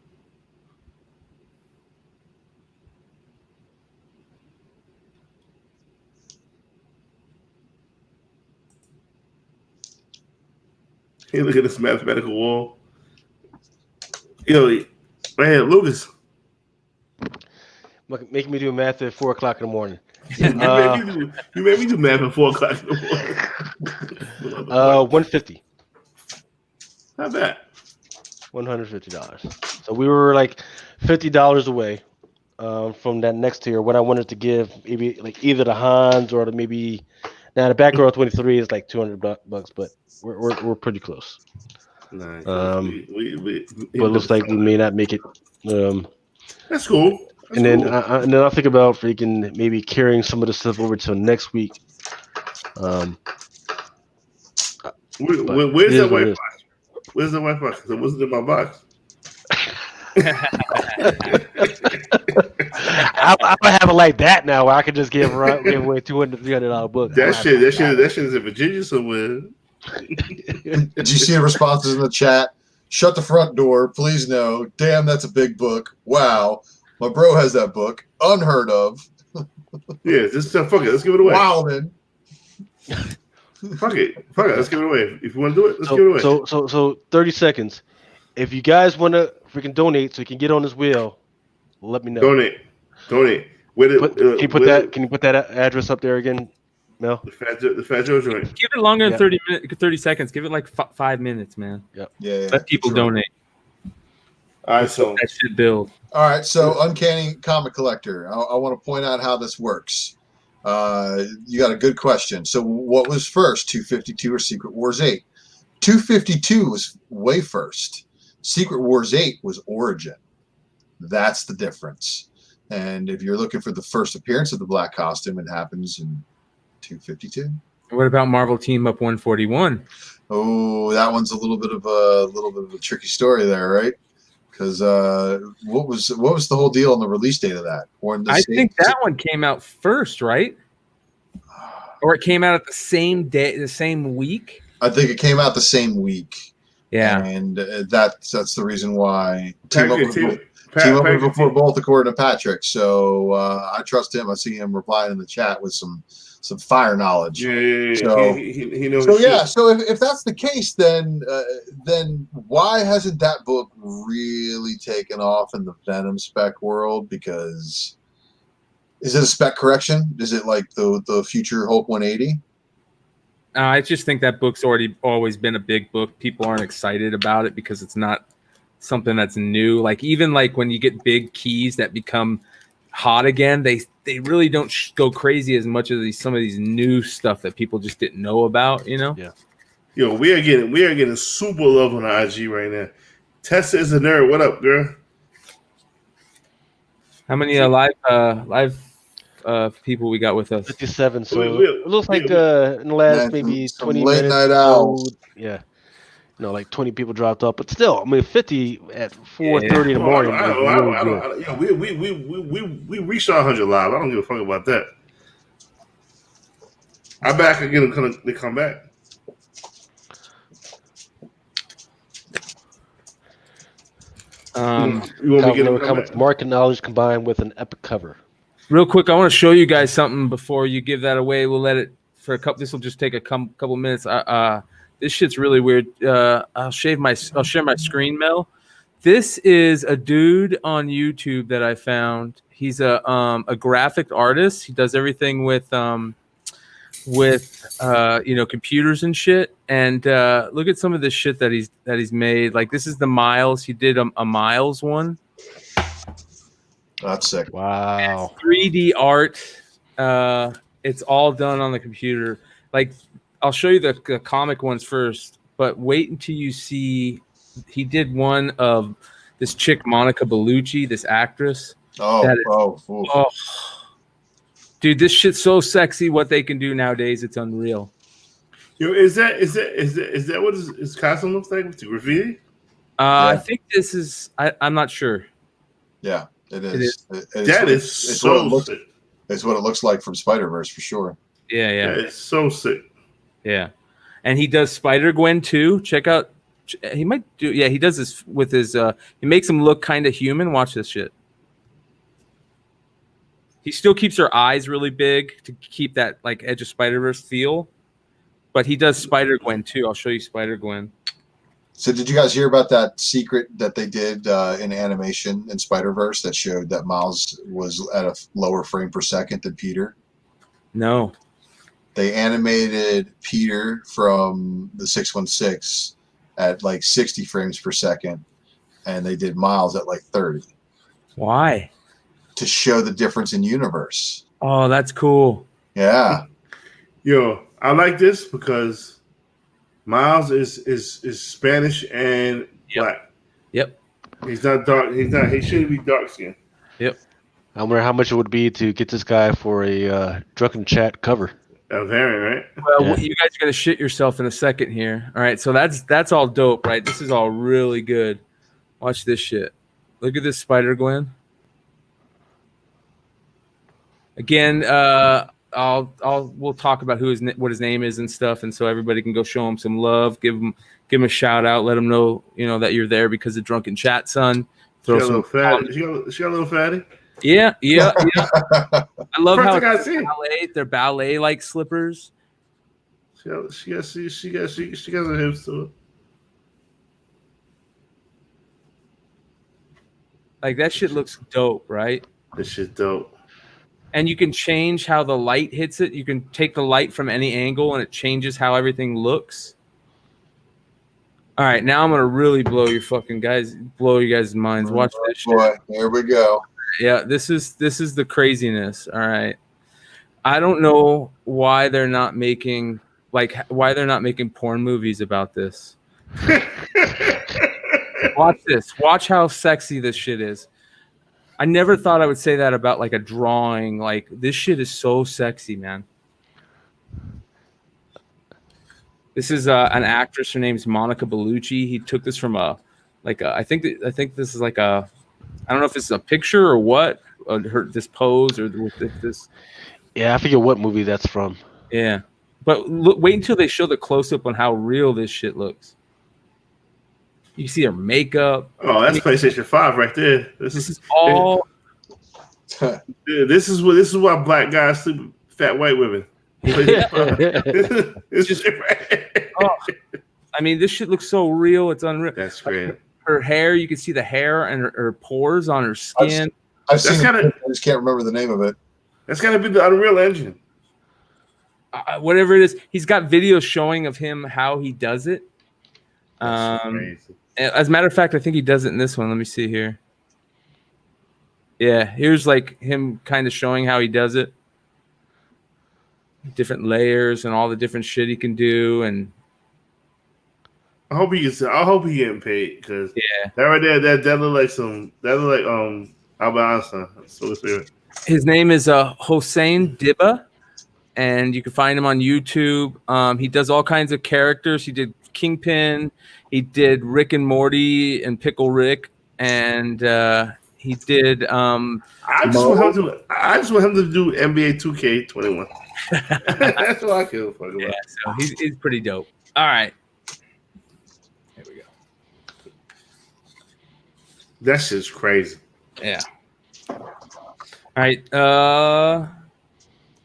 Hey, look at this mathematical wall. Man, Lucas. Making me do math at 4 o'clock in the morning. You made me do math at 4 o'clock in the morning. 150. Not bad. $150. So we were like $50 away from that next tier. What I wanted to give, maybe like either the Hans or maybe now the Batgirl 23 is like $200, but we're pretty close. Nice. But it looks like we may not make it. That's cool. And then I'll think about freaking maybe carrying some of the stuff over till next week. Where's that Wi-Fi? Where's the white box? It wasn't in my box. I have it like that now, where I can just give away $200, $300 book. That shit is in Virginia somewhere. Did you see the responses in the chat? Shut the front door, please no. Damn, that's a big book. Wow, my bro has that book. Unheard of. Yeah, just fuck it. Let's give it away. Wow, then. Fuck it. Let's give it away. If you want to do it, let's give it away. So 30 seconds. If you guys want to freaking donate so you can get on this wheel, let me know. Donate. Can you put that address up there again, Mel? The Fat Joe joint. Give it longer than 30 seconds. Give it like 5 minutes, man. Yep. Yeah. Let people donate. All right, so that should build. All right, so Uncanny Comic Collector. I want to point out how this works. You got a good question. So what was first, 252 or Secret Wars 8? 252 was way first. Secret Wars 8 was Origin. That's the difference. And if you're looking for the first appearance of the black costume, it happens in 252. What about Marvel Team Up 141? Oh, that one's a little bit of a tricky story there, right? Because what was the whole deal on the release date of that? I think that one came out first, right? Or it came out at the same day, the same week. I think it came out the same week. Yeah, and that's the reason why Team Up before both, according to Patrick. So I trust him. I see him replying in the chat with some fire knowledge. Yeah. So he knows. So yeah. So if that's the case, then why hasn't that book really taken off in the Venom spec world? Because is it a spec correction? Is it like the future Hulk 180? I just think that book's always been a big book. People aren't excited about it because it's not something that's new. Like even like when you get big keys that become hot again, they really don't go crazy as much as some of these new stuff that people just didn't know about. You know? Yeah. Yo, we are getting super love on IG right now. Tessa is a nerd. What up, girl? How many live people we got with us? 57. So it looks like in the last maybe 20 late minutes. night owls. Yeah. Like 20 people dropped off, but still, I mean, 50 at 4:30 in the morning. We reached 100 live. I don't give a fuck about that. I back again. They come back. You want me to get market knowledge combined with an epic cover. Real quick, I want to show you guys something before you give that away. We'll let it for a couple. This will just take a couple minutes. This shit's really weird. I'll share my screen, Mel. This is a dude on YouTube that I found. He's a graphic artist. He does everything with computers and shit. And look at some of this shit that he's made. Like this is the Miles. He did a Miles one. That's sick. Wow. 3D art. It's all done on the computer. Like I'll show you the comic ones first, but wait until you see. He did one of this chick Monica Bellucci, this actress. Dude, this shit's so sexy. What they can do nowadays, it's unreal. Yo, is that what his costume looks like with the graffiti? I think this is. I'm not sure. Yeah, it is. It's what it looks like from Spider-Verse for sure. Yeah. It's so sick. Yeah, and he does Spider-Gwen too. Check out. He might do. Yeah, he does this with his. He makes him look kind of human. Watch this shit. He still keeps her eyes really big to keep that like Edge of Spider-Verse feel, but he does Spider-Gwen too. I'll show you Spider-Gwen. So did you guys hear about that secret that they did in animation in Spider-Verse that showed that Miles was at a lower frame per second than Peter? No. They animated Peter from the 616 at like 60 frames per second, and they did Miles at like 30. Why? To show the difference in universe. Oh, that's cool. Yeah. Yo, I like this because Miles is Spanish and black. Yep. He's not dark. He shouldn't be dark skinned. Yep. I wonder how much it would be to get this guy for a Drunken Chat cover. A variant, right? Well, you guys are gonna shit yourself in a second here. All right, so that's all dope, right? This is all really good. Watch this shit. Look at this Spider-Gwen. Again, we'll talk about what his name is and stuff, and so everybody can go show him some love, give him a shout out, let him know that you're there because of Drunken Chat, son. She got a little fatty. Yeah. I love how they're ballet like slippers. She got her hips to it. Like that shit looks dope, right? This shit dope. And you can change how the light hits it. You can take the light from any angle and it changes how everything looks. All right, now I'm gonna really blow your guys' minds. Watch this shit. Boy, here we go. Yeah, this is the craziness. All right. I don't know why they're not making porn movies about this. Watch this. Watch how sexy this shit is. I never thought I would say that about like a drawing. Like this shit is so sexy, man. This is an actress. Her name's Monica Bellucci. He took this from I think this is like a, I don't know if it's a picture or what. This pose or this. Yeah, I forget what movie that's from. Yeah, but wait until they show the close up on how real this shit looks. You see her makeup. Oh, that's PlayStation 5 right there. This is all. This is why black guys sleep with fat white women. It's just. I mean, this shit looks so real. It's unreal. That's great. Her hair, you can see the hair and her pores on her skin. I've seen it. I just can't remember the name of it. That's got to be the Unreal Engine. Whatever it is, he's got videos showing of him how he does it. As a matter of fact, I think he does it in this one. Let me see here. Yeah, here's like him kind of showing how he does it. Different layers and all the different shit he can do, and I hope he getting paid because that right there, that look like Albert Einstein. So his name is Hossein Dibba, and you can find him on YouTube. He does all kinds of characters. He did Kingpin, he did Rick and Morty and Pickle Rick, and he did. I just want him to do NBA 2K21. That's what I give a fuck about. Yeah, so he's pretty dope. All right. Here we go. That shit's crazy. Yeah. All right.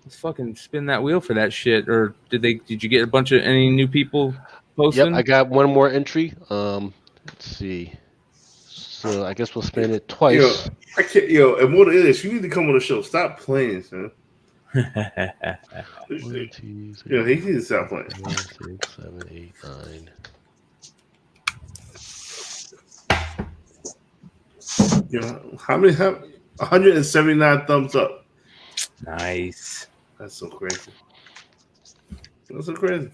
Let's fucking spin that wheel for that shit. Or did you get any new people posting? Yep, I got one more entry. Let's see. So I guess we'll spin it twice. And more than this, you need to come on the show. Stop playing, son. 1, 2, 3, he needs to stop playing. 4, 6, 7, 8, 9. How many have 179 thumbs up? Nice. That's so crazy. That's so crazy.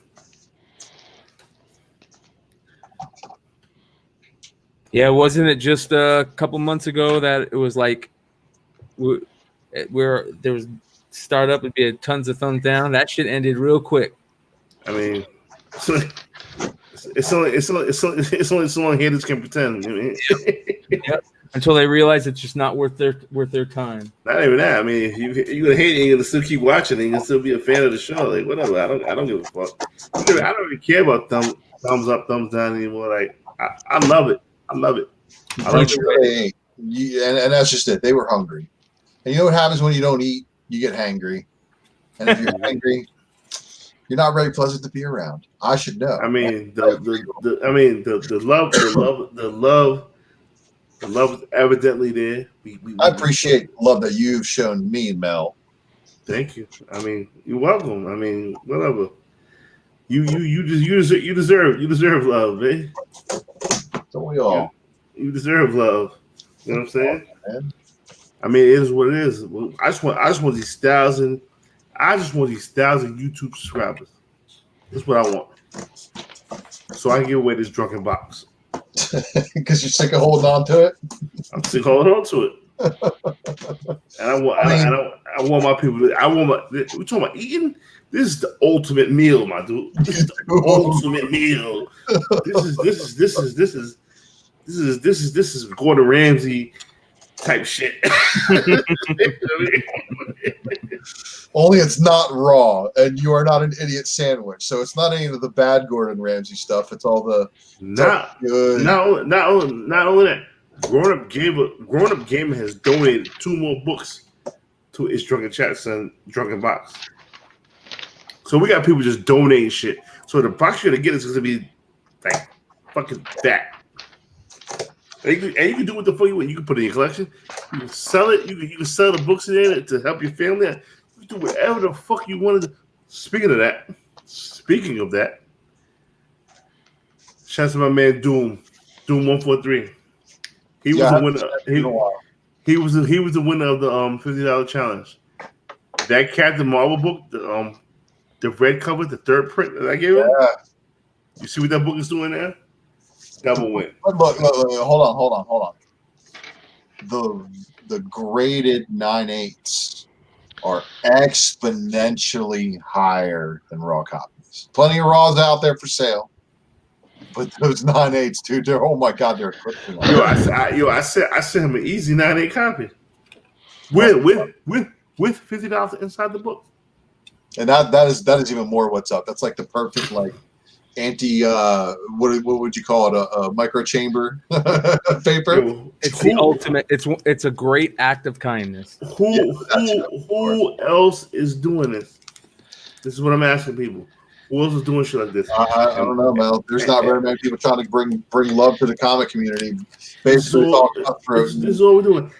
Yeah, wasn't it just a couple months ago that it was like where there was startup would be tons of thumbs down? That shit ended real quick. I mean, it's only so long haters can pretend. I mean. Yep. Until they realize it's just not worth their time. Not even that. I mean, you're gonna hate it, you're gonna still keep watching it, you can still be a fan of the show. Like whatever. I don't give a fuck. I don't really care about thumbs up, thumbs down anymore. Like I love it. I love it. And that's just it. They were hungry. And you know what happens when you don't eat? You get hangry. And if you're hangry, you're not very pleasant to be around. I should know. I mean, the love is evidently there. I appreciate love that you've shown me, Mel. Thank you. I mean, you're welcome. I mean, whatever. You deserve love, man. Don't we all? You deserve love. You know what I'm saying? Man. I mean, it is what it is. I just want these 1,000 YouTube subscribers. That's what I want. So I can give away this drunken box. Because you're sick of holding on to it? I'm sick of holding on to it. I want my people. We're talking about eating. This is the ultimate meal, my dude. This is the ultimate meal. This is Gordon Ramsay type shit. Only it's not raw, and you are not an idiot sandwich. So it's not any of the bad Gordon Ramsay stuff. It's all the not only that. Grown Up Gamer has donated 2 more books to its Drunken Chats and Drunken Box. So we got people just donating shit. So the box you're gonna get is gonna be like fucking that. And you can do what the fuck you want. You can put it in your collection. You can sell it. You can sell the books in there to help your family. You can do whatever the fuck you want to do. Speaking of that, shout out to my man Doom 143. He was the winner. He was the winner of the $50 challenge. That Captain Marvel book, the red cover, the 3rd print that I gave him. You see what that book is doing there? Double win. Look, hold on. The graded 9/8s are exponentially higher than raw copies. Plenty of raws out there for sale, but those 9/8s, dude, oh my god, they're cooking. I sent him an easy 9/8 copy with $50 inside the book. And that is even more what's up. That's like the perfect anti what would you call it, a micro chamber paper. It's the ultimate. It's a great act of kindness. Who else is doing this? This is what I'm asking people. Who else is doing shit like this? I don't know, Mel. There's not very many people trying to bring love to the comic community. Basically, this is what we're doing.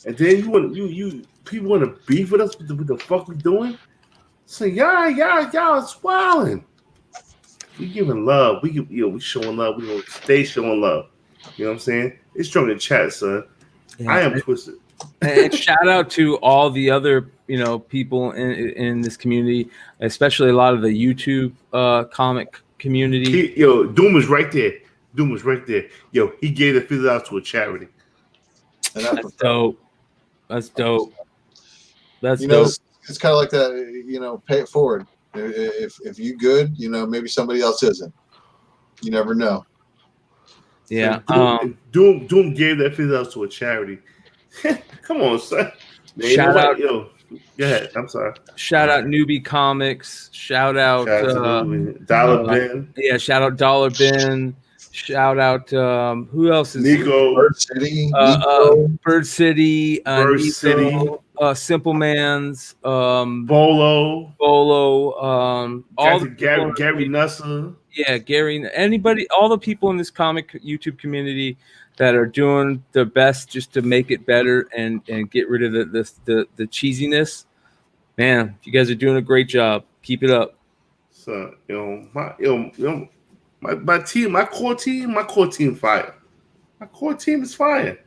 And then you people want to beef with us with the fuck we doing? So y'all is wilding. We giving love. We showing love. We gonna stay showing love. You know what I'm saying? It's Drunken Chat, son. Yeah. I am twisted. And shout out to all the other people in this community, especially a lot of the YouTube comic community. Doom was right there. He gave the $50 to a charity. And that's dope. That's dope. It's kind of like that, pay it forward. If you good, maybe somebody else isn't. You never know. Yeah. Doom gave that $50 to a charity. Come on, son. Man, shout out, go ahead. I'm sorry. Shout out Newbie Comics. Shout out Dollar Ben. Yeah, shout out Dollar Ben. Shout out who else is Nico? Bird City. Bird City. Bird City. Simple Man's. Bolo. All the Gary Nussler. Yeah, Gary. Anybody, all the people in this comic YouTube community that are doing their best just to make it better and get rid of the cheesiness. Man, you guys are doing a great job. Keep it up. So my team, my core team fire. My core team is fire.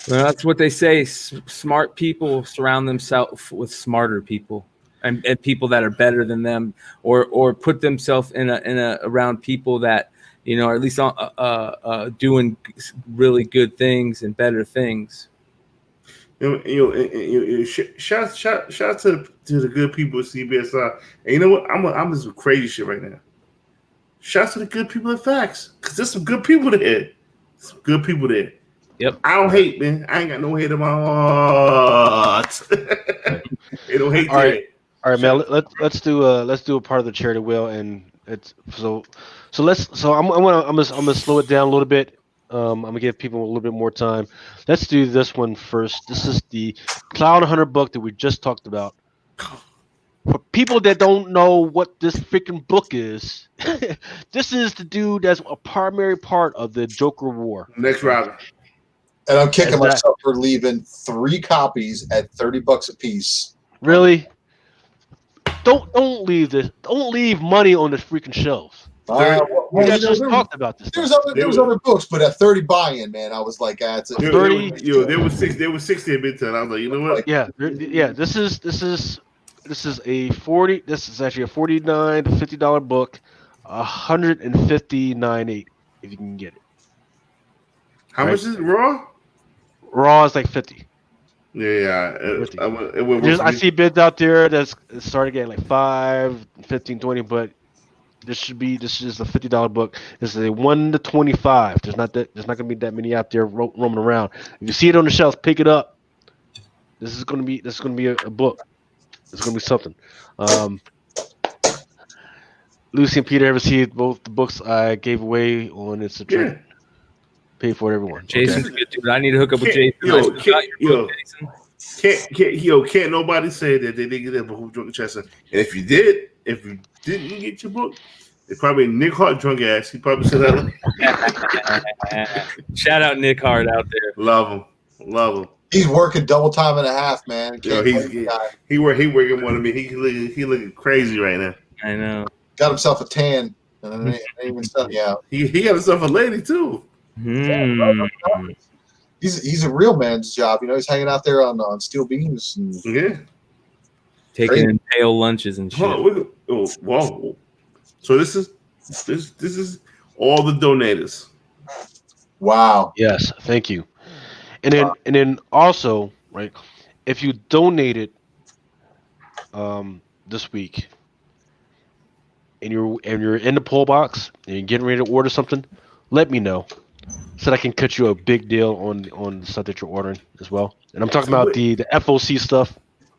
Well, that's what they say. Smart people surround themselves with smarter people, and people that are better than them, or put themselves in a around people that are at least doing really good things and better things. Shout to the good people at CBSI. And you know what? I'm just crazy shit right now. Shout to the good people at Facts, because there's some good people there. Yep. I don't hate, man. I ain't got no hate in my heart. They don't hate. All right, man. Let's do a part of the charity wheel, and it's so I'm gonna slow it down a little bit. I'm gonna give people a little bit more time. Let's do this one first. This is the Cloud Hunter book that we just talked about. For people that don't know what this freaking book is, this is the dude that's a primary part of the Joker War. Next round. And I'm kicking myself for leaving 3 copies at $30 a piece. Really? Don't leave this. Don't leave money on the freaking shelves. We just talked about this. There was other books, but at 30 buy-in, man, I was like, it's 30. There was 60 at Midtown. I was like, you know what? Yeah. This is a 40. This is actually a $49 to $50 book, $159.8 if you can get it. How much is it raw? Raw is like 50. Yeah. I see bids out there that's starting at like 5, 15, 20, but this is a $50 book. This is a 1 to 25. There's not gonna be that many out there roaming around. If you see it on the shelf, pick it up. This is gonna be a book. It's gonna be something. Lucy and Peter ever see both the books I gave away on It's a Trick? Yeah. Pay for it, everyone. Jason's a good dude. I need to hook up with Jason. Can't nobody say that they didn't get that book from Drunken Chester. And if you didn't get your book, it's probably Nick Hart drunk ass. He probably said that. Shout out Nick Hart out there. Love him. He's working double time and a half, man. Yo, he working more than me. He looking crazy right now. I know. Got himself a tan, and ain't even sunny out. He got himself a lady too. He's a real man's job. He's hanging out there on steel beams and taking in pale lunches and shit. Whoa! So this is all the donators. Wow. Yes, thank you. And then also, right, if you donated this week and you're in the poll box and you're getting ready to order something, let me know so that I can cut you a big deal on the stuff that you're ordering as well. And I'm talking about the FOC stuff.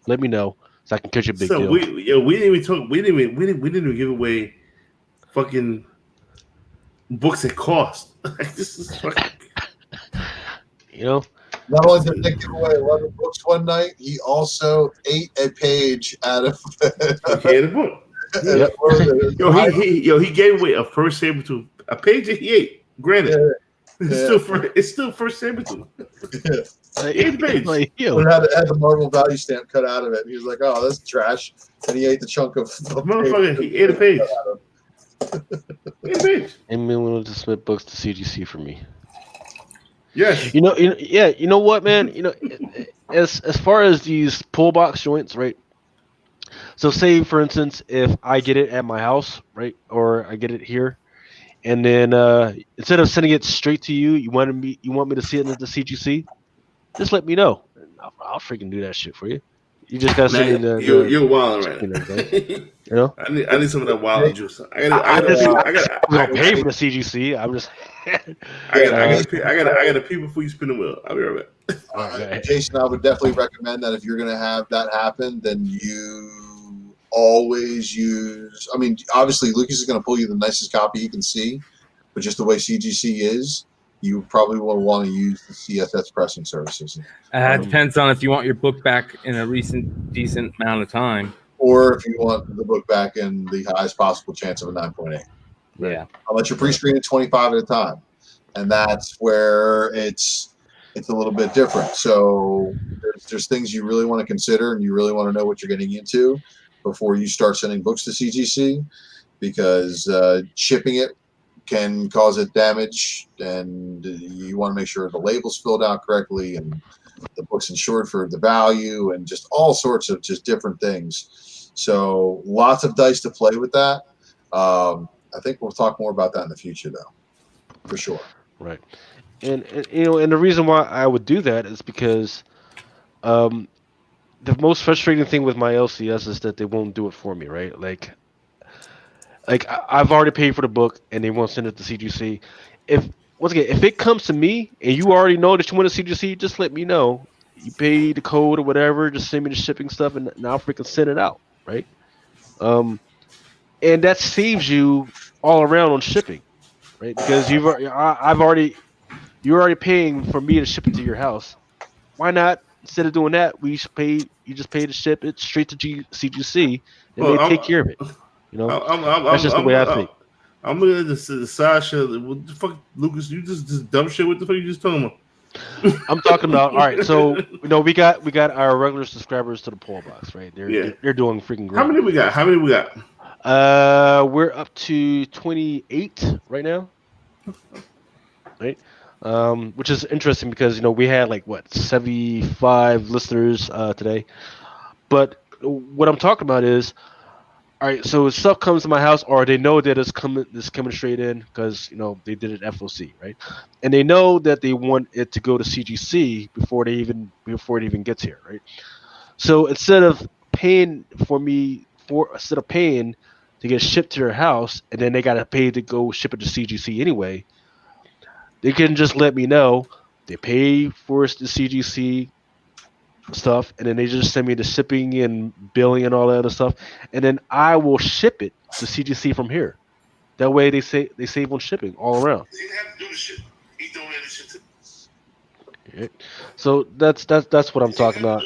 Let me know so I can cut you a big deal. We didn't even give away fucking books that cost. This is fucking. Not only did Nick give away 11 books one night, he also ate a page out of the book. Yep. He gave away a first Sabretooth, a page that he ate. Granted, it's still first Sabretooth. He ate the page. Had the Marvel value stamp cut out of it. He was like, "Oh, that's trash," and he ate the chunk of. Motherfucker, he ate a page. And we wanted to submit books to CGC for me. Yes. You know what, man? As far as these pull box joints, right? So say, for instance, if I get it at my house, right, or I get it here, and then instead of sending it straight to you, you want me to see it at the CGC, just let me know. I'll freaking do that shit for you. You just gotta send me you're wilding right now. I need some of that wild juice. I gotta pay for the CGC. I'm just. I gotta pee before you spin the wheel. I'll be right back. Jason, I would definitely recommend that if you're gonna have that happen, then you always use. I mean, obviously, Lucas is gonna pull you the nicest copy he can see, but just the way CGC is, you probably will want to use the CSS pressing services. It depends on if you want your book back in a decent amount of time, or if you want the book back in the highest possible chance of a 9.8. Yeah, I'll let you pre-screen at 25 at a time, and that's where it's a little bit different. So there's things you really want to consider, and you really want to know what you're getting into before you start sending books to CGC, because shipping it can cause it damage, and you want to make sure the label's filled out correctly and the book's insured for the value, and just all sorts of just different things. So lots of dice to play with that. I think we'll talk more about that in the future, though, for sure. Right, and the reason why I would do that is because the most frustrating thing with my LCS is that they won't do it for me. Right, like I've already paid for the book and they won't send it to CGC. If it comes to me and you already know that you want a CGC, just let me know. You pay the code or whatever, just send me the shipping stuff, and I'll freaking send it out. Right. And that saves you all around on shipping, right? Because you're already paying for me to ship it to your house. Why not, instead of doing that, you just pay to ship it straight to CGC, and they take care of it. That's just the way I think. I'm looking at the Sasha. What the fuck, Lucas? You just dumb shit. What the fuck you just talking about? I'm talking about. All right, so we got our regular subscribers to the poll box, right? They're doing freaking great. How many we got? We're up to 28 right now, right? Which is interesting because we had 75 listeners today. But what I'm talking about is All right, so stuff comes to my house, or they know that it's coming straight in because they did it FOC, right? And they know that they want it to go to CGC before it even gets here, right? So instead of paying to get shipped to their house, and then they gotta pay to go ship it to CGC anyway, they can just let me know they pay for the CGC stuff, and then they just send me the shipping and billing and all that other stuff, and then I will ship it to CGC from here. That way they save on shipping all around. Okay. So that's what I'm talking about.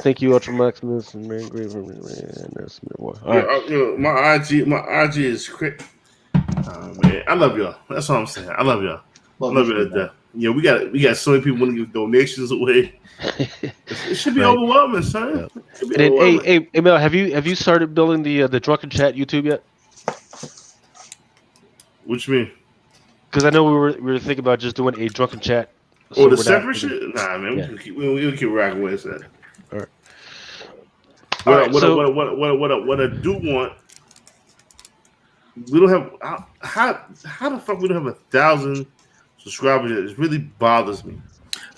Thank you, Ultra Maximus and Mary Grave. All right. My IG is quick. Man, I love y'all. That's all I'm saying. I love y'all. Love y'all to death. We got so many people want to give donations away. It should be overwhelming, son. And then, hey, Mel, have you started building the Drunken Chat YouTube yet? What you mean? Because I know we were thinking about just doing a Drunken Chat. The separate shit? Nah, man. Yeah. We'll keep rocking with that. All right. What I do want, we don't have how the fuck we don't have 1,000 subscribers yet? It really bothers me.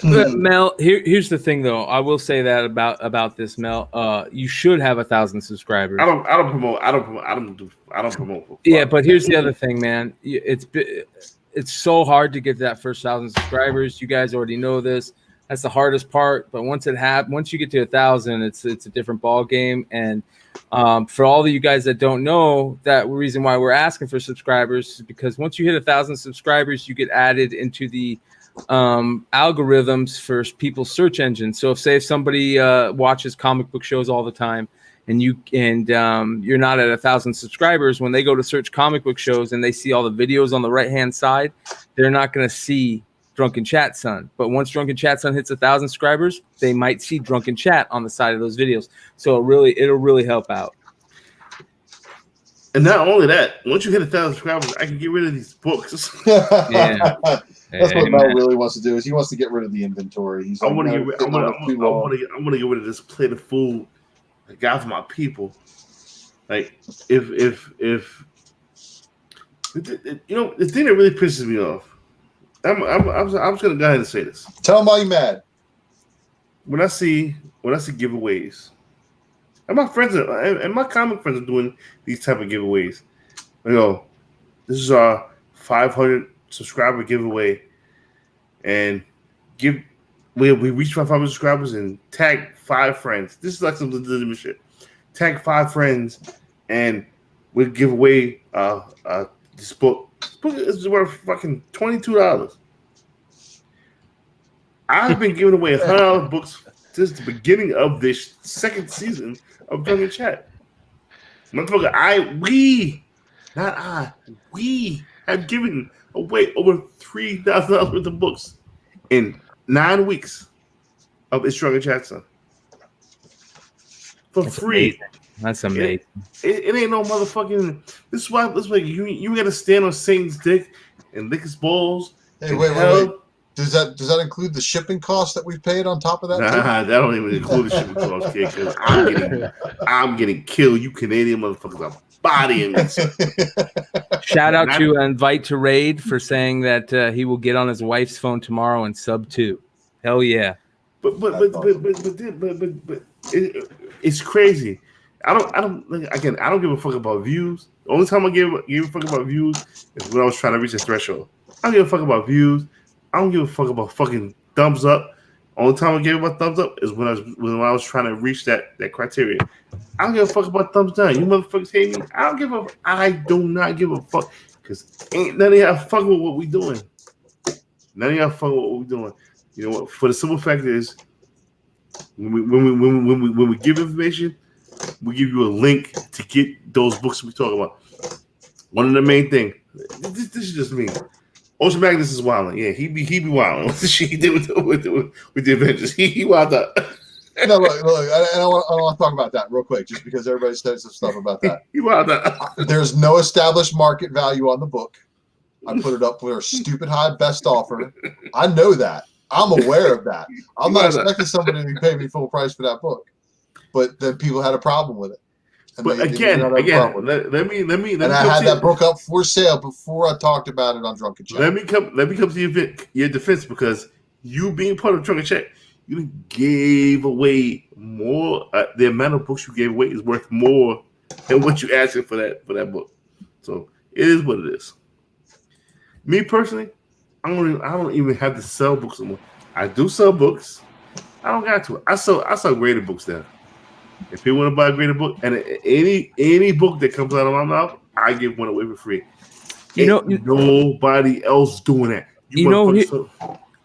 Mel, here's the thing though. I will say that about this, Mel. You should have 1,000 subscribers. I don't promote. Yeah, but here's the other thing, man. It's so hard to get to that first 1,000 subscribers. You guys already know this. That's the hardest part. But once you get to 1,000, it's a different ball game. And for all of you guys that don't know, that reason why we're asking for subscribers is because once you hit 1,000 subscribers, you get added into the algorithms for people's search engines. So if somebody watches comic book shows all the time, and you're not at 1,000 subscribers, when they go to search comic book shows and they see all the videos on the right hand side, they're not going to see Drunken Chat Son. But once Drunken Chat Son hits 1,000 subscribers, they might see Drunken Chat on the side of those videos. So it'll really help out. And not only that, once you hit 1,000 subscribers, I can get rid of these books. Yeah. That's what Mel really wants to do. Is he wants to get rid of the inventory. I want to get rid of this plate of food I got for my people. Like if the thing that really pisses me off. I'm just gonna go ahead and say this. Tell them why you're mad. When I see giveaways, and my friends and my comic friends are doing these type of giveaways. This is our 500 subscriber giveaway, and we reach 500 subscribers and tag 5 friends. This is like some legitimate shit. Tag 5 friends, and we'll give away this book. This book is worth fucking $22. I've been giving away $100 books since the beginning of this second season of Drunken Chat. Motherfucker, we have given away over $3,000 worth of books in 9 weeks of It's Drunken Chat Son. For free. Amazing. That's amazing. It ain't no motherfucking. This is why you gotta stand on Satan's dick and lick his balls. Hey, wait. Does that include the shipping cost that we've paid on top of that? Nah, that don't even include the shipping cost, kid. Because I'm getting killed. You Canadian motherfuckers are bodying me. Shout out to Invite to Raid for saying that he will get on his wife's phone tomorrow and sub 2. Hell yeah! But it's crazy. I don't give a fuck about views. The only time I give a fuck about views is when I was trying to reach a threshold. I don't give a fuck about views. I don't give a fuck about fucking thumbs up. Only time I gave about thumbs up is when I was trying to reach that criteria. I don't give a fuck about thumbs down. You motherfuckers hate me. I do not give a fuck because ain't none of y'all fuck with what we doing. None of y'all fuck with what we doing. You know what? For the simple fact is, when we give information, we give you a link to get those books we talk about. One of the main things. This is just me. Ocean Magnus is wilding. Yeah, he be wilding. What the shit he did with the Avengers. He wild out. No, look, I want to talk about that real quick, just because everybody said some stuff about that. He wild out. There's no established market value on the book. I put it up for a stupid high best offer. I know that. I'm aware of that. I'm not expecting somebody to pay me full price for that book. But then people had a problem with it. But again, let me. And I had that book up for sale before I talked about it on Drunken Chat. Let me come to your defense, because you being part of Drunken Chat, you gave away more. The amount of books you gave away is worth more than what you asked for that book. So it is what it is. Me personally, I don't even have to sell books anymore. I do sell books. I don't got to. I sell graded books now. If people want to buy a graded book, and any book that comes out of my mouth, I give one away for free. Nobody else doing that.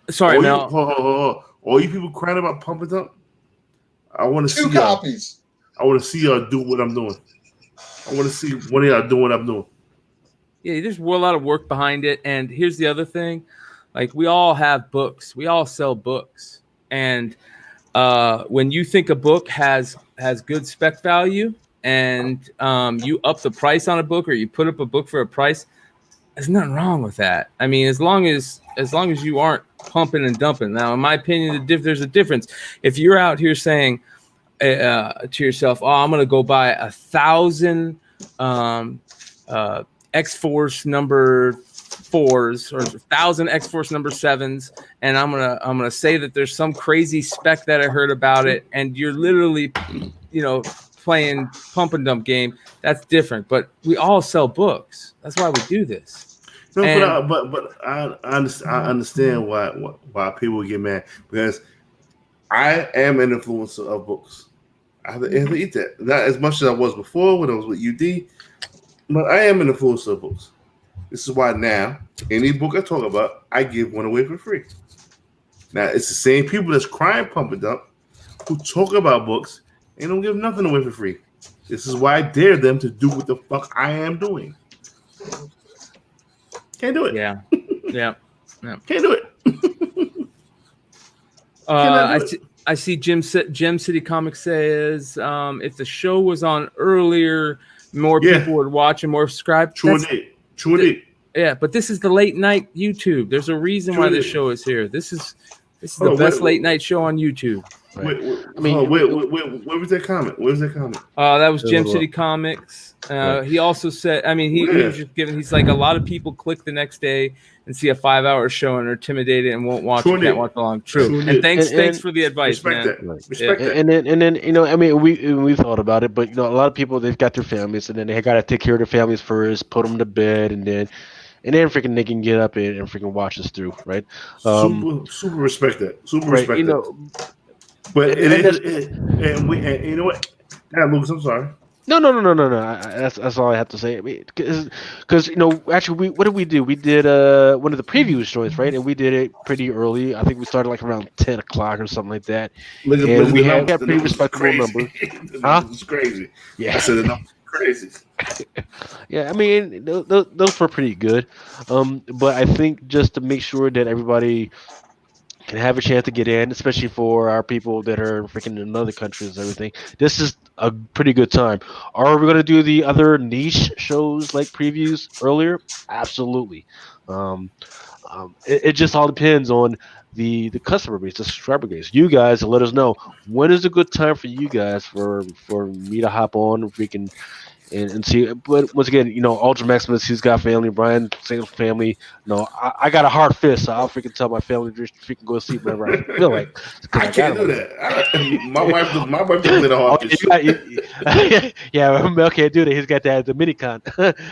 Sorry, Mel. All you people crying about Pump and Dump, I want to see 2 copies. I want to see y'all do what I'm doing. I want to see one of y'all doing what I'm doing. Yeah, there's a lot of work behind it. And here's the other thing. Like, we all have books. We all sell books. And when you think a book has good spec value and you up the price on a book, or you put up a book for a price, there's nothing wrong with that. I mean, as long as you aren't pumping and dumping. Now, in my opinion, there's a difference. If you're out here saying to yourself, "Oh, I'm going to go buy 1,000 X-Force number 4s or 1,000 X-Force number 7s, and I'm gonna say that there's some crazy spec that I heard about it," and you're literally, playing pump and dump game, that's different. But we all sell books. That's why we do this. No, but I understand why people get mad, because I am an influencer of books. I have to eat that. Not as much as I was before when I was with UD, but I am an influencer of books. This is why now, any book I talk about, I give one away for free. Now, it's the same people that's crying pump and dump who talk about books and don't give nothing away for free. This is why I dare them to do what the fuck I am doing. Can't do it. Yeah. Can't do it. I see Gem City Comics says if the show was on earlier, more people would watch and more subscribe. True indeed. Yeah, but this is the late night YouTube. There's a reason why this show is here. This is the best late night show on YouTube. Right. Where was that comment? That was Gem City Comics. He also said, he was just giving. He's like, a lot of people click the next day and see a 5-hour show and are intimidated and won't watch. Can't watch along. True. And thanks for the advice, man. Respect that. And then we thought about it, but a lot of people, they've got their families, and then they got to take care of their families first, put them to bed, and then freaking they can get up and freaking watch us through, right? Super respect that. Respect that. But and you know what? Yeah, Lucas, I'm sorry. No. That's all I have to say. Because actually, what did we do? We did one of the preview shows, right? And we did it pretty early. I think we started like around 10 o'clock or something like that. And we had pretty respectable numbers. Huh? It's crazy. Yeah. I said the numbers crazy. Yeah, those were pretty good. But I think just to make sure that everybody can have a chance to get in, especially for our people that are freaking in other countries and everything, this is a pretty good time. Are we going to do the other niche shows like previews earlier? Absolutely. It just all depends on the customer base, the subscriber base. You guys let us know when is a good time for you guys for me to hop on freaking and see. But once again, Ultra Maximus, he's got family. Brian, single family. No, I got a hard fist, so I'll freaking tell my family to freaking go to sleep whenever I feel like. I can't do that. My wife doesn't let a hard fist. Yeah, Mel can't do that. He's got that Dominican.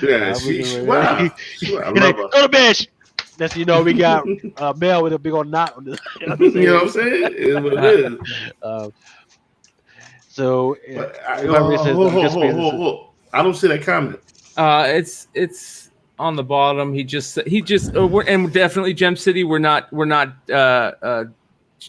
Yeah, wow. Go to bed. That's we got Mel with a big old knot on this. You know what I'm saying? It's what it is. So I don't see that comment. It's on the bottom. He just and definitely Gem City. We're not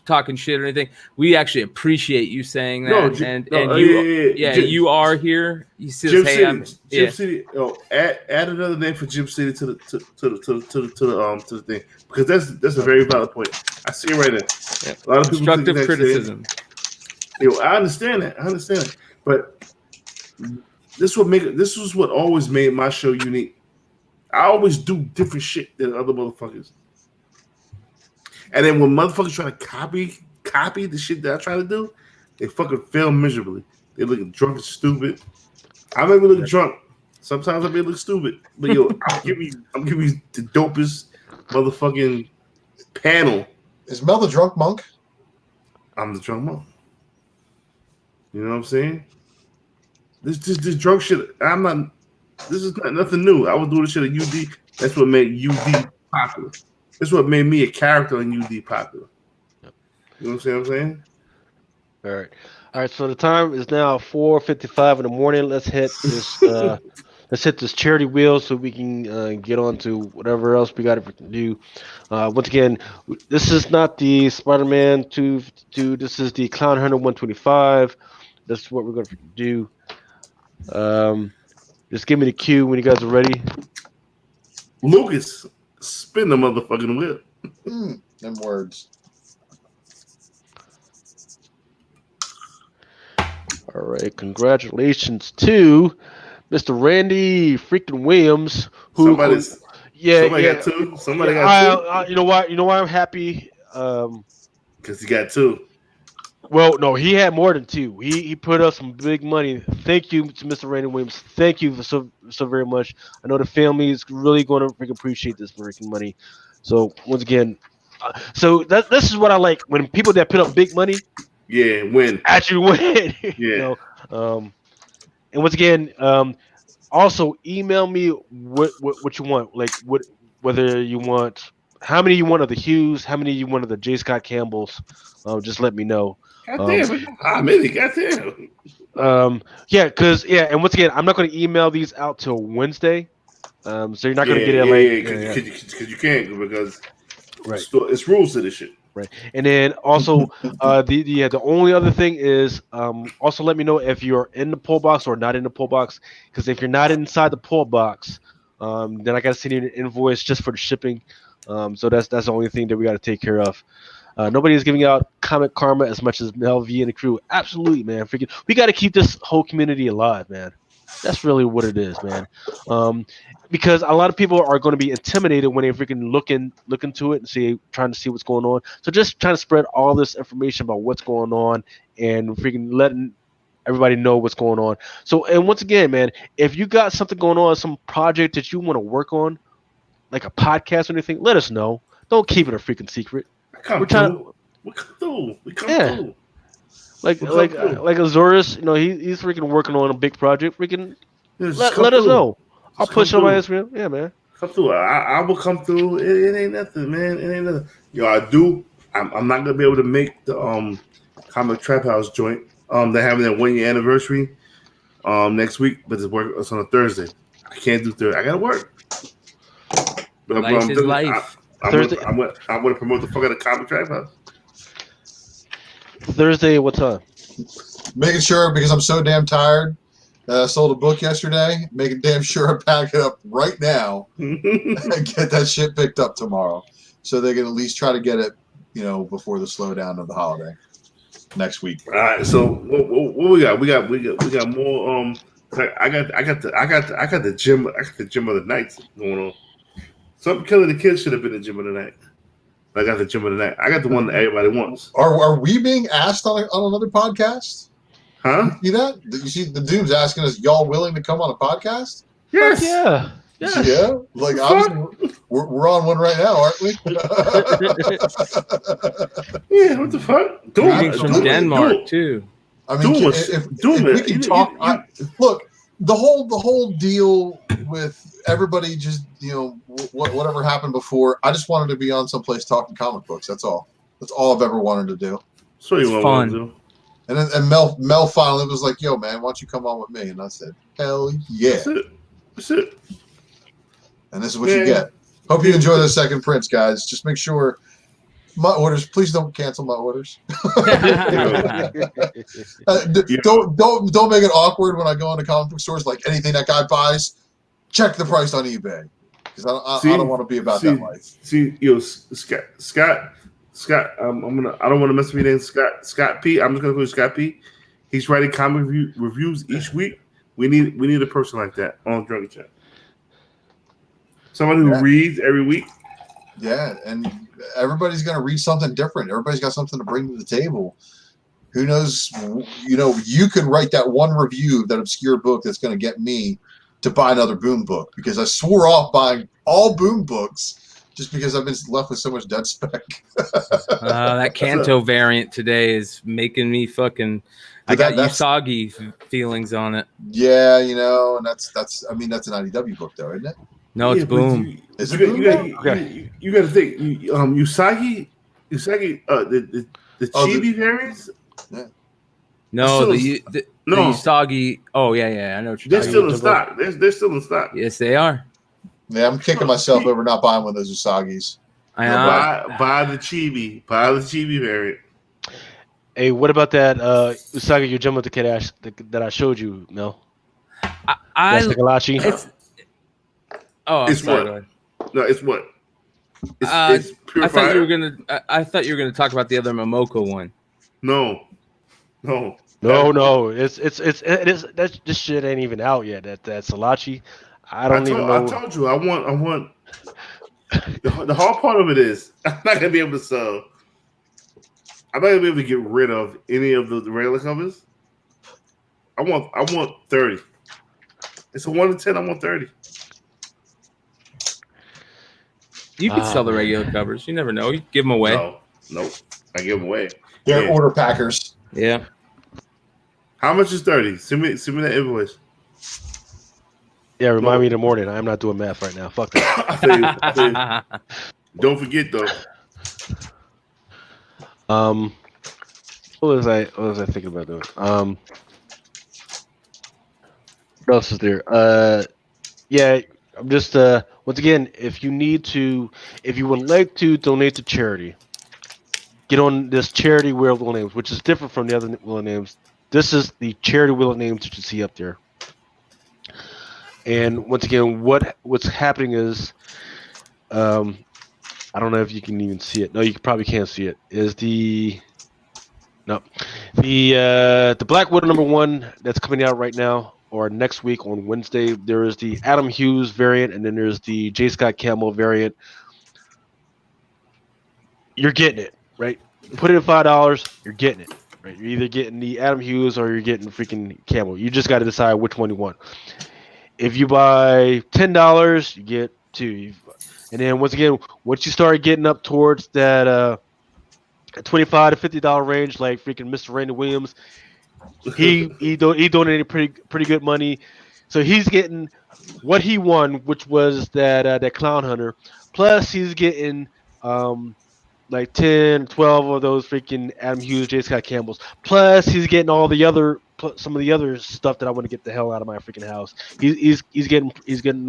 talking shit or anything. We actually appreciate you saying that. You are here. You see, Gem City. Add another name for Gem City to the thing, because that's a very valid point. I see it right there. Yeah. A lot of constructive criticism. I understand that. But this was what always made my show unique. I always do different shit than other motherfuckers. And then when motherfuckers try to copy the shit that I try to do, they fucking fail miserably. They looking drunk and stupid. I may look drunk. Sometimes I may look stupid. But yo, I'm giving you the dopest motherfucking panel. Is Mel the drunk monk? I'm the drunk monk. You know what I'm saying? This drunk shit. I'm not. This is nothing new. I was doing this shit at UD. That's what made UD popular. That's what made me a character in UD popular. You know what I'm saying? All right. So the time is now 4:55 in the morning. Let's hit this. Let's hit this charity wheel so we can get on to whatever else we got to do. Once again, this is not the Spider-Man 252. This is the Clown Hunter 125. This is what we're going to do. Just give me the cue when you guys are ready. Lucas, spin the motherfucking wheel. Them words. All right, congratulations to Mr. Randy freaking Williams. Somebody got two. Somebody got two. You know why? You know why I'm happy? Because he got two. Well, no, he had more than two. He put up some big money. Thank you to Mr. Randy Williams. Thank you so very much. I know the family is really going to freaking appreciate this freaking money. So once again, this is what I like when people that put up big money. Yeah, win. Actually win. Yeah. You know, and once again, also email me what you want, like whether you want, how many you want of the Hughes, how many you want of the J. Scott Campbells. Just let me know. Goddamn, how many? Goddamn. And once again, I'm not going to email these out till Wednesday. So you're not going to get it because you can't, because right. It's rules to this shit. Right, and then also the only other thing is also let me know if you're in the pull box or not in the pull box, because if you're not inside the pull box, then I got to send you an invoice just for the shipping. So that's the only thing that we got to take care of. Nobody is giving out Comic Karma as much as Mel V and the crew. Absolutely, man. Freaking, we got to keep this whole community alive, man. That's really what it is, man. Because a lot of people are going to be intimidated when they freaking look into it and trying to see what's going on. So just trying to spread all this information about what's going on and freaking letting everybody know what's going on. So, and once again, man, if you got something going on, some project that you want to work on, like a podcast or anything, let us know. Don't keep it a freaking secret. We come through. Like Azorus, he's freaking working on a big project. Freaking let us know. I'll push it on my Instagram. Yeah, man. Come through. I will come through. It ain't nothing, man. It ain't nothing. Yo, I do. I'm not gonna be able to make the Comic Trap House joint. They're having their 1 year anniversary next week, but it's on a Thursday. I can't do Thursday. I gotta work. But life is life. I'm gonna promote the fuck out of Comic Trap House. Thursday, what time? Making sure, because I'm so damn tired. I sold a book yesterday. Making damn sure I pack it up right now and get that shit picked up tomorrow, so they can at least try to get it, before the slowdown of the holiday next week. All right. So what we got? We got more. I got the gym. I got the gym of the night going on. Something Killing the Kids should have been the gym of the night. I got the gym of the night. I got the one that everybody wants. Are we being asked on another podcast? Huh? You see that? You see the dude's asking us, y'all willing to come on a podcast? Yes. Yeah. Yes. Yeah. Like obviously we're on one right now, aren't we? Yeah. What the fuck? Greetings from Denmark too. I mean, if we can talk, look, the whole deal with everybody just whatever happened before. I just wanted to be on someplace talking comic books. That's all. That's all I've ever wanted to do. So you want to do? And then Mel finally was like, "Yo, man, why don't you come on with me?" And I said, "Hell yeah!" That's it. And this is what you get. Hope you enjoy the second prints, guys. Just make sure my orders. Please don't cancel my orders. Don't make it awkward when I go into comic book stores. Like anything that guy buys, check the price on eBay, because I don't want to be about that life. See, Scott. I don't want to mess with your name, Scott P. I'm just gonna call you Scott P. He's writing comic reviews each week. We need a person like that on Drunken Chat. Someone who reads every week. Yeah, and everybody's gonna read something different. Everybody's got something to bring to the table. Who knows? You know, you could write that one review of that obscure book that's going to get me to buy another Boom book, because I swore off buying all Boom books just because I've been left with so much dead spec. That Kanto variant today is making me fucking. I got Usagi feelings on it. Yeah, you know, and that's I mean, that's an IDW book though, isn't it? No, it's Boom. Is it Boom? You got to think, Usagi, the Chibi variants. Yeah. No, the Usagi. Oh yeah, I know what you're talking about. They're still in stock. They're still in stock. Yes, they are. Yeah, I'm kicking myself over not buying one of those Usagis. Buy the Chibi. Buy the Chibi variant. Hey, what about that Usagi Yojimbo that I showed you, Mel? That's Takalachi. It's what? No, it's what? It's pure fire. I thought you were gonna talk about the other Momoko one. No. It is. This shit ain't even out yet. That Salachi. I don't even know. I told you. I want. The hard part of it is I'm not gonna be able to sell. I'm not gonna be able to get rid of any of the regular covers. I want 30. It's a 1 to 10. I want 30. You could sell the regular covers. You never know. You give them away. Nope. I give them away. They're order packers. Yeah. How much is 30? Send me that invoice. Yeah, remind me in the morning. I'm not doing math right now. Fuck that. I feel you. Don't forget though. What was I thinking about doing? What else is there? Yeah, I'm just once again, if you would like to donate to charity, get on this charity wheel of names, which is different from the other wheel of names. This is the charity wheel of names that you see up there. And once again, what's happening is, I don't know if you can even see it. No, you probably can't see it. Is the Black Widow #1 that's coming out right now or next week on Wednesday? There is the Adam Hughes variant, and then there's the J. Scott Campbell variant. You're getting it, right? Put in $5, you're getting it, right? You're either getting the Adam Hughes or you're getting freaking Campbell. You just got to decide which one you want. If you buy $10, you get 2. And then once again, once you start getting up towards that $25 to $50 range, like freaking Mr. Randy Williams, he donated pretty good money, so he's getting what he won, which was that Clown Hunter. Plus, he's getting like 10, 12 of those freaking Adam Hughes, J. Scott Campbells. Plus, he's getting all the other some of the other stuff that I want to get the hell out of my freaking house. He's getting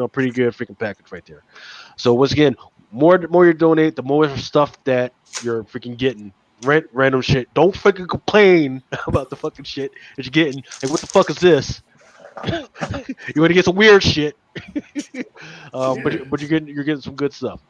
a pretty good freaking package right there. So once again, more you donate, the more stuff that you're freaking getting. Random shit. Don't freaking complain about the fucking shit that you're getting. Like, what the fuck is this? You want to get some weird shit, but you're getting some good stuff.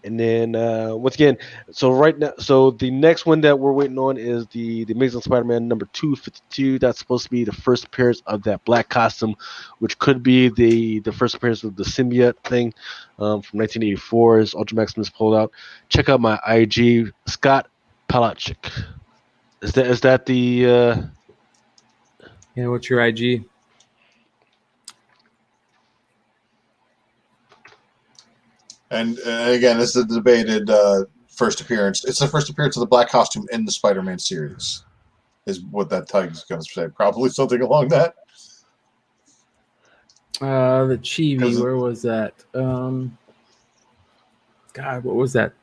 And then once again, so right now, so the next one that we're waiting on is the Amazing Spider-Man #252. That's supposed to be the first appearance of that black costume, which could be the first appearance of the symbiote thing from 1984 as Ultra Maximus pulled out. Check out my IG, Scott Palachik. Is that the Yeah, what's your IG? And again, this is the debated first appearance. It's the first appearance of the black costume in the Spider-Man series, is what that tag is going to say. Probably something along that. The Chibi, where was that? God, what was that?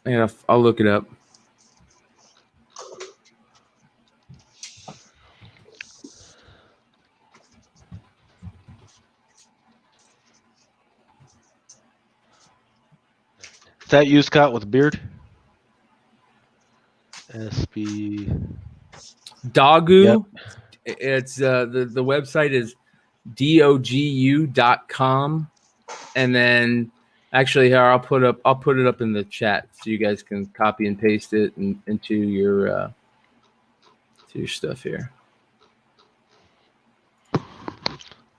Yeah, I'll look it up. Is that you, Scott, with a beard? SB Dogu. Yep. It's the website is dogu.com, and then actually here I'll put it up in the chat so you guys can copy and paste it into your stuff here.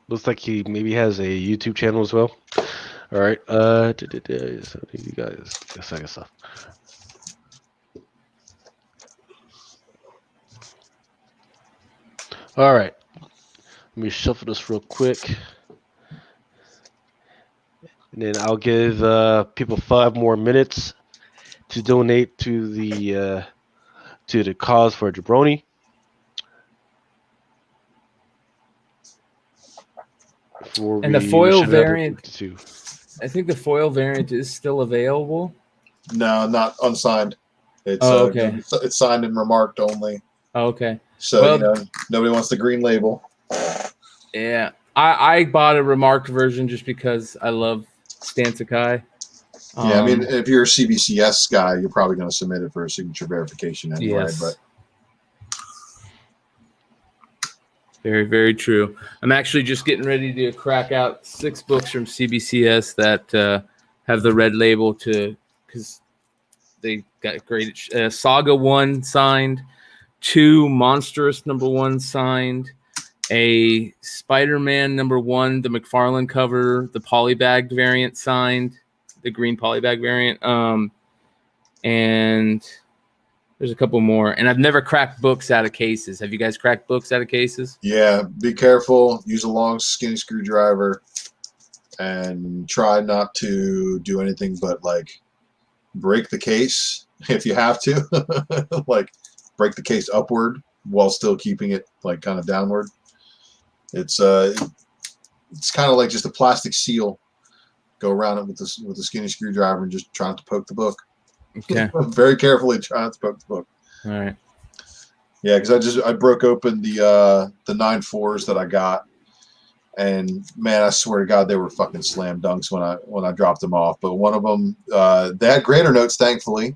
Looks like he maybe has a YouTube channel as well. All right. So you guys, second stuff. All right. Let me shuffle this real quick. And then I'll give people 5 more minutes to donate to the cause for Jabroni. And the foil variant, I think the foil variant is still available. No, not unsigned. It's okay. It's signed and remarked only. Okay. So nobody wants the green label. Yeah, I bought a remarked version just because I love Stan Sakai. Yeah, I mean, if you're a CBCS guy, you're probably going to submit it for a signature verification anyway. Yes. But very, very true. I'm actually just getting ready to crack out 6 books from CBCS that have the red label because they got great. Saga 1 signed, 2 Monstrous #1 signed, a Spider-Man #1, the McFarlane cover, the polybagged variant signed, the green polybag variant, and there's a couple more. And I've never cracked books out of cases. Have you guys cracked books out of cases? yeah, be careful. Use a long, skinny screwdriver, and try not to do anything but like break the case if you have to. Like break the case upward while still keeping it like kind of downward. It's kind of like just a plastic seal. Go around it with a skinny screwdriver and just try not to poke the book. Okay. Very carefully try not to poke the book. All right. Yeah, because I broke open the 9.4s that I got, and man, I swear to God, they were fucking slam dunks when I dropped them off. But one of them, they had greater notes, thankfully,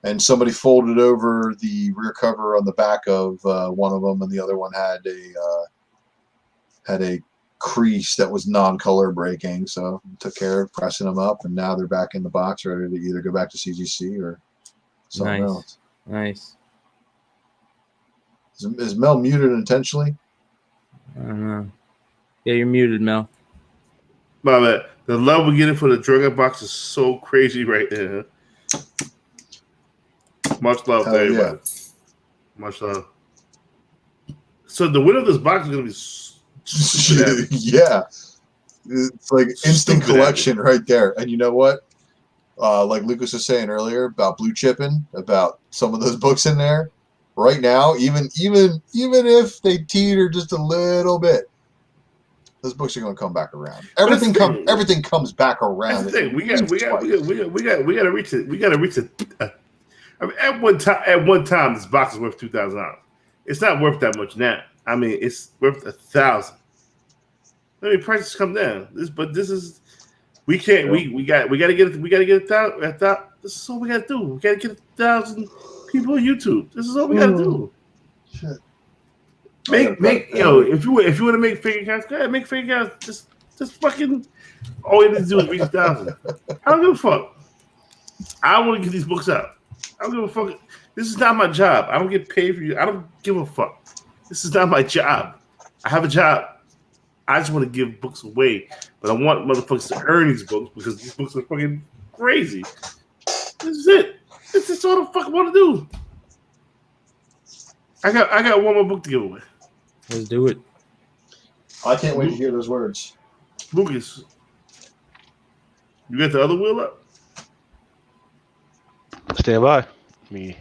and somebody folded over the rear cover on the back of one of them, and the other one had a crease that was non-color breaking, so took care of pressing them up, and now they're back in the box, ready to either go back to CGC or something else. Nice. Is Mel muted intentionally? I don't know. Yeah, you're muted, Mel. My bad. The love we're getting for the Drunken box is so crazy right now. Much love to everybody. Yeah. Much love. So the winner of this box is going to be yeah, it's like instant collection right there. And you know what? Like Lucas was saying earlier about blue chipping, about some of those books in there. Right now, even if they teeter just a little bit, those books are going to come back around. Everything comes back around. That's the thing. We got to reach it. We got to reach it. I mean, at one time, this box is worth $2,000. It's not worth that much now. I mean, it's worth $1,000. I mean, prices come down. We can't. We got to get it. We got to get $1,000. This is all we got to do. We got to get 1,000 people on YouTube. This is all we got to do. Shit. Make if you want to make figure counts, go ahead, make figure counts. Just fucking all you need to do is reach 1,000. I don't give a fuck. I want to get these books out. I don't give a fuck. This is not my job. I don't get paid for you. I don't give a fuck. This is not my job. I have a job. I just want to give books away, but I want motherfuckers to earn these books because these books are fucking crazy. This is it. This is all the fuck I want to do. I got one more book to give away. Let's do it. I can't wait to hear those words. Lucas, you got the other wheel up? Stand by. Me.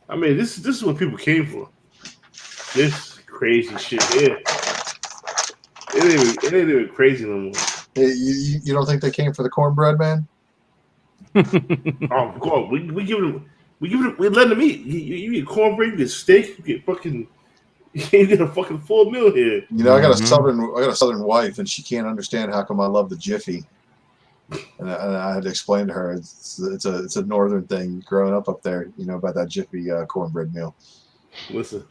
I mean, this is what people came for. This crazy shit here. It ain't even crazy no more. Hey, you don't think they came for the cornbread, man? Oh God, we letting them eat. You get cornbread, you get steak, you get fucking. You get a fucking full meal here. You know, I got a southern wife, and she can't understand how come I love the Jiffy. And I had to explain to her it's a northern thing. Growing up there, you know about that Jiffy cornbread meal. Listen,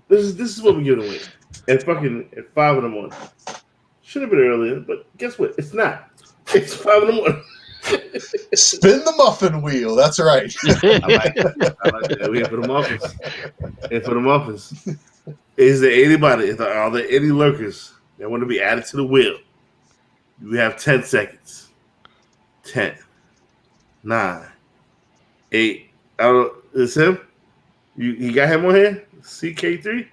this is what we give away, and fucking at 5 in the morning. Should have been earlier, but guess what? It's not. It's 5 in the morning. Spin the muffin wheel. That's right. I like that. We here for the muffins. And for the muffins, is there anybody? Are there any lurkers that want to be added to the wheel? We have 10 seconds. 10, 9, 8, It's him. You got him on here? CK3?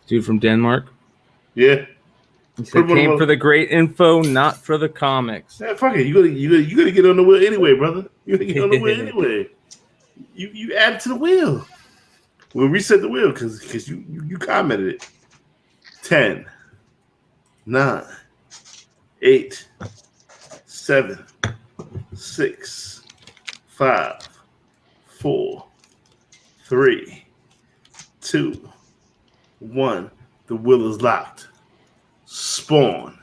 Dude from Denmark. Yeah. He said, came for the great info, not for the comics. Yeah, fuck it. You gotta get on the wheel anyway, brother. You gotta get on the wheel anyway. You add it to the wheel. We'll reset the wheel because you commented it. 10, 9, 8, 7, 6, 5, 4, 3, 2, 1. The wheel is locked. Spawn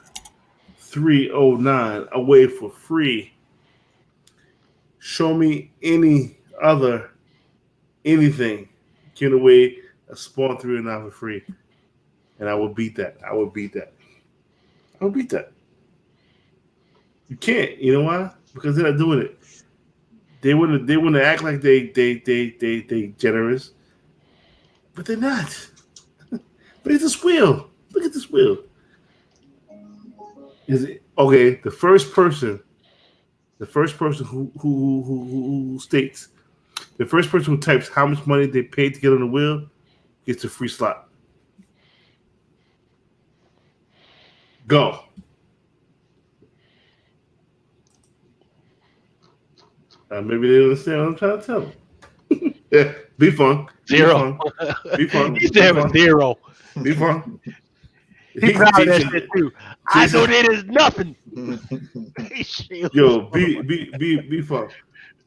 309 away for free. Show me any other anything giving away a Spawn 309 for free, and I will beat that. I will beat that. You can't. You know why? Because they're not doing it. They want to act like they generous, but they're not. But it's this wheel. Look at this wheel. Is it okay? The first person who states, the first person who types how much money they paid to get on the wheel gets a free slot. Go. Maybe they don't understand what I'm trying to tell them. Yeah, be fun. Zero. Be fun. He's having zero. Be fun. He's proud of that shit too. I know that is nothing. Yo, be fun.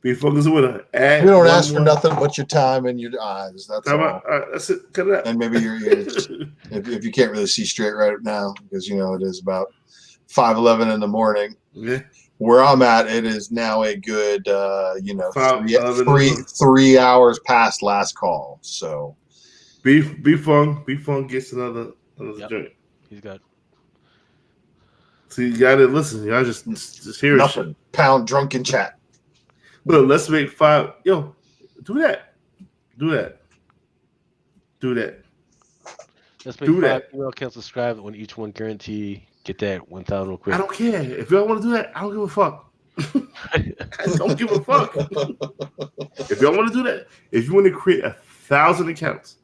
Be focused with her. We don't ask for nothing but your time and your eyes. That's all. That's it. Cut it out. And maybe your ears. if you can't really see straight right now, because it is about 5:11 in the morning. Yeah. Where I'm at, it is now a good 3 hours past last call. So be fun. Be fun gets another joint. He's got. So you gotta listen. Y'all just hear nothing. It. Pound drunken chat. Look, let's make 5. Yo, do that. Let's make 5 email accounts subscribe when each one guarantee get that 1,000 real quick. I don't care. If y'all want to do that, I don't give a fuck. I don't give a fuck. If y'all want to do that, if you want to create 1,000 accounts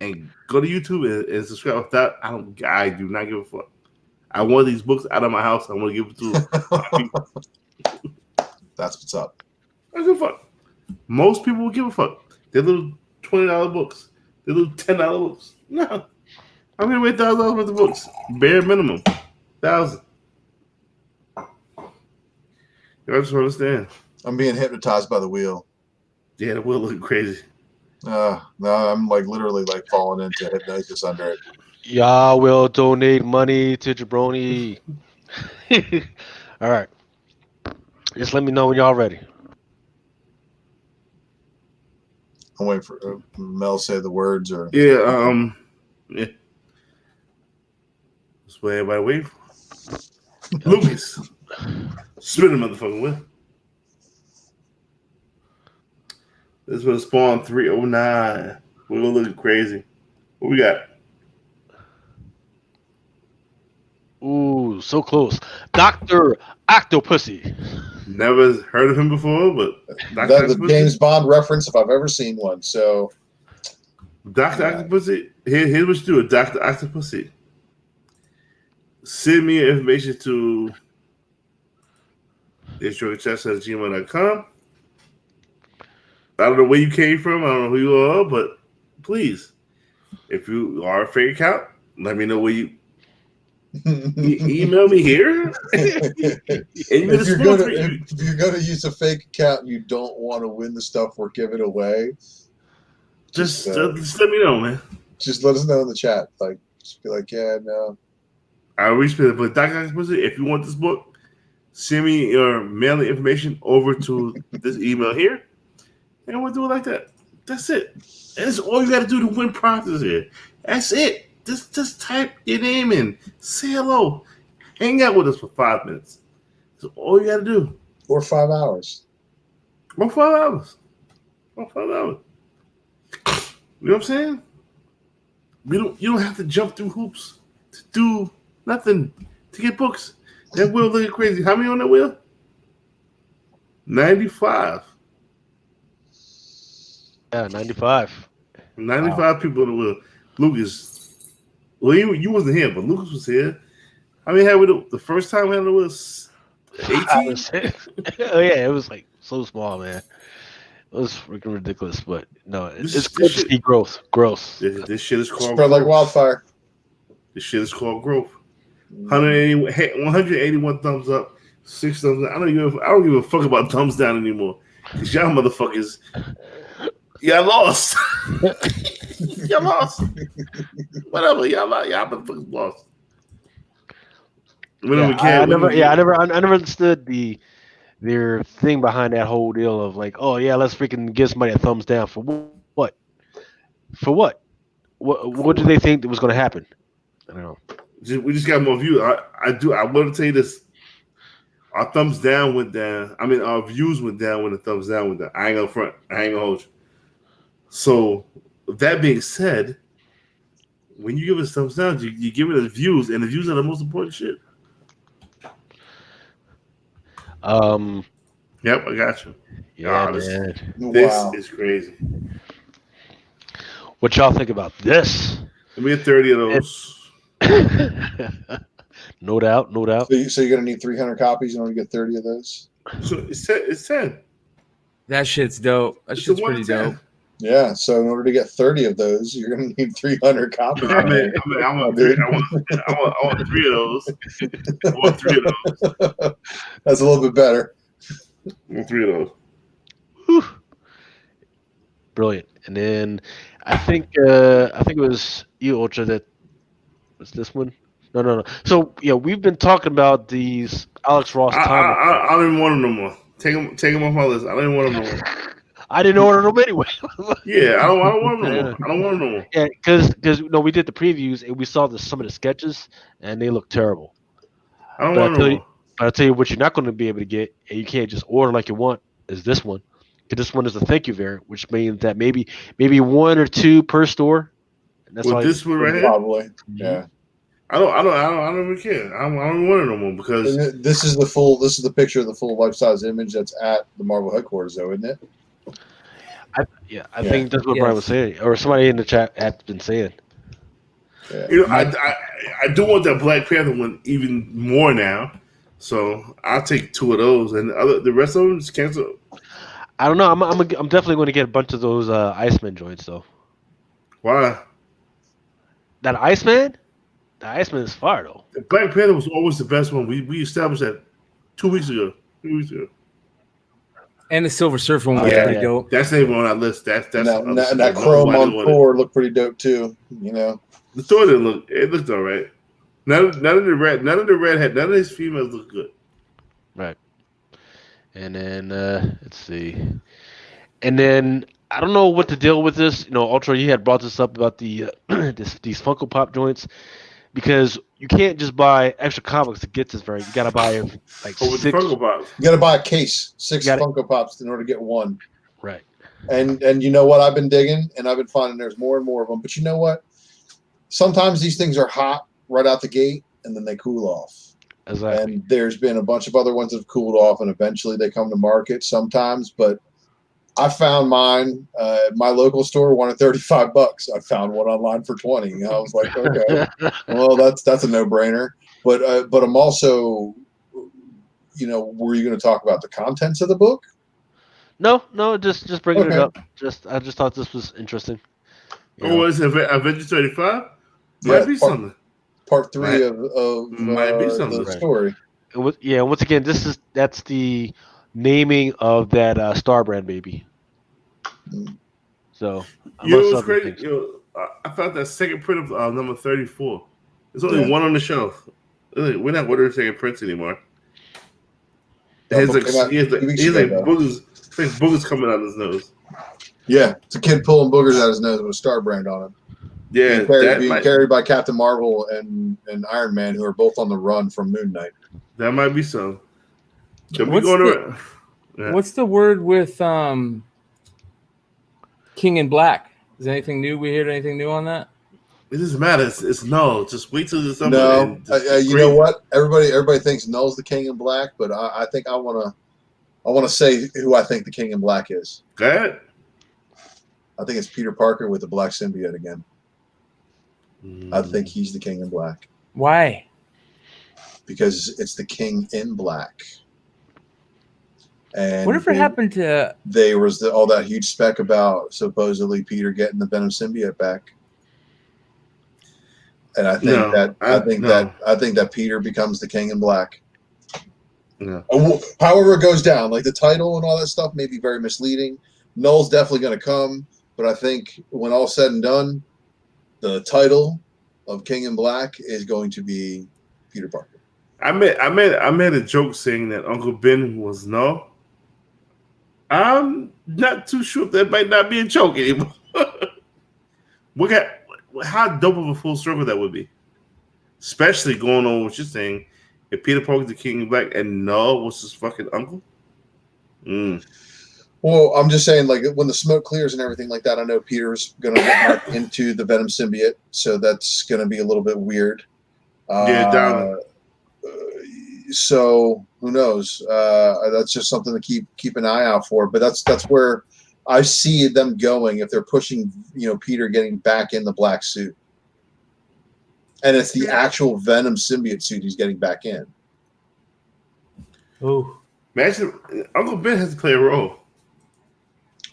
and go to YouTube and subscribe with that, I do not give a fuck. I want these books out of my house. I want to give it to people. That's what's up. I don't give a fuck. Most people will give a fuck. They're little $20 books. They're little $10 books. No. I'm going to wait $1,000 worth of books. Bare minimum. 1,000. I just don't understand. I'm being hypnotized by the wheel. Yeah, the wheel looking crazy. No, I'm literally falling into hypnosis under it. Y'all will donate money to Jabroni. All right. Just let me know when y'all ready. I'm waiting for Mel say the words or yeah. That's what everybody wait for. Lucas, spin the motherfucking wheel. This was Spawn 309. We're gonna look crazy. What we got? Ooh, so close. Dr. Octopussy. Never heard of him before, but that's a James Bond reference if I've ever seen one. So, Dr. Octopussy, here's what you do with Dr. Octopussy. Send me your information to drunkenchats@gmail.com. I don't know where you came from. I don't know who you are, but please, if you are a fake account, let me know where you email me here. If you're gonna use a fake account and you don't want to win the stuff we're giving away, just let me know, man. Just let us know in the chat. Just be like, yeah, no. I'll reach it. But Dr. Octopussy, if you want this book, send me your mailing information over to this email here, and we'll do it like that. That's it. And that's all you got to do to win prizes here. That's it. Just type your name in, say hello, hang out with us for 5 minutes. That's all you got to do. Or 5 hours. Or 5 hours. Or 5 hours. You know what I'm saying? You don't have to jump through hoops to do nothing to get books. That wheel looking crazy. How many on that wheel? 95. Yeah, 95. 95 people in the wheel. Lucas, well, you wasn't here, but Lucas was here. How many had we the first time we had it was 18? Oh yeah, it was like so small, man. It was freaking ridiculous, but no, it's good to see growth. This shit is called spread like wildfire. This shit is called growth. 181 thumbs up, 6 thumbs up. I don't give a fuck about thumbs down anymore. Cause y'all motherfuckers, y'all lost. Y'all lost. Whatever, y'all motherfuckers lost. I never understood their thing behind that whole deal of like, oh yeah, let's freaking give somebody a thumbs down for what? For what? What did they think that was going to happen? I don't know. We just got more views. I want to tell you this. Our thumbs down went down. I mean, our views went down when the thumbs down went down. I ain't gonna hold you. So, that being said, when you give us thumbs down, you give it the views, and the views are the most important shit. Yep, I got you. Yeah, this is crazy. What y'all think about this? Let me get 30 of those. No doubt. So you're gonna need 300 copies in order to get 30 of those. So it's 10. That shit's dope. That shit's pretty dope. Yeah. So in order to get 30 of those, you're gonna need 300 copies. I want 3 of those. I want 3 of those. That's a little bit better. I want 3 of those. Whew. Brilliant. And then I think it was you, Ultra, that was this one. No. So yeah, we've been talking about these Alex Ross. I don't even want them no more. Take them off my list. I don't even want them no more. I didn't order them anyway. Yeah, I don't want them no more. I don't want them no more. Yeah, because we did the previews and we saw some of the sketches and they look terrible. I don't want them no more. But I'll tell you what you're not going to be able to get, and you can't just order like you want, is this one. Because this one is a thank you variant, which means that maybe 1 or 2 per store. And that's this one right here? Probably. Yeah. I don't even care. I don't want it no more because this is the picture of the full life-size image that's at the Marvel headquarters, though, isn't it? I think that's what Brian was saying, or somebody in the chat had been saying. Yeah. I do want that Black Panther one even more now, so I'll take 2 of those, and the rest of them just cancel. I don't know. I'm definitely going to get a bunch of those Iceman joints though. Why? That Iceman? The Iceman is fire though. The Black Panther was always the best one. We established that 2 weeks ago. 2 weeks ago. And the Silver Surfer one was pretty dope. That's not even on that list. That's and that chrome on Thor looked pretty dope too. You know, the Thor didn't look. It looked all right. None of the redhead, none of his females look good. Right. And then let's see. And then I don't know what to deal with this. Ultra, you had brought this up about the these Funko Pop joints, because you can't just buy extra comics to get this variant. You got to buy like 6 Funko Pops. You got to buy a case, 6 Funko Pops in order to get 1. Right. And you know what I've been digging, and I've been finding there's more and more of them. But you know what? Sometimes these things are hot right out the gate, and then they cool off. Exactly. And there's been a bunch of other ones that have cooled off, and eventually they come to market sometimes. But I found mine at my local store, one at $35. I found one online for $20. I was like, okay, well, that's a no-brainer. But I'm also, were you going to talk about the contents of the book? No, just bringing it up. I just thought this was interesting. Is it Avengers 35? Might be something. Part 3 of might be something. The story. Once again, that's the naming of that Star Brand baby. So what's great? I found that second print of number 34. There's only one on the shelf. We're not ordering second prints anymore. He has like boogers coming out of his nose. Yeah, it's a kid pulling boogers out of his nose with a Star Brand on him. Yeah, being carried by Captain Marvel and Iron Man, who are both on the run from Moon Knight. That might be so. What's the word with King in Black? Is there anything new? We heard anything new on that? It doesn't matter. It's no. Just wait till there's something. No, you know what? Everybody thinks Null's the King in Black, but I think I want to say who I think the King in Black is. Go ahead. I think it's Peter Parker with the black symbiote again. I think he's the King in Black. Why? Because it's the King in Black. And whatever happened to? There was all that huge spec about supposedly Peter getting the Venom symbiote back. And I think I think that Peter becomes the King in Black. Yeah. However it goes down, like the title and all that stuff may be very misleading. Null's definitely going to come, but I think when all's said and done, the title of King in Black is going to be Peter Parker. I made a joke saying that Uncle Ben was Null. I'm not too sure if that might not be a joke anymore. How dope of a full circle that would be, especially going on what you're saying. If Peter Parker's the King in Black and Null was his fucking uncle. Well, I'm just saying, like, when the smoke clears and everything like that, I know Peter's going to get back into the Venom symbiote, so that's going to be a little bit weird. So who knows? That's just something to keep an eye out for. But that's where I see them going if they're pushing, Peter getting back in the black suit, and it's the actual Venom symbiote suit he's getting back in. Oh, imagine Uncle Ben has to play a role.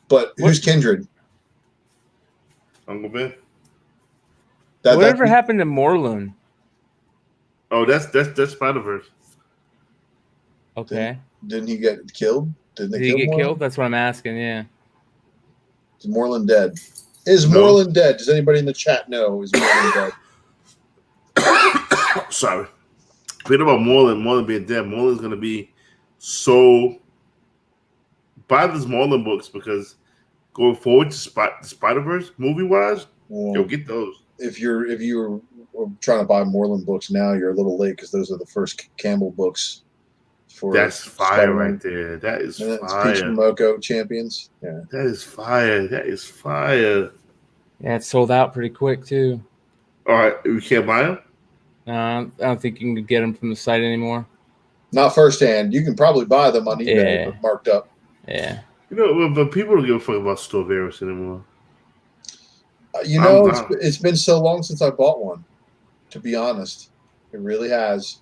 But who's Kindred? Uncle Ben. Whatever happened to Morlun? Oh, that's Spider-Verse. Okay. Didn't he get killed? Did he get killed? That's what I'm asking. Yeah. Is Morlun dead? Morlun dead? Does anybody in the chat know? Is Morlun dead? Sorry. Forget about Morlun being dead. Morlun's going to be so. Buy these Morlun books because going forward to Spider-Verse movie-wise, you'll get those. If you're trying to buy Morlun books now, you're a little late because those are the first Campbell books. That's fire Spider-Man. Right there. That is fire. Peach and Moko champions. Yeah. That is fire. That is fire. Yeah, it sold out pretty quick too. All right, we can't buy them? I don't think you can get them from the site anymore. Not firsthand. You can probably buy them on eBay, but marked up. Yeah. But people don't give a fuck about Storveris anymore. It's been so long since I bought one, to be honest. It really has.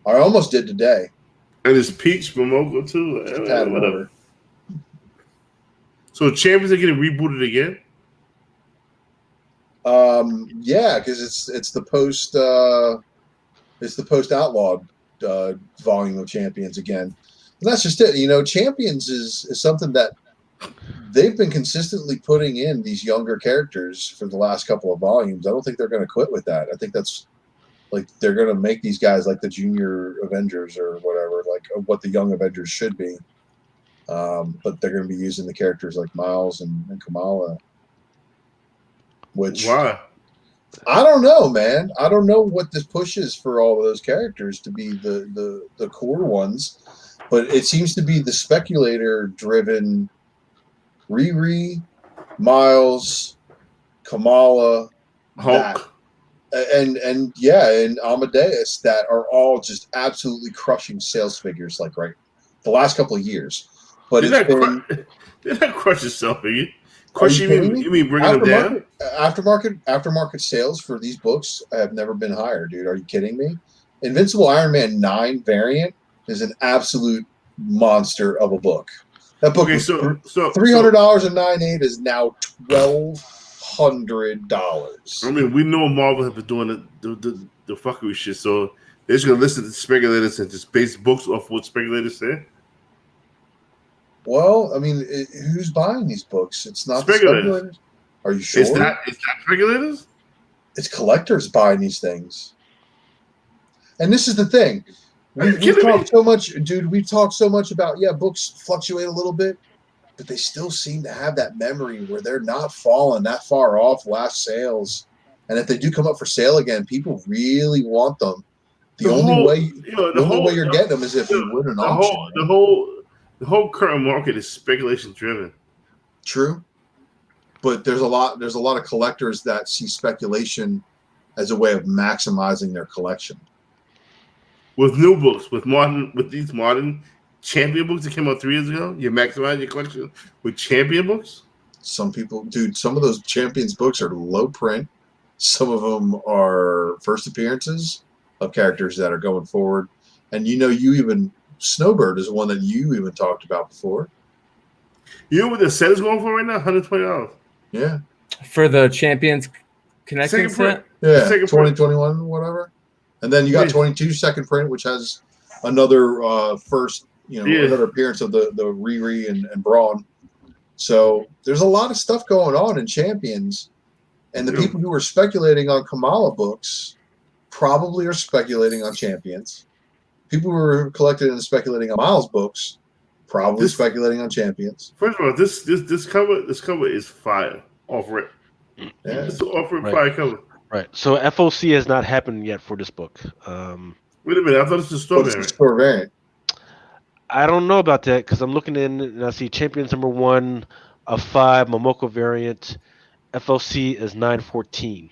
I almost did today. And it's Peach Momoko too. Whatever. So Champions are getting rebooted again? Yeah, because it's the post outlawed volume of Champions again. And that's just it. Champions is something that they've been consistently putting in these younger characters for the last couple of volumes. I don't think they're going to quit with that. I think that's like they're going to make these guys like the junior Avengers or whatever, like what the young Avengers should be. But they're going to be using the characters like Miles and Kamala. Which why? I don't know, man. I don't know what this pushes for all of those characters to be the core ones, but it seems to be the speculator-driven Riri, Miles, Kamala, Hulk, and Amadeus that are all just absolutely crushing sales figures like the last couple of years. But they're not crushing sales figures. You mean bringing them down? Aftermarket sales for these books have never been higher, dude. Are you kidding me? Invincible Iron Man 9 variant is an absolute monster of a book. That book was $300 and 9.8 is now $1,200. I mean, we know Marvel have been doing the fuckery shit, so they're just gonna listen to speculators and just base books off what speculators say. Well, I mean, who's buying these books? It's not speculators. Are you sure? It's not speculators? It's collectors buying these things. And this is the thing. We've talked so much, dude. We've talked so much about, books fluctuate a little bit, but they still seem to have that memory where they're not falling that far off last sales. And if they do come up for sale again, people really want them. The only way you're getting them is if you win an auction. The whole current market is speculation driven. True, but there's a lot of collectors that see speculation as a way of maximizing their collection. With new books, with these modern champion books that came out 3 years ago, you maximize your collection with champion books. Some people, dude, some of those Champions books are low print. Some of them are first appearances of characters that are going forward. And Snowbird is one that you even talked about before. You know what the set is going for right now? $120. Yeah. For the Champions Connecting set? Yeah, 2021, whatever. And then you got 22 second print, which has another another appearance of the Riri and Braun. So there's a lot of stuff going on in Champions. And the people who are speculating on Kamala books probably are speculating on Champions. People who are collecting and speculating on Miles books probably speculating on Champions. First of all, this cover is fire off rip. Yeah. It's an off rip fire cover. Right. So FOC has not happened yet for this book. Wait a minute. I thought it's a store variant. Store variant. I don't know about that because I'm looking in and I see Champions #1 of 5 Momoko variant. FOC is 914.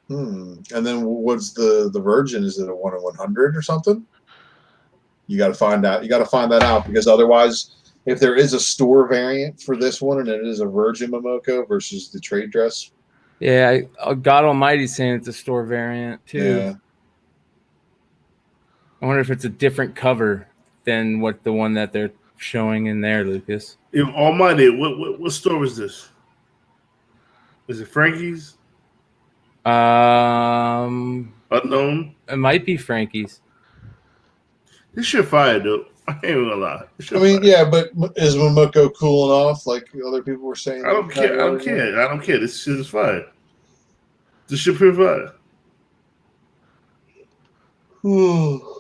And then what's the Virgin? Is it a 1 in 100 or something? You got to find out. You got to find that out because otherwise, if there is a store variant for this one and it is a Virgin Momoko versus the trade dress. Yeah, God Almighty's saying it's a store variant too. Yeah. I wonder if it's a different cover than what the one that they're showing in there, Lucas. Almighty, what store is this? Is it Frankie's? Unknown. It might be Frankie's. This shit fire, dude. I ain't gonna lie. I mean, yeah, but is Momoko cooling off like other people were saying? I don't care. I don't care. This shit is fire. This shit pretty fire.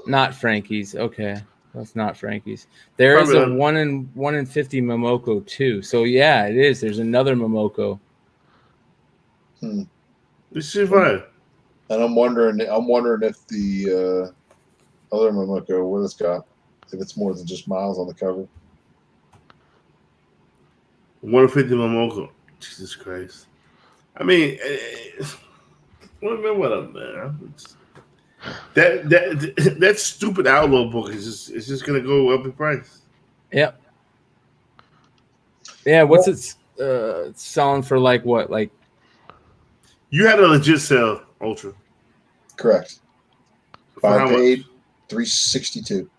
Not Frankie's. Okay, that's not Frankie's. There is a 1 in 50 Momoko too. So yeah, it is. There's another Momoko. This shit fire. And I'm wondering if the other Momoko, what it's got, if it's more than just Miles on the cover. 150 Momoko. Jesus Christ. I mean, what up, man? That stupid Outlaw book is just gonna go up in price. Yep. Yeah. What's it selling for? Like what? Like you had a legit sale, Ultra. Correct. I paid $362.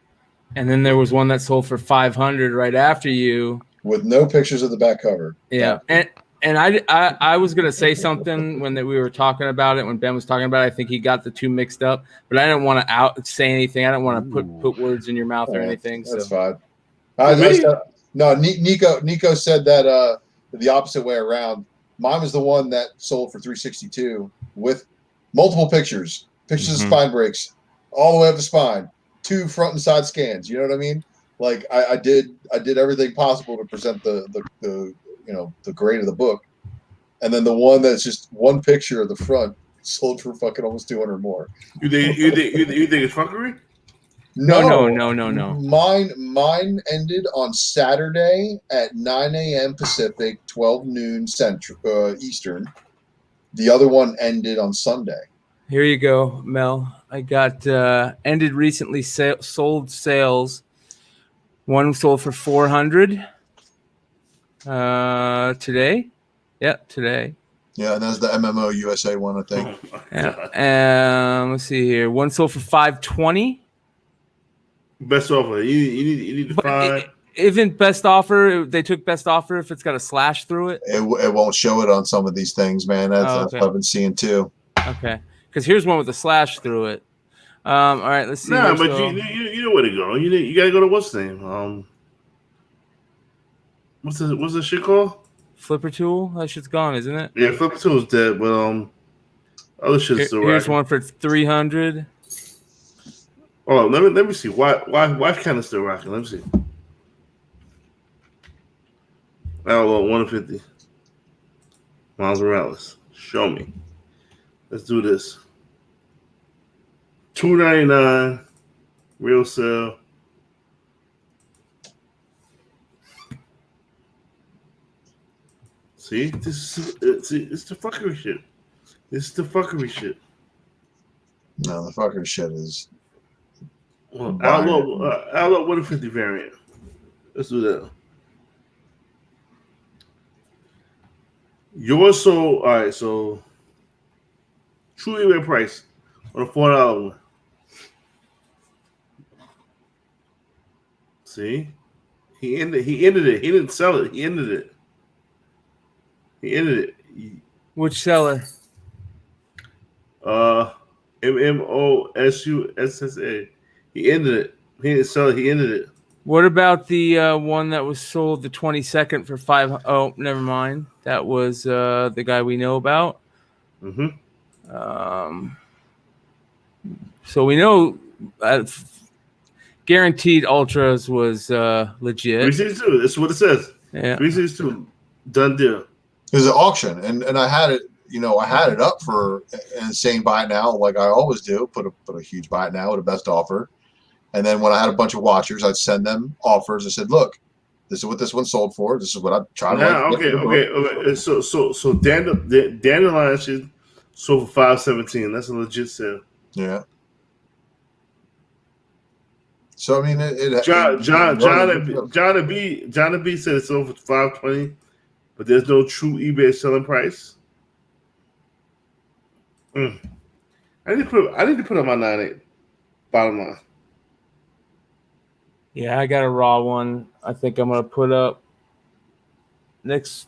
And then there was one that sold for $500 right after you, with no pictures of the back cover. Yeah, and I was gonna say something when we were talking about it, when Ben was talking about it. I think he got the two mixed up, but I didn't want to say anything. I didn't want to put words in your mouth or anything. That's fine. Nico said that the opposite way around. Mine was the one that sold for $362 with multiple pictures of spine breaks all the way up the spine, 2 front and side scans. You know what I mean? Like I did everything possible to present the grade of the book, and then the one that's just one picture of the front sold for fucking almost 200 more. You think it's fuckery? No. Mine ended on Saturday at 9 a.m. Pacific, 12 noon Central Eastern. The other one ended on Sunday. Here you go, Mel. I got ended recently sold sales. One sold for $400 today. Yep, today. Yeah, and that's the MMO USA one, I think. Yeah. Let's see here. One sold for $520. Best offer. You need to find. Even best offer, they took best offer if it's got a slash through it. It won't show it on some of these things, man. That's what I've been seeing too. Okay, because here's one with a slash through it. All right, let's see. Nah, but you know where to go. You gotta go to what's the name? What's the shit called? Flipper Tool. That shit's gone, isn't it? Yeah, Flipper Tool's dead, but other shit's still here's one for $300. Oh, let me see. Why kind of still rocking? Let me see. Outlaw 150. Miles Morales. Show me. Let's do this. $2.99 real sale. See, it's the fuckery shit. This is the fuckery shit. No, the fuckery shit is. Well, Outlaw 150 variant. Let's do that. Yours sold. All right, so true eBay price on a $4 one. See, he ended it. He didn't sell it. He ended it. Which seller? MMOSUSSA. He ended it. He didn't sell it. He ended it. What about the one that was sold the 22nd for $5? Oh, never mind. That was the guy we know about. So we know Guaranteed Ultras was legit. 362. That's what it says. Yeah. 362. Done deal. It was an auction, and I had it. I had it up for an insane buy it now, like I always do. Put a huge buy it now with a best offer, and then when I had a bunch of watchers, I'd send them offers. I said, "Look, this is what this one sold for. This is what I try to." Okay. So Dandelion should sold for $517. That's a legit sale. Yeah. So I mean, John B said it's sold for $520, but there's no true eBay selling price. I need to put up my 9.8 bottom line. Yeah, I got a raw one. I think I'm gonna put up next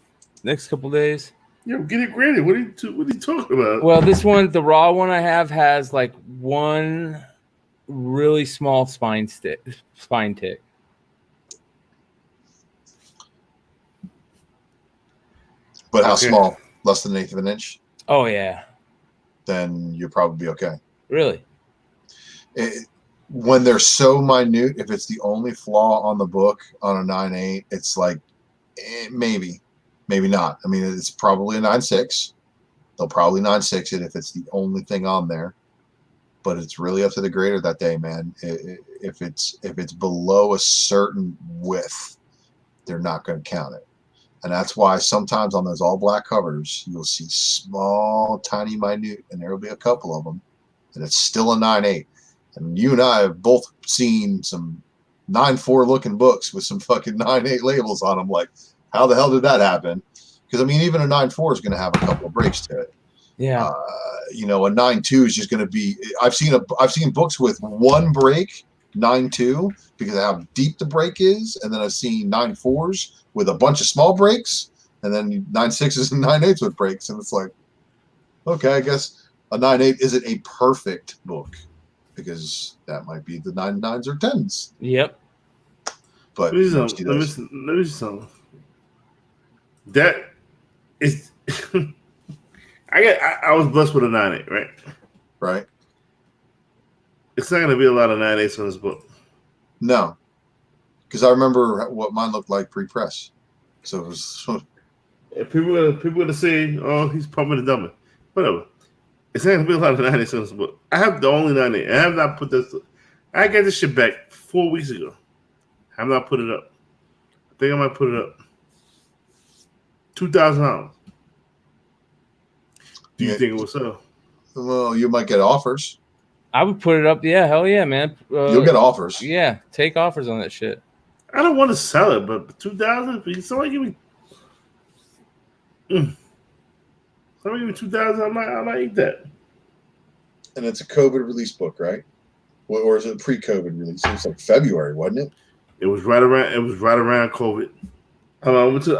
couple days. Yo, get it granted. What are you talking about? Well, this one, the raw one I have, has like one really small spine tick. But how small? Less than 1/8 of an inch? Oh yeah. Then you'll probably be okay. Really? When they're so minute, if it's the only flaw on the book on a 9.8, it's like maybe not. I mean, it's probably a 9.6. They'll probably 9.6 it if it's the only thing on there. But it's really up to the grader that day, man. If it's below a certain width, they're not going to count it. And that's why sometimes on those all black covers, you'll see small, tiny, minute, and there will be a couple of them, and it's still a 9.8. And you and I have both seen some 9.4 looking books with some fucking 9.8 labels on them. Like, how the hell did that happen? Because I mean, even a 9.4 is going to have a couple of breaks to it. Yeah. A 9.2 is just going to be. I've seen books with one break, 9.2, because of how deep the break is, and then I've seen 9.4s with a bunch of small breaks, and then 9.6s and 9.8s with breaks, and it's like, okay, I guess a 9.8 isn't a perfect book because that might be the 9.9s or 10s. Yep. But let me see something. That is, I was blessed with a 9.8, right? Right. It's not going to be a lot of 9.8s on this book. No, because I remember what mine looked like pre-press. So it was. People gonna say, "Oh, he's pumping and dumping." Whatever. It's not gonna be a lot of 9.8s on this book. I have the only 9.8. I have not put this. I got this shit back 4 weeks ago. I have not put it up. I think I might put it up. $2,000. Do you think it will sell? Well, you might get offers. I would put it up. Yeah, hell yeah, man. You'll get offers. Yeah, take offers on that shit. I don't want to sell it, but $2,000. Somebody give me. Somebody give me $2,000. I might eat that. And it's a COVID release book, right? Or is it a pre-COVID release? It was like February, wasn't it? It was right around COVID. I went to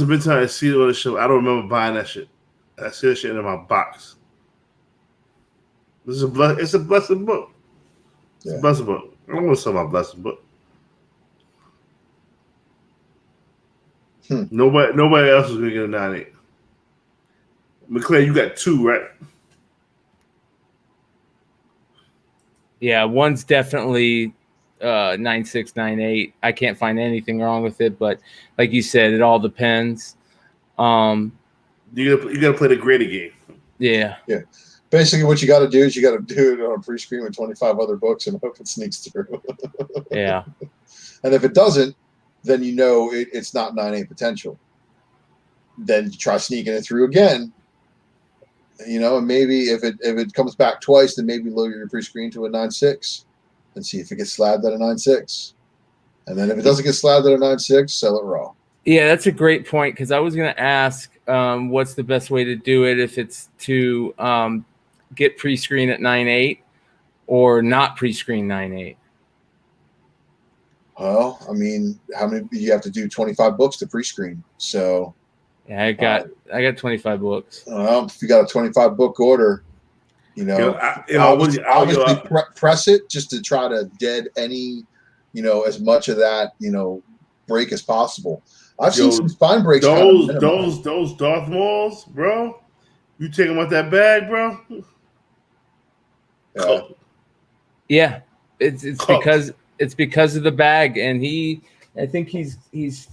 Midtown and see it on the show. I don't remember buying that shit. I see that shit in my box. It's a blessed book. It's a blessed book. I don't want to sell my blessed book. Nobody else is gonna get a 9.8. McClare, you got 2, right? Yeah, one's definitely 9.6, 9.8. I can't find anything wrong with it, but like you said, it all depends. You gotta play the grader game. Yeah. Yeah. Basically, what you got to do is you got to do it on a pre-screen with 25 other books and hope it sneaks through. Yeah. And if it doesn't, then you know it's not 9.8 potential. Then you try sneaking it through again. And maybe if it comes back twice, then maybe lower your pre-screen to a 9.6 and see if it gets slabbed at a 9.6. And then if it doesn't get slabbed at a 9.6, sell it raw. Yeah, that's a great point because I was going to ask what's the best way to do it, if it's to get pre-screen at 9.8 or not pre-screen 9.8. Well, I mean, how many you have to do 25 books to pre-screen? So yeah, I got 25 books. If you got a 25 book order, obviously press it just to try to dead any, as much of that, break as possible. I've seen some spine breaks. Those Darth Mauls, bro. You take them out that bag, bro. Yeah, it's because of the bag, and I think he's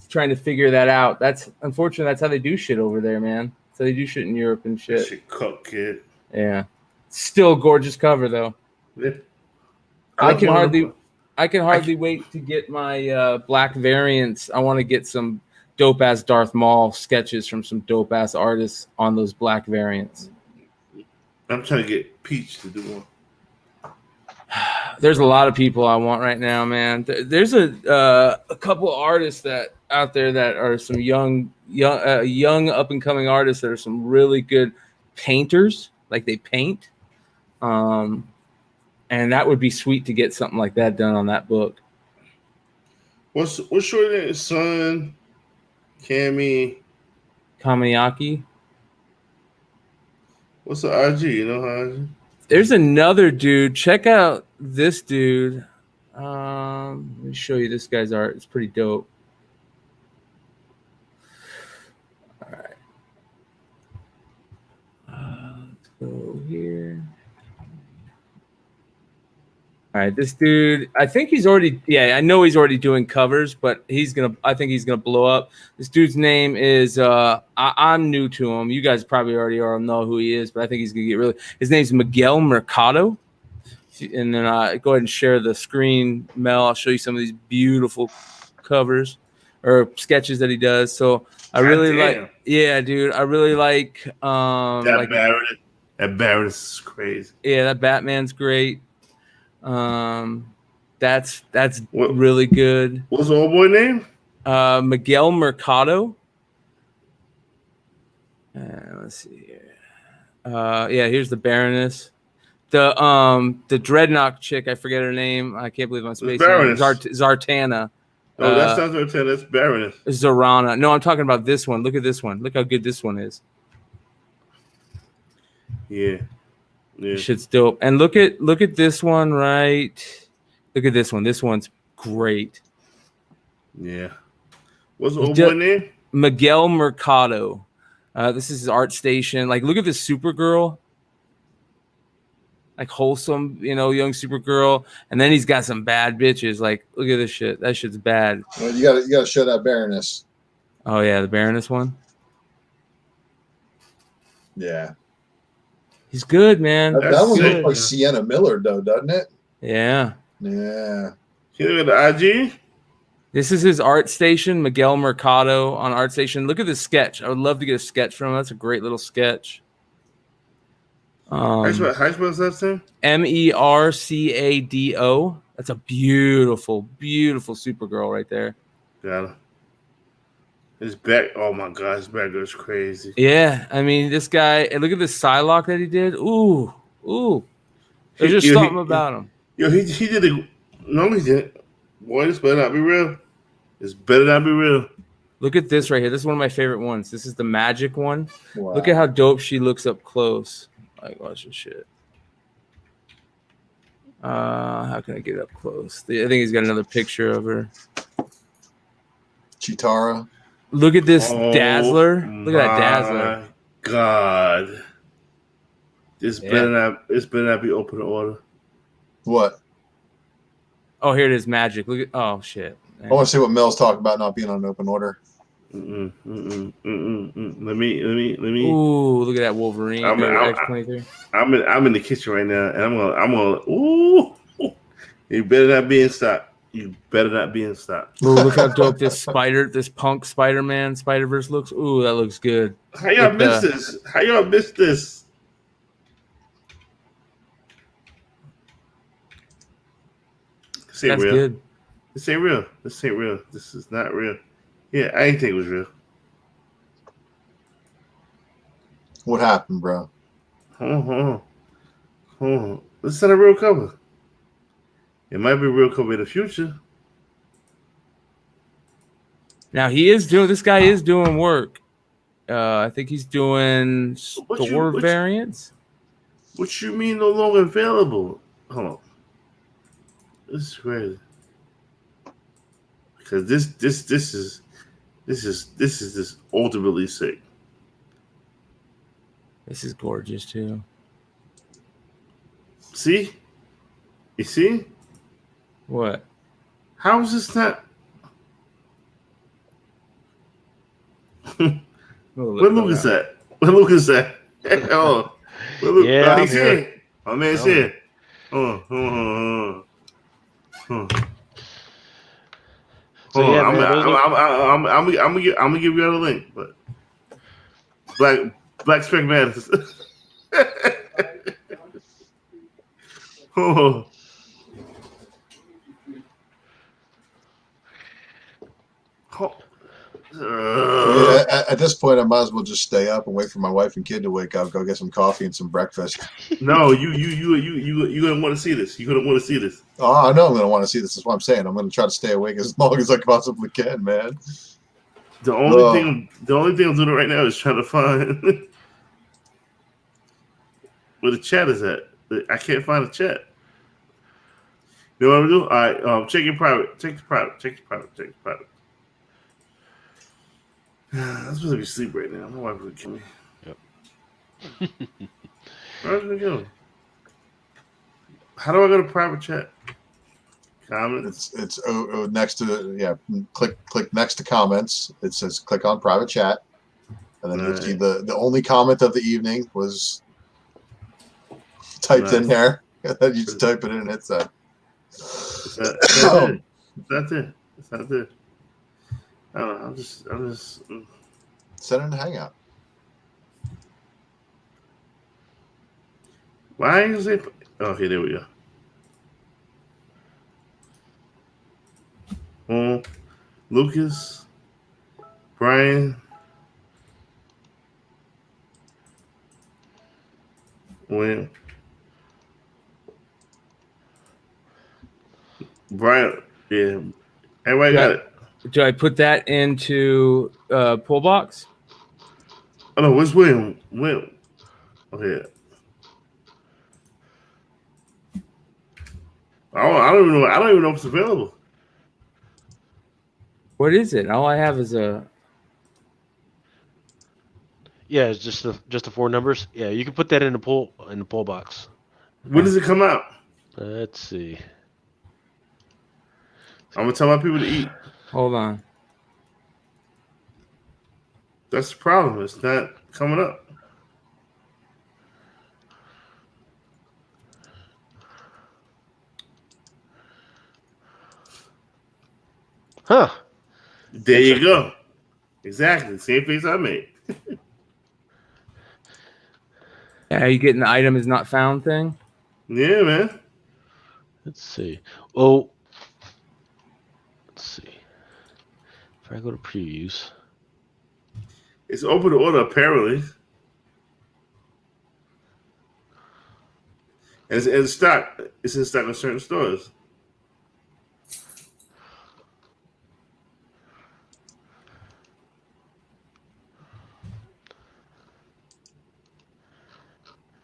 trying to figure that out. That's unfortunate. That's how they do shit over there, man. So they do shit in Europe and shit. That shit cook, kid. Yeah, still a gorgeous cover though. Yeah. I can hardly wait to get my black variants. I want to get some dope ass Darth Maul sketches from some dope ass artists on those black variants. I'm trying to get Peach to do one. There's a lot of people I want right now, man. There's a couple artists that out there that are some young up and coming artists that are some really good painters, like they paint. And that would be sweet to get something like that done on that book. What's your name? Son, Kamiaki. What's the IG? You know how IG? There's another dude. Check out this dude. Let me show you this guy's art. It's pretty dope. All right. Let's go here. All right, this dude, I think he's already, I know he's already doing covers, but I think he's gonna blow up. This dude's name is, I'm new to him. You guys probably already all know who he is, but I think he's gonna his name's Miguel Mercado. And then go ahead and share the screen, Mel. I'll show you some of these beautiful covers or sketches that he does. So I really like, dude, I really like, that Barrett is crazy. Yeah, that Batman's great. That's really good. What's the old boy name? Miguel Mercado. Let's see here. Here's the Baroness. The Dreadnought chick, I forget her name. I can't believe I'm spacing. Zartana. No, that's not Zartana. That's Baroness. Zorana. No, I'm talking about this one. Look at this one. Look how good this one is. Yeah. Shit's dope. And look at this one, right? Look at this one. This one's great. Yeah. What's the old boy name? Miguel Mercado. This is his art station. Like, look at this Supergirl. Like wholesome, young Supergirl. And then he's got some bad bitches. Like, look at this shit. That shit's bad. Well, you gotta show that Baroness. Oh yeah, the Baroness one. Yeah. He's good, man. That one looks like Sienna Miller, though, doesn't it? Yeah. Yeah. You look at the IG? This is his art station, Miguel Mercado on art station. Look at this sketch. I would love to get a sketch from him. That's a great little sketch. How you spell that name? Mercado. That's a beautiful, beautiful Supergirl right there. Got it. His back, oh my God, his back goes crazy. Yeah, I mean, this guy, and look at this Psylocke that he did. Ooh. There's just something about him. He did it. No, he didn't. Boy, this better not be real. This better not be real. Look at this right here. This is one of my favorite ones. This is the magic one. Wow. Look at how dope she looks up close. Like, watch this shit. How can I get up close? I think he's got another picture of her. Chitara. Look at this Dazzler. Look at that Dazzler. God. This better not be open order. What? Oh, here it is, magic. Look at shit. Man. I want to see what Mel's talking about not being on open order. Let me. Ooh, look at that Wolverine. X-23. I'm in the kitchen right now, and I'm gonna. Ooh, you better not be in stock. You better not be in stock. Ooh, look how dope this punk Spider-Man Spider-Verse looks. Ooh, that looks good. How y'all miss this? How y'all miss this? That's good. This ain't real. This is not real. Yeah, I didn't think it was real. What happened, bro? Hold on. This is not a real cover. It might be a real cover in the future. Now this guy is doing work. I think he's doing store variants. What you mean no longer available? Hold on. This is crazy. Because this is just ultimately sick. This is gorgeous too. See? You see? What? How is this not? Where Luke is at? Where Luke is at? Oh, where Luke? Yeah, He's here. My man's here. Hold on. I'm gonna give you another link, but Black Spec Madness. Oh. At this point, I might as well just stay up and wait for my wife and kid to wake up, go get some coffee and some breakfast. No, you gonna want to see this. You're gonna want to see this. Oh, I know I'm gonna want to see this. That's what I'm saying. I'm gonna try to stay awake as long as I possibly can, man. The only thing I'm doing right now is trying to find where the chat is at. I can't find the chat. You know what I'm gonna do? All right, check your private. Check the private. I'm supposed to be asleep right now. My wife would kill me. Yep. Where's it go? How do I go to private chat? Comments. It's next to Click next to comments. It says click on private chat, and then you'll see the only comment of the evening was typed in there. And then you just type it in and hit send. It's not there. I don't know. I'm just send it in a hangout. Why is it? Oh, here, there we go. Lucas, Brian, William, Brian. Yeah, everybody got it. Do I put that into pull box? Oh no, where's William? William. Oh yeah. I don't even know if it's available. What is it? All I have is a. Yeah, it's just the 4 numbers. Yeah, you can put that in the pull box. When does it come out? Let's see. I'm gonna tell my people to eat. Hold on. That's the problem. It's not coming up. Huh. There you go. Exactly. Same face I made. Yeah, you getting the item is not found thing? Yeah, man. Let's see. Oh. Let's see. If I go to previews. It's open to order, apparently. And it's in stock. It's in stock in certain stores.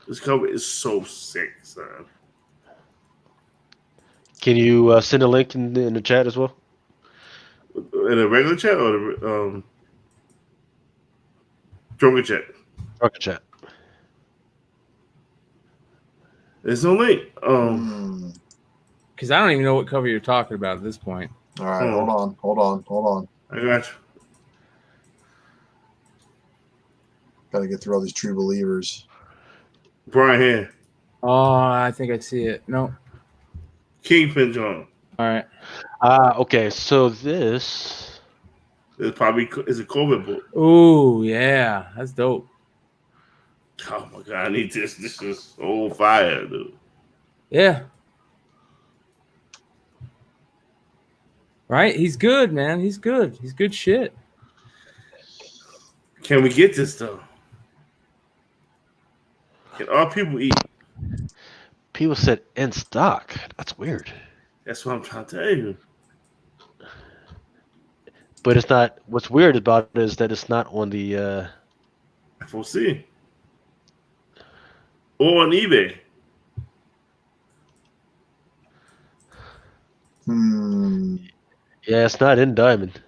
This cover is so sick, son. Can you send a link in the chat as well? In a regular chat or the Drunken chat? Drunken chat. There's no link. Because I don't even know what cover you're talking about at this point. All right, hold on. I got you. Got to get through all these true believers. Brian here. Oh, I think I see it. No. Kingpin John. All right. Okay, so this is a COVID book. Oh yeah, that's dope. Oh my god, I need this. This is so fire, dude. Yeah. Right? He's good, man. He's good. He's good shit. Can we get this though? Can all people eat? People said in stock. That's weird. That's what I'm trying to tell you. But it's not. What's weird about it is that it's not on the FOC or on eBay. Yeah, it's not in Diamond.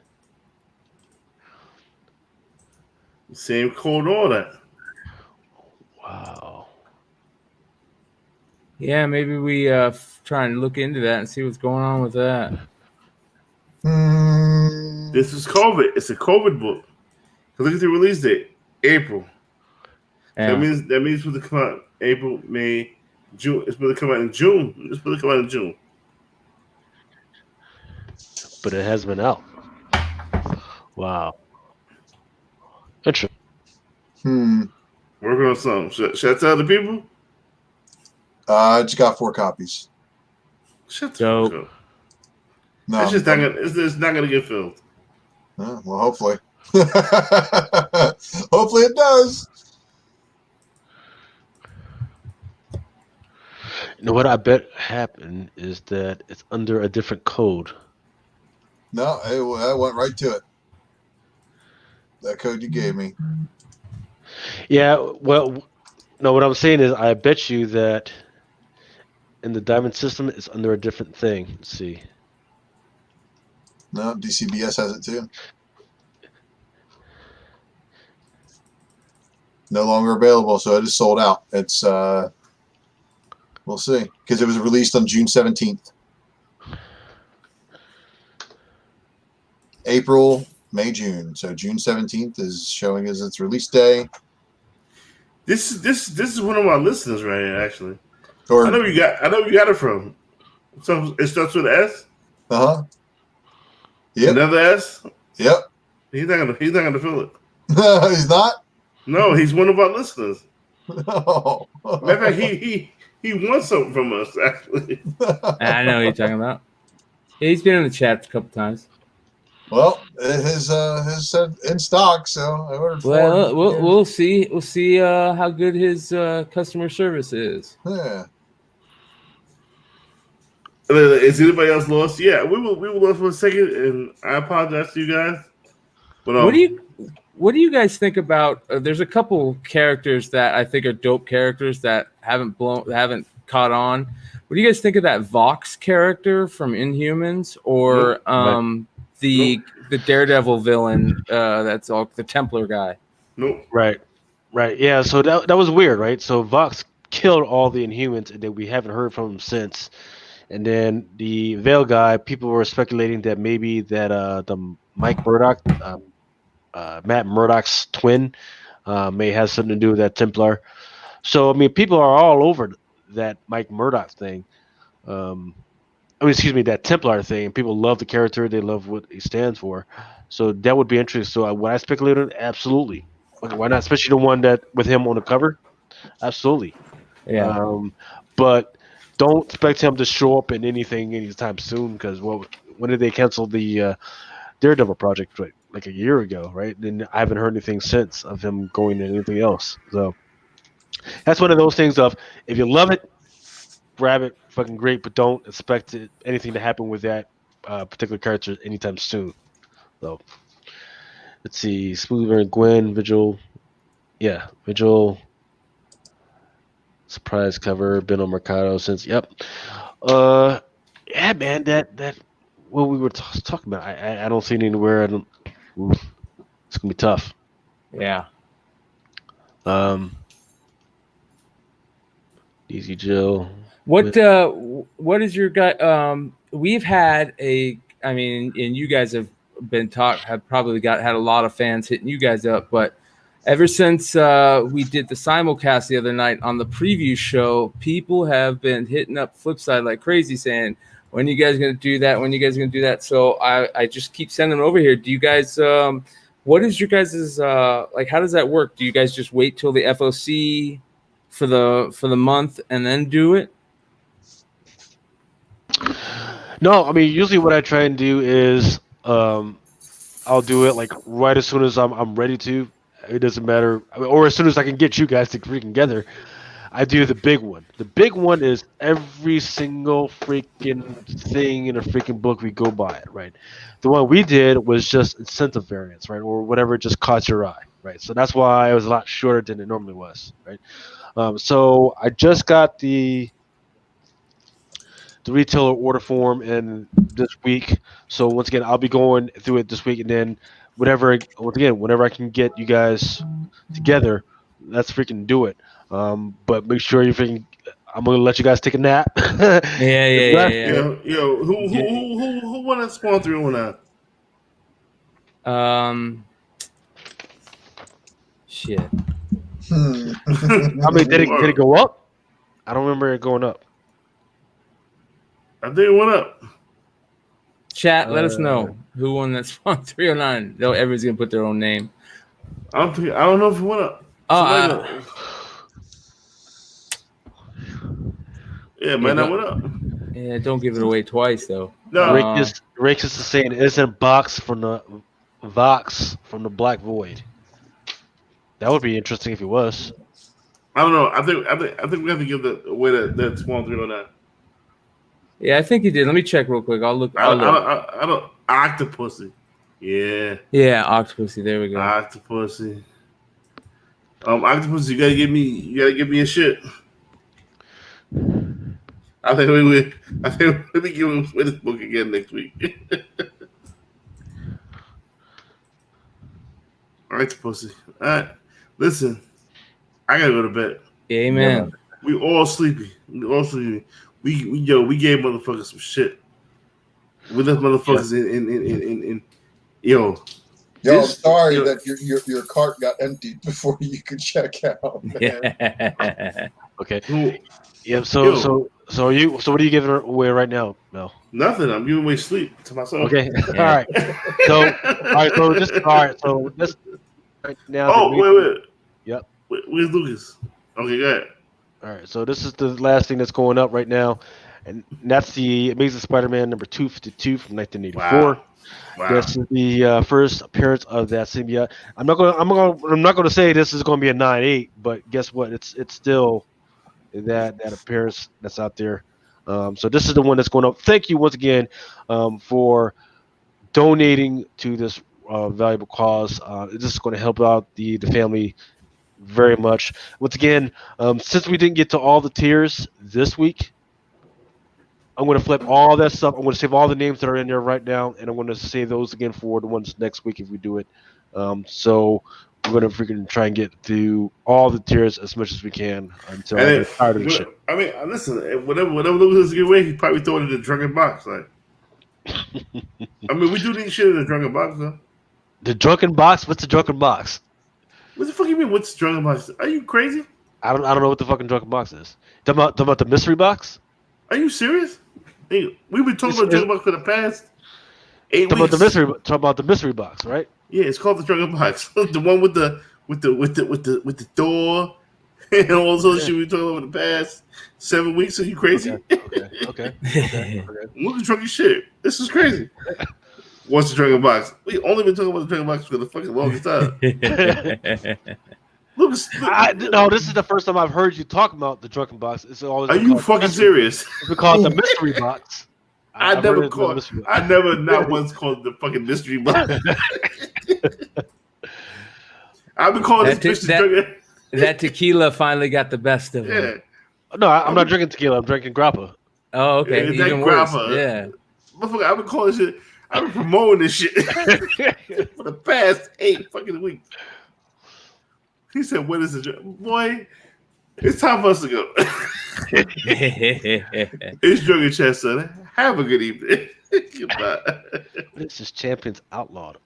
Same code, all that. Wow. Yeah, maybe we try and look into that and see what's going on with that. This is COVID. It's a COVID book. Look at the release date, April. Yeah. That means it's supposed to come out April, May, June. It's supposed to come out in June. It's supposed to come out in June. But it has been out. Wow. Interesting. Working on something. Should I tell the people? I just got 4 copies. Shut the fuck up. No, it's just not gonna. It's not gonna get filled. Well, hopefully. Hopefully it does. You know what I bet happened is that it's under a different code. No, I went right to it. That code you gave me. Yeah, well, no, what I'm saying is I bet you that in the Diamond system it's under a different thing. Let's see. No, DCBS has it too. No longer available, so it is sold out. It's we'll see, because it was released on June 17th. April, May, June. So June 17th is showing as its release day. This is one of my listeners right here, actually. Or, I know you got it from. So it starts with an S. Yep. Another S. Yep. He's not gonna fill it. He's not. No, he's one of our listeners. No. Matter of fact, he wants something from us, actually. I know what you're talking about. Yeah, he's been in the chat a couple times. Well, his said in stock, so I ordered 4. Well, we'll see. We'll see how good his customer service is. Yeah. Is anybody else lost? Yeah, we were lost for a second, and I apologize to you guys. But what do you guys think about? There's a couple characters that I think are dope characters that haven't caught on. What do you guys think of that Vox character from Inhumans, or the Daredevil villain? That's all the Templar guy. Nope. Right. Yeah. So that was weird, right? So Vox killed all the Inhumans, and then we haven't heard from him since. And then the Veil guy, people were speculating that maybe that the Mike Murdock, Matt Murdock's twin, may have something to do with that Templar. So I mean, people are all over that Mike Murdock thing. That Templar thing. People love the character; they love what he stands for. So that would be interesting. So when I speculated, absolutely. Why not? Especially the one that with him on the cover, absolutely. Yeah. But don't expect him to show up in anything anytime soon, because when did they cancel the Daredevil project? Like a year ago, right? And I haven't heard anything since of him going to anything else. So that's one of those things of, if you love it, grab it, fucking great, but don't expect anything to happen with that particular character anytime soon. So let's see, Smoother and Gwen, Vigil. Yeah, Vigil. Surprise cover, been on Mercado since. Yep. Yeah, man. That what we were talking about. I don't see it anywhere. It's gonna be tough. Yeah. Easy Jill. What is your guy? We've had and you guys have probably had a lot of fans hitting you guys up, but ever since we did the simulcast the other night on the preview show, people have been hitting up Flipside like crazy, saying, when you guys going to do that? When you guys going to do that? So I just keep sending them over here. Do you guys, what is your guys' how does that work? Do you guys just wait till the FOC for the month and then do it? No, I mean usually what I try and do is I'll do it like right as soon as I'm ready to. It doesn't matter, or as soon as I can get you guys to freaking together. I do the big one. The big one is every single freaking thing in a freaking book we go by it, right? The one we did was just incentive variance, right, or whatever just caught your eye, right? So that's why it was a lot shorter than it normally was, right? So I just got the retailer order form in this week. So once again, I'll be going through it this week, and then whenever I can get you guys together, let's freaking do it. But make sure you freaking. I'm gonna let you guys take a nap. Yeah. Yo, who won that Spawn 3 on that? Shit. I mean, did it go up? I don't remember it going up. I think it went up. Chat, let us know who won that Spawn 309. Everyone's gonna put their own name. I don't know if it went up. Yeah, man, that went up. Yeah, don't give it away twice though. No, Rick is saying it isn't Vox from the Black Void. That would be interesting if it was. I don't know. I think we have to give away that Spawn 309. Yeah, I think he did. Let me check real quick. I'll look. I don't. Octopussy. Yeah. Yeah, Octopussy. There we go. Octopussy. Octopussy, you gotta give me a shit. I think let me give him this book again next week. Octopussy. All right. Listen, I gotta go to bed. Amen. We all sleepy. We gave motherfuckers some shit. We left motherfuckers in Yo, sorry that your cart got emptied before you could check out. Yeah. Okay. Yeah. So what are you giving away right now, Mel? Nothing. I'm giving away sleep to myself. Okay. Yeah. All right. So this right now. Oh, wait. Yep. Where's Lucas? Okay, go ahead. All right, so this is the last thing that's going up right now, and that's the Amazing Spider-Man number 252 from 1984. Wow. This is the first appearance of that symbiote. I'm not going to say this is going to be a 9/8, but guess what? It's still that appearance that's out there. So this is the one that's going up. Thank you once again for donating to this valuable cause. This is going to help out the family very much. Once again, since we didn't get to all the tiers this week, I'm going to flip all that stuff. I'm going to save all the names that are in there right now, and I'm going to save those again for the ones next week if we do it. So we're going to freaking try and get through all the tiers as much as we can until I get tired of the shit. I mean, listen, whatever Lucas get away, he probably throw it in the drunken box. Like, I mean, we do need shit in the drunken box, though. The drunken box? What's the drunken box? What the fuck you mean? What's drunken box? Are you crazy? I don't know what the fucking drunken box is. Talking about the mystery box? Are you serious? Hey, we've been talking about drunken box for the past 8 weeks. Talking about the mystery box, right? Yeah, it's called the drunken box. The one with the door and all those shit we talking about the past 7 weeks. Are you crazy? Okay. Look at drunken shit. This is crazy. What's the drunken box? We only been talking about the drunken box for the fucking longest time. No, this is the first time I've heard you talk about the drunken box. It's always. Are you fucking serious? It's called the mystery box. I never not once called it the fucking mystery box. I've been calling this drunken. That tequila finally got the best of it. No, I'm not drinking tequila. I'm drinking grappa. Oh, okay. Yeah, even worse. grappa. Yeah. Motherfucker, I've been calling shit. I've been promoting this shit for the past 8 fucking weeks. He said, "What is it, boy? It's time for us to go." It's Drunken Chat, son. Have a good evening. Goodbye. This is Champions Outlawed